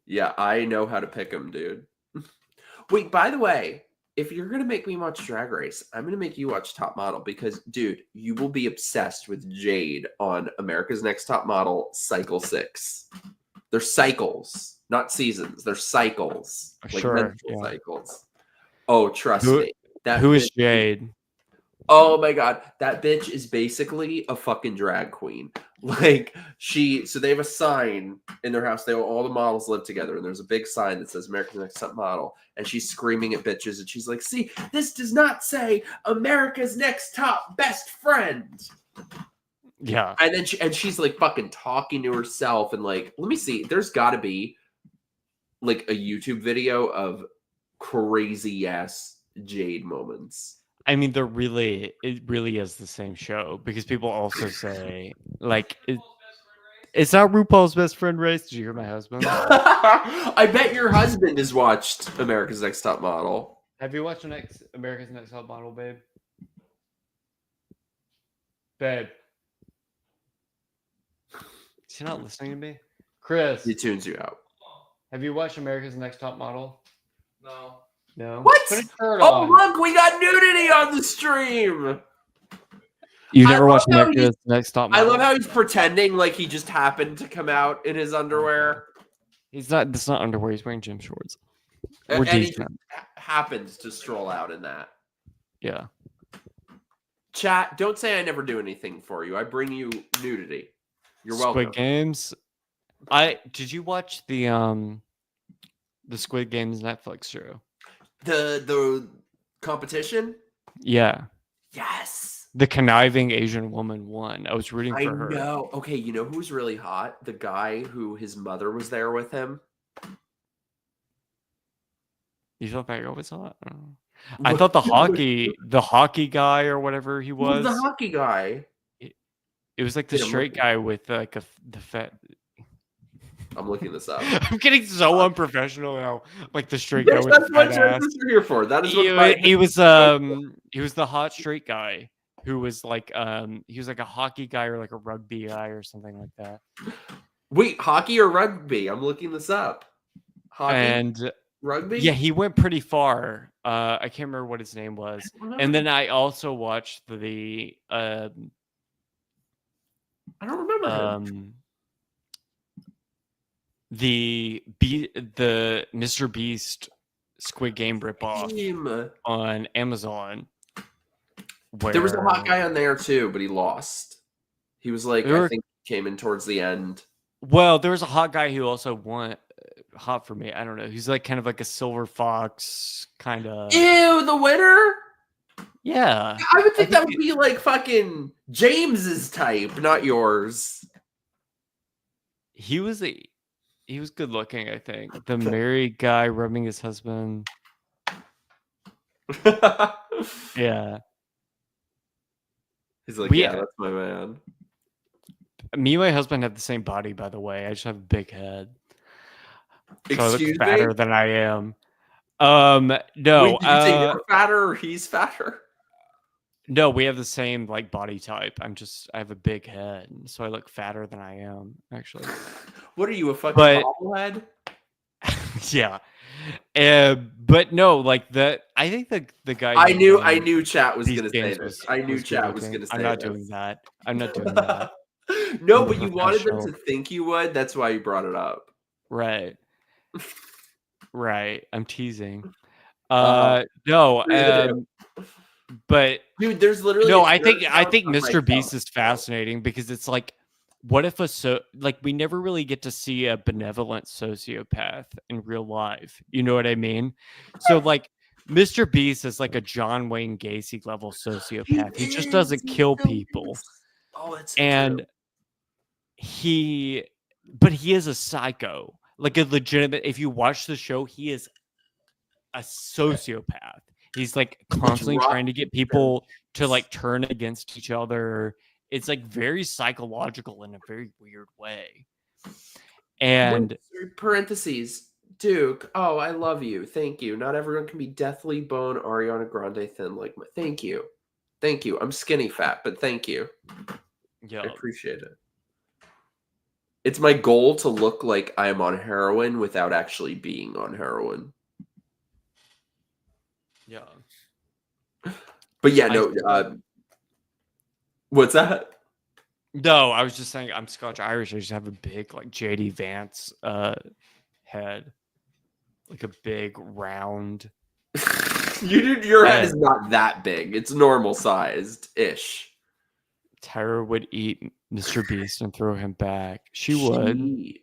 Yeah, I know how to pick them, dude. Wait, by the way, if you're going to make me watch Drag Race, I'm going to make you watch Top Model because, dude, you will be obsessed with Jade on America's Next Top Model Cycle 6. They're cycles, not seasons. They're cycles. Like Sure, menstrual yeah. cycles. Oh, trust me. Who is Jade? Oh my god, that bitch is basically a fucking drag queen. Like so they have a sign in their house. All the models live together, and there's a big sign that says America's Next Top Model, and she's screaming at bitches, and she's like, "See, this does not say America's Next Top Best Friend." Yeah. And then she's like fucking talking to herself, and like, let me see. There's got to be like a YouTube video of crazy ass Jade moments. I mean, it really is the same show because people also say like it's not RuPaul's Best Friend race. Did you hear my husband? I bet your husband has watched America's Next Top Model. Have you watched America's Next Top Model, babe? Babe, is he not listening to me? Chris, He tunes you out. have you watched America's Next Top Model? No. No. What? Put a shirt Oh, on. look, we got nudity on the stream. You I never love watched how America's Next Top I Model? love how he's pretending like he just happened to come out in his underwear. He's not. That's not underwear. He's wearing gym shorts. Or And he jeans. just happens to stroll out in that. Yeah. Chat, don't say I never do anything for you. I bring you nudity. You're welcome. Squid Games. Did you watch the Squid Games Netflix show? The competition? Yeah. Yes. The conniving Asian woman won. I was rooting I for her. know. Okay, you know who's really hot? The guy who his mother was there with him. You thought that guy was hot? I don't know. I thought the hockey guy or whatever he was. The hockey guy. It was like the Yeah, straight guy with like the fat. I'm looking this up. I'm getting so unprofessional now. Like the straight guy Yes, with that's the what fat ass. you're here for. That is what He was the hot straight guy who was like he was like a hockey guy or like a rugby guy or something like that. Wait, hockey or rugby? I'm looking this up. Hockey, And rugby? yeah, he went pretty far. I can't remember what his name was. And then I also watched the I don't remember him. the Mr. Beast Squid Game ripoff on Amazon. There was a hot guy on there too, but he lost. He was like, I think came in towards the end. Well, there was a hot guy who also won hot for me. I don't know. He's like kind of like a silver fox kind of. Ew, the winner? Yeah. I would think that would be like fucking James's type, not yours. He was good looking, I think. The married guy rubbing his husband. Yeah. He's like, yeah, that's my man. Me and my husband have the same body, by the way. I just have a big head. So I look Excuse fatter me? than I am. No. Wait, did you say you're fatter or he's fatter? No, we have the same like body type. I have a big head, so I look fatter than I am, actually. What are you, a fucking bobblehead? Yeah. But no, like that. I think the guy. I knew chat was gonna say this. I knew chat was gonna say I'm not doing that. I'm not doing that. No, but you wanted them to think you would. That's why you brought it up. Right. Right. I'm teasing. No. But dude, there's literally no. I think Mr. Beast is fascinating because it's like, what if we never really get to see a benevolent sociopath in real life. You know what I mean? So like Mr. Beast is like a John Wayne Gacy level sociopath. He just doesn't kill people. Oh, it's and he is a psycho. Like a legitimate, if you watch the show, he is a sociopath. He's like constantly trying to get people to like turn against each other. It's like very psychological in a very weird way. And parentheses, Duke, oh, I love you. Thank you. Not everyone can be deathly bone Ariana Grande thin like my. Thank you. Thank you. I'm skinny fat, but thank you. Yeah. I appreciate it. It's my goal to look like I am on heroin without actually being on heroin. Yeah. But yeah, no. What's that? No, I was just saying I'm Scotch Irish. I just have a big like JD Vance head. Like a big round. Your head is not that big. It's normal sized ish. Tyra would eat Mr. Beast and throw him back. She would.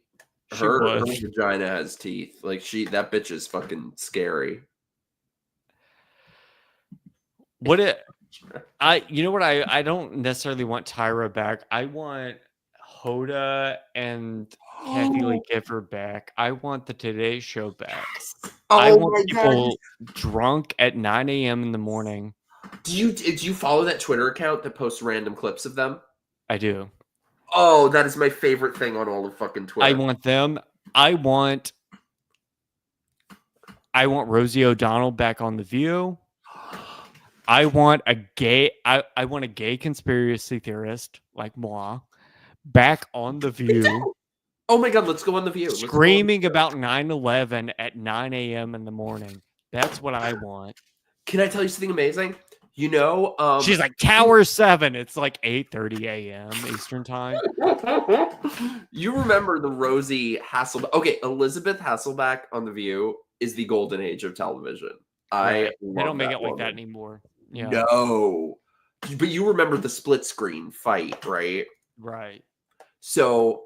Her vagina has teeth. Like that bitch is fucking scary. You know what I don't necessarily want Tyra back. I want Hoda and Kathy Lee Gifford back. I want the Today Show back. I want people drunk at 9 a.m. in the morning. Did you follow that Twitter account that posts random clips of them? I do. Oh, that is my favorite thing on all of fucking Twitter. I want them. I want Rosie O'Donnell back on The View. I want a gay conspiracy theorist like moi back on The View. Oh my god, let's go on The View. Screaming about 9/11 at 9 a.m. in the morning. That's what I want. Can I tell you something amazing? You know, she's like Tower 7. It's like 8:30 a.m. Eastern time. You remember the Rosie Hasselbeck? Okay, Elizabeth Hasselbeck on The View is the golden age of television. Right. They don't make it like that anymore. Yeah. No, but you remember the split screen fight, right? Right. So,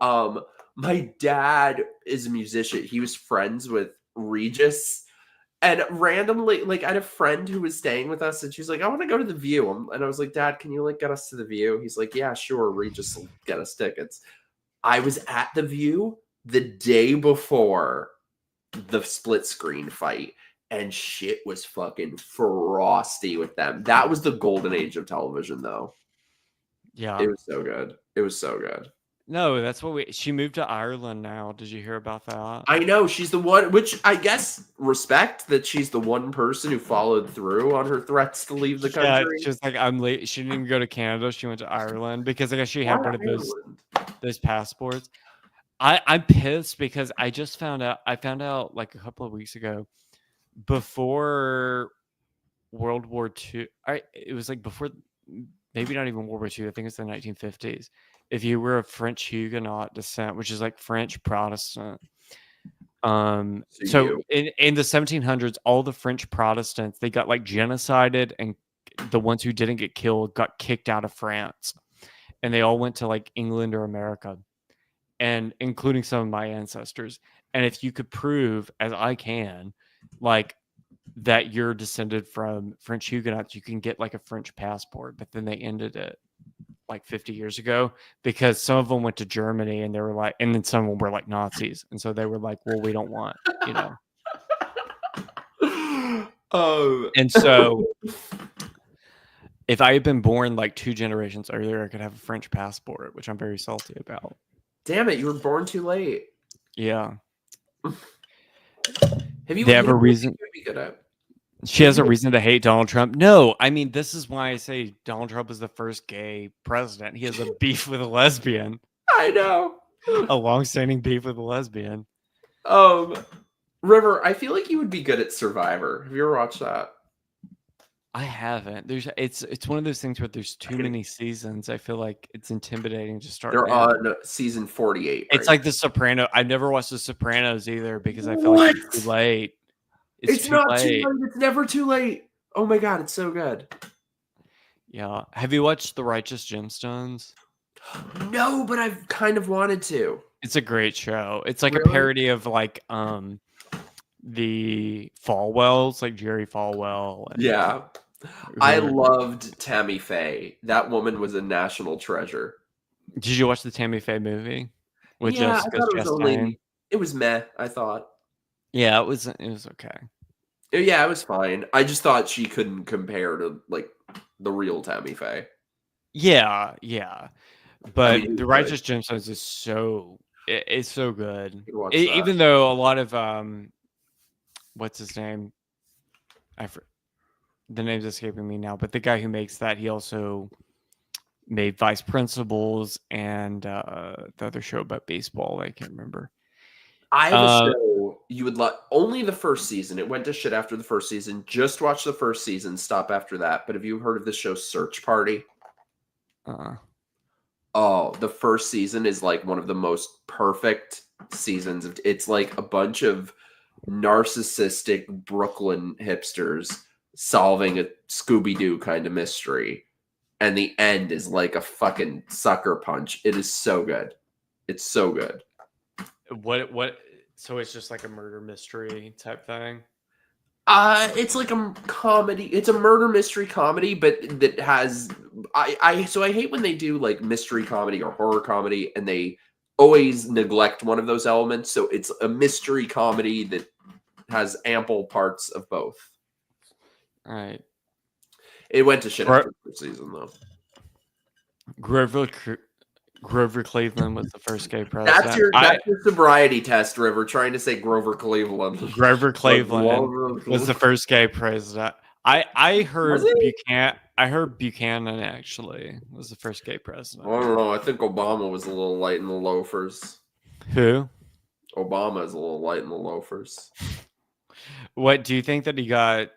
my dad is a musician. He was friends with Regis. And randomly, like, I had a friend who was staying with us, and she was like, I want to go to The View. And I was like, Dad, can you, like, get us to The View? He's like, yeah, sure. Regis will get us tickets. I was at The View the day before the split screen fight, and shit was fucking frosty with them. That was the golden age of television, though. Yeah. It was so good. It was so good. No, that's what she moved to Ireland now. Did you hear about that? I know. She's the one, which I guess respect that she's the one person who followed through on her threats to leave the country. Yeah, she was like, I'm late. She didn't even go to Canada. She went to Ireland because I guess she had one of those passports. I'm pissed because I just found out like a couple of weeks ago, before World War II. It was like before, maybe not even World War II. I think it's the 1950s. If you were of French Huguenot descent, which is like French Protestant, so in the 1700s, all the French Protestants, they got like genocided, and the ones who didn't get killed got kicked out of France, and they all went to like England or America, and including some of my ancestors. And if you could prove, as I can, like that you're descended from French Huguenots, you can get like a French passport. But then they ended it like 50 years ago because some of them went to Germany, and they were like, and then some of them were like Nazis, and so they were like, well, we don't want, you know. And so if I had been born like 2 generations earlier, I could have a French passport, which I'm very salty about. Damn it, you were born too late. Yeah. They have a reason. Be good at. She has a reason to hate Donald Trump. No, I mean, this is why I say Donald Trump is the first gay president. He has a beef with a lesbian. I know. A long-standing beef with a lesbian. River, I feel like you would be good at Survivor. Have you ever watched that? I haven't. It's one of those things where there's too many seasons. I feel like it's intimidating to start. They're on season 48. It's like The Sopranos. I've never watched The Sopranos either because I feel like it's too late. It's not too late. It's never too late. Oh my god, it's so good. Yeah. Have you watched The Righteous Gemstones? No, but I've kind of wanted to. It's a great show. It's like a parody of like the Falwells, like Jerry Falwell. Yeah. I loved Tammy Faye. That woman was a national treasure. Did you watch the Tammy Faye movie? With I thought it was meh, I thought. Yeah, it was okay. Yeah, it was fine. I just thought she couldn't compare to like the real Tammy Faye. Yeah. But The Righteous Gemstones is so good. Even though a lot of what's his name? The name's escaping me now, but the guy who makes that, he also made Vice Principals and the other show about baseball. I can't remember. I have a show you would like. Only the first season. It went to shit after the first season. Just watch the first season. Stop after that. But have you heard of the show Search Party? Oh, the first season is like one of the most perfect seasons. It's like a bunch of narcissistic Brooklyn hipsters solving a Scooby-Doo kind of mystery. And the end is like a fucking sucker punch. It is so good. It's so good. What? So it's just like a murder mystery type thing? It's like a comedy. It's a murder mystery comedy, but that has I hate when they do like mystery comedy or horror comedy and they always neglect one of those elements. So it's a mystery comedy that has ample parts of both. All right. It went to shit after the season though. Grover Cleveland was the first gay president. That's your sobriety test, River, trying to say Grover Cleveland. Grover Cleveland was the first gay president. I heard Buchanan. I heard Buchanan actually was the first gay president. I don't know. I think Obama was a little light in the loafers. Who? Obama is a little light in the loafers. What do you think that he got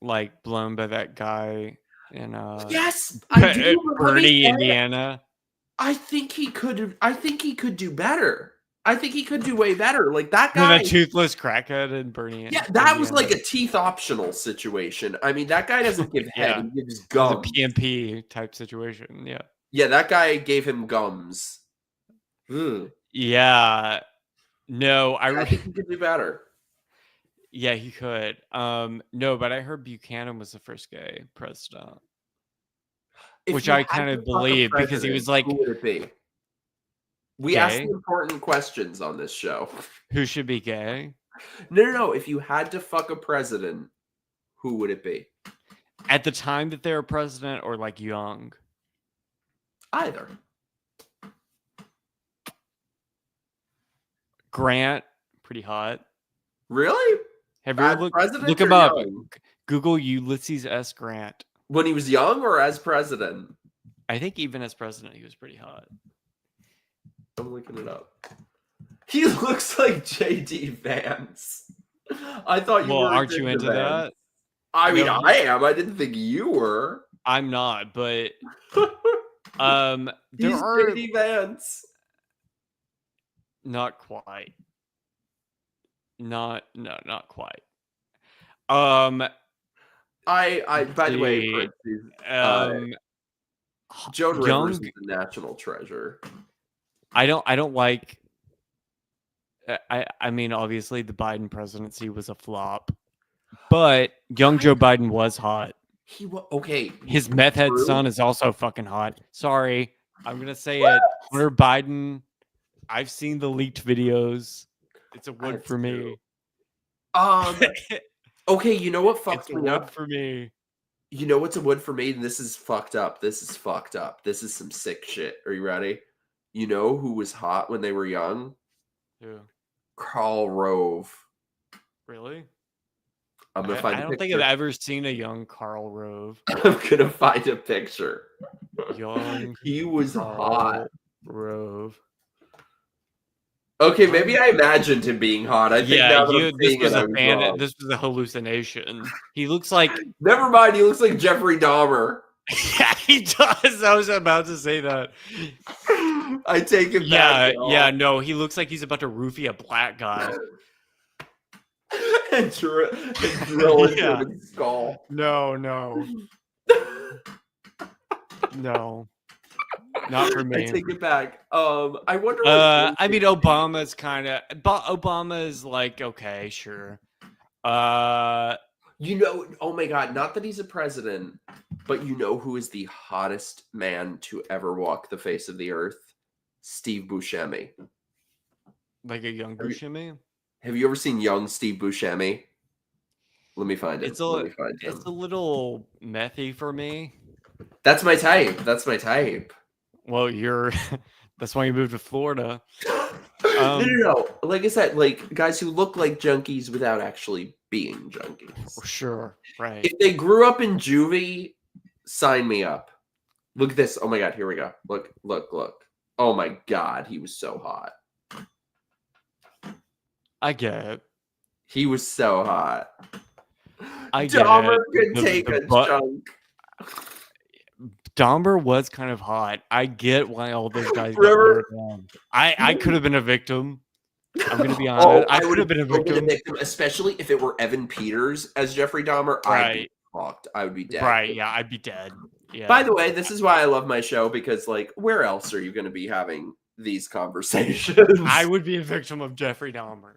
like blown by that guy in Yes, I do. Bernie, Indiana? I think he could do better. I think he could do way better. Like that guy, the toothless crackhead in Bernie. Yeah, that was like a teeth optional situation. I mean, that guy doesn't give head; he gives gum. It's a PMP type situation. Yeah. Yeah, that guy gave him gums. Yeah. No, I think he could do better. Yeah, he could. No, but I heard Buchanan was the first gay president. Which I kind of believe because he was like, who would it be? We ask the important questions on this show. Who should be gay? No. If you had to fuck a president, who would it be? At the time that they were president or like young? Either. Grant, pretty hot. Really? Have you ever look him up? Google Ulysses S. Grant. When he was young or as president? I think even as president, he was pretty hot. I'm looking it up. He looks like J.D. Vance. I thought you were. Aren't you into that? I mean, I am. I didn't think you were. I'm not, but he's J.D. Vance. Not quite. Not quite. I by the way, Joan Rivers is a national treasure. I don't like. I mean, obviously, the Biden presidency was a flop, but young Joe Biden was hot. He was okay. His meth head son is also fucking hot. Sorry, I'm gonna say it. Hunter Biden. I've seen the leaked videos. It's a wood for me. Okay, you know what fucked me up for me? You know what's a wood for me? And this is fucked up. This is fucked up. This is some sick shit. Are you ready? You know who was hot when they were young? Who? Karl Rove. Really? I'm gonna find. I don't think I've ever seen a young Karl Rove. I'm gonna find a picture. Young. He was hot. Rove. Okay, maybe I imagined him being hot. I think this was a hallucination. He looks like. Never mind. He looks like Jeffrey Dahmer. Yeah, he does. I was about to say that. I take it back. Yeah. No, he looks like he's about to roofie a black guy. and drill into his skull. No. Not for me. I take it back. I wonder. I mean, Obama's kind of. Obama is like, okay, sure. You know, oh my God, not that he's a president, but you know who is the hottest man to ever walk the face of the earth? Steve Buscemi. Like a young Buscemi? Have you ever seen young Steve Buscemi? Let me find it. It's a little methy for me. That's my type. Well, that's why you moved to Florida. No. Like I said, like guys who look like junkies without actually being junkies. Sure, right. If they grew up in juvie, sign me up. Look at this. Oh my God, here we go. Look. Oh my God, he was so hot. I get it. He was so hot. I get Dahmer it. could take a chunk. Dahmer was kind of hot. I get why all those guys got Remember- lured down. I could have been a victim. I'm gonna be Oh, honest. I would could have been a victim. especially if it were Evan Peters as Jeffrey Dahmer. I'd be Right. fucked. I would be dead. Right, yeah, I'd be dead. Yeah. By the way, this is why I love my show, because like, where else are you going to be having these conversations? I would be a victim of Jeffrey Dahmer.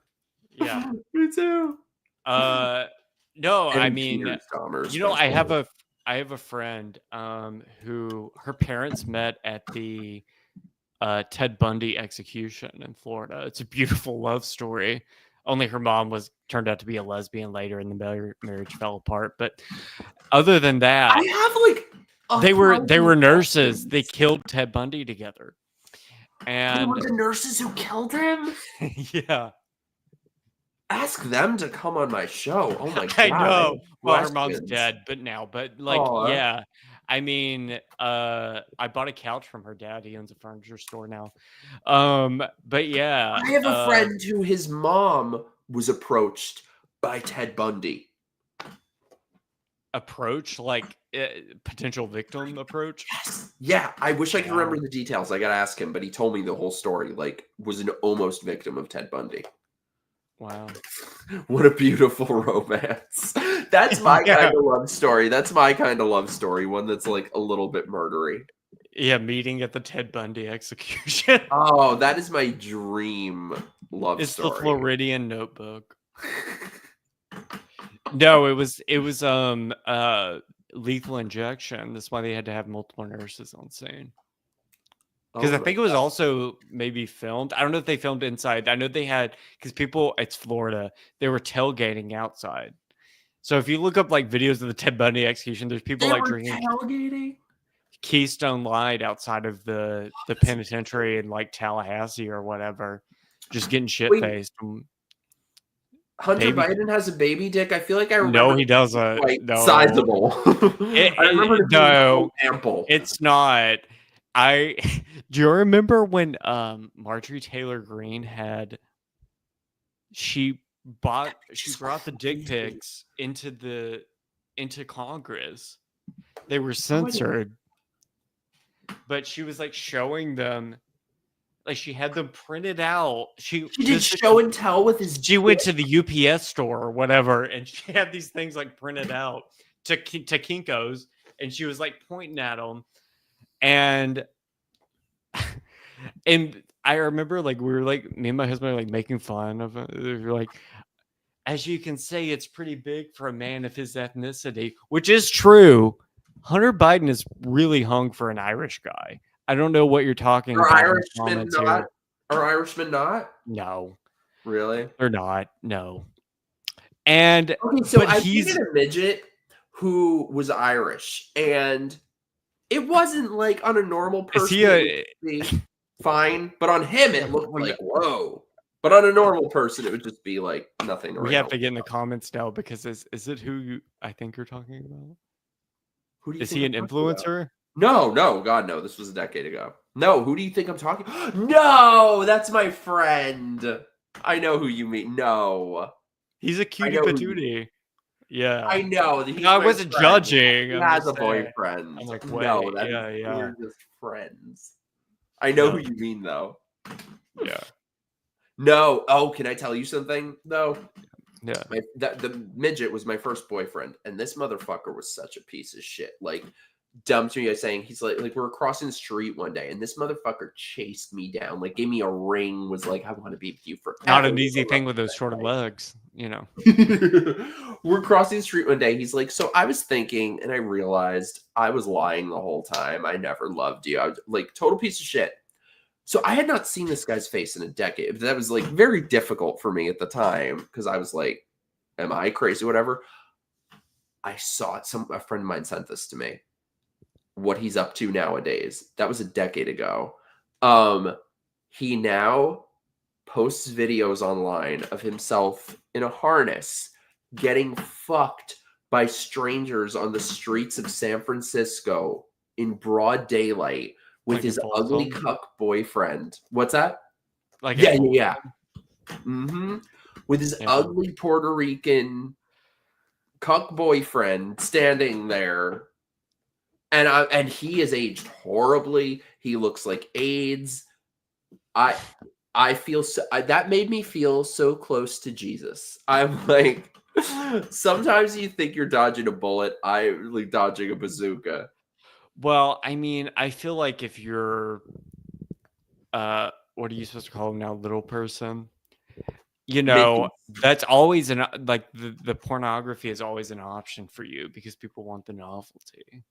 Yeah. Me too. No, I Evan mean, Peters, Dahmer, you know, I especially. have a friend who her parents met at the Ted Bundy execution in Florida. It's a beautiful love story. Only her mom turned out to be a lesbian later, and the marriage fell apart. But other than that, I have like they were 1,000 nurses. They questions. killed Ted Bundy together. They And were the nurses who killed him. yeah, Ask them to come on my show. Oh my God! I know. Well, her questions. mom's dead, but now, like, Aw. yeah. I mean, I bought a couch from her dad. He owns a furniture store now. But yeah, I have a friend who his mom was approached by Ted Bundy. approach, like potential victim approach. Yes. Yeah, I wish I could Wow. remember the details. I gotta ask him, but he told me the whole story. Like, was an almost victim of Ted Bundy. Wow. What a beautiful romance. That's my Yeah. kind of love story. That's my kind of love story. One that's like a little bit murdery. Yeah, meeting at the Ted Bundy execution. Oh, that is my dream love It's story. the Floridian Notebook. No, it was lethal injection. That's why they had to have multiple nurses on scene. Because Oh I my think it was God. also maybe filmed. I don't know if they filmed inside. I know they had, because people, it's Florida, they were tailgating outside. So if you look up like videos of the Ted Bundy execution, there's people They like were drinking tailgating? Keystone Light outside of the penitentiary in like Tallahassee or whatever, just getting shit Wait. faced. Hunter Baby- Biden has a baby dick. I feel like I remember. No, he doesn't. Quite No. sizable. I remember it being no, ample. it's not. Do you remember when Marjorie Taylor Greene had she brought the dick pics into Congress. They were censored. But she was like showing them, like she had them printed out. She did show and tell with his. She went to the UPS store or whatever, and she had these things like printed out to Kinko's, and she was like pointing at them, and I remember like we were like me and my husband were like making fun of it. We were like, as you can say, it's pretty big for a man of his ethnicity, which is true. Hunter Biden is really hung for an Irish guy. I don't know what you're talking Are about. in the Irishmen comments not? here. Are Irishmen not? No, Really? they're not. No. And Okay, so but I he's dated a midget who was Irish, and it wasn't like on a normal person. is he it would be fine, but on him it looked like whoa. But on a normal person, it would just be like nothing. we have to get in the comments now because is it who I think you're talking about? Who do you Is think he an I'm talking about? influencer? No, God, no. This was a decade ago. No, who do you think I'm talking? No, that's my friend. I know who you mean. No, He's a cutie know who you- patootie. Yeah. I know. He's No, I my wasn't friend. judging. He I'm has a just saying. boyfriend. I'm like, no, wait, that's, yeah. we're just friends. I know No. who you mean, though. Yeah. No. Oh, can I tell you something though? Yeah. The midget was my first boyfriend, and this motherfucker was such a piece of shit. Like, dumped me by saying he's like we were crossing the street one day, and this motherfucker chased me down, like gave me a ring, was like, I want to be with you forever. Not an easy thing with those short legs, you know. We're crossing the street one day. He's like, so I was thinking, and I realized I was lying the whole time. I never loved you. I was like total piece of shit. So I had not seen this guy's face in a decade. That was like very difficult for me at the time because I was like, am I crazy? Whatever. I saw it. A friend of mine sent this to me. What he's up to nowadays. That was a decade ago. He now posts videos online of himself in a harness getting fucked by strangers on the streets of San Francisco in broad daylight with Like his in ugly Folsom? cuck boyfriend. What's that? Like Yeah, in yeah, Folsom? yeah. Mm-hmm. With his Yeah. ugly Puerto Rican cuck boyfriend standing there. And he is aged horribly. He looks like AIDS. I feel so, that made me feel so close to Jesus. I'm like, sometimes you think you're dodging a bullet. I'm like dodging a bazooka. Well, I mean, I feel like if you're, what are you supposed to call him now, little person? You know, Mickey. that's always like the pornography is always an option for you because people want the novelty.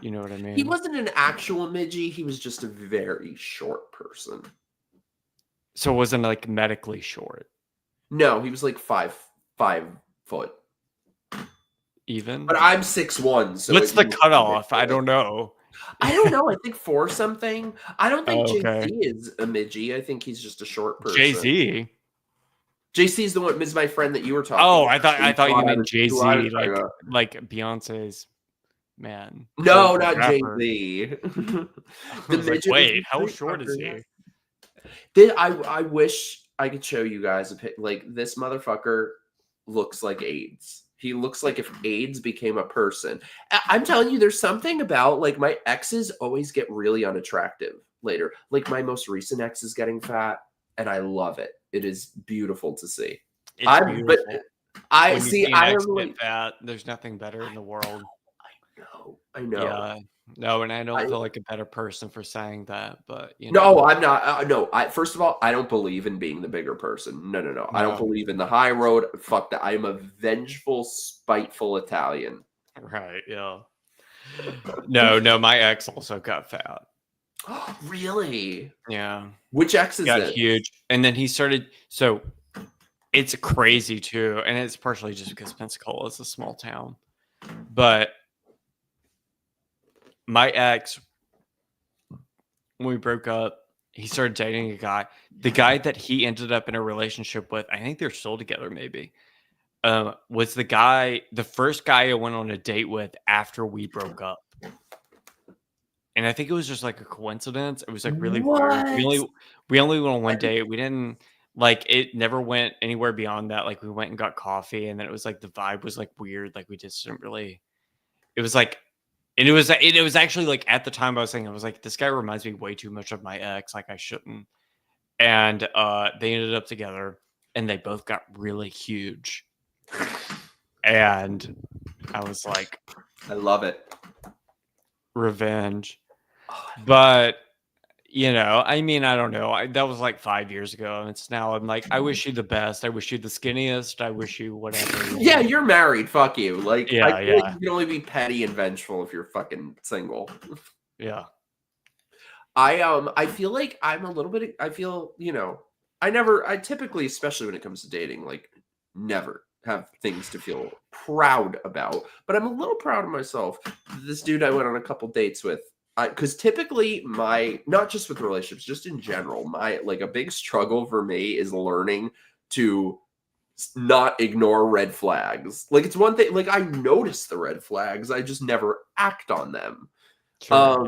You know what I mean? He wasn't an actual midgie. He was just a very short person. So it wasn't like medically short. No, he was like 5 foot. Even. But I'm 6'1". So what's it the used to be cutoff? I big. don't know. I don't know. I think 4 something. I don't think Oh, okay. JC is a midgie. I think he's just a short person. Jay-Z. JC is the one. Is my friend that you were talking. Oh, about. I thought you meant Who I was Jay-Z, talking about. like Beyonce's man. No, favorite not rapper. Jay-Z. I The was like, midget wait, was how pretty short is fucker. he? I wish I could show you guys a pic. Like, this motherfucker looks like AIDS. He looks like if AIDS became a person. I'm telling you, there's something about, like, my exes always get really unattractive later. Like, my most recent ex is getting fat, and I love it. It is beautiful to see. It's But beautiful. I When you see. an I ex am like, get fat, there's nothing better in the world. I know. Yeah. No, and I don't feel like a better person for saying that, but you No, know. I'm not. No, first of all, I don't believe in being the bigger person. No. I don't No. believe in the high road. Fuck that. I am a vengeful, spiteful Italian. Right, yeah. No, my ex also got fat. Really? Yeah. Which ex is Got this? huge. And then he started, so it's crazy too. And it's partially just because Pensacola is a small town. But my ex, when we broke up, he started dating a guy. The guy that he ended up in a relationship with, I think they're still together maybe, was the first guy I went on a date with after we broke up. And I think it was just like a coincidence. It was like really weird. We only went on one date. We didn't like it never went anywhere beyond that. Like we went and got coffee, and then it was like the vibe was like weird. Like we just didn't really. It was like, and it was actually like at the time I was saying I was like, this guy reminds me way too much of my ex. Like I shouldn't. And they ended up together, and they both got really huge. And I was like, I love it. Revenge. But you know, I mean, I don't know. That was like 5 years ago, and it's now. I'm like, I wish you the best. I wish you the skinniest. I wish you whatever. Yeah, you're married. Fuck you. Like, Yeah, I feel yeah. like you can only be petty and vengeful if you're fucking single. Yeah. I feel like I'm a little bit. I feel, you know, I typically, especially when it comes to dating, like, never have things to feel proud about. But I'm a little proud of myself. This dude I went on a couple dates with. Because typically not just with relationships, just in general, like a big struggle for me is learning to not ignore red flags. Like it's one thing, like I notice the red flags, I just never act on them. Sure.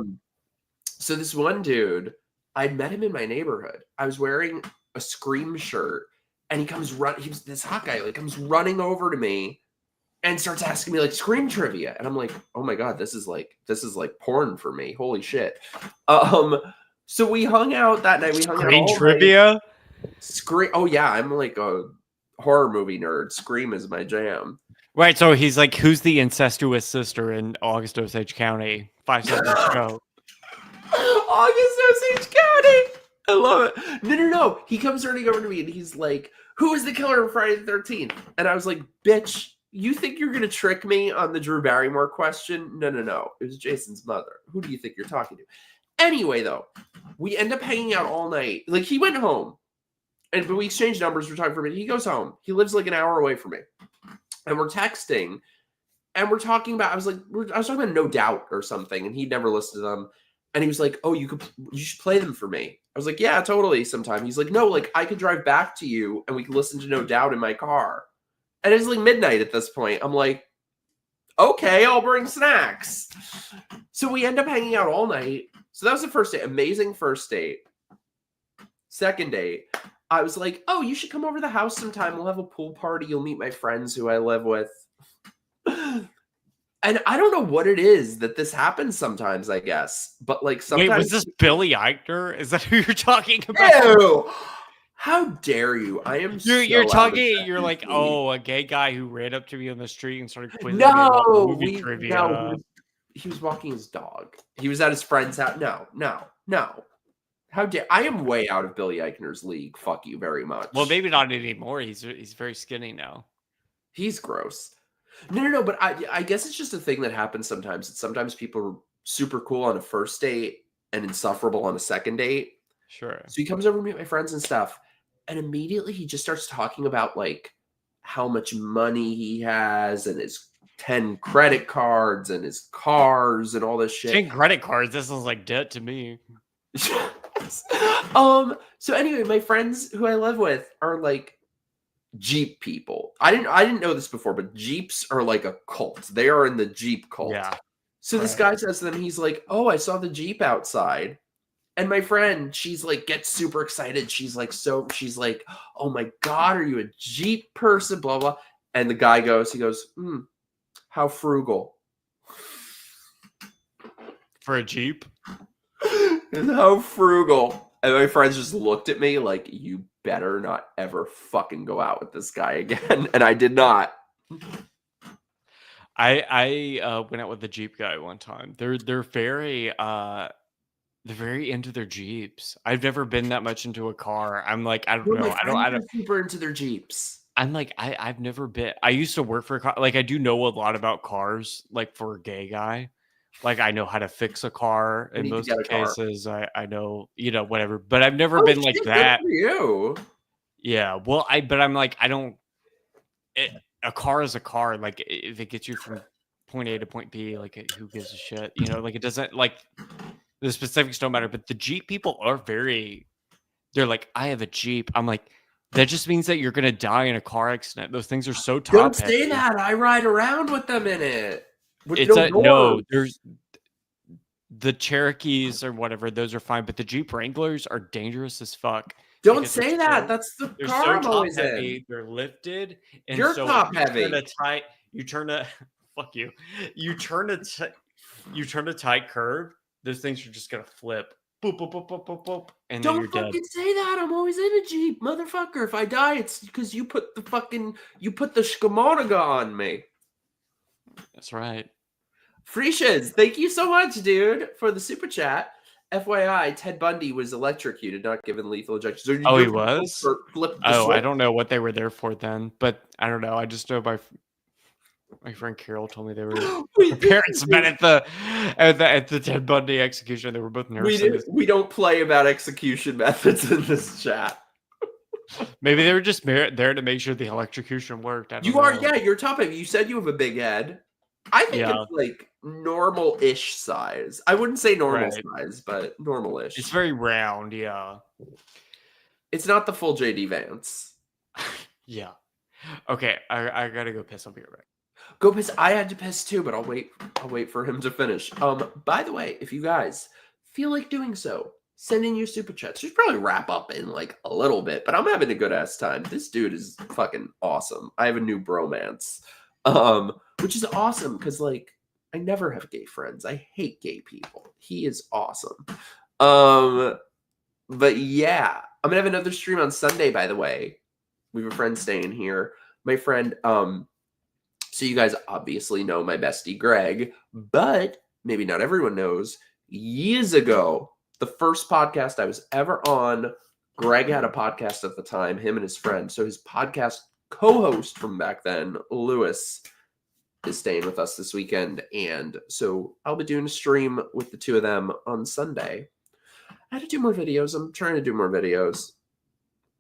So this one dude, I'd met him in my neighborhood. I was wearing a Scream shirt, and he was this hot guy, like comes running over to me and starts asking me like Scream trivia. And I'm like, oh my God, this is like porn for me. Holy shit. So we hung out that night. We hung out all trivia? night. Scream. Oh yeah, I'm like a horror movie nerd. Scream is my jam. Right. So he's like, who's the incestuous sister in August Osage County? 5 seconds ago. August Osage County. I love it. No. He comes running over to me and he's like, who is the killer of Friday the 13th? And I was like, bitch, you think you're going to trick me on the Drew Barrymore question? No. It was Jason's mother. Who do you think you're talking to? Anyway, though, we end up hanging out all night. Like, he went home. But we exchanged numbers. We're talking for a minute. He goes home. He lives like an hour away from me. And we're texting. And we're talking about, I was talking about No Doubt or something. And he'd never listened to them. And he was like, oh, you should play them for me. I was like, yeah, totally, sometime. He's like, no, like, I could drive back to you and we could listen to No Doubt in my car. And it's like midnight at this point. I'm like, okay, I'll bring snacks. So we end up hanging out all night. So that was the first date. Amazing first date. Second date, I was like, oh, you should come over to the house sometime. We'll have a pool party. You'll meet my friends who I live with. And I don't know what it is that this happens sometimes, I guess. But like sometimes. Wait, was this Billy Eichner? Is that who you're talking about? Ew! How dare you? I am You're so talking. You're like, league. oh, a gay guy who ran up to me on the street and started quizzing me about movie trivia. He was walking his dog. He was at his friend's house. No. How dare I am way out of Billy Eichner's league. Fuck you very much. Well, maybe not anymore. He's very skinny now. He's gross. No. But I guess it's just a thing that happens sometimes. It's sometimes people are super cool on a first date and insufferable on a second date. Sure. So he comes over to meet my friends and stuff. And immediately he just starts talking about like how much money he has and his 10 credit cards and his cars and all this shit. 10 credit cards. This sounds like debt to me. So anyway, my friends who I live with are like Jeep people. I didn't know this before, but Jeeps are like a cult. They are in the Jeep cult. Yeah. So this guy says to them, he's like, oh, I saw the Jeep outside. And my friend, she's like, gets super excited. She's like, oh my God, are you a Jeep person? Blah, blah. And the guy goes, how frugal. For a Jeep? How frugal. And my friends just looked at me like, you better not ever fucking go out with this guy again. And I did not. I went out with the Jeep guy one time. They're very into their Jeeps. I've never been that much into a car. I'm like, I don't know. I don't super into their Jeeps. I'm like, I've never been. I used to work for a car. Like, I do know a lot about cars. Like, for a gay guy, like I know how to fix a car in most cases. I know, whatever. But I've never been like that. Good for you. Yeah. Well, I'm like, I don't. A car is a car. Like, if it gets you from point A to point B, like, who gives a shit? Like, it doesn't, like, the specifics don't matter. But the Jeep people are they're like, I have a Jeep. I'm like, that just means that you're going to die in a car accident. Those things are so top Don't say that. I ride around with them in it. There's the Cherokees or whatever. Those are fine. But the Jeep Wranglers are dangerous as fuck. Don't say that. That's the car I'm always in. They're lifted. And you're so top heavy. You turn a tight curve. Those things are just going to flip. Boop, boop, boop, boop, boop, boop. And don't then you're fucking dead. say that. I'm always in a Jeep, motherfucker. If I die, it's because you put the Shkamonaga on me. That's right. Freeshiz, thank you so much, dude, for the super chat. FYI, Ted Bundy was electrocuted, not given lethal injection. So he was? I don't don't know what they were there for then, but I don't know. I just know my friend Carol told me they were her parents met at the Ted Bundy execution. They were both nurses. We don't play about execution methods in this chat. Maybe they were just there to make sure the electrocution worked. You're top heavy. You said you have a big head. I think it's like normal-ish size. I wouldn't say normal size, but normal-ish. It's very round, yeah. It's not the full JD Vance. Yeah. Okay, I gotta go piss. I'll be right back. Go piss. I had to piss too, but I'll wait for him to finish. By the way, if you guys feel like doing so, send in your super chats. Should probably wrap up in like a little bit, but I'm having a good ass time. This dude is fucking awesome. I have a new bromance. Which is awesome because like I never have gay friends. I hate gay people. He is awesome. But yeah, I'm gonna have another stream on Sunday, by the way. We have a friend staying here. My friend, so you guys obviously know my bestie Greg, but maybe not everyone knows. Years ago, the first podcast I was ever on, Greg had a podcast at the time, him and his friend. So his podcast co-host from back then, Lewis, is staying with us this weekend. And so I'll be doing a stream with the two of them on Sunday. I had to do more videos. I'm trying to do more videos.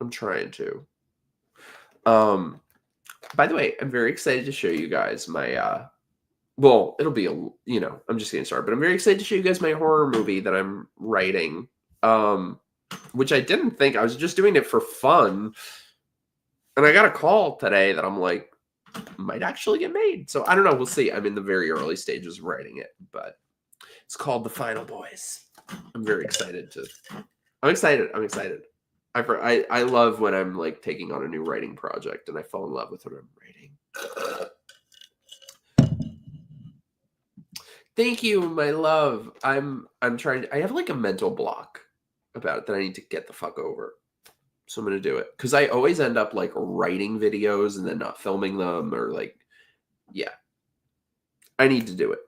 I'm trying to. By the way, I'm very excited to show you guys my, well, it'll be, I'm just getting started, but I'm very excited to show you guys my horror movie that I'm writing, which I didn't think. I was just doing it for fun. And I got a call today that I'm like, might actually get made. So I don't know. We'll see. I'm in the very early stages of writing it, but it's called The Final Boys. I'm very excited to. I'm excited. I love when I'm like taking on a new writing project and I fall in love with what I'm writing. Thank you, my love. I'm trying to, I have like a mental block about it that I need to get the fuck over. So I'm going to do it. Because I always end up like writing videos and then not filming them or like, yeah. I need to do it.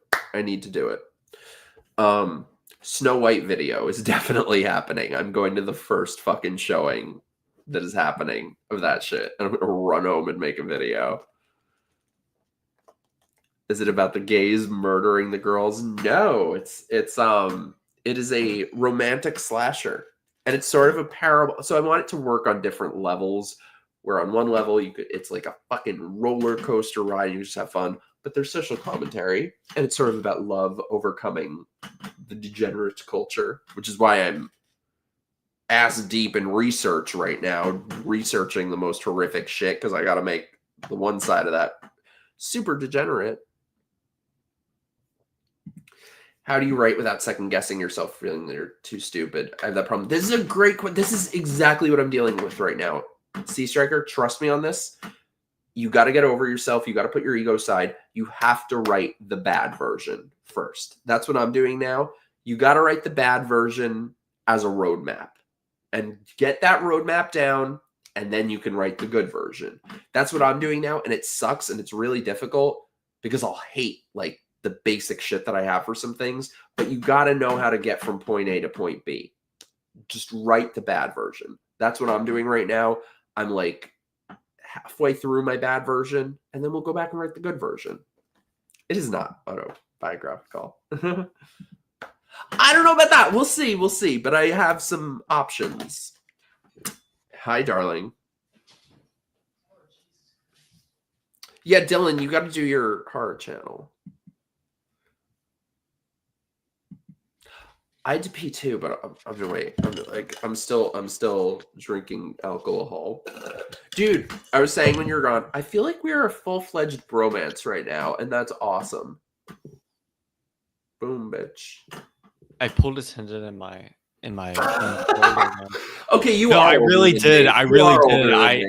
Snow White video is definitely happening. I'm going to the first fucking showing that is happening of that shit. And I'm going to run home and make a video. Is it about the gays murdering the girls? No, it is a romantic slasher. And it's sort of a parable. So I want it to work on different levels where on one level it's like a fucking roller coaster ride. You just have fun, but there's social commentary and it's sort of about love overcoming the degenerate culture, which is why I'm ass deep in research right now, researching the most horrific shit. Cause I got to make the one side of that super degenerate. How do you write without second guessing yourself, feeling that you're too stupid? I have that problem. This is a great question. This is exactly what I'm dealing with right now. Sea Striker, trust me on this. You got to get over yourself. You got to put your ego aside. You have to write the bad version first. That's what I'm doing now. You got to write the bad version as a roadmap and get that roadmap down, and then you can write the good version. That's what I'm doing now, and it sucks, and it's really difficult because I'll hate, like, the basic shit that I have for some things, but you got to know how to get from point A to point B. Just write the bad version. That's what I'm doing right now. I'm like halfway through my bad version, and then we'll go back and write the good version. It is not autobiographical. I don't know about that. We'll see, but I have some options. Hi, darling. Yeah, Dylan, you got to do your horror channel. I had to pee too, but I'm gonna wait. I'm still drinking alcohol. Dude, I was saying when you're gone, I feel like we are a full-fledged bromance right now, and that's awesome. Boom, bitch. I pulled a tendon in my Okay, you No, are. I really did. I really did. I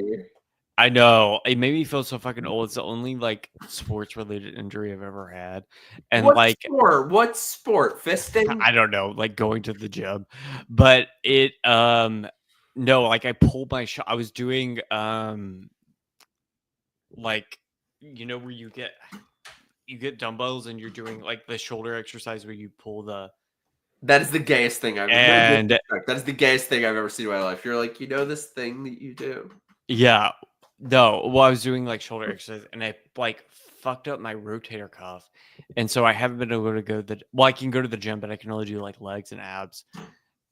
I know. It made me feel so fucking old. It's the only like sports related injury I've ever had. And what like sport? What sport? Fisting? I don't know, like going to the gym. But it no, like I pulled my I was doing like you know where you get dumbbells and you're doing like the shoulder exercise where you pull the That is the gayest thing I've and that is the gayest thing I've ever seen in my life. You're like, you know this thing that you do. yeah. No, well, I was doing like shoulder exercise and I like fucked up my rotator cuff. And so I haven't been able to go I can go to the gym, but I can only do like legs and abs.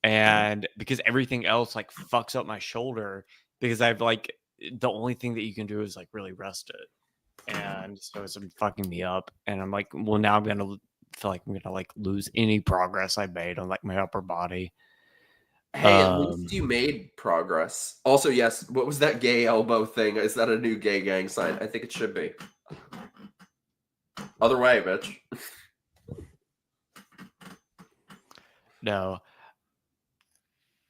And because everything else like fucks up my shoulder because I've like the only thing that you can do is like really rest it. And so it's been fucking me up. And I'm like, well, now I'm gonna feel like I'm gonna like lose any progress I made on like my upper body. Hey, at least you made progress. Also, yes, what was that gay elbow thing? Is that a new gay gang sign? I think it should be. Other way, bitch. No.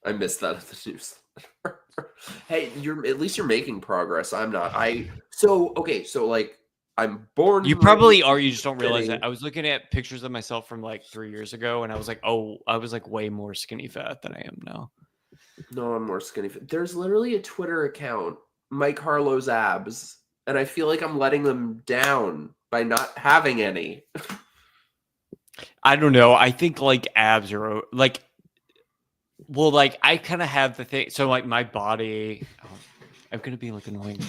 I missed that at the news. Hey, at least you're making progress. I'm not. So like I'm born. You probably are. You just don't realize it. I was looking at pictures of myself from like 3 years ago, and I was like, oh, I was like way more skinny fat than I am now. No, I'm more skinny fat. There's literally a Twitter account, MIKERoaggress'd abs, and I feel like I'm letting them down by not having any. I don't know. I think like abs are like, well, like I kind of have the thing. So like my body, I'm gonna be like annoying.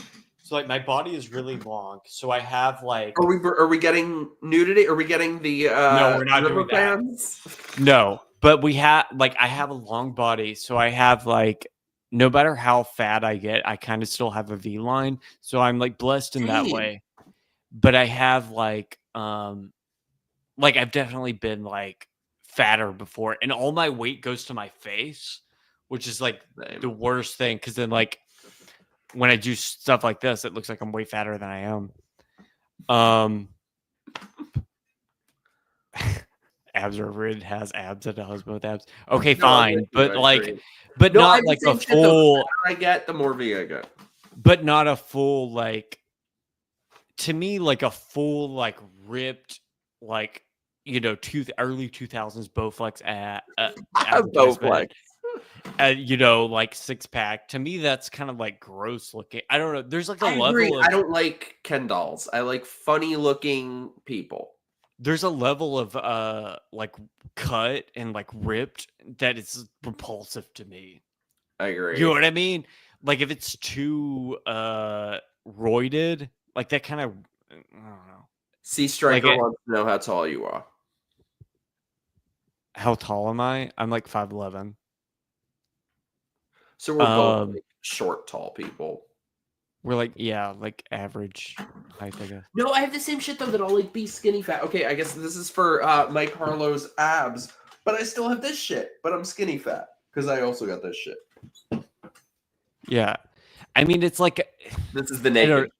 So like my body is really long. So I have like. Are we getting nudity? Are we getting the no, we're not doing fans? That. No, but we have like I have a long body, so I have like no matter how fat I get, I kind of still have a V line. So I'm like blessed in that way. But I have like I've definitely been like fatter before, and all my weight goes to my face, which is like the worst thing because then like when I do stuff like this, it looks like I'm way fatter than I am. Abs are overrated. Has abs and a husband with abs. Okay, No, I'm fine, with you, but I like, agree. but No, not I'm like a saying shit, though. The full. better I get, the more V I get. But not a full like. To me, like a full like ripped like early 2000s Bowflex advertisement. Like six pack. To me, that's kind of like gross looking. I don't know. There's like a I level agree. of. I don't like Ken dolls. I like funny looking people. There's a level of like cut and like ripped that is repulsive to me. I agree. You know what I mean? Like if it's too roided, like that kind of I don't know. C Striker wants to know how tall you are. How tall am I? I'm like 5'11". So we're both like short, tall people. We're like, yeah, like average height, I guess. No, I have the same shit though that I'll like be skinny fat. Okay, I guess this is for Mike Harlow's abs, but I still have this shit, but I'm skinny fat because I also got this shit. Yeah, I mean it's like this is the naked.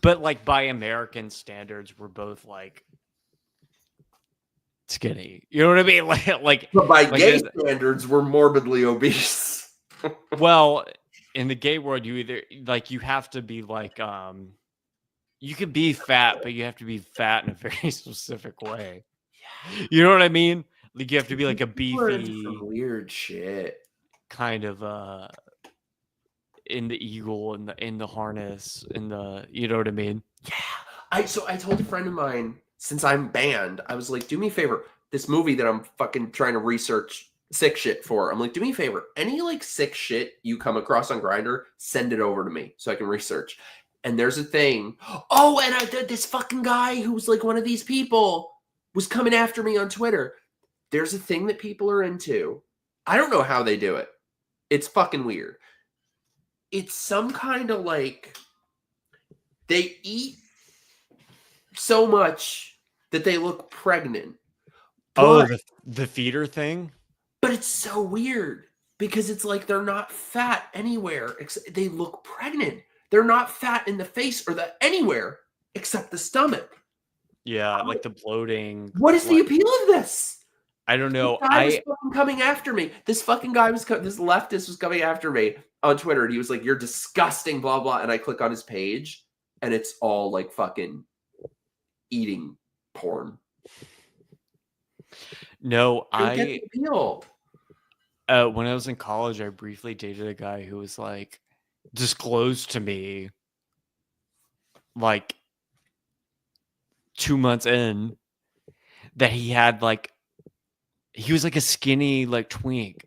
But like by American standards, we're both like skinny. You know what I mean? But by gay standards, we're morbidly obese. Well, in the gay world, you have to be like you can be fat, but you have to be fat in a very specific way. Yeah. You know what I mean? Like you have to be like a beefy weird shit. Kind of in the eagle and in the harness and the you know what I mean? Yeah. I told a friend of mine, since I'm banned, I was like, do me a favor, this movie that I'm fucking trying to research sick shit for. I'm like, do me a favor, any like sick shit you come across on Grindr, send it over to me so I can research. And there's a thing. Oh, and this fucking guy who's like one of these people was coming after me on Twitter. There's a thing that people are into. I don't know how they do it. It's fucking weird. It's some kind of like they eat so much that they look pregnant. The feeder thing? But it's so weird because it's like they're not fat anywhere. They look pregnant. They're not fat in the face or anywhere except the stomach. Yeah, like the bloating. What is the appeal of this? I don't know. This guy was fucking coming after me. This fucking guy this leftist was coming after me on Twitter, and he was like, "You're disgusting," blah blah. And I click on his page, and it's all like fucking eating porn. No, I get the appeal. When I was in college, I briefly dated a guy who was like disclosed to me like 2 months in that he had like he was like a skinny like twink,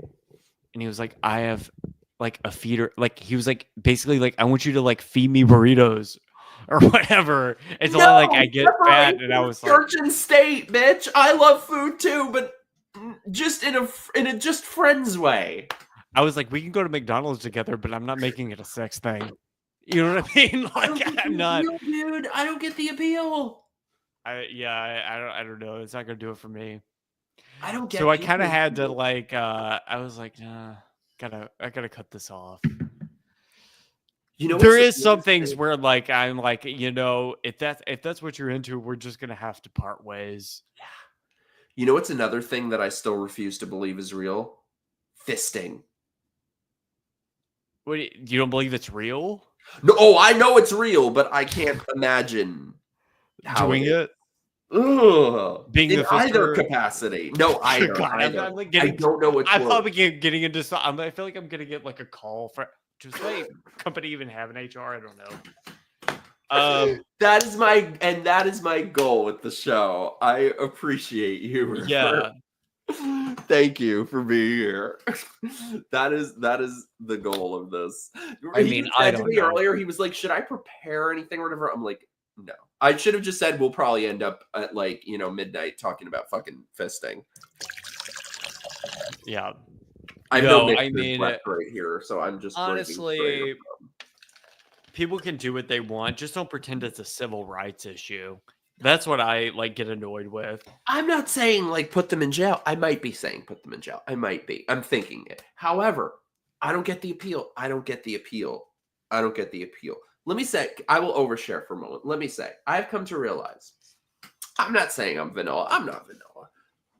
and he was like, I have like a feeder, like he was like basically like, I want you to like feed me burritos or whatever. It's all like I get fat, and I was like, church and state, bitch. I love food too, but just in a just friends way. I was like, we can go to McDonald's together, but I'm not making it a sex thing. You know what I mean? Like I'm not, dude. I don't get the appeal. I don't know. It's not gonna do it for me. I don't get. So I kind of had to like. I was like, nah, I gotta cut this off. You know, there is some things where like I'm like, if that's what you're into, we're just gonna have to part ways. Yeah. You know what's another thing that I still refuse to believe is real? Fisting. What, you don't believe it's real? No, I know it's real, but I can't imagine doing it. Ugh. Being in the either capacity. No, I don't. God, I don't know what. I'm probably getting into some. I feel like I'm gonna get like a call for. Does my company even have an HR? I don't know. That is my goal with the show. I appreciate you. Yeah. Thank you for being here. That is the goal of this. I mean, I don't know. Earlier, he was like, "Should I prepare anything or whatever?" I'm like, no. I should have just said we'll probably end up at like midnight talking about fucking fisting. Yeah. I mean, right here, so I'm just honestly. People can do what they want. Just don't pretend it's a civil rights issue. That's what I like get annoyed with. I'm not saying like put them in jail. I might be saying put them in jail. I might be. I'm thinking it. However, I don't get the appeal. I don't get the appeal. let me say, I will overshare for a moment. Let me say, I've come to realize, I'm not saying I'm vanilla. I'm not vanilla.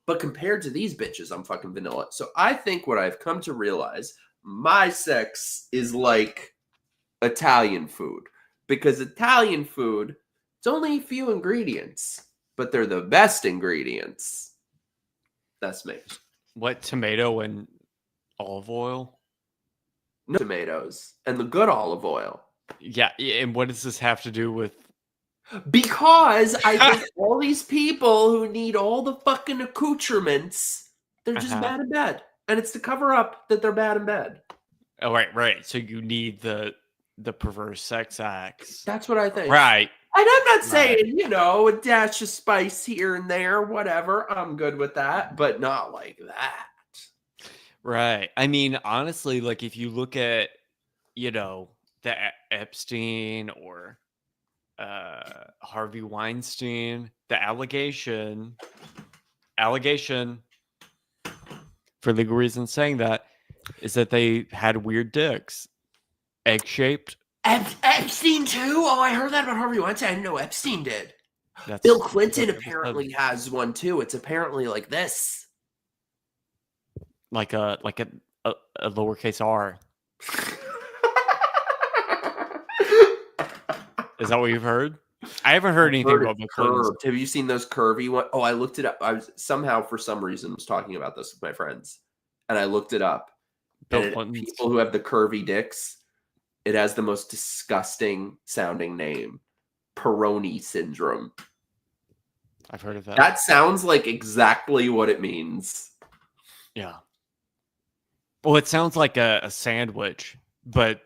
But compared to these bitches, I'm fucking vanilla. So I think what I've come to realize, my sex is like Italian food. Because Italian food, it's only a few ingredients, but they're the best ingredients. That's me. What, tomato and olive oil? No tomatoes and the good olive oil. Yeah, and what does this have to do with? Because I think all these people who need all the fucking accoutrements, they're just bad in bed. And it's to cover up that they're bad in bed. Oh, right. So you need the perverse sex acts. That's what I think. Right. And I'm not saying, a dash of spice here and there, whatever. I'm good with that, but not like that. Right. I mean, honestly, like if you look at, the Epstein or Harvey Weinstein, the allegation, for legal reasons saying that, is that they had weird dicks, egg-shaped. Epstein too? Oh, I heard that about Harvey Weinstein. I didn't know Epstein did. That's Bill Clinton apparently has one too. It's apparently like this. Like a lowercase r. Is that what you've heard? I haven't heard anything about Bill Clinton. Have you seen those curvy ones? Oh, I looked it up. I was somehow, for some reason, was talking about this with my friends, and I looked it up. People who have the curvy dicks, it has the most disgusting sounding name, Peyronie syndrome. I've heard of that. That sounds like exactly what it means. Yeah. Well, it sounds like a sandwich, but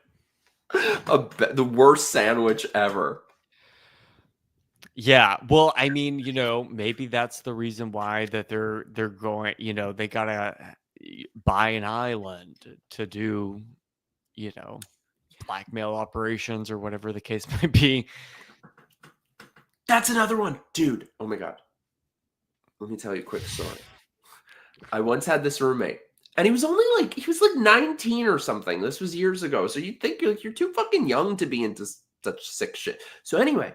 the worst sandwich ever. Yeah, well, I mean, maybe that's the reason why that they're going, they gotta buy an island to do, blackmail operations or whatever the case might be. That's another one, dude. Oh my God. Let me tell you a quick story. I once had this roommate, and he was like 19 or something. This was years ago. So you'd think you're too fucking young to be into such sick shit. So anyway,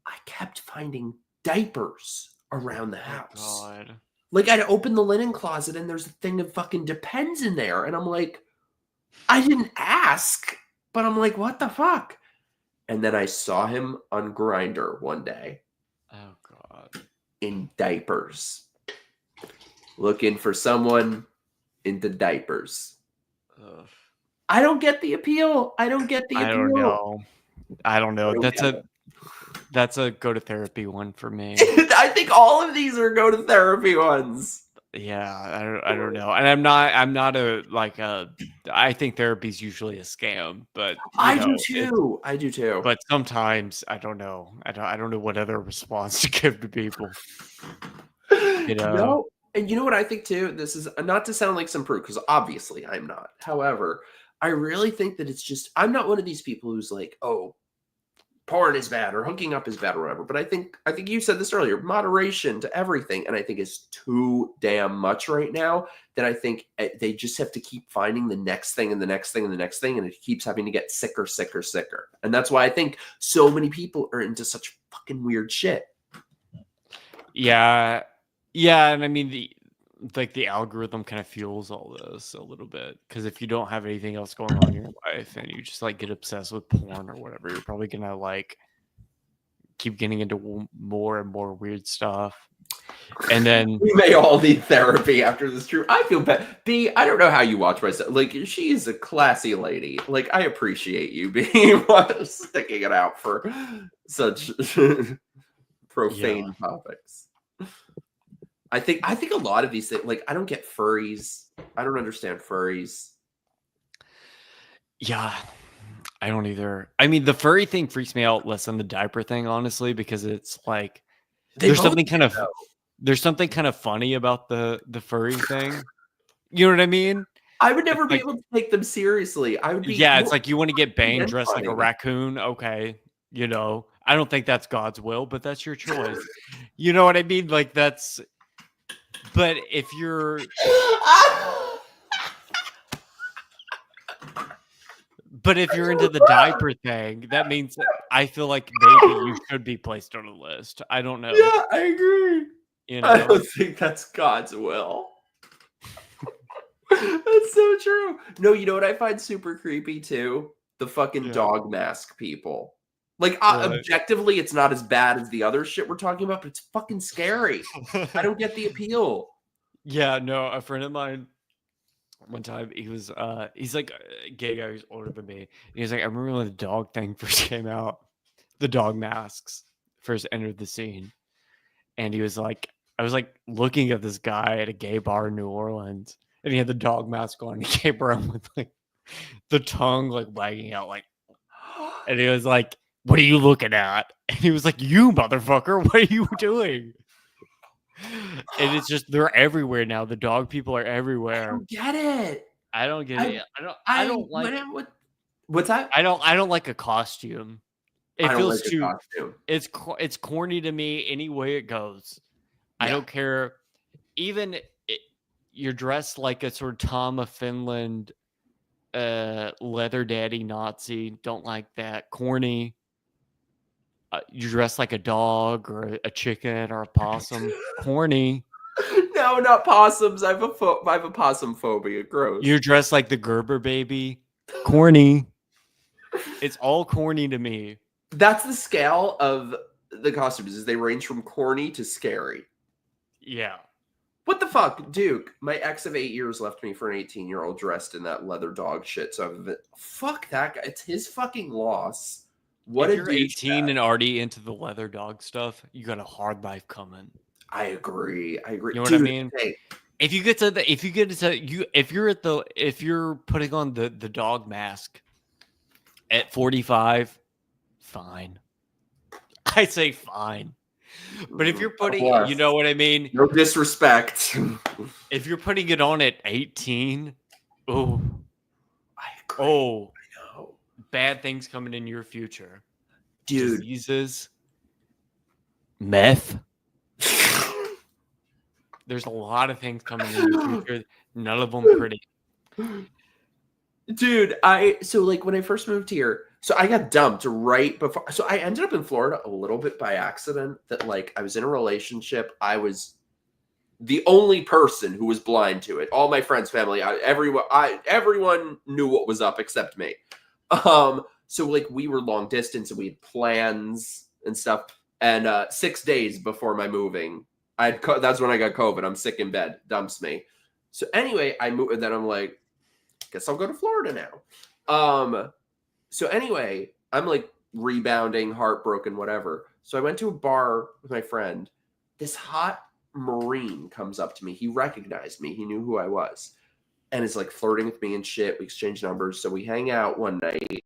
I kept finding diapers around the house. God. Like I'd open the linen closet and there's a thing of fucking Depends in there. And I'm like, I didn't ask, but I'm like, what the fuck? And then I saw him on Grindr one day. Oh God. In diapers. Looking for someone into diapers. Ugh. I don't get the appeal. I don't get the appeal. I don't know. That's a go to therapy one for me. I think all of these are go to therapy ones. Yeah, I don't know. And I'm not I think therapy's usually a scam, but I do too. But sometimes I don't know. I don't know what other response to give to people. No, and you know what I think too? This is not to sound like some prude, because obviously I'm not. However, I really think that it's just, I'm not one of these people who's like, oh, porn is bad or hooking up is bad or whatever. But I think you said this earlier, moderation to everything. And I think it's too damn much right now that I think they just have to keep finding the next thing and the next thing and the next thing. And it keeps having to get sicker. And that's why I think so many people are into such fucking weird shit. Yeah. Yeah. And I mean, the algorithm kind of fuels all this a little bit, because if you don't have anything else going on in your life and you just get obsessed with porn or whatever, you're probably gonna keep getting into more and more weird stuff. And then we may all need therapy after this. True, I feel bad. B, I don't know how you watch myself. She is a classy lady. I appreciate you being sticking it out for such profane topics. I think a lot of these things, I don't get furries. I don't understand furries. Yeah, I don't either. I mean, the furry thing freaks me out less than the diaper thing, honestly, because it's there's something kind of funny about the furry thing. You know what I mean? I would never be able to take them seriously. I would be. Yeah, it's you want to get banged dressed like a raccoon. Okay, I don't think that's God's will, but that's your choice. You know what I mean? That's. But if you're, But if you're into the diaper thing, that means that I feel like maybe you should be placed on a list. I don't know. Yeah, I agree. You I know, don't think that's God's will. That's so true. No, you know what I find super creepy too? The fucking Yeah. dog mask people. Like, Right. objectively, it's not as bad as the other shit we're talking about, but it's fucking scary. I don't get the appeal. Yeah, no, a friend of mine one time he's like a gay guy who's older than me. And he's like, I remember when the dog thing first came out, the dog masks first entered the scene. And he was like, I was like looking at this guy at a gay bar in New Orleans, and he had the dog mask on. He came around with like the tongue like wagging out, like, and he was like, what are you looking at? And he was like, you motherfucker, what are you doing? And it's just, they're everywhere now. The dog people are I everywhere. don't get it. I don't get it. I don't like. What's that? I don't like a costume. It I don't feels like the too. costume. It's corny to me any way it goes. I Yeah. don't care. Even you're dressed like a sort of Tom of Finland, leather daddy Nazi. Don't like that. Corny. You're dressed like a dog or a chicken or a possum. Corny. No, not possums. I have a possum phobia. Gross. You're dressed like the Gerber baby. Corny. It's all corny to me. That's the scale of the costumes. Is they range from corny to scary. Yeah. What the fuck, Duke? My ex of 8 years left me for an 18-year-old dressed in that leather dog shit. So fuck that guy. It's his fucking loss. What if a you're douchebag. 18 and already into the leather dog stuff, you got a hard life coming. I agree. You know what I mean? Hey, If you're putting on the dog mask at 45, fine. I say fine. But if you're putting, you know what I mean? No disrespect. If you're putting it on at 18, oh, I agree. oh, I know. bad things coming in your future. Dude. Diseases, meth. There's a lot of things coming in your future. None of them pretty. Dude, so like when I first moved here, so I got dumped right before. So I ended up in Florida a little bit by accident. That like I was in a relationship. I was the only person who was blind to it. All my friends, family, everyone knew what was up except me. So like we were long distance and we had plans and stuff. And 6 days before my moving, that's when I got COVID. I'm sick in bed. Dumps me. So anyway, I moved, and then I'm like, guess I'll go to Florida now. So anyway, I'm like rebounding, heartbroken, whatever. So I went to a bar with my friend. This hot Marine comes up to me. He recognized me. He knew who I was. And is like flirting with me and shit. We exchange numbers. So we hang out one night.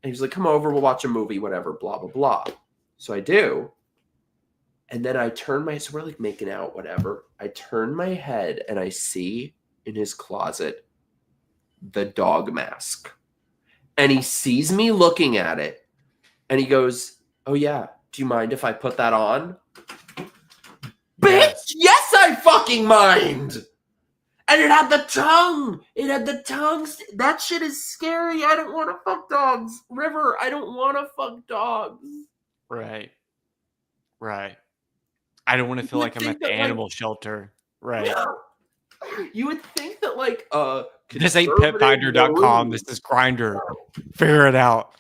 And he's like, come over, we'll watch a movie, whatever, blah, blah, blah. So I do. And then so we're like making out, whatever. I turn my head and I see in his closet the dog mask. And he sees me looking at it. And he goes, oh yeah, do you mind if I put that on? Bitch, yes I fucking mind! And it had the tongue. That shit is scary. I don't want to fuck dogs. River, I don't want to fuck dogs. Right. I don't want to feel like I'm at the animal shelter. Right. Yeah. You would think that like This ain't petfinder.com. This is Grindr. Figure it out.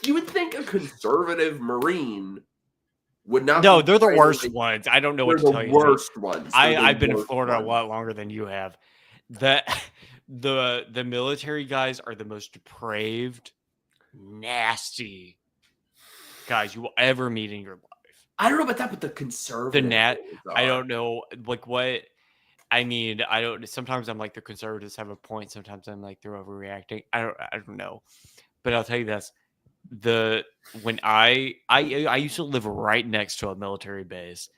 You would think a conservative Marine would not. No, they're the worst ones. I don't know what to tell you. The worst ones. I've been in Florida a lot longer than you have. The military guys are the most depraved, nasty guys you will ever meet in your life. I don't know about that, but the conservative. I don't know, like what. I mean, I don't. Sometimes I'm like the conservatives have a point. Sometimes I'm like they're overreacting. I don't know, but I'll tell you this: when I used to live right next to a military base.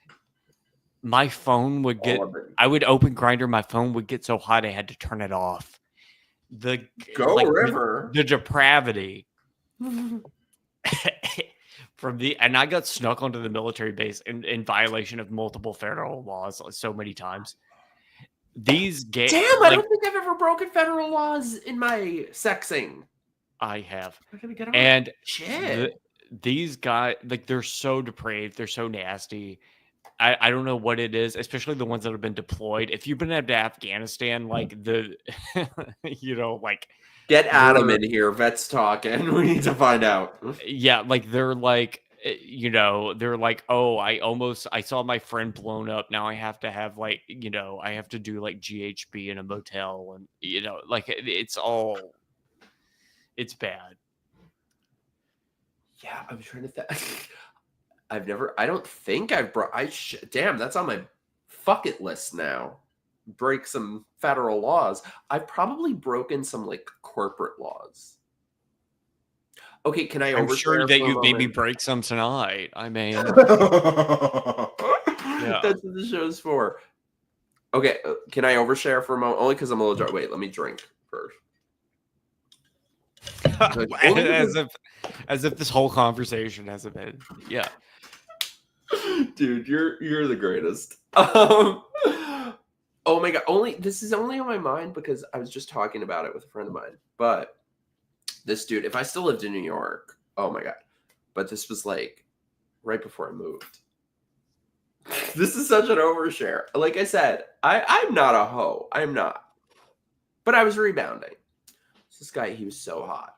My phone would get. I would open Grindr. My phone would get so hot I had to turn it off. River. The depravity. And I got snuck onto the military base in violation of multiple federal laws so many times. These gays. Damn, I don't think I've ever broken federal laws in my sexing. I have. I'm gonna get on And shit. these guys, like, they're so depraved. They're so nasty. I don't know what it is, especially the ones that have been deployed. If you've been to Afghanistan, like like Get Adam they're in here. Vet's talking. We need to find out. yeah, like they're like they're like, oh, I saw my friend blown up. Now I have to have like, I have to do like GHB in a motel, and like it's bad. Yeah, I'm trying to think. I don't think I've damn, that's on my bucket list now. Break some federal laws. I've probably broken some like corporate laws. Okay, can I I'm sure overshare that for a you maybe moment? break some tonight. I mean, That's what the show's for. Okay, can I overshare for a moment? Only because I'm a little dry. Wait, let me drink first. as if this whole conversation hasn't been. Yeah. Dude, you're the greatest. Oh my god, this is only on my mind because I was just talking about it with a friend of mine. But this dude, if I still lived in New York, oh my god. But this was like right before I moved. This is such an overshare. Like I said, I'm not a hoe. I'm not. But I was rebounding. This guy, he was so hot.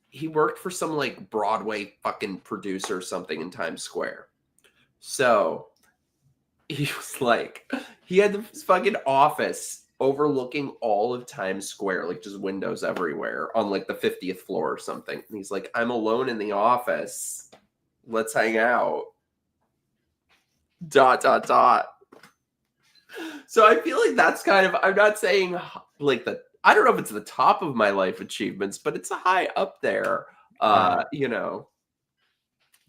He worked for some like Broadway fucking producer or something in Times Square. So he was like, he had this fucking office overlooking all of Times Square, like just windows everywhere on like the 50th floor or something. And he's like, I'm alone in the office. Let's hang out. ... So I feel like that's kind of, I'm not saying like I don't know if it's the top of my life achievements, but it's a high up there.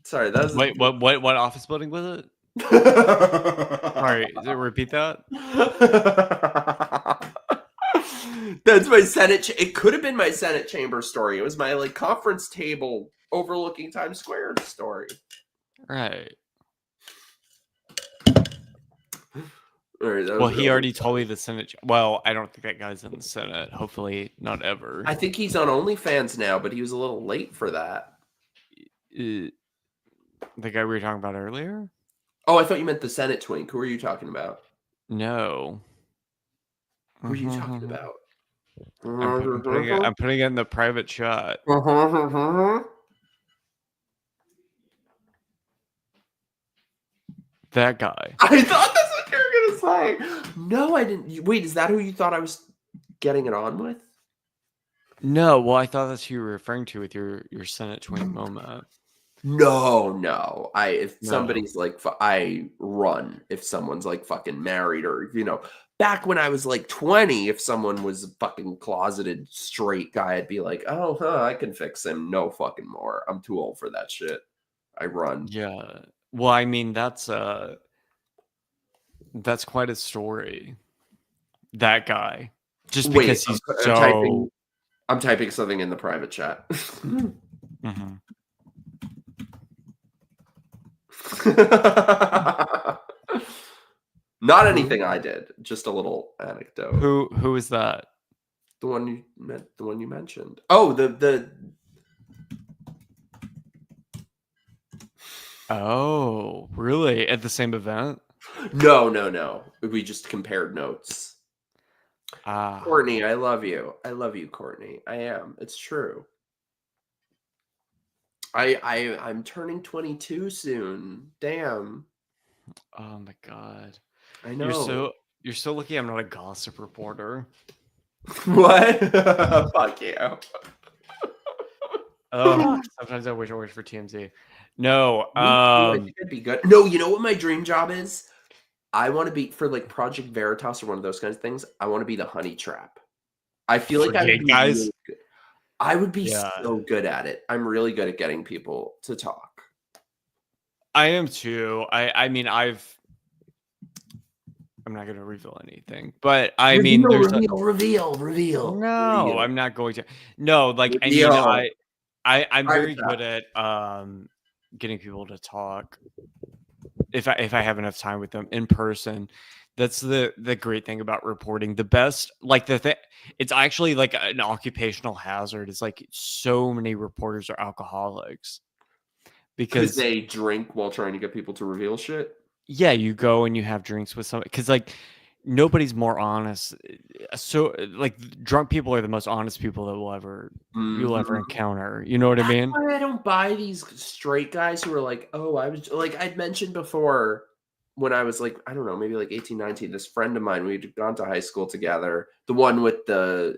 Sorry, that was Wait, what office building was it? Sorry, repeat that. That's my Senate. It could have been my Senate chamber story. It was my like conference table overlooking Times Square story. Right. Well, he already told me the Senate. Well, I don't think that guy's in the Senate. Hopefully, not ever. I think he's on OnlyFans now, but he was a little late for that. The guy we were talking about earlier? Oh, I thought you meant the Senate twink. Who are you talking about? No. Who are you talking about? I'm putting it in the private chat. That guy. I thought that's what you were gonna say. No, I didn't. Wait, is that who you thought I was getting it on with? No, well, I thought that's who you were referring to with your Senate twink moment. No. If somebody's like, I run if someone's like fucking married or, back when I was like 20, if someone was a fucking closeted straight guy, I'd be like, oh, I can fix him. No fucking more. I'm too old for that shit. I run. Yeah. Well, I mean, that's quite a story. That guy. Just because he's I'm typing something in the private chat. Mm-hmm. Not anything I did, just a little anecdote. Who is that? The one you mentioned. Oh, the Oh, really? At the same event? No. We just compared notes. Ah. Courtney, I love you. I love you, Courtney. I am. It's true. I'm turning 22 soon. Damn. Oh my god. I know. You're so lucky I'm not a gossip reporter. What? Fuck you. Oh, sometimes I wish I worked for TMZ. No, I think I'd be good. No, you know what my dream job is? I want to be for like Project Veritas or one of those kinds of things. I want to be the honey trap. I feel like I would be guys. really good. I would be so good at it. I'm really good at getting people to talk. I am too. I mean, I'm not going to reveal anything, but I mean, reveal. No, I'm not going to. No, like reveal. I mean, I'm very good at getting people to talk if I have enough time with them in person. That's the great thing about reporting. The best, like the thing, it's actually like an occupational hazard. It's like so many reporters are alcoholics Because because they drink while trying to get people to reveal shit. yeah, you go and you have drinks with somebody because like nobody's more honest. So like drunk people are the most honest people that you'll ever Mhm. encounter. You know what I mean? Why I don't buy these straight guys who are like, oh, I was like, I'd mentioned before when I was like, I don't know, maybe like 18, 19, this friend of mine, we'd gone to high school together, the one with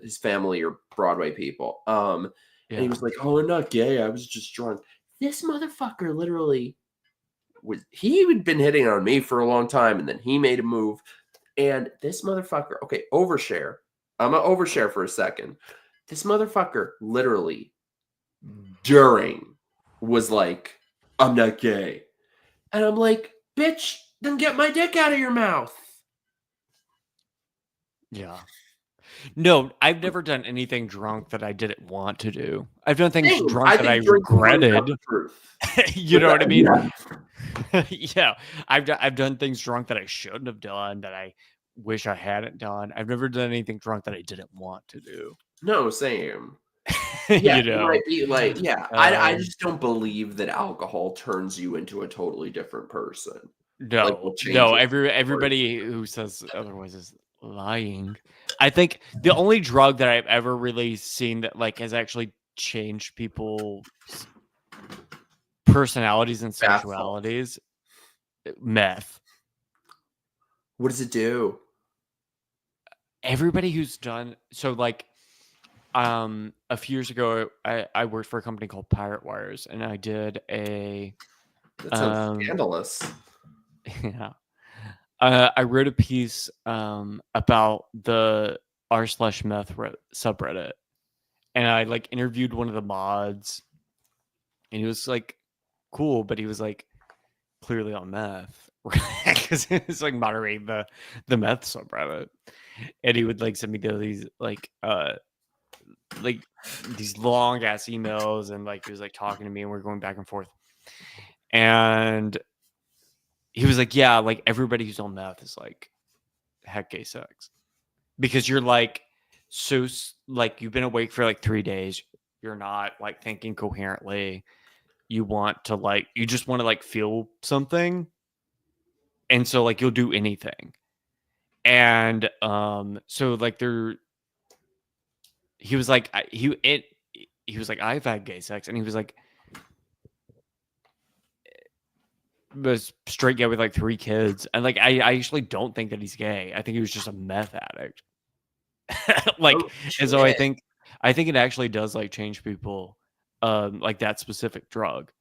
his family or Broadway people. And he Yeah. was like, oh, I'm not gay. I was just drunk. This motherfucker literally he had been hitting on me for a long time. And then he made a move. And this motherfucker, okay, overshare. I'm going to overshare for a second. This motherfucker literally during was like, I'm not gay. And I'm like, bitch, then get my dick out of your mouth. Yeah. No, I've never done anything drunk that I didn't want to do. I've done things Same. drunk that I think drinking brings out regretted. the truth. You know what I mean? Yeah. Yeah. I've done things drunk that I shouldn't have done that I wish I hadn't done. I've never done anything drunk that I didn't want to do. No, same. Yeah, You know. it might be like, yeah. I Um, just don't believe that alcohol turns you into a totally different person. No, will change no. your Everybody who says otherwise is lying. I think the only drug that I've ever really seen that like has actually changed people's personalities and Bath salts. sexualities, meth. What does it do? Everybody who's done so, like, a few years ago, I worked for a company called Pirate Wires, and I did a That sounds scandalous. yeah. I wrote a piece about the r/meth subreddit, and I like interviewed one of the mods, and he was like cool, but he was like clearly on meth because he was like moderating the meth subreddit, and he would like send me these like these long ass emails, and like he was like talking to me, and we're going back and forth, and he was like, yeah, like everybody who's on meth is like heck gay sex because you're like so like you've been awake for like 3 days, you're not like thinking coherently, you just want to like feel something, and so like you'll do anything, and so like he was like he was like, I've had gay sex, and he was like was straight gay with like 3 kids, and like I actually don't think that he's gay. I think he was just a meth addict. Like, Oh, and so I shit. think it actually does like change people, like that specific drug,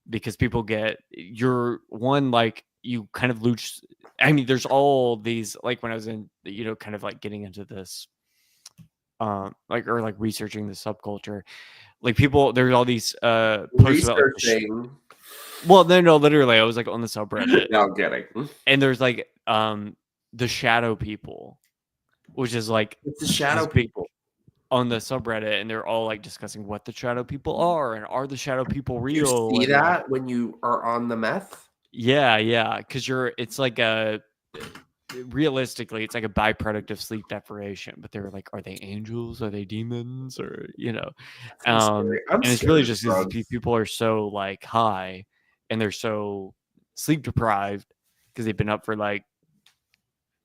because people get like you kind of lose. I mean, there's all these like when I was in kind of like getting into this, like or like researching the subculture, like people there's all these posts about like, Researching. well, no, literally, I was like on the subreddit, No, I'm kidding. and there's like the shadow people, which is like It's the shadow this big people. on the subreddit, and they're all like discussing what the shadow people are, and are the shadow people You real? see and, like, that when you are on the meth? yeah, because it's like realistically, it's like a byproduct of sleep deprivation. But they're like, are they angels? Are they demons? Or I'm scary. I'm and it's scared really of just because drugs. these people are so like high, and they're so sleep deprived because they've been up for like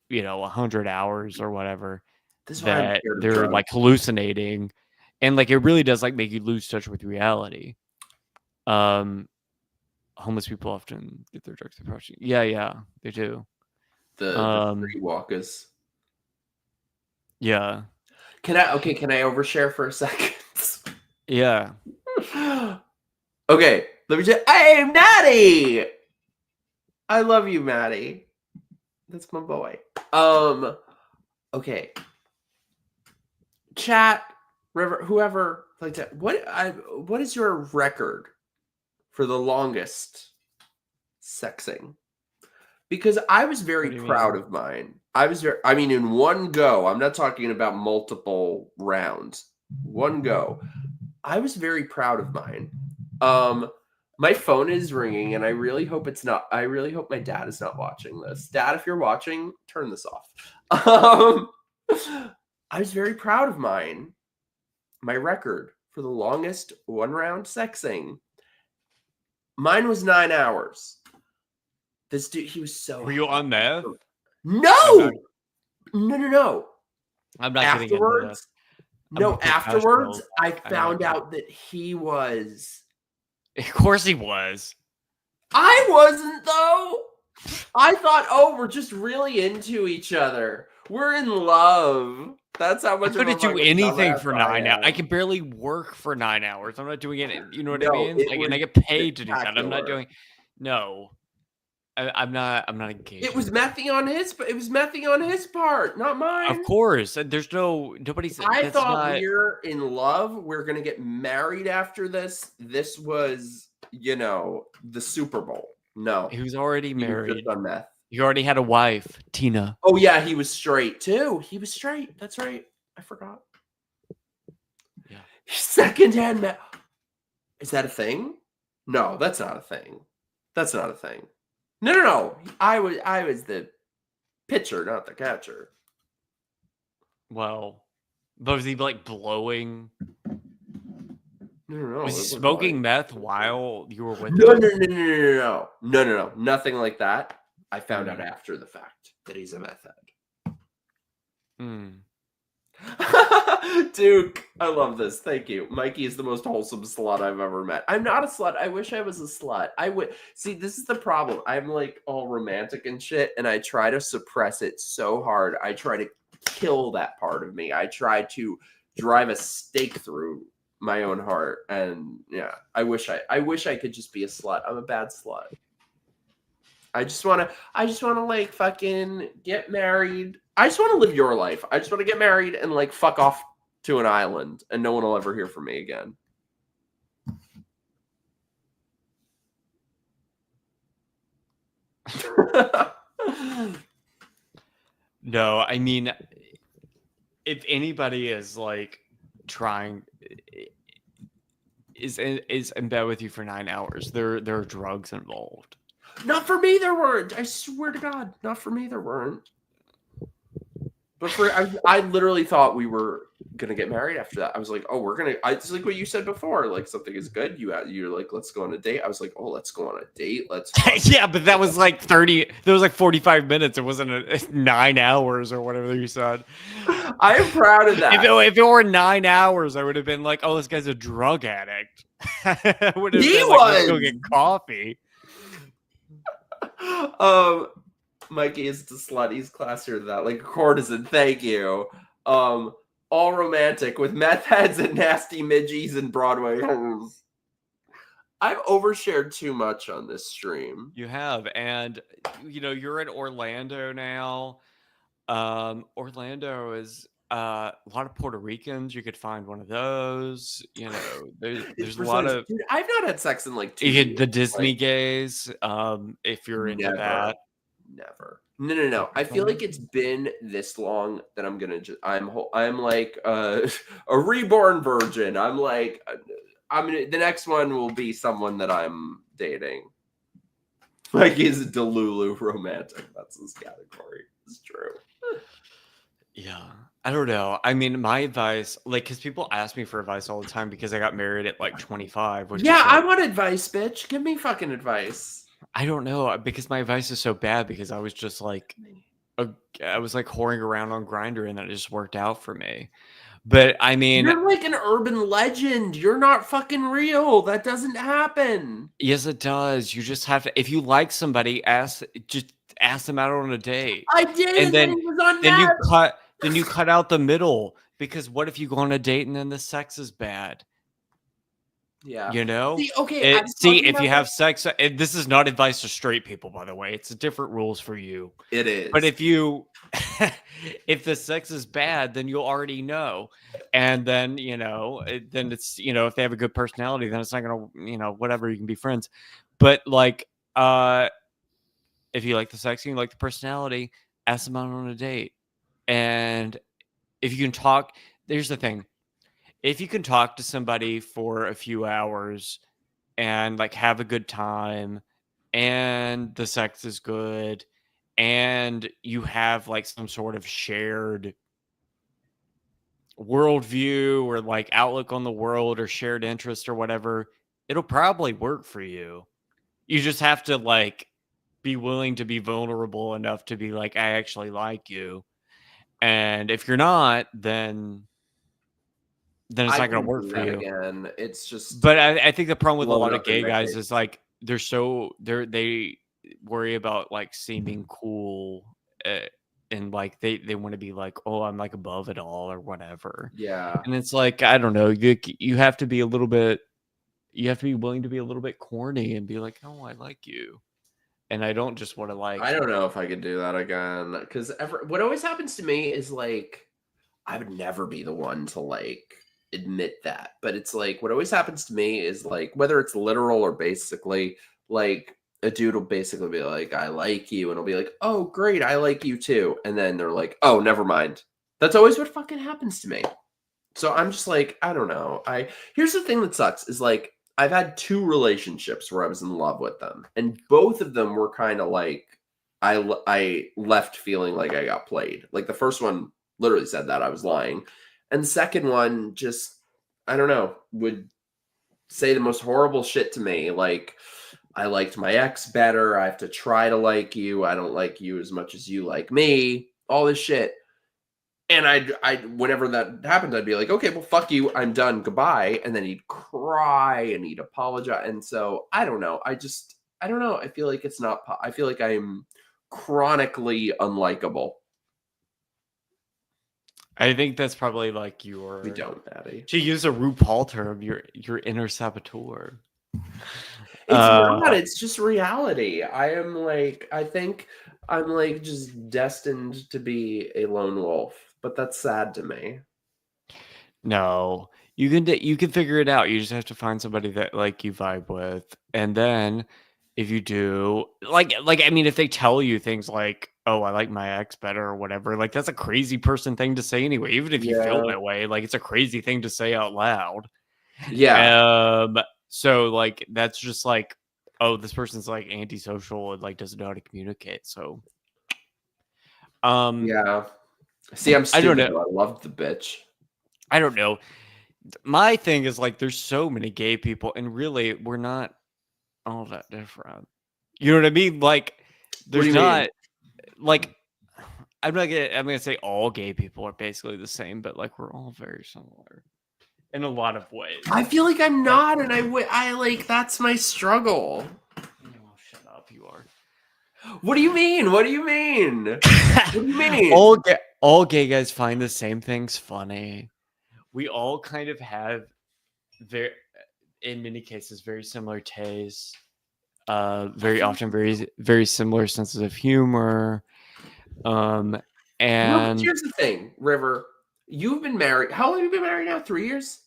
100 hours or whatever, This is why I'm that scared of they're drugs. like hallucinating, and like it really does like make you lose touch with reality. Homeless people often get their drugs through prostitution. Yeah, they do. The streetwalkers. Yeah. Can I overshare for a second? Yeah. Okay, let me just. Hey, Maddie! I love you, Maddie. That's my boy. Okay. Chat, River, whoever like that. What is your record for the longest sexing? Because I was very proud of mine. I mean, in one go, I'm not talking about multiple rounds. One go. I was very proud of mine. My phone is ringing, and I really hope it's not. I really hope my dad is not watching this. Dad, if you're watching, turn this off. I was very proud of mine. My record for the longest one-round sexing. Mine was 9 hours. This dude, he was so. Were you on meth? No, no. I'm not getting into that. Afterwards, no. Afterwards, I found out that he was. Of course he was. I wasn't though. I thought, oh, we're just really into each other. We're in love. That's how much. I couldn't do anything for 9 hours. I can barely work for 9 hours. I'm not doing it. You know what I mean? Like, and I get paid to do that. I'm not doing. No, I'm not engaged. It was methy on his. It was methy on his part, not mine. Of course, there's nobody's. I thought we're in love. We're gonna get married after this. This was, the Super Bowl. No, he was already married. He was just on meth. He already had a wife, Tina. Oh yeah, he was straight too. He was straight. That's right. I forgot. Yeah. Secondhand meth. Is that a thing? No, that's not a thing. That's not a thing. No. I was the pitcher, not the catcher. Well, but was he like blowing? No. Was he smoking meth while you were with No, him? No. Nothing like that. I found out after the fact that he's a meth head. Duke, I love this. Thank you. Mikey is the most wholesome slut I've ever met. I'm not a slut. I wish I was a slut. I would see. This is the problem. I'm like all romantic and shit, and I try to suppress it so hard. I try to kill that part of me. I try to drive a stake through my own heart, and yeah, I wish I could just be a slut. I'm a bad slut. I just want to like fucking get married. I just want to live your life. I just want to get married and like fuck off to an island and no one will ever hear from me again. No, I mean, if anybody is like trying is in bed with you for 9 hours, there are drugs involved. Not for me, there weren't. I swear to God, not for me, there weren't. But I literally thought we were gonna get married after that. I was like, oh, it's like what you said before. Like something is good. You're like, let's go on a date. I was like, oh, let's go on a date. Let's. Yeah, but that was like 30. That was like 45 minutes. It wasn't 9 hours or whatever you said. I'm proud of that. If it were 9 hours, I would have been like, oh, this guy's a drug addict. I would have been like, let's go get coffee. Mikey is the slut. He's classier than that. Like a courtesan. Thank you. All romantic with meth heads and nasty midgies and Broadway hoes. I've overshared too much on this stream. You have, and you're in Orlando now. Orlando is a lot of Puerto Ricans. You could find one of those. There's a lot of. Dude, I've not had sex in like 2 years. The Disney like, gays. If you're into that. Never. No. I feel like it's been this long that I'm gonna I'm like a reborn virgin. I'm like the next one will be someone that I'm dating. Like he's a Delulu romantic. That's his category. It's true. Yeah. I don't know. I mean, my advice, like, because people ask me for advice all the time because I got married at like 25. Which I want advice, bitch. Give me fucking advice. I don't know, because my advice is so bad because I was just like, I was like whoring around on Grindr and that just worked out for me. But I mean, you're like an urban legend. You're not fucking real. That doesn't happen. Yes, it does. You just have to. If you like somebody, just ask them out on a date. I did, and then he was on then you cut out the middle, because what if you go on a date and then the sex is bad? Yeah. See, okay. If you have sex, this is not advice to straight people, by the way. It's different rules for you. It is. But if if the sex is bad, then you'll already know. And then, then it's, if they have a good personality, then it's not going to, whatever, you can be friends. But like, if you like the sex and you like the personality, ask them out on a date. And if you can talk, there's the thing. If you can talk to somebody for a few hours and like have a good time, and the sex is good, and you have like some sort of shared worldview or like outlook on the world or shared interest or whatever, it'll probably work for you. You just have to like be willing to be vulnerable enough to be like, I actually like you. And if you're not, then it's not going to work for you. Again, it's just. But I think the problem with a blowing lot of up in gay my guys face. is like they worry about like seeming cool, and like they want to be like, oh, I'm like above it all or whatever. Yeah. And it's like, I don't know, you have to be a little bit, you have to be willing to be a little bit corny and be like, oh, I like you. And I don't just want to like, I don't know if I could do that again, because what always happens to me is like I would never be the one to like admit that, but it's like what always happens to me is like whether it's literal or basically like a dude will basically be like, I like you, and I'll be like, oh great, I like you too, and then they're like, oh never mind. That's always what fucking happens to me. So I'm just like, I don't know. Here's the thing that sucks is like I've had 2 relationships where I was in love with them, and both of them were kind of like I left feeling like I got played. Like the first one literally said that I was lying, and the second one just I don't know, would say the most horrible shit to me, like I liked my ex better, I have to try to like you, I don't like you as much as you like me, all this shit. And I whenever that happened, I'd be like, okay, well, fuck you, I'm done, goodbye. And then he'd cry and he'd apologize. And so I don't know. I don't know. I feel like it's not. I feel like I'm chronically unlikable. I think that's probably like your. We don't, Maddie. To use a RuPaul term, your inner saboteur. It's not. It's just reality. I am like. I think I'm like just destined to be a lone wolf. But that's sad to me. No, you can figure it out. You just have to find somebody that like you vibe with, and then if you do, like I mean, if they tell you things like, "Oh, I like my ex better" or whatever, like that's a crazy person thing to say anyway. Even if you feel that way, like it's a crazy thing to say out loud. Yeah. So like that's just like, oh, this person's like antisocial and like doesn't know how to communicate. So, yeah. See, I'm stupid. I don't know. I loved the bitch. I don't know. My thing is like there's so many gay people, and really we're not all that different. You know what I mean? Like there's not like I'm gonna say all gay people are basically the same, but like we're all very similar in a lot of ways. I feel like I'm not, and I like that's my struggle. Oh, shut up, you are. What do you mean? What do you mean? What do you mean? All gay guys find the same things funny. We all kind of have in many cases, very similar tastes. Very often, very similar senses of humor. And here's the thing, River. You've been married. How long have you been married now? 3 years?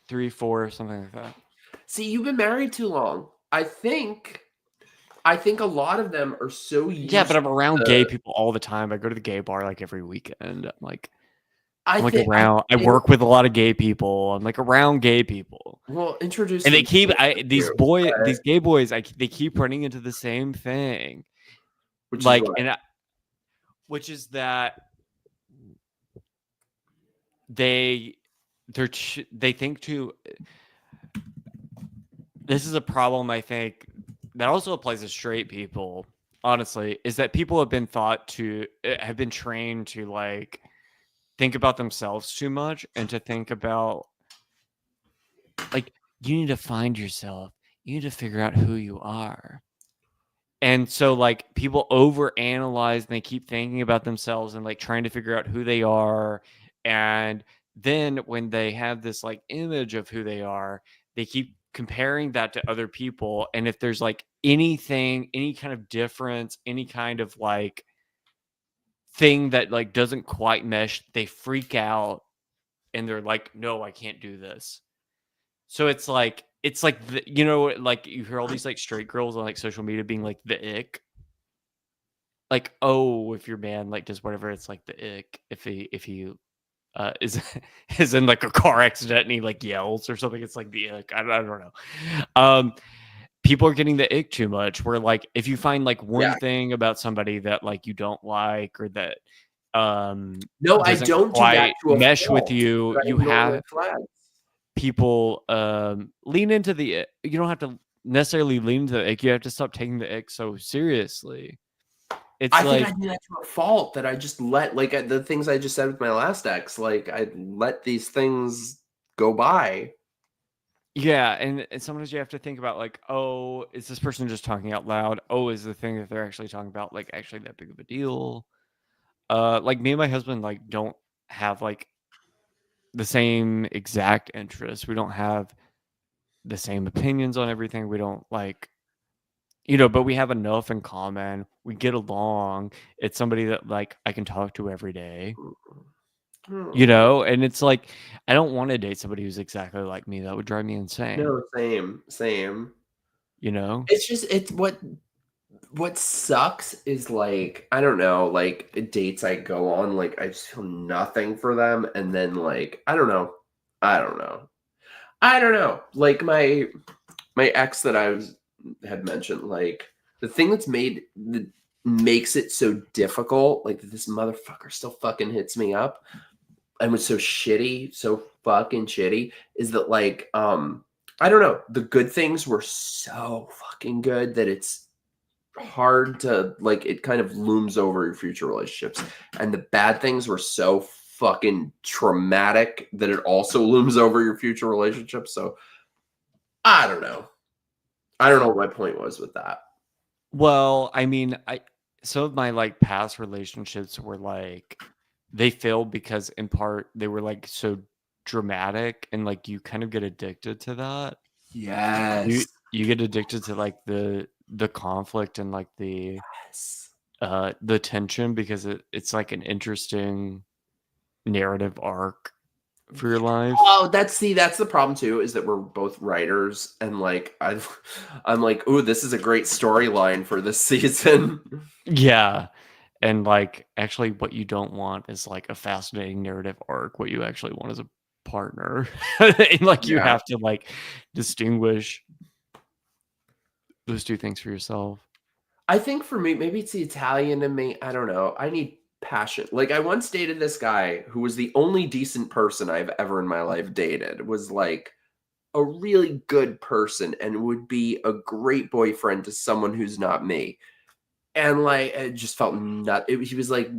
3, 4, something like that. See, you've been married too long. I think a lot of them are so used. Yeah, but I'm around gay people all the time. I go to the gay bar like every weekend. I work with a lot of gay people. I'm like around gay people. Well, introduce. And they keep these gay boys. They keep running into the same thing, which is that they think too. This is a problem, I think, that also applies to straight people. Honestly, is that people have been trained to like think about themselves too much and to think about like you need to find yourself. You need to figure out who you are. And so like people overanalyze and they keep thinking about themselves and like trying to figure out who they are. And then when they have this like image of who they are, they keep comparing that to other people. And if there's like anything, any kind of difference, any kind of like thing that like doesn't quite mesh, they freak out and they're like, no, I can't do this. So it's like like you hear all these like straight girls on like social media being like the ick, like, oh, if your man like does whatever, it's like the ick if he is is in like a car accident and he like yells or something. It's like the ick. I don't know. People are getting the ick too much. Where like if you find like one thing about somebody that like you don't like or that no, I doesn't don't do that quite to a mesh with fault, you, but I you ignore have red flags. people lean into the ick. You don't have to necessarily lean into the ick. You have to stop taking the ick so seriously. It's I like think I do that to a fault that I just let like the things I just said with my last ex. Like I let these things go by. yeah, and sometimes you have to think about like, oh, is this person just talking out loud? Oh, is the thing that they're actually talking about like actually that big of a deal? Like me and my husband like don't have like the same exact interests. We don't have the same opinions on everything. We don't like, but we have enough in common. We get along. It's somebody that like I can talk to every day, and it's like I don't want to date somebody who's exactly like me. That would drive me insane. No, same. It's just what sucks is like I don't know, like dates I go on, like I just feel nothing for them, and then like I don't know. Like my ex that had mentioned, like the thing that makes it so difficult, like that this motherfucker still fucking hits me up and was so fucking shitty, is that like I don't know, the good things were so fucking good that it's hard to like it kind of looms over your future relationships, and the bad things were so fucking traumatic that it also looms over your future relationships. So I don't know what my point was with that. Well, I mean, some of my like past relationships were like they failed because in part they were like so dramatic and like you kind of get addicted to that. Yes. You get addicted to like the conflict and like the tension because it's like an interesting narrative arc for your life. Oh, that's the problem too, is that we're both writers, and like I'm like, oh, this is a great storyline for this season. Yeah. And like actually what you don't want is like a fascinating narrative arc. What you actually want is a partner. And like you have to like distinguish those two things for yourself. I think for me, maybe it's the Italian in me. I don't know. I need passion. Like I once dated this guy who was the only decent person I've ever in my life dated. Was like a really good person and would be a great boyfriend to someone who's not me. And like it just felt he was like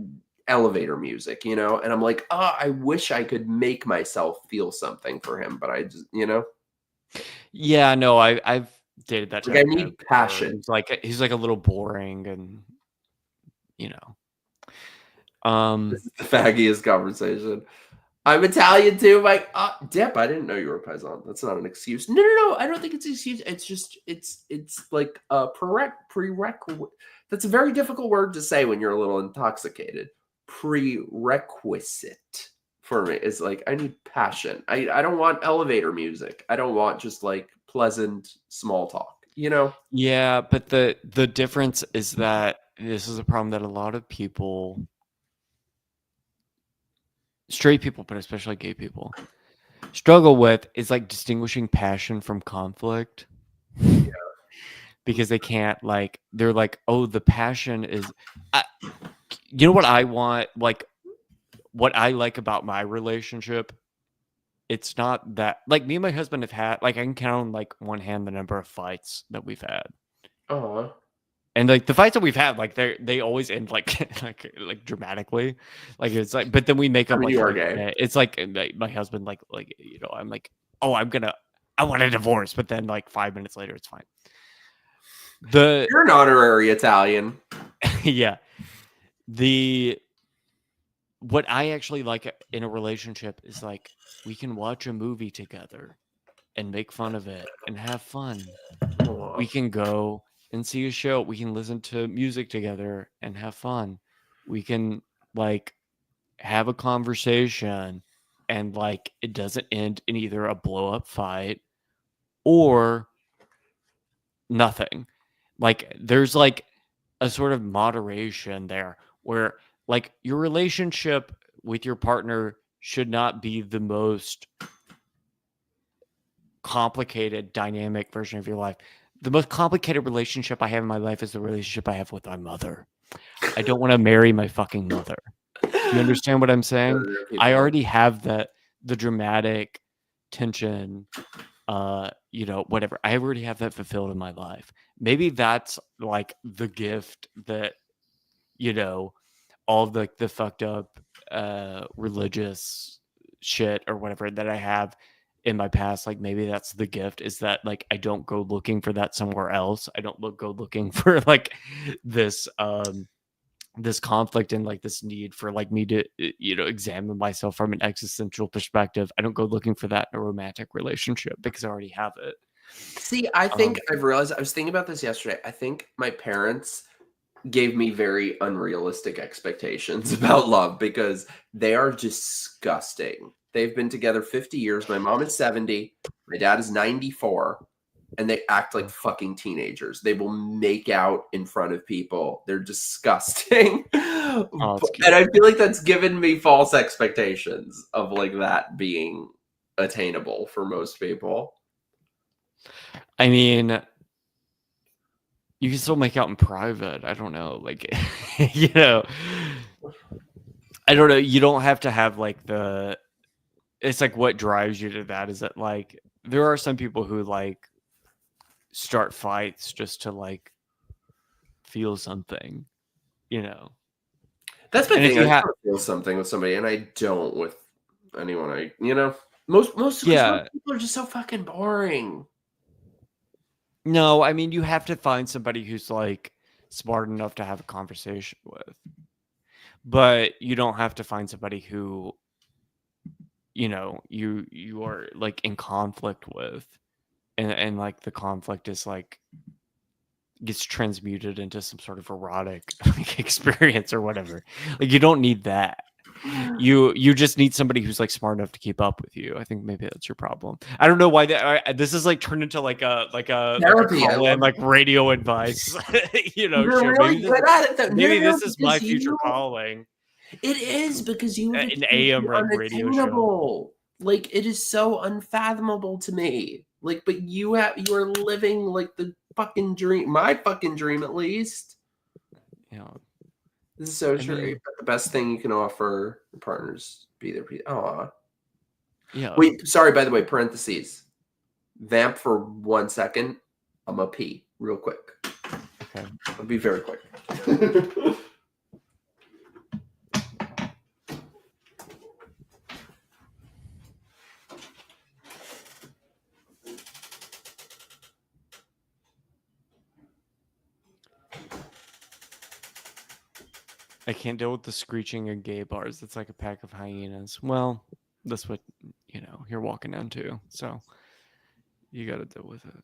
elevator music, and I'm like, oh, I wish I could make myself feel something for him, but I just, Yeah, no, I've dated that. Like I need passion. He's like a little boring, and this is the faggiest conversation. I'm Italian too, like Dip. I didn't know you were Paisan. That's not an excuse. No. I don't think it's an excuse. It's just it's like a prerequisite. That's a very difficult word to say when you're a little intoxicated. Prerequisite for me is like I need passion. I don't want elevator music. I don't want just like pleasant small talk. Yeah, but the difference is that this is a problem that a lot of people, straight people, but especially gay people, struggle with is like distinguishing passion from conflict. Yeah. Because they can't they're like, oh, the passion is, what I want, like what I like about my relationship. It's not that like me and my husband have had like I can count on like one hand the number of fights that we've had. Oh. And like the fights that we've had, like they always end like dramatically, like it's like. But then we make up. You are gay. It's like my husband, I'm like, oh, I want a divorce, but then like 5 minutes later, it's fine. You're an honorary Italian. Yeah. What I actually like in a relationship is like we can watch a movie together and make fun of it and have fun. We can go and see a show. We can listen to music together and have fun. We can like have a conversation and like it doesn't end in either a blow up fight or nothing. Like there's like a sort of moderation there where like your relationship with your partner should not be the most complicated, dynamic version of your life. The most complicated relationship I have in my life is the relationship I have with my mother. I don't want to marry my fucking mother. You understand what I'm saying? I already have the dramatic tension, whatever. I already have that fulfilled in my life. Maybe that's like the gift that, all the fucked up religious shit or whatever that I have in my past, like maybe that's the gift, is that like I don't go looking for that somewhere else. I don't go looking for like this this conflict and like this need for like me to examine myself from an existential perspective. I don't go looking for that in a romantic relationship because I already have it. See, I think I've realized, I was thinking about this yesterday. I think my parents gave me very unrealistic expectations about love because they are disgusting. They've been together 50 years. My mom is 70. My dad is 94. And they act like fucking teenagers. They will make out in front of people. They're disgusting. And I feel like that's given me false expectations of like that being attainable for most people. I mean, you can still make out in private. I don't know. Like, I don't know. You don't have to have like it's like what drives you to that. Is that like, there are some people who like start fights just to like feel something, That's my thing. I feel something with somebody and I don't with anyone. Most people are just so fucking boring. No, I mean, you have to find somebody who's like smart enough to have a conversation with, but you don't have to find somebody who, you are like in conflict with, and like the conflict is like gets transmuted into some sort of erotic like, experience or whatever. Like you don't need that. You just need somebody who's like smart enough to keep up with you. I think maybe that's your problem. I don't know why this is like turned into like a therapy, like radio advice. You're really good at it. Maybe this is my future calling. It is because you have an AM radio show. Like it is so unfathomable to me. Like, but you are living like the fucking dream, my fucking dream at least. This is so true. But the best thing you can offer your partners be their peace. Aw. Yeah. Wait, sorry, by the way, parentheses. Vamp for 1 second. I'm gonna pee real quick. Okay. I'll be very quick. I can't deal with the screeching in gay bars. It's like a pack of hyenas. Well, that's what, you're walking into. So you got to deal with it.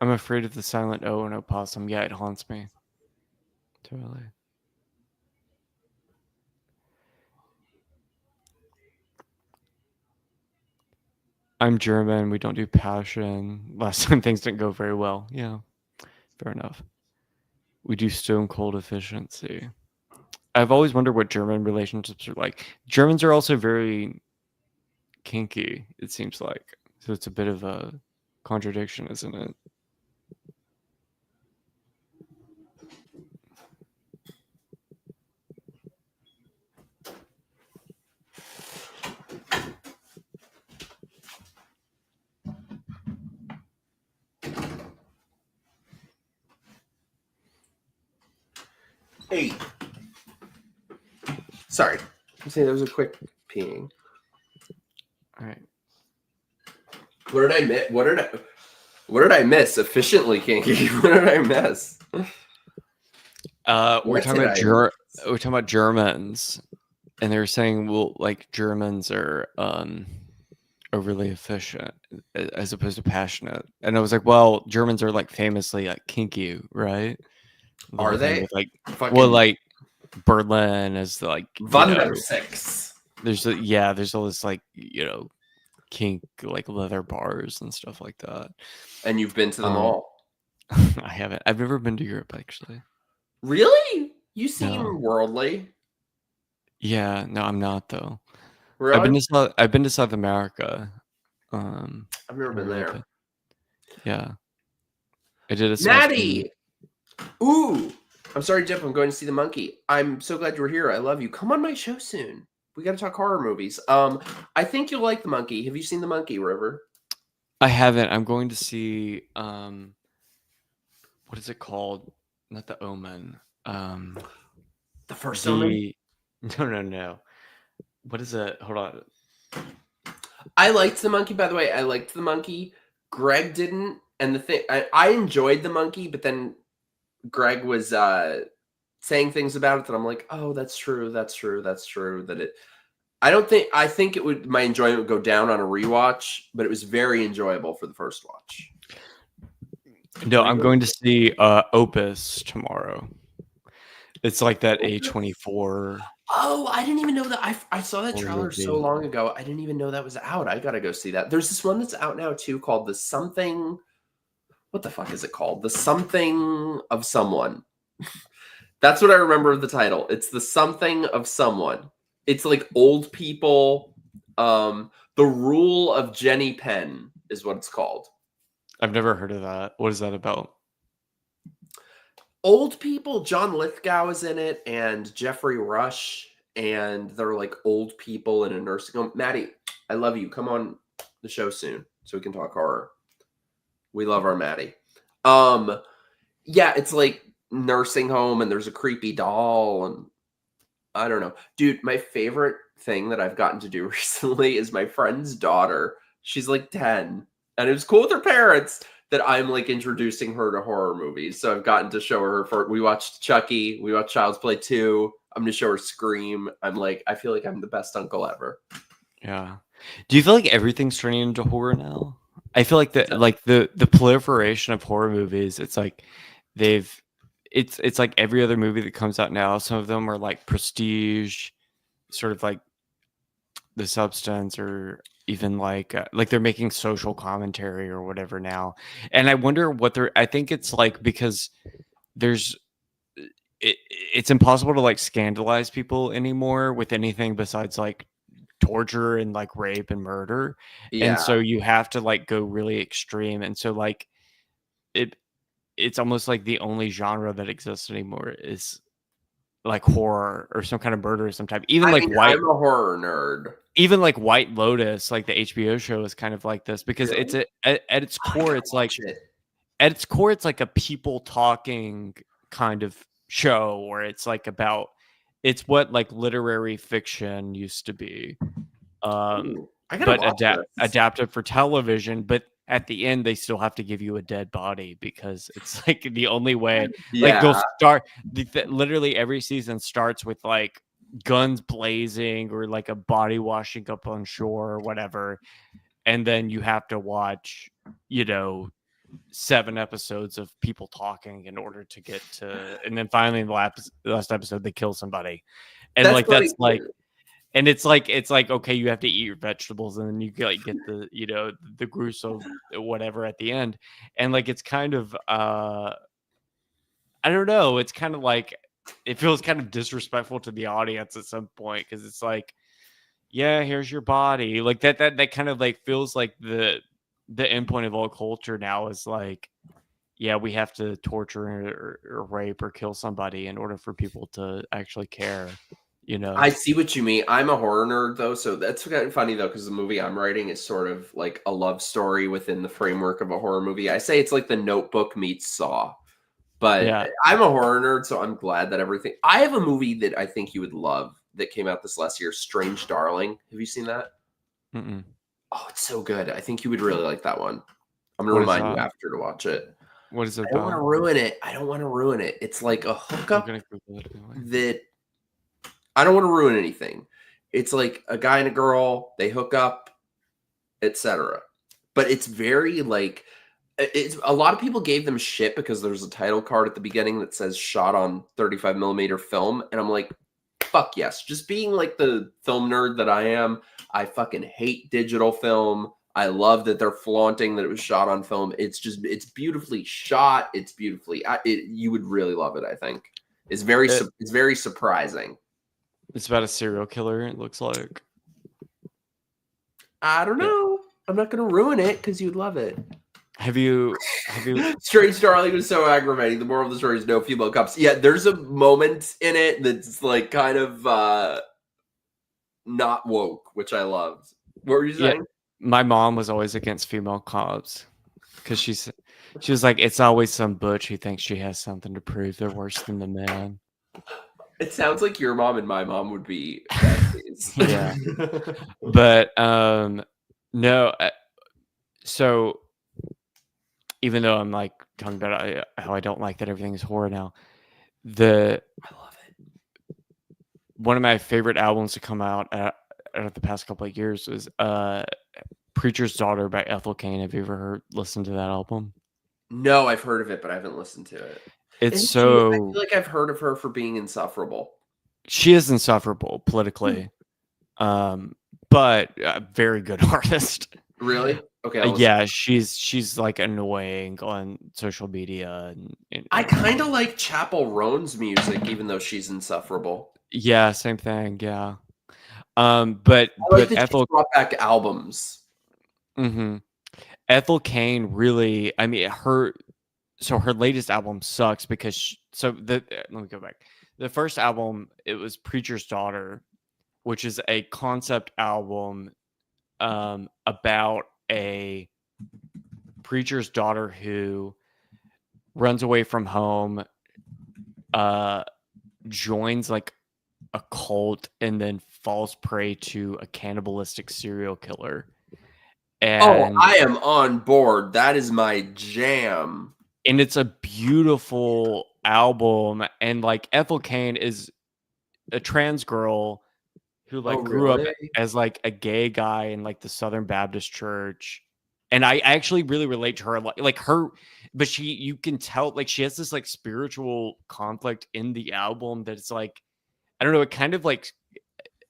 I'm afraid of the silent O and opossum. Yeah, it haunts me. Totally. I'm German. We don't do passion. Last time things didn't go very well. Yeah, fair enough. We do stone cold efficiency. I've always wondered what German relationships are like. Germans are also very kinky, it seems like. So it's a bit of a contradiction, isn't it? Hey. Sorry. I'm saying there was a quick peeing. All right. What did I miss? What did I miss? Efficiently kinky. What did I miss? We're talking about Germans, and they were saying, well, like Germans are overly efficient as opposed to passionate. And I was like, well, Germans are like famously like kinky, right? Are they? With, like, fucking... well, like Berlin is like Wundersix. There's all this like kink like leather bars and stuff like that. And you've been to them all? I haven't. I've never been to Europe actually. Really? You seem worldly. Yeah, no, I'm not though. Really? I've been to South America. I've never a been little there. bit. Yeah, I did a semester. Maddie! Ooh! I'm sorry, Jeff. I'm going to see the monkey. I'm so glad you were here. I love you. Come on my show soon. We got to talk horror movies. I think you'll like the monkey. Have you seen the monkey, River? I haven't. I'm going to see what is it called? Not The Omen. The first Omen? No. What is it? Hold on. I liked the monkey, by the way. I liked the monkey. Greg didn't. And the thing, I enjoyed the monkey, but then Greg was saying things about it that I'm like, oh, that's true. That it, I think it would, my enjoyment would go down on a rewatch, but it was very enjoyable for the first watch. No, I'm going to see Opus tomorrow. It's like that A24. Oh, I didn't even know that. I saw that Horror trailer so movie. long ago. I didn't even know that was out. I gotta go see that. There's this one that's out now too called The Something. What the fuck is it called? The Something of Someone. That's what I remember of the title. It's The Something of Someone. It's like old people. The Rule of Jenny Penn is what it's called. I've never heard of that. What is that about? Old people. John Lithgow is in it, and Jeffrey Rush, and they're like old people in a nursing home. Maddie, I love you. Come on the show soon so we can talk horror. We love our Maddie. Yeah, it's like nursing home, and there's a creepy doll, and I don't know. Dude, my favorite thing that I've gotten to do recently is my friend's daughter. She's like 10, and it was cool with her parents that I'm like introducing her to horror movies. So I've gotten to show her we watched Chucky, we watched Child's Play 2. I'm gonna show her Scream. I'm like, I feel like I'm the best uncle ever. Yeah. Do you feel like everything's turning into horror now? I feel like the proliferation of horror movies, it's like it's like every other movie that comes out now. Some of them are like prestige, sort of like The Substance, or even like they're making social commentary or whatever now. And I wonder what I think it's like because there's it's impossible to like scandalize people anymore with anything besides like torture and like rape and murder. Yeah. And so you have to like go really extreme. And so like it's almost like the only genre that exists anymore is like horror or some kind of murder of some type. Even I'm a horror nerd. Even like White Lotus, like the HBO show, is kind of like this because it's at its core, it's like at its core, it's like a people talking kind of show, where it's like about it's what like literary fiction used to be, but adapted for television. But at the end, they still have to give you a dead body because it's like the only way. Yeah. Like they'll start literally every season starts with like guns blazing or like a body washing up on shore or whatever, and then you have to watch 7 episodes of people talking in order to get to, and then finally in the last episode they kill somebody, and it's like okay, you have to eat your vegetables, and then you get the the gruesome whatever at the end, and like it's kind of I don't know, it's kind of like it feels kind of disrespectful to the audience at some point because it's like, yeah, here's your body, like that kind of like feels like the end point of all culture now is like, yeah, we have to torture or rape or kill somebody in order for people to actually care. I see what you mean. I'm a horror nerd though, so that's kind of funny though, because the movie I'm writing is sort of like a love story within the framework of a horror movie. I say it's like The Notebook meets Saw, but yeah. I'm a horror nerd, so I'm glad that everything. I have a movie that I think you would love that came out this last year, Strange Darling. Have you seen that? Mm-mm. Oh, it's so good. I think you would really like that one. I'm going to remind you after to watch it. What is it about? I don't want to ruin it. It's like a hookup that I don't want to ruin anything. It's like a guy and a girl, they hook up, etc. But it's very like, it's a lot of people gave them shit because there's a title card at the beginning that says shot on 35mm film. And I'm like, fuck yes. Just being like the film nerd that I am, I fucking hate digital film. I love that they're flaunting that it was shot on film. It's beautifully shot. It's beautifully, you would really love it. I think it's very surprising. It's about a serial killer, it looks like. I don't know. I'm not gonna ruin it because you'd love it. Have you Strange Darling was so aggravating. The moral of the story is no female cops. Yeah, there's a moment in it that's like kind of not woke, which I loved. What were you saying? my mom was always against female cops because she was like, it's always some butch who thinks she has something to prove. They're worse than the man. It sounds like your mom and my mom would be besties. Yeah. But no, so even though I'm like talking about how I don't like that everything is horror now, I love it. one of my favorite albums to come out out of the past couple of years was Preacher's Daughter by Ethel Cain. Have you ever listened to that album? No, I've heard of it, but I haven't listened to it. It's I so feel like I've heard of her for being insufferable. she is insufferable politically, but a very good artist. Really? Okay. I'll listen. Yeah, she's like annoying on social media, and I kind of like Chapel Roan's music, even though she's insufferable. yeah, same thing. Yeah, but I like but that Ethel. she's brought back albums. Mm-hmm. Ethel Cain really, I mean, her latest album sucks because let me go back. The first album, it was Preacher's Daughter, which is a concept album about a preacher's daughter who runs away from home, joins like a cult, and then falls prey to a cannibalistic serial killer. And I am on board. That is my jam. And it's a beautiful album. And like Ethel Cain is a trans girl who like grew up as like a gay guy in like the Southern Baptist Church. And I actually really relate to her, like her, but you can tell like she has this like spiritual conflict in the album that it's like, I don't know, it kind of like,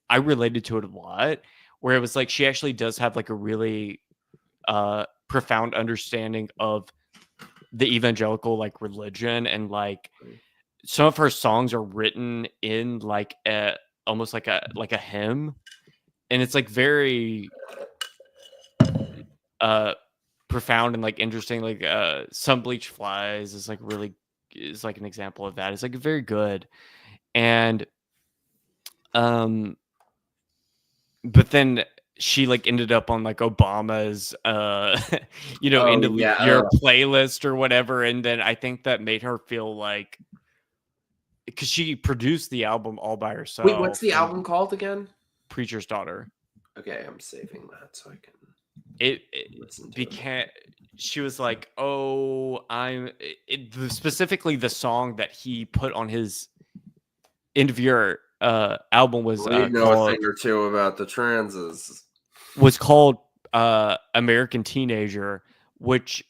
I related to it a lot, where it was like she actually does have like a really profound understanding of the evangelical like religion, and like some of her songs are written in like almost like a hymn, and it's like very profound and like interesting. Like Some Bleach Flies is like really is like an example of that. It's like very good. And but then she like ended up on like Obama's end of the year playlist or whatever, and then I think that made her feel like, because she produced the album all by herself. Wait, what's the album called again? Preacher's Daughter. Okay, I'm saving that so I can. It became. She was like, "Oh, specifically the song that he put on his end of year album was you know a thing or two about the transes. Was called American Teenager, which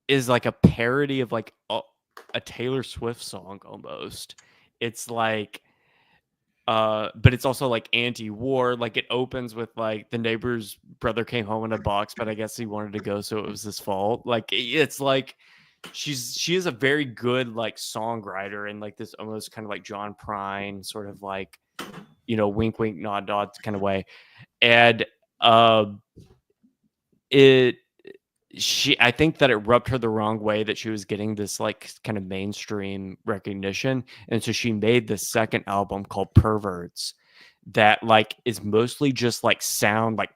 is like a parody of like a Taylor Swift song almost. It's like but it's also like anti-war. Like it opens with like the neighbor's brother came home in a box, but I guess he wanted to go, so it was his fault. Like it's like she is a very good like songwriter, and like this almost kind of like John Prine sort of like, wink wink nod nod kind of way. And I think that it rubbed her the wrong way that she was getting this like kind of mainstream recognition, and so she made this second album called Perverts that like is mostly just like sound like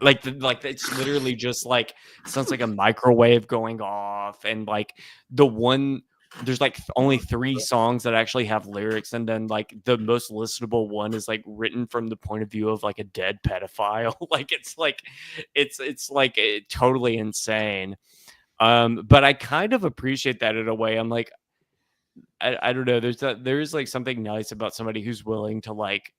like it's literally just like sounds like a microwave going off, and like there's like only 3 songs that actually have lyrics, and then like the most listenable one is like written from the point of view of like a dead pedophile. Like it's like totally insane. But I kind of appreciate that in a way. I'm like, I don't know, there's like something nice about somebody who's willing to like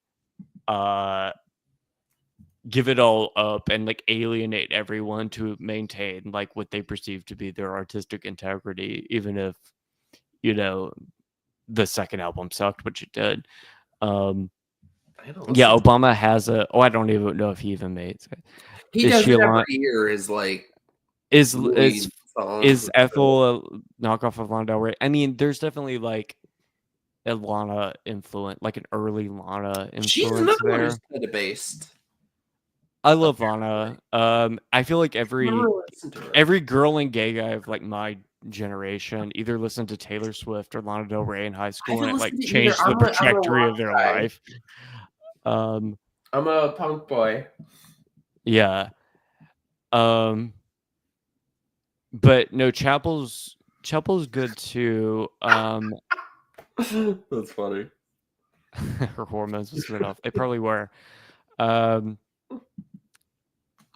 give it all up and like alienate everyone to maintain like what they perceive to be their artistic integrity, even if the second album sucked, which it did. Obama has I don't even know if he even made it. He does it every year. Is like is Ethel a knockoff of Lana Del Rey? I mean, there's definitely like a Lana influence, like an early Lana She's influence another one there. who's kind of based. I love Lana. I feel like Never listened to her. every girl and gay guy of like my generation either listened to Taylor Swift or Lana Del Rey in high school, and it like listened to either. changed the I'm a trajectory rock of their guy. life. I'm a punk boy. Yeah. But no, Chapel's good too. That's funny. Her hormones was spit off. They probably were.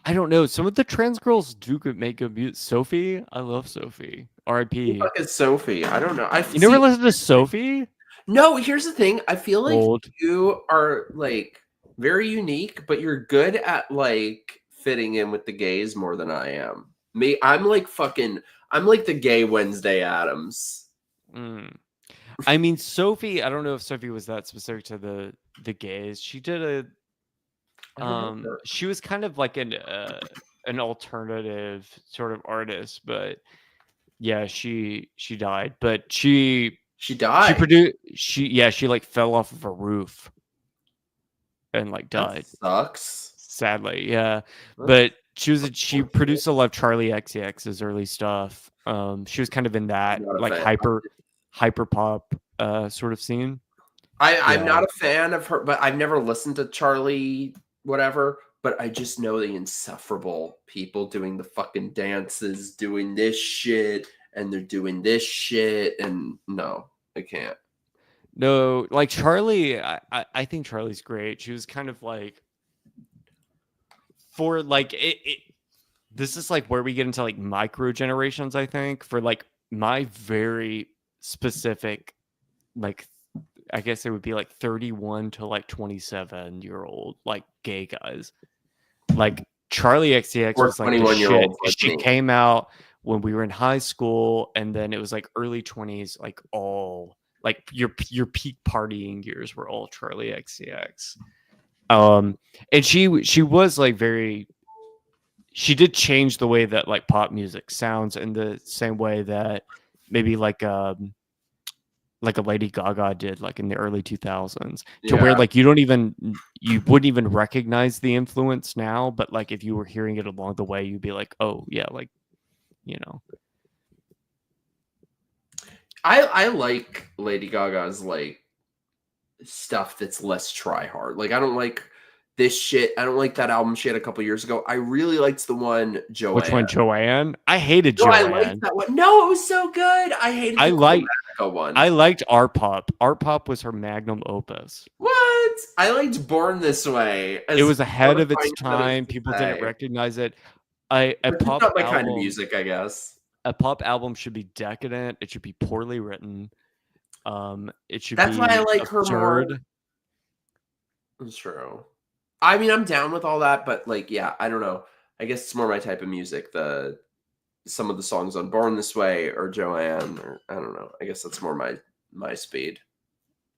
I don't know. Some of the trans girls do make good music. Sophie, I love Sophie. R.I.P. Fuck is Sophie? I don't know. You never listened to Sophie? No, here's the thing. I feel like Old. you are like very unique, but you're good at like fitting in with the gays more than I am. I'm like the gay Wednesday Addams. I mean, Sophie, I don't know if Sophie was that specific to the gays. She did she was kind of like an alternative sort of artist, but yeah, she died. But she died. She like fell off of a roof and like died. That sucks. Sadly, yeah. But she produced a lot of Charlie XCX's early stuff. She was kind of in that like hyper pop sort of scene. I'm not a fan of her, but I've never listened to Charlie whatever, but I just know the insufferable people doing the fucking dances, doing this shit, and they're doing this shit, and no, I can't. No, like Charlie, I think Charlie's great. She was kind of like for like it this is like where we get into like micro generations, I think, for like my very specific, like I guess it would be like 31 to like 27-year-old like gay guys. Like Charlie XCX was like the shit. She came out when we were in high school, and then it was like early 20s, like all like your peak partying years were all Charlie XCX. And she was like she did change the way that like pop music sounds in the same way that maybe like a Lady Gaga did like in the early 2000s, to where like you wouldn't even recognize the influence now, but like if you were hearing it along the way, you'd be like, oh yeah, like, you know. I like Lady Gaga's like stuff that's less try hard. Like I don't like this shit. I don't like that album she had a couple years ago. I really liked the one Joanne. Which one, Joanne? I hated Joanne. I liked that one. No, it was so good. I hated the one. I liked Art Pop. Art Pop was her magnum opus. What? I liked Born This Way. It was ahead of its time. People didn't recognize it. It's not my kind of music, I guess. A pop album should be decadent. It should be poorly written. It should. That's be why I like absurd. her more. It's true. I mean, I'm down with all that, but like, yeah, I don't know. I guess it's more my type of music. Some of the songs on Born This Way or Joanne, or I don't know. I guess that's more my speed.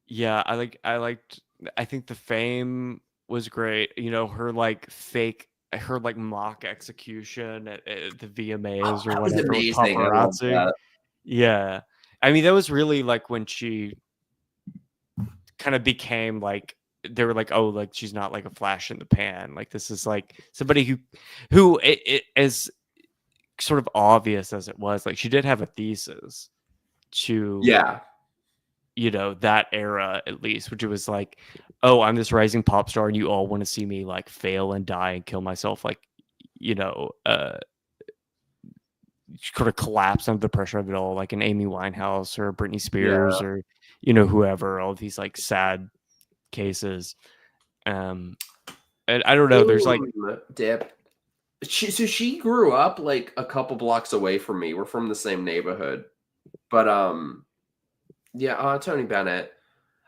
Yeah, I think the Fame was great. You know, her like mock execution at the VMAs or whatever with paparazzi. Yeah. I mean, that was really like when she kind of became like, they were like, oh, like she's not like a flash in the pan. Like this is like somebody who it as sort of obvious as it was, like she did have a thesis to you know, that era at least, which it was like, oh, I'm this rising pop star and you all want to see me like fail and die and kill myself, like, you know, sort of collapse under the pressure of it all, like an Amy Winehouse or Britney Spears or, you know, whoever, all of these like sad cases. And I don't know, there's like dip. She grew up like a couple blocks away from me. We're from the same neighborhood. But Tony Bennett.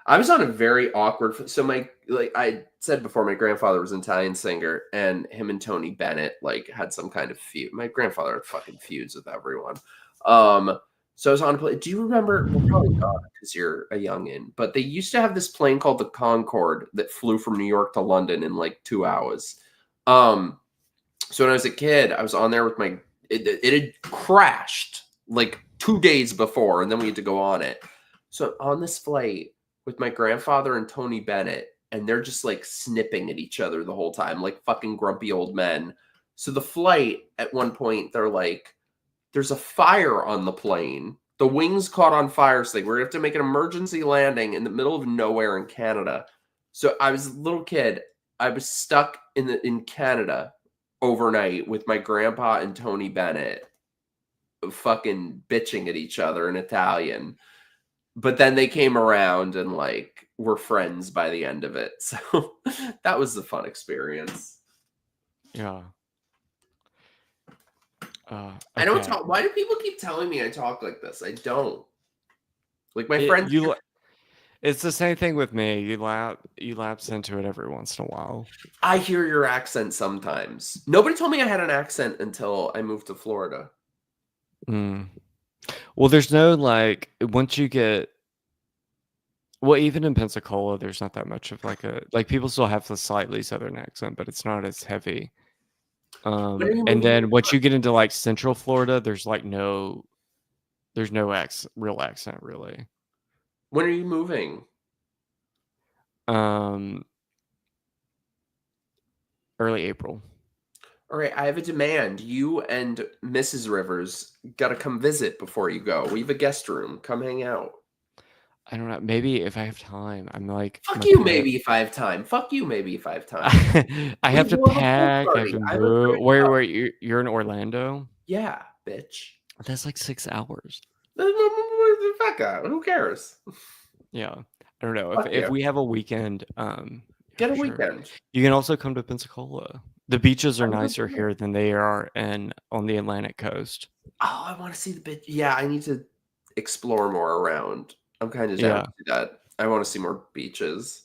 I was on a very awkward. So like I said before, my grandfather was an Italian singer, and him and Tony Bennett like had some kind of feud. My grandfather had fucking feuds with everyone. So I was on a plane. Do you remember? Well, probably not because you're a youngin. But they used to have this plane called the Concorde that flew from New York to London in like 2 hours. So when I was a kid, I was on there with it had crashed like 2 days before, and then we had to go on it. So on this flight, with my grandfather and Tony Bennett, and they're just like snipping at each other the whole time, like fucking grumpy old men. So the flight, at one point, they're like, there's a fire on the plane. The wings caught on fire, so we're going to have to make an emergency landing in the middle of nowhere in Canada. So I was a little kid. I was stuck in Canada overnight with my grandpa and Tony Bennett fucking bitching at each other in Italian. But then they came around and like were friends by the end of it. So that was a fun experience. Yeah. I don't Okay. talk. Why do people keep telling me I talk like this? I don't. Like my friends. It's the same thing with me. You lapse into it every once in a while. I hear your accent sometimes. Nobody told me I had an accent until I moved to Florida. Well, there's no like once you get even in Pensacola, there's not that much of like people still have the slightly southern accent, but it's not as heavy. And then once you get into like Central Florida, there's no real accent really. When are you moving? Early April. All right, I have a demand. You and Mrs. Rivers got to come visit before you go. We have a guest room. Come hang out. I don't know. Maybe if I have time. I'm like, fuck you. Maybe if I have time. Fuck you. Maybe if I have time. I have to will have a pool pack. I party. have to I have a move. great Where you're in Orlando? Yeah, bitch. That's like 6 hours. Fuck out. Who cares? Yeah, I don't know. Fuck If you. we have a weekend, Get a sure. weekend. You can also come to Pensacola. The beaches are nicer here than they are on the Atlantic coast. Oh, I want to see the bitch. Yeah, I need to explore more around. I'm kind of down to do that. I want to see more beaches.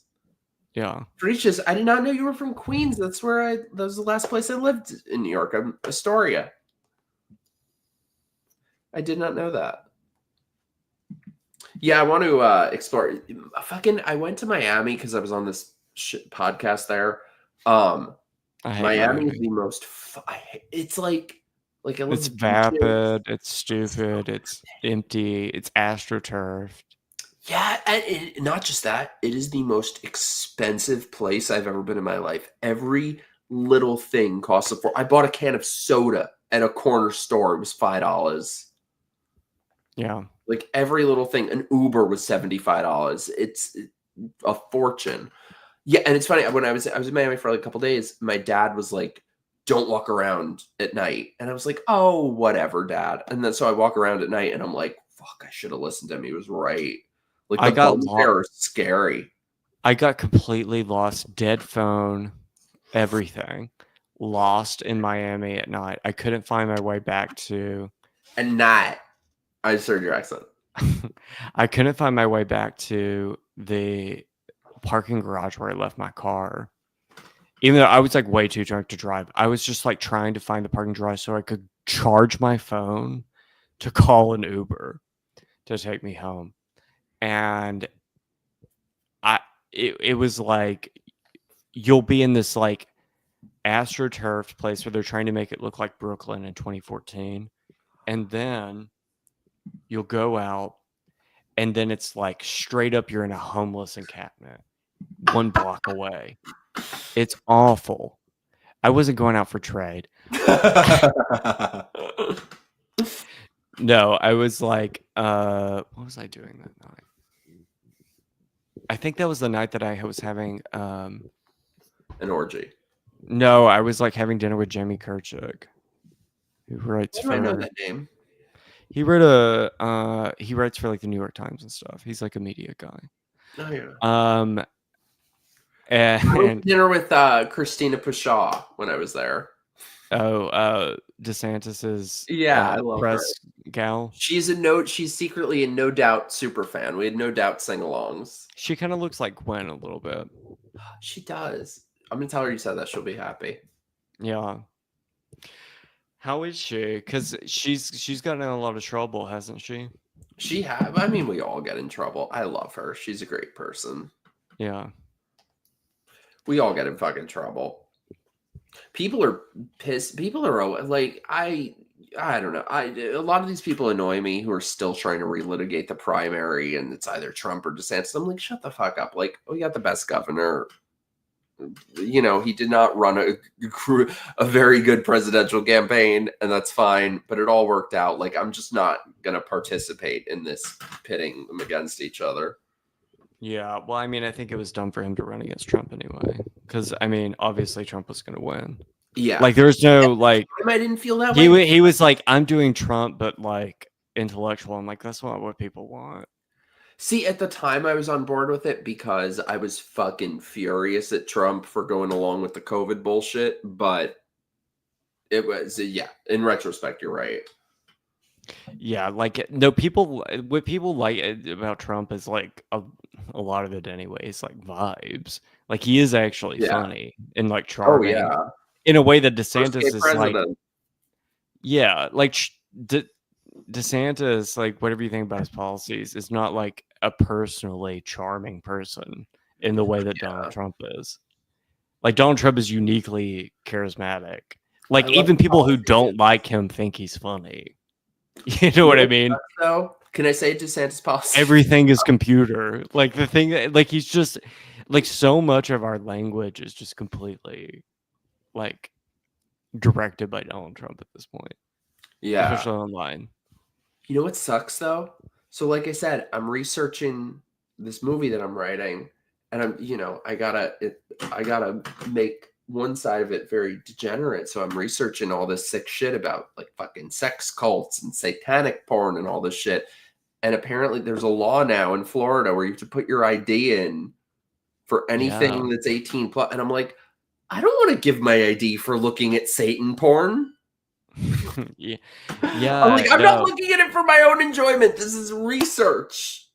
Yeah. Beaches. I did not know you were from Queens. That was the last place I lived in New York. I'm Astoria. I did not know that. Yeah, I want to explore. I went to Miami because I was on this podcast there. Miami is the most. It's like it's vapid. It's stupid. It's empty. It's astroturfed. Yeah, and not just that. It is the most expensive place I've ever been in my life. Every little thing costs I bought a can of soda at a corner store. It was $5. Yeah. Like every little thing. An Uber was $75. It's a fortune. Yeah, and it's funny. When I was in Miami for like a couple days, my dad was like, "Don't walk around at night," and I was like, "Oh, whatever, Dad." And then so I walk around at night, and I'm like, "Fuck, I should have listened to him. He was right." Like the bums there are scary. I got completely lost. Dead phone, everything. Lost in Miami at night. I couldn't find my way back to. And not. I just heard your accent. I couldn't find my way back to the parking garage where I left my car. Even though I was like way too drunk to drive. I was just like trying to find the parking garage so I could charge my phone to call an Uber to take me home. And it was like you'll be in this like astroturfed place where they're trying to make it look like Brooklyn in 2014. And then you'll go out and then it's like straight up you're in a homeless encampment 1 block away. It's awful. I wasn't going out for trade. No, I was like, what was I doing that night? I think that was the night that I was having an orgy. No, I was like having dinner with Jamie Kirchhoff, who writes I know that name. He writes for like the New York Times and stuff. He's like a media guy. Oh yeah. And I went to dinner with Christina Pashaw when I was there. DeSantis's I love press her. gal. She's secretly a No Doubt super fan. We had No Doubt sing-alongs. She kind of looks like Gwen a little bit. She does. I'm gonna tell her you said that. She'll be happy. Yeah. How is she? Because she's gotten in a lot of trouble, hasn't she? I mean, we all get in trouble. I love her. She's a great person. Yeah. We all get in fucking trouble. People are pissed. People are like, I don't know. A lot of these people annoy me who are still trying to relitigate the primary, and it's either Trump or DeSantis. I'm like, shut the fuck up. Like, we got the best governor. You know, he did not run a very good presidential campaign, and that's fine. But it all worked out. Like, I'm just not gonna participate in this pitting them against each other. Yeah, well, I mean, I think it was dumb for him to run against Trump anyway, because I mean, obviously Trump was going to win. Yeah, Like, there's no like. I didn't feel that way. He was like, I'm doing Trump, but like intellectual. I'm like, that's not what people want. See, at the time I was on board with it because I was fucking furious at Trump for going along with the COVID bullshit. But it was, yeah, in retrospect, you're right. Yeah, like no people. What people like about Trump is like a lot of it, anyways. Like vibes. Like he is actually funny and like charming. Oh, yeah. In a way that DeSantis is like. Yeah, like DeSantis, like whatever you think about his policies, is not like a personally charming person in the way that Donald Trump is. Like Donald Trump is uniquely charismatic. Like even people who don't like him think he's funny. You know what I mean? So can I say DeSantis policy? Everything is computer. Like the thing that, like he's just like so much of our language is just completely like directed by Donald Trump at this point. Yeah. Especially online. You know what sucks though? So like I said, I'm researching this movie that I'm writing, and I'm, you know, I gotta make one side of it very degenerate. So I'm researching all this sick shit about like fucking sex cults and satanic porn and all this shit. And apparently there's a law now in Florida where you have to put your ID in for anything that's 18 plus. And I'm like, I don't want to give my ID for looking at Satan porn. Yeah. I'm like, I'm not looking at it for my own enjoyment. This is research.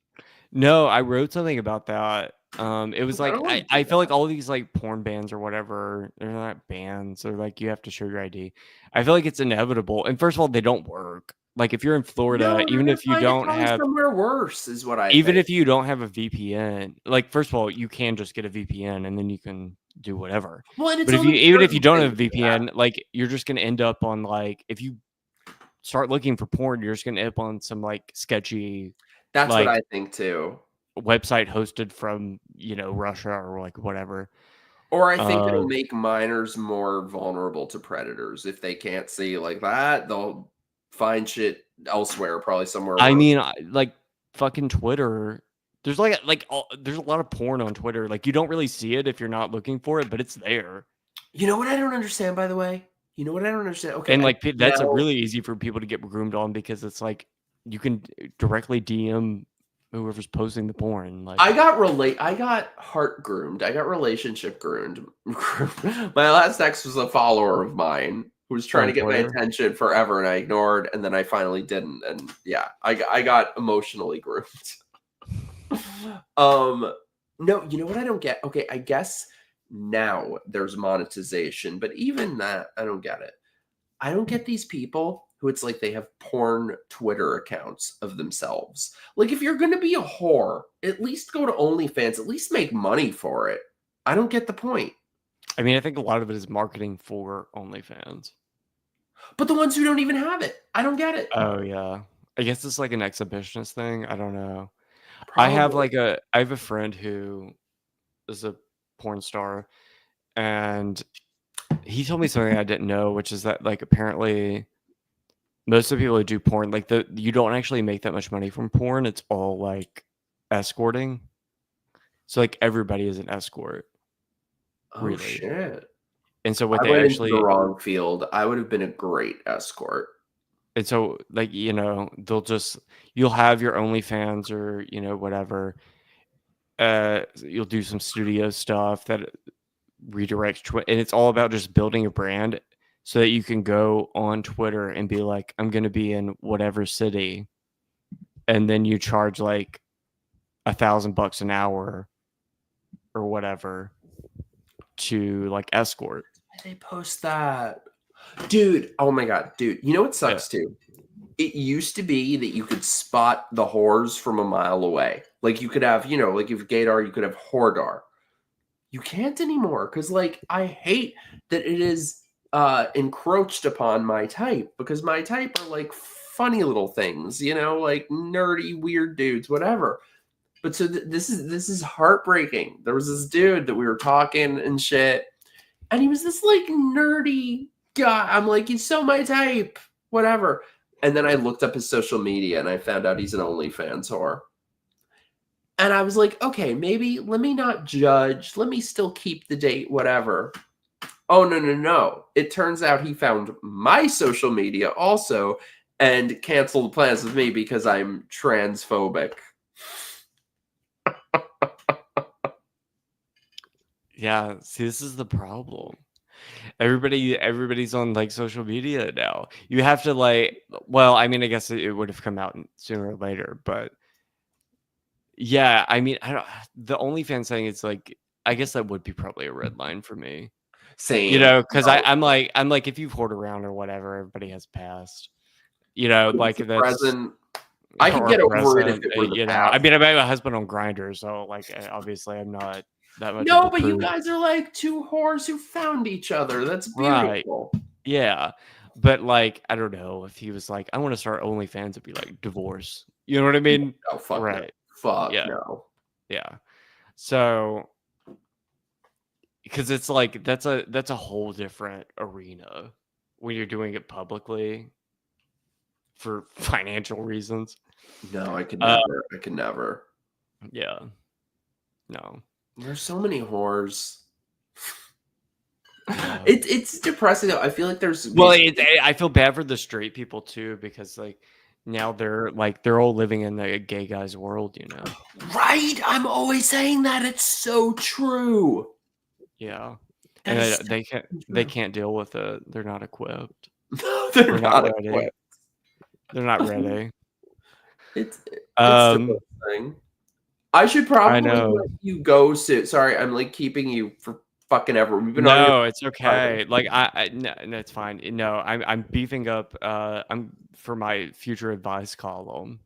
No, I wrote something about that. It was like I feel like all of these like porn bans or whatever, they're not bans. They're like you have to show your ID. I feel like it's inevitable. And first of all, they don't work. Like if you're in Florida, even if you don't have somewhere worse, is what I even think. if you don't have a VPN, like first of all, you can just get a VPN and then you can do whatever. Well, but even if you don't have a VPN, like you're just gonna end up on like if you start looking for porn, you're just gonna end up on some like sketchy. That's like, what I think too. Website hosted from, you know, Russia or like whatever. Or I think it'll make minors more vulnerable to predators. If they can't see like that, they'll find shit elsewhere, probably somewhere. I mean, like fucking Twitter. There's there's a lot of porn on Twitter. Like you don't really see it if you're not looking for it, but it's there. You know what I don't understand, by the way? You know what I don't understand? Okay. And like that's really easy for people to get groomed on because it's like you can directly DM whoever's posting the porn. Like I got heart groomed. I got relationship groomed. My last ex was a follower of mine who was trying to get my attention forever, and I ignored, and then I finally didn't. And yeah, I got emotionally groomed. No, you know what I don't get? Okay, I guess now there's monetization, but even that, I don't get it. I don't get these people who it's like they have porn Twitter accounts of themselves. Like if you're going to be a whore, at least go to OnlyFans, at least make money for it. I don't get the point. I mean, I think a lot of it is marketing for OnlyFans. But the ones who don't even have it, I don't get it. Oh yeah. I guess it's like an exhibitionist thing. I don't know. Probably. I have a friend who is a porn star, and he told me something I didn't know, which is that like apparently most of the people who do porn, like you don't actually make that much money from porn. It's all like escorting. So like everybody is an escort. Oh really. Shit. And so what I they went actually into the wrong field. I would have been a great escort. And so like, you know, you'll have your OnlyFans or, you know, whatever. You'll do some studio stuff that redirects and it's all about just building a brand so that you can go on Twitter and be like, I'm going to be in whatever city. And then you charge like $1,000 an hour or whatever to like escort. They post that. Dude, oh my God, dude. You know what sucks too? It used to be that you could spot the whores from a mile away. Like you could have, you know, like if gaydar, you could have whoredar. You can't anymore because like I hate that it is encroached upon my type, because my type are like funny little things, you know, like nerdy, weird dudes, whatever. But so this is heartbreaking. There was this dude that we were talking and shit, and he was this like nerdy guy. I'm like, he's so my type, whatever. And then I looked up his social media and I found out he's an OnlyFans whore. And I was like, okay, maybe let me not judge. Let me still keep the date, whatever. Oh, no. It turns out he found my social media also and canceled plans with me because I'm transphobic. Yeah, see, this is the problem. Everybody's on like social media now. You have to like, well, I mean, I guess it would have come out sooner or later, but yeah, I mean, I don't. The OnlyFans thing is like, I guess that would be probably a red line for me. Same. You know, because I'm like, if you've whored around or whatever, everybody has passed. You know, like that's present. I can get over it if it were the you know, past. I mean, I met my husband on Grindr, so like, obviously, I'm not that much. No, but you guys are like two whores who found each other. That's beautiful. Right. Yeah. But like, I don't know if he was like, I want to start OnlyFans, it'd be like divorce. You know what I mean? Oh, fuck right. No. Fuck yeah. no. Yeah. So because it's like that's a whole different arena when you're doing it publicly for financial reasons. No, I could never. I could never. Yeah. No. There's so many whores. Yeah. It's depressing though. I feel like there's I feel bad for the straight people too, because like now they're all living in the gay guy's world, you know. Right? I'm always saying that. It's so true. Yeah. That And is they can't deal with it. They're not equipped. They're not ready. equipped. They're not ready. It's depressing. I should probably let you go soon. Sorry, I'm like keeping you for fucking ever. We've been no, it's okay. Like no, it's fine. No, I'm beefing up. I'm for my future advice column.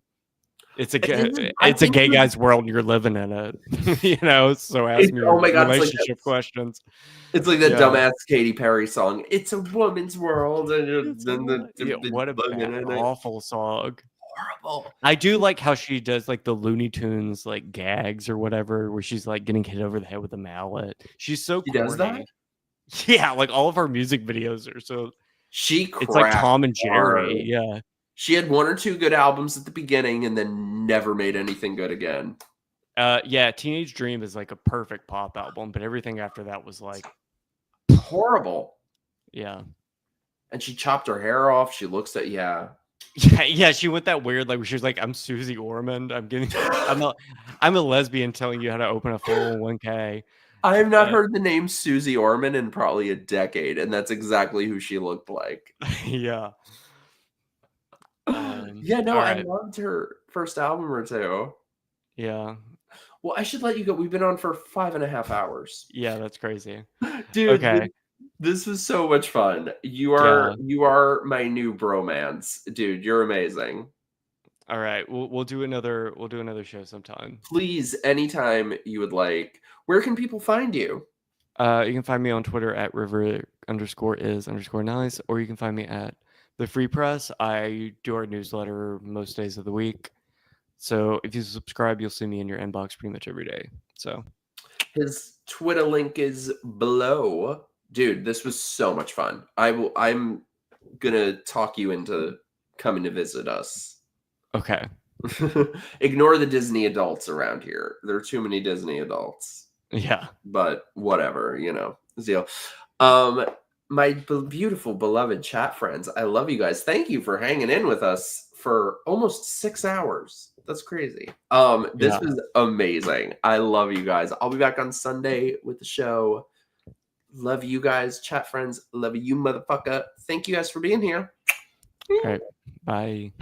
It's a gay guy's world. You're living in it, you know. So ask me relationship questions. It's like that dumbass Katy Perry song. It's a woman's world, and what a bad, awful song. Horrible. I do like how she does like the Looney Tunes like gags or whatever, where she's like getting hit over the head with a mallet. She's so corny. Does that? Yeah, like all of our music videos are so. It's like Tom and Jerry. Yeah. She had one or two good albums at the beginning, and then never made anything good again. Yeah, Teenage Dream is like a perfect pop album, but everything after that was like horrible. Yeah. And she chopped her hair off. She looks at Yeah, she went that weird, like where she was like, I'm Susie Ormond. I'm a lesbian telling you how to open a 401k. I have not heard the name Susie Ormond in probably a decade, and that's exactly who she looked like. Yeah. I loved her first album or two. Yeah. Well, I should let you go. We've been on for 5.5 hours. Yeah, that's crazy. Dude, okay. This was so much fun. You are my new bromance. Dude, you're amazing. All right. We'll do another show sometime. Please, anytime you would like. Where can people find you? You can find me on Twitter at river_is_nice, or you can find me at The Free Press. I do our newsletter most days of the week. So if you subscribe, you'll see me in your inbox pretty much every day. So his Twitter link is below. Dude, this was so much fun. I'm gonna talk you into coming to visit us. Okay. Ignore the Disney adults around here. There are too many Disney adults. Yeah. But whatever, you know. Deal. My beautiful, beloved chat friends, I love you guys. Thank you for hanging in with us for almost 6 hours. That's crazy. This was amazing. I love you guys. I'll be back on Sunday with the show. Love you guys, chat friends. Love you, motherfucker. Thank you guys for being here. All right. Bye.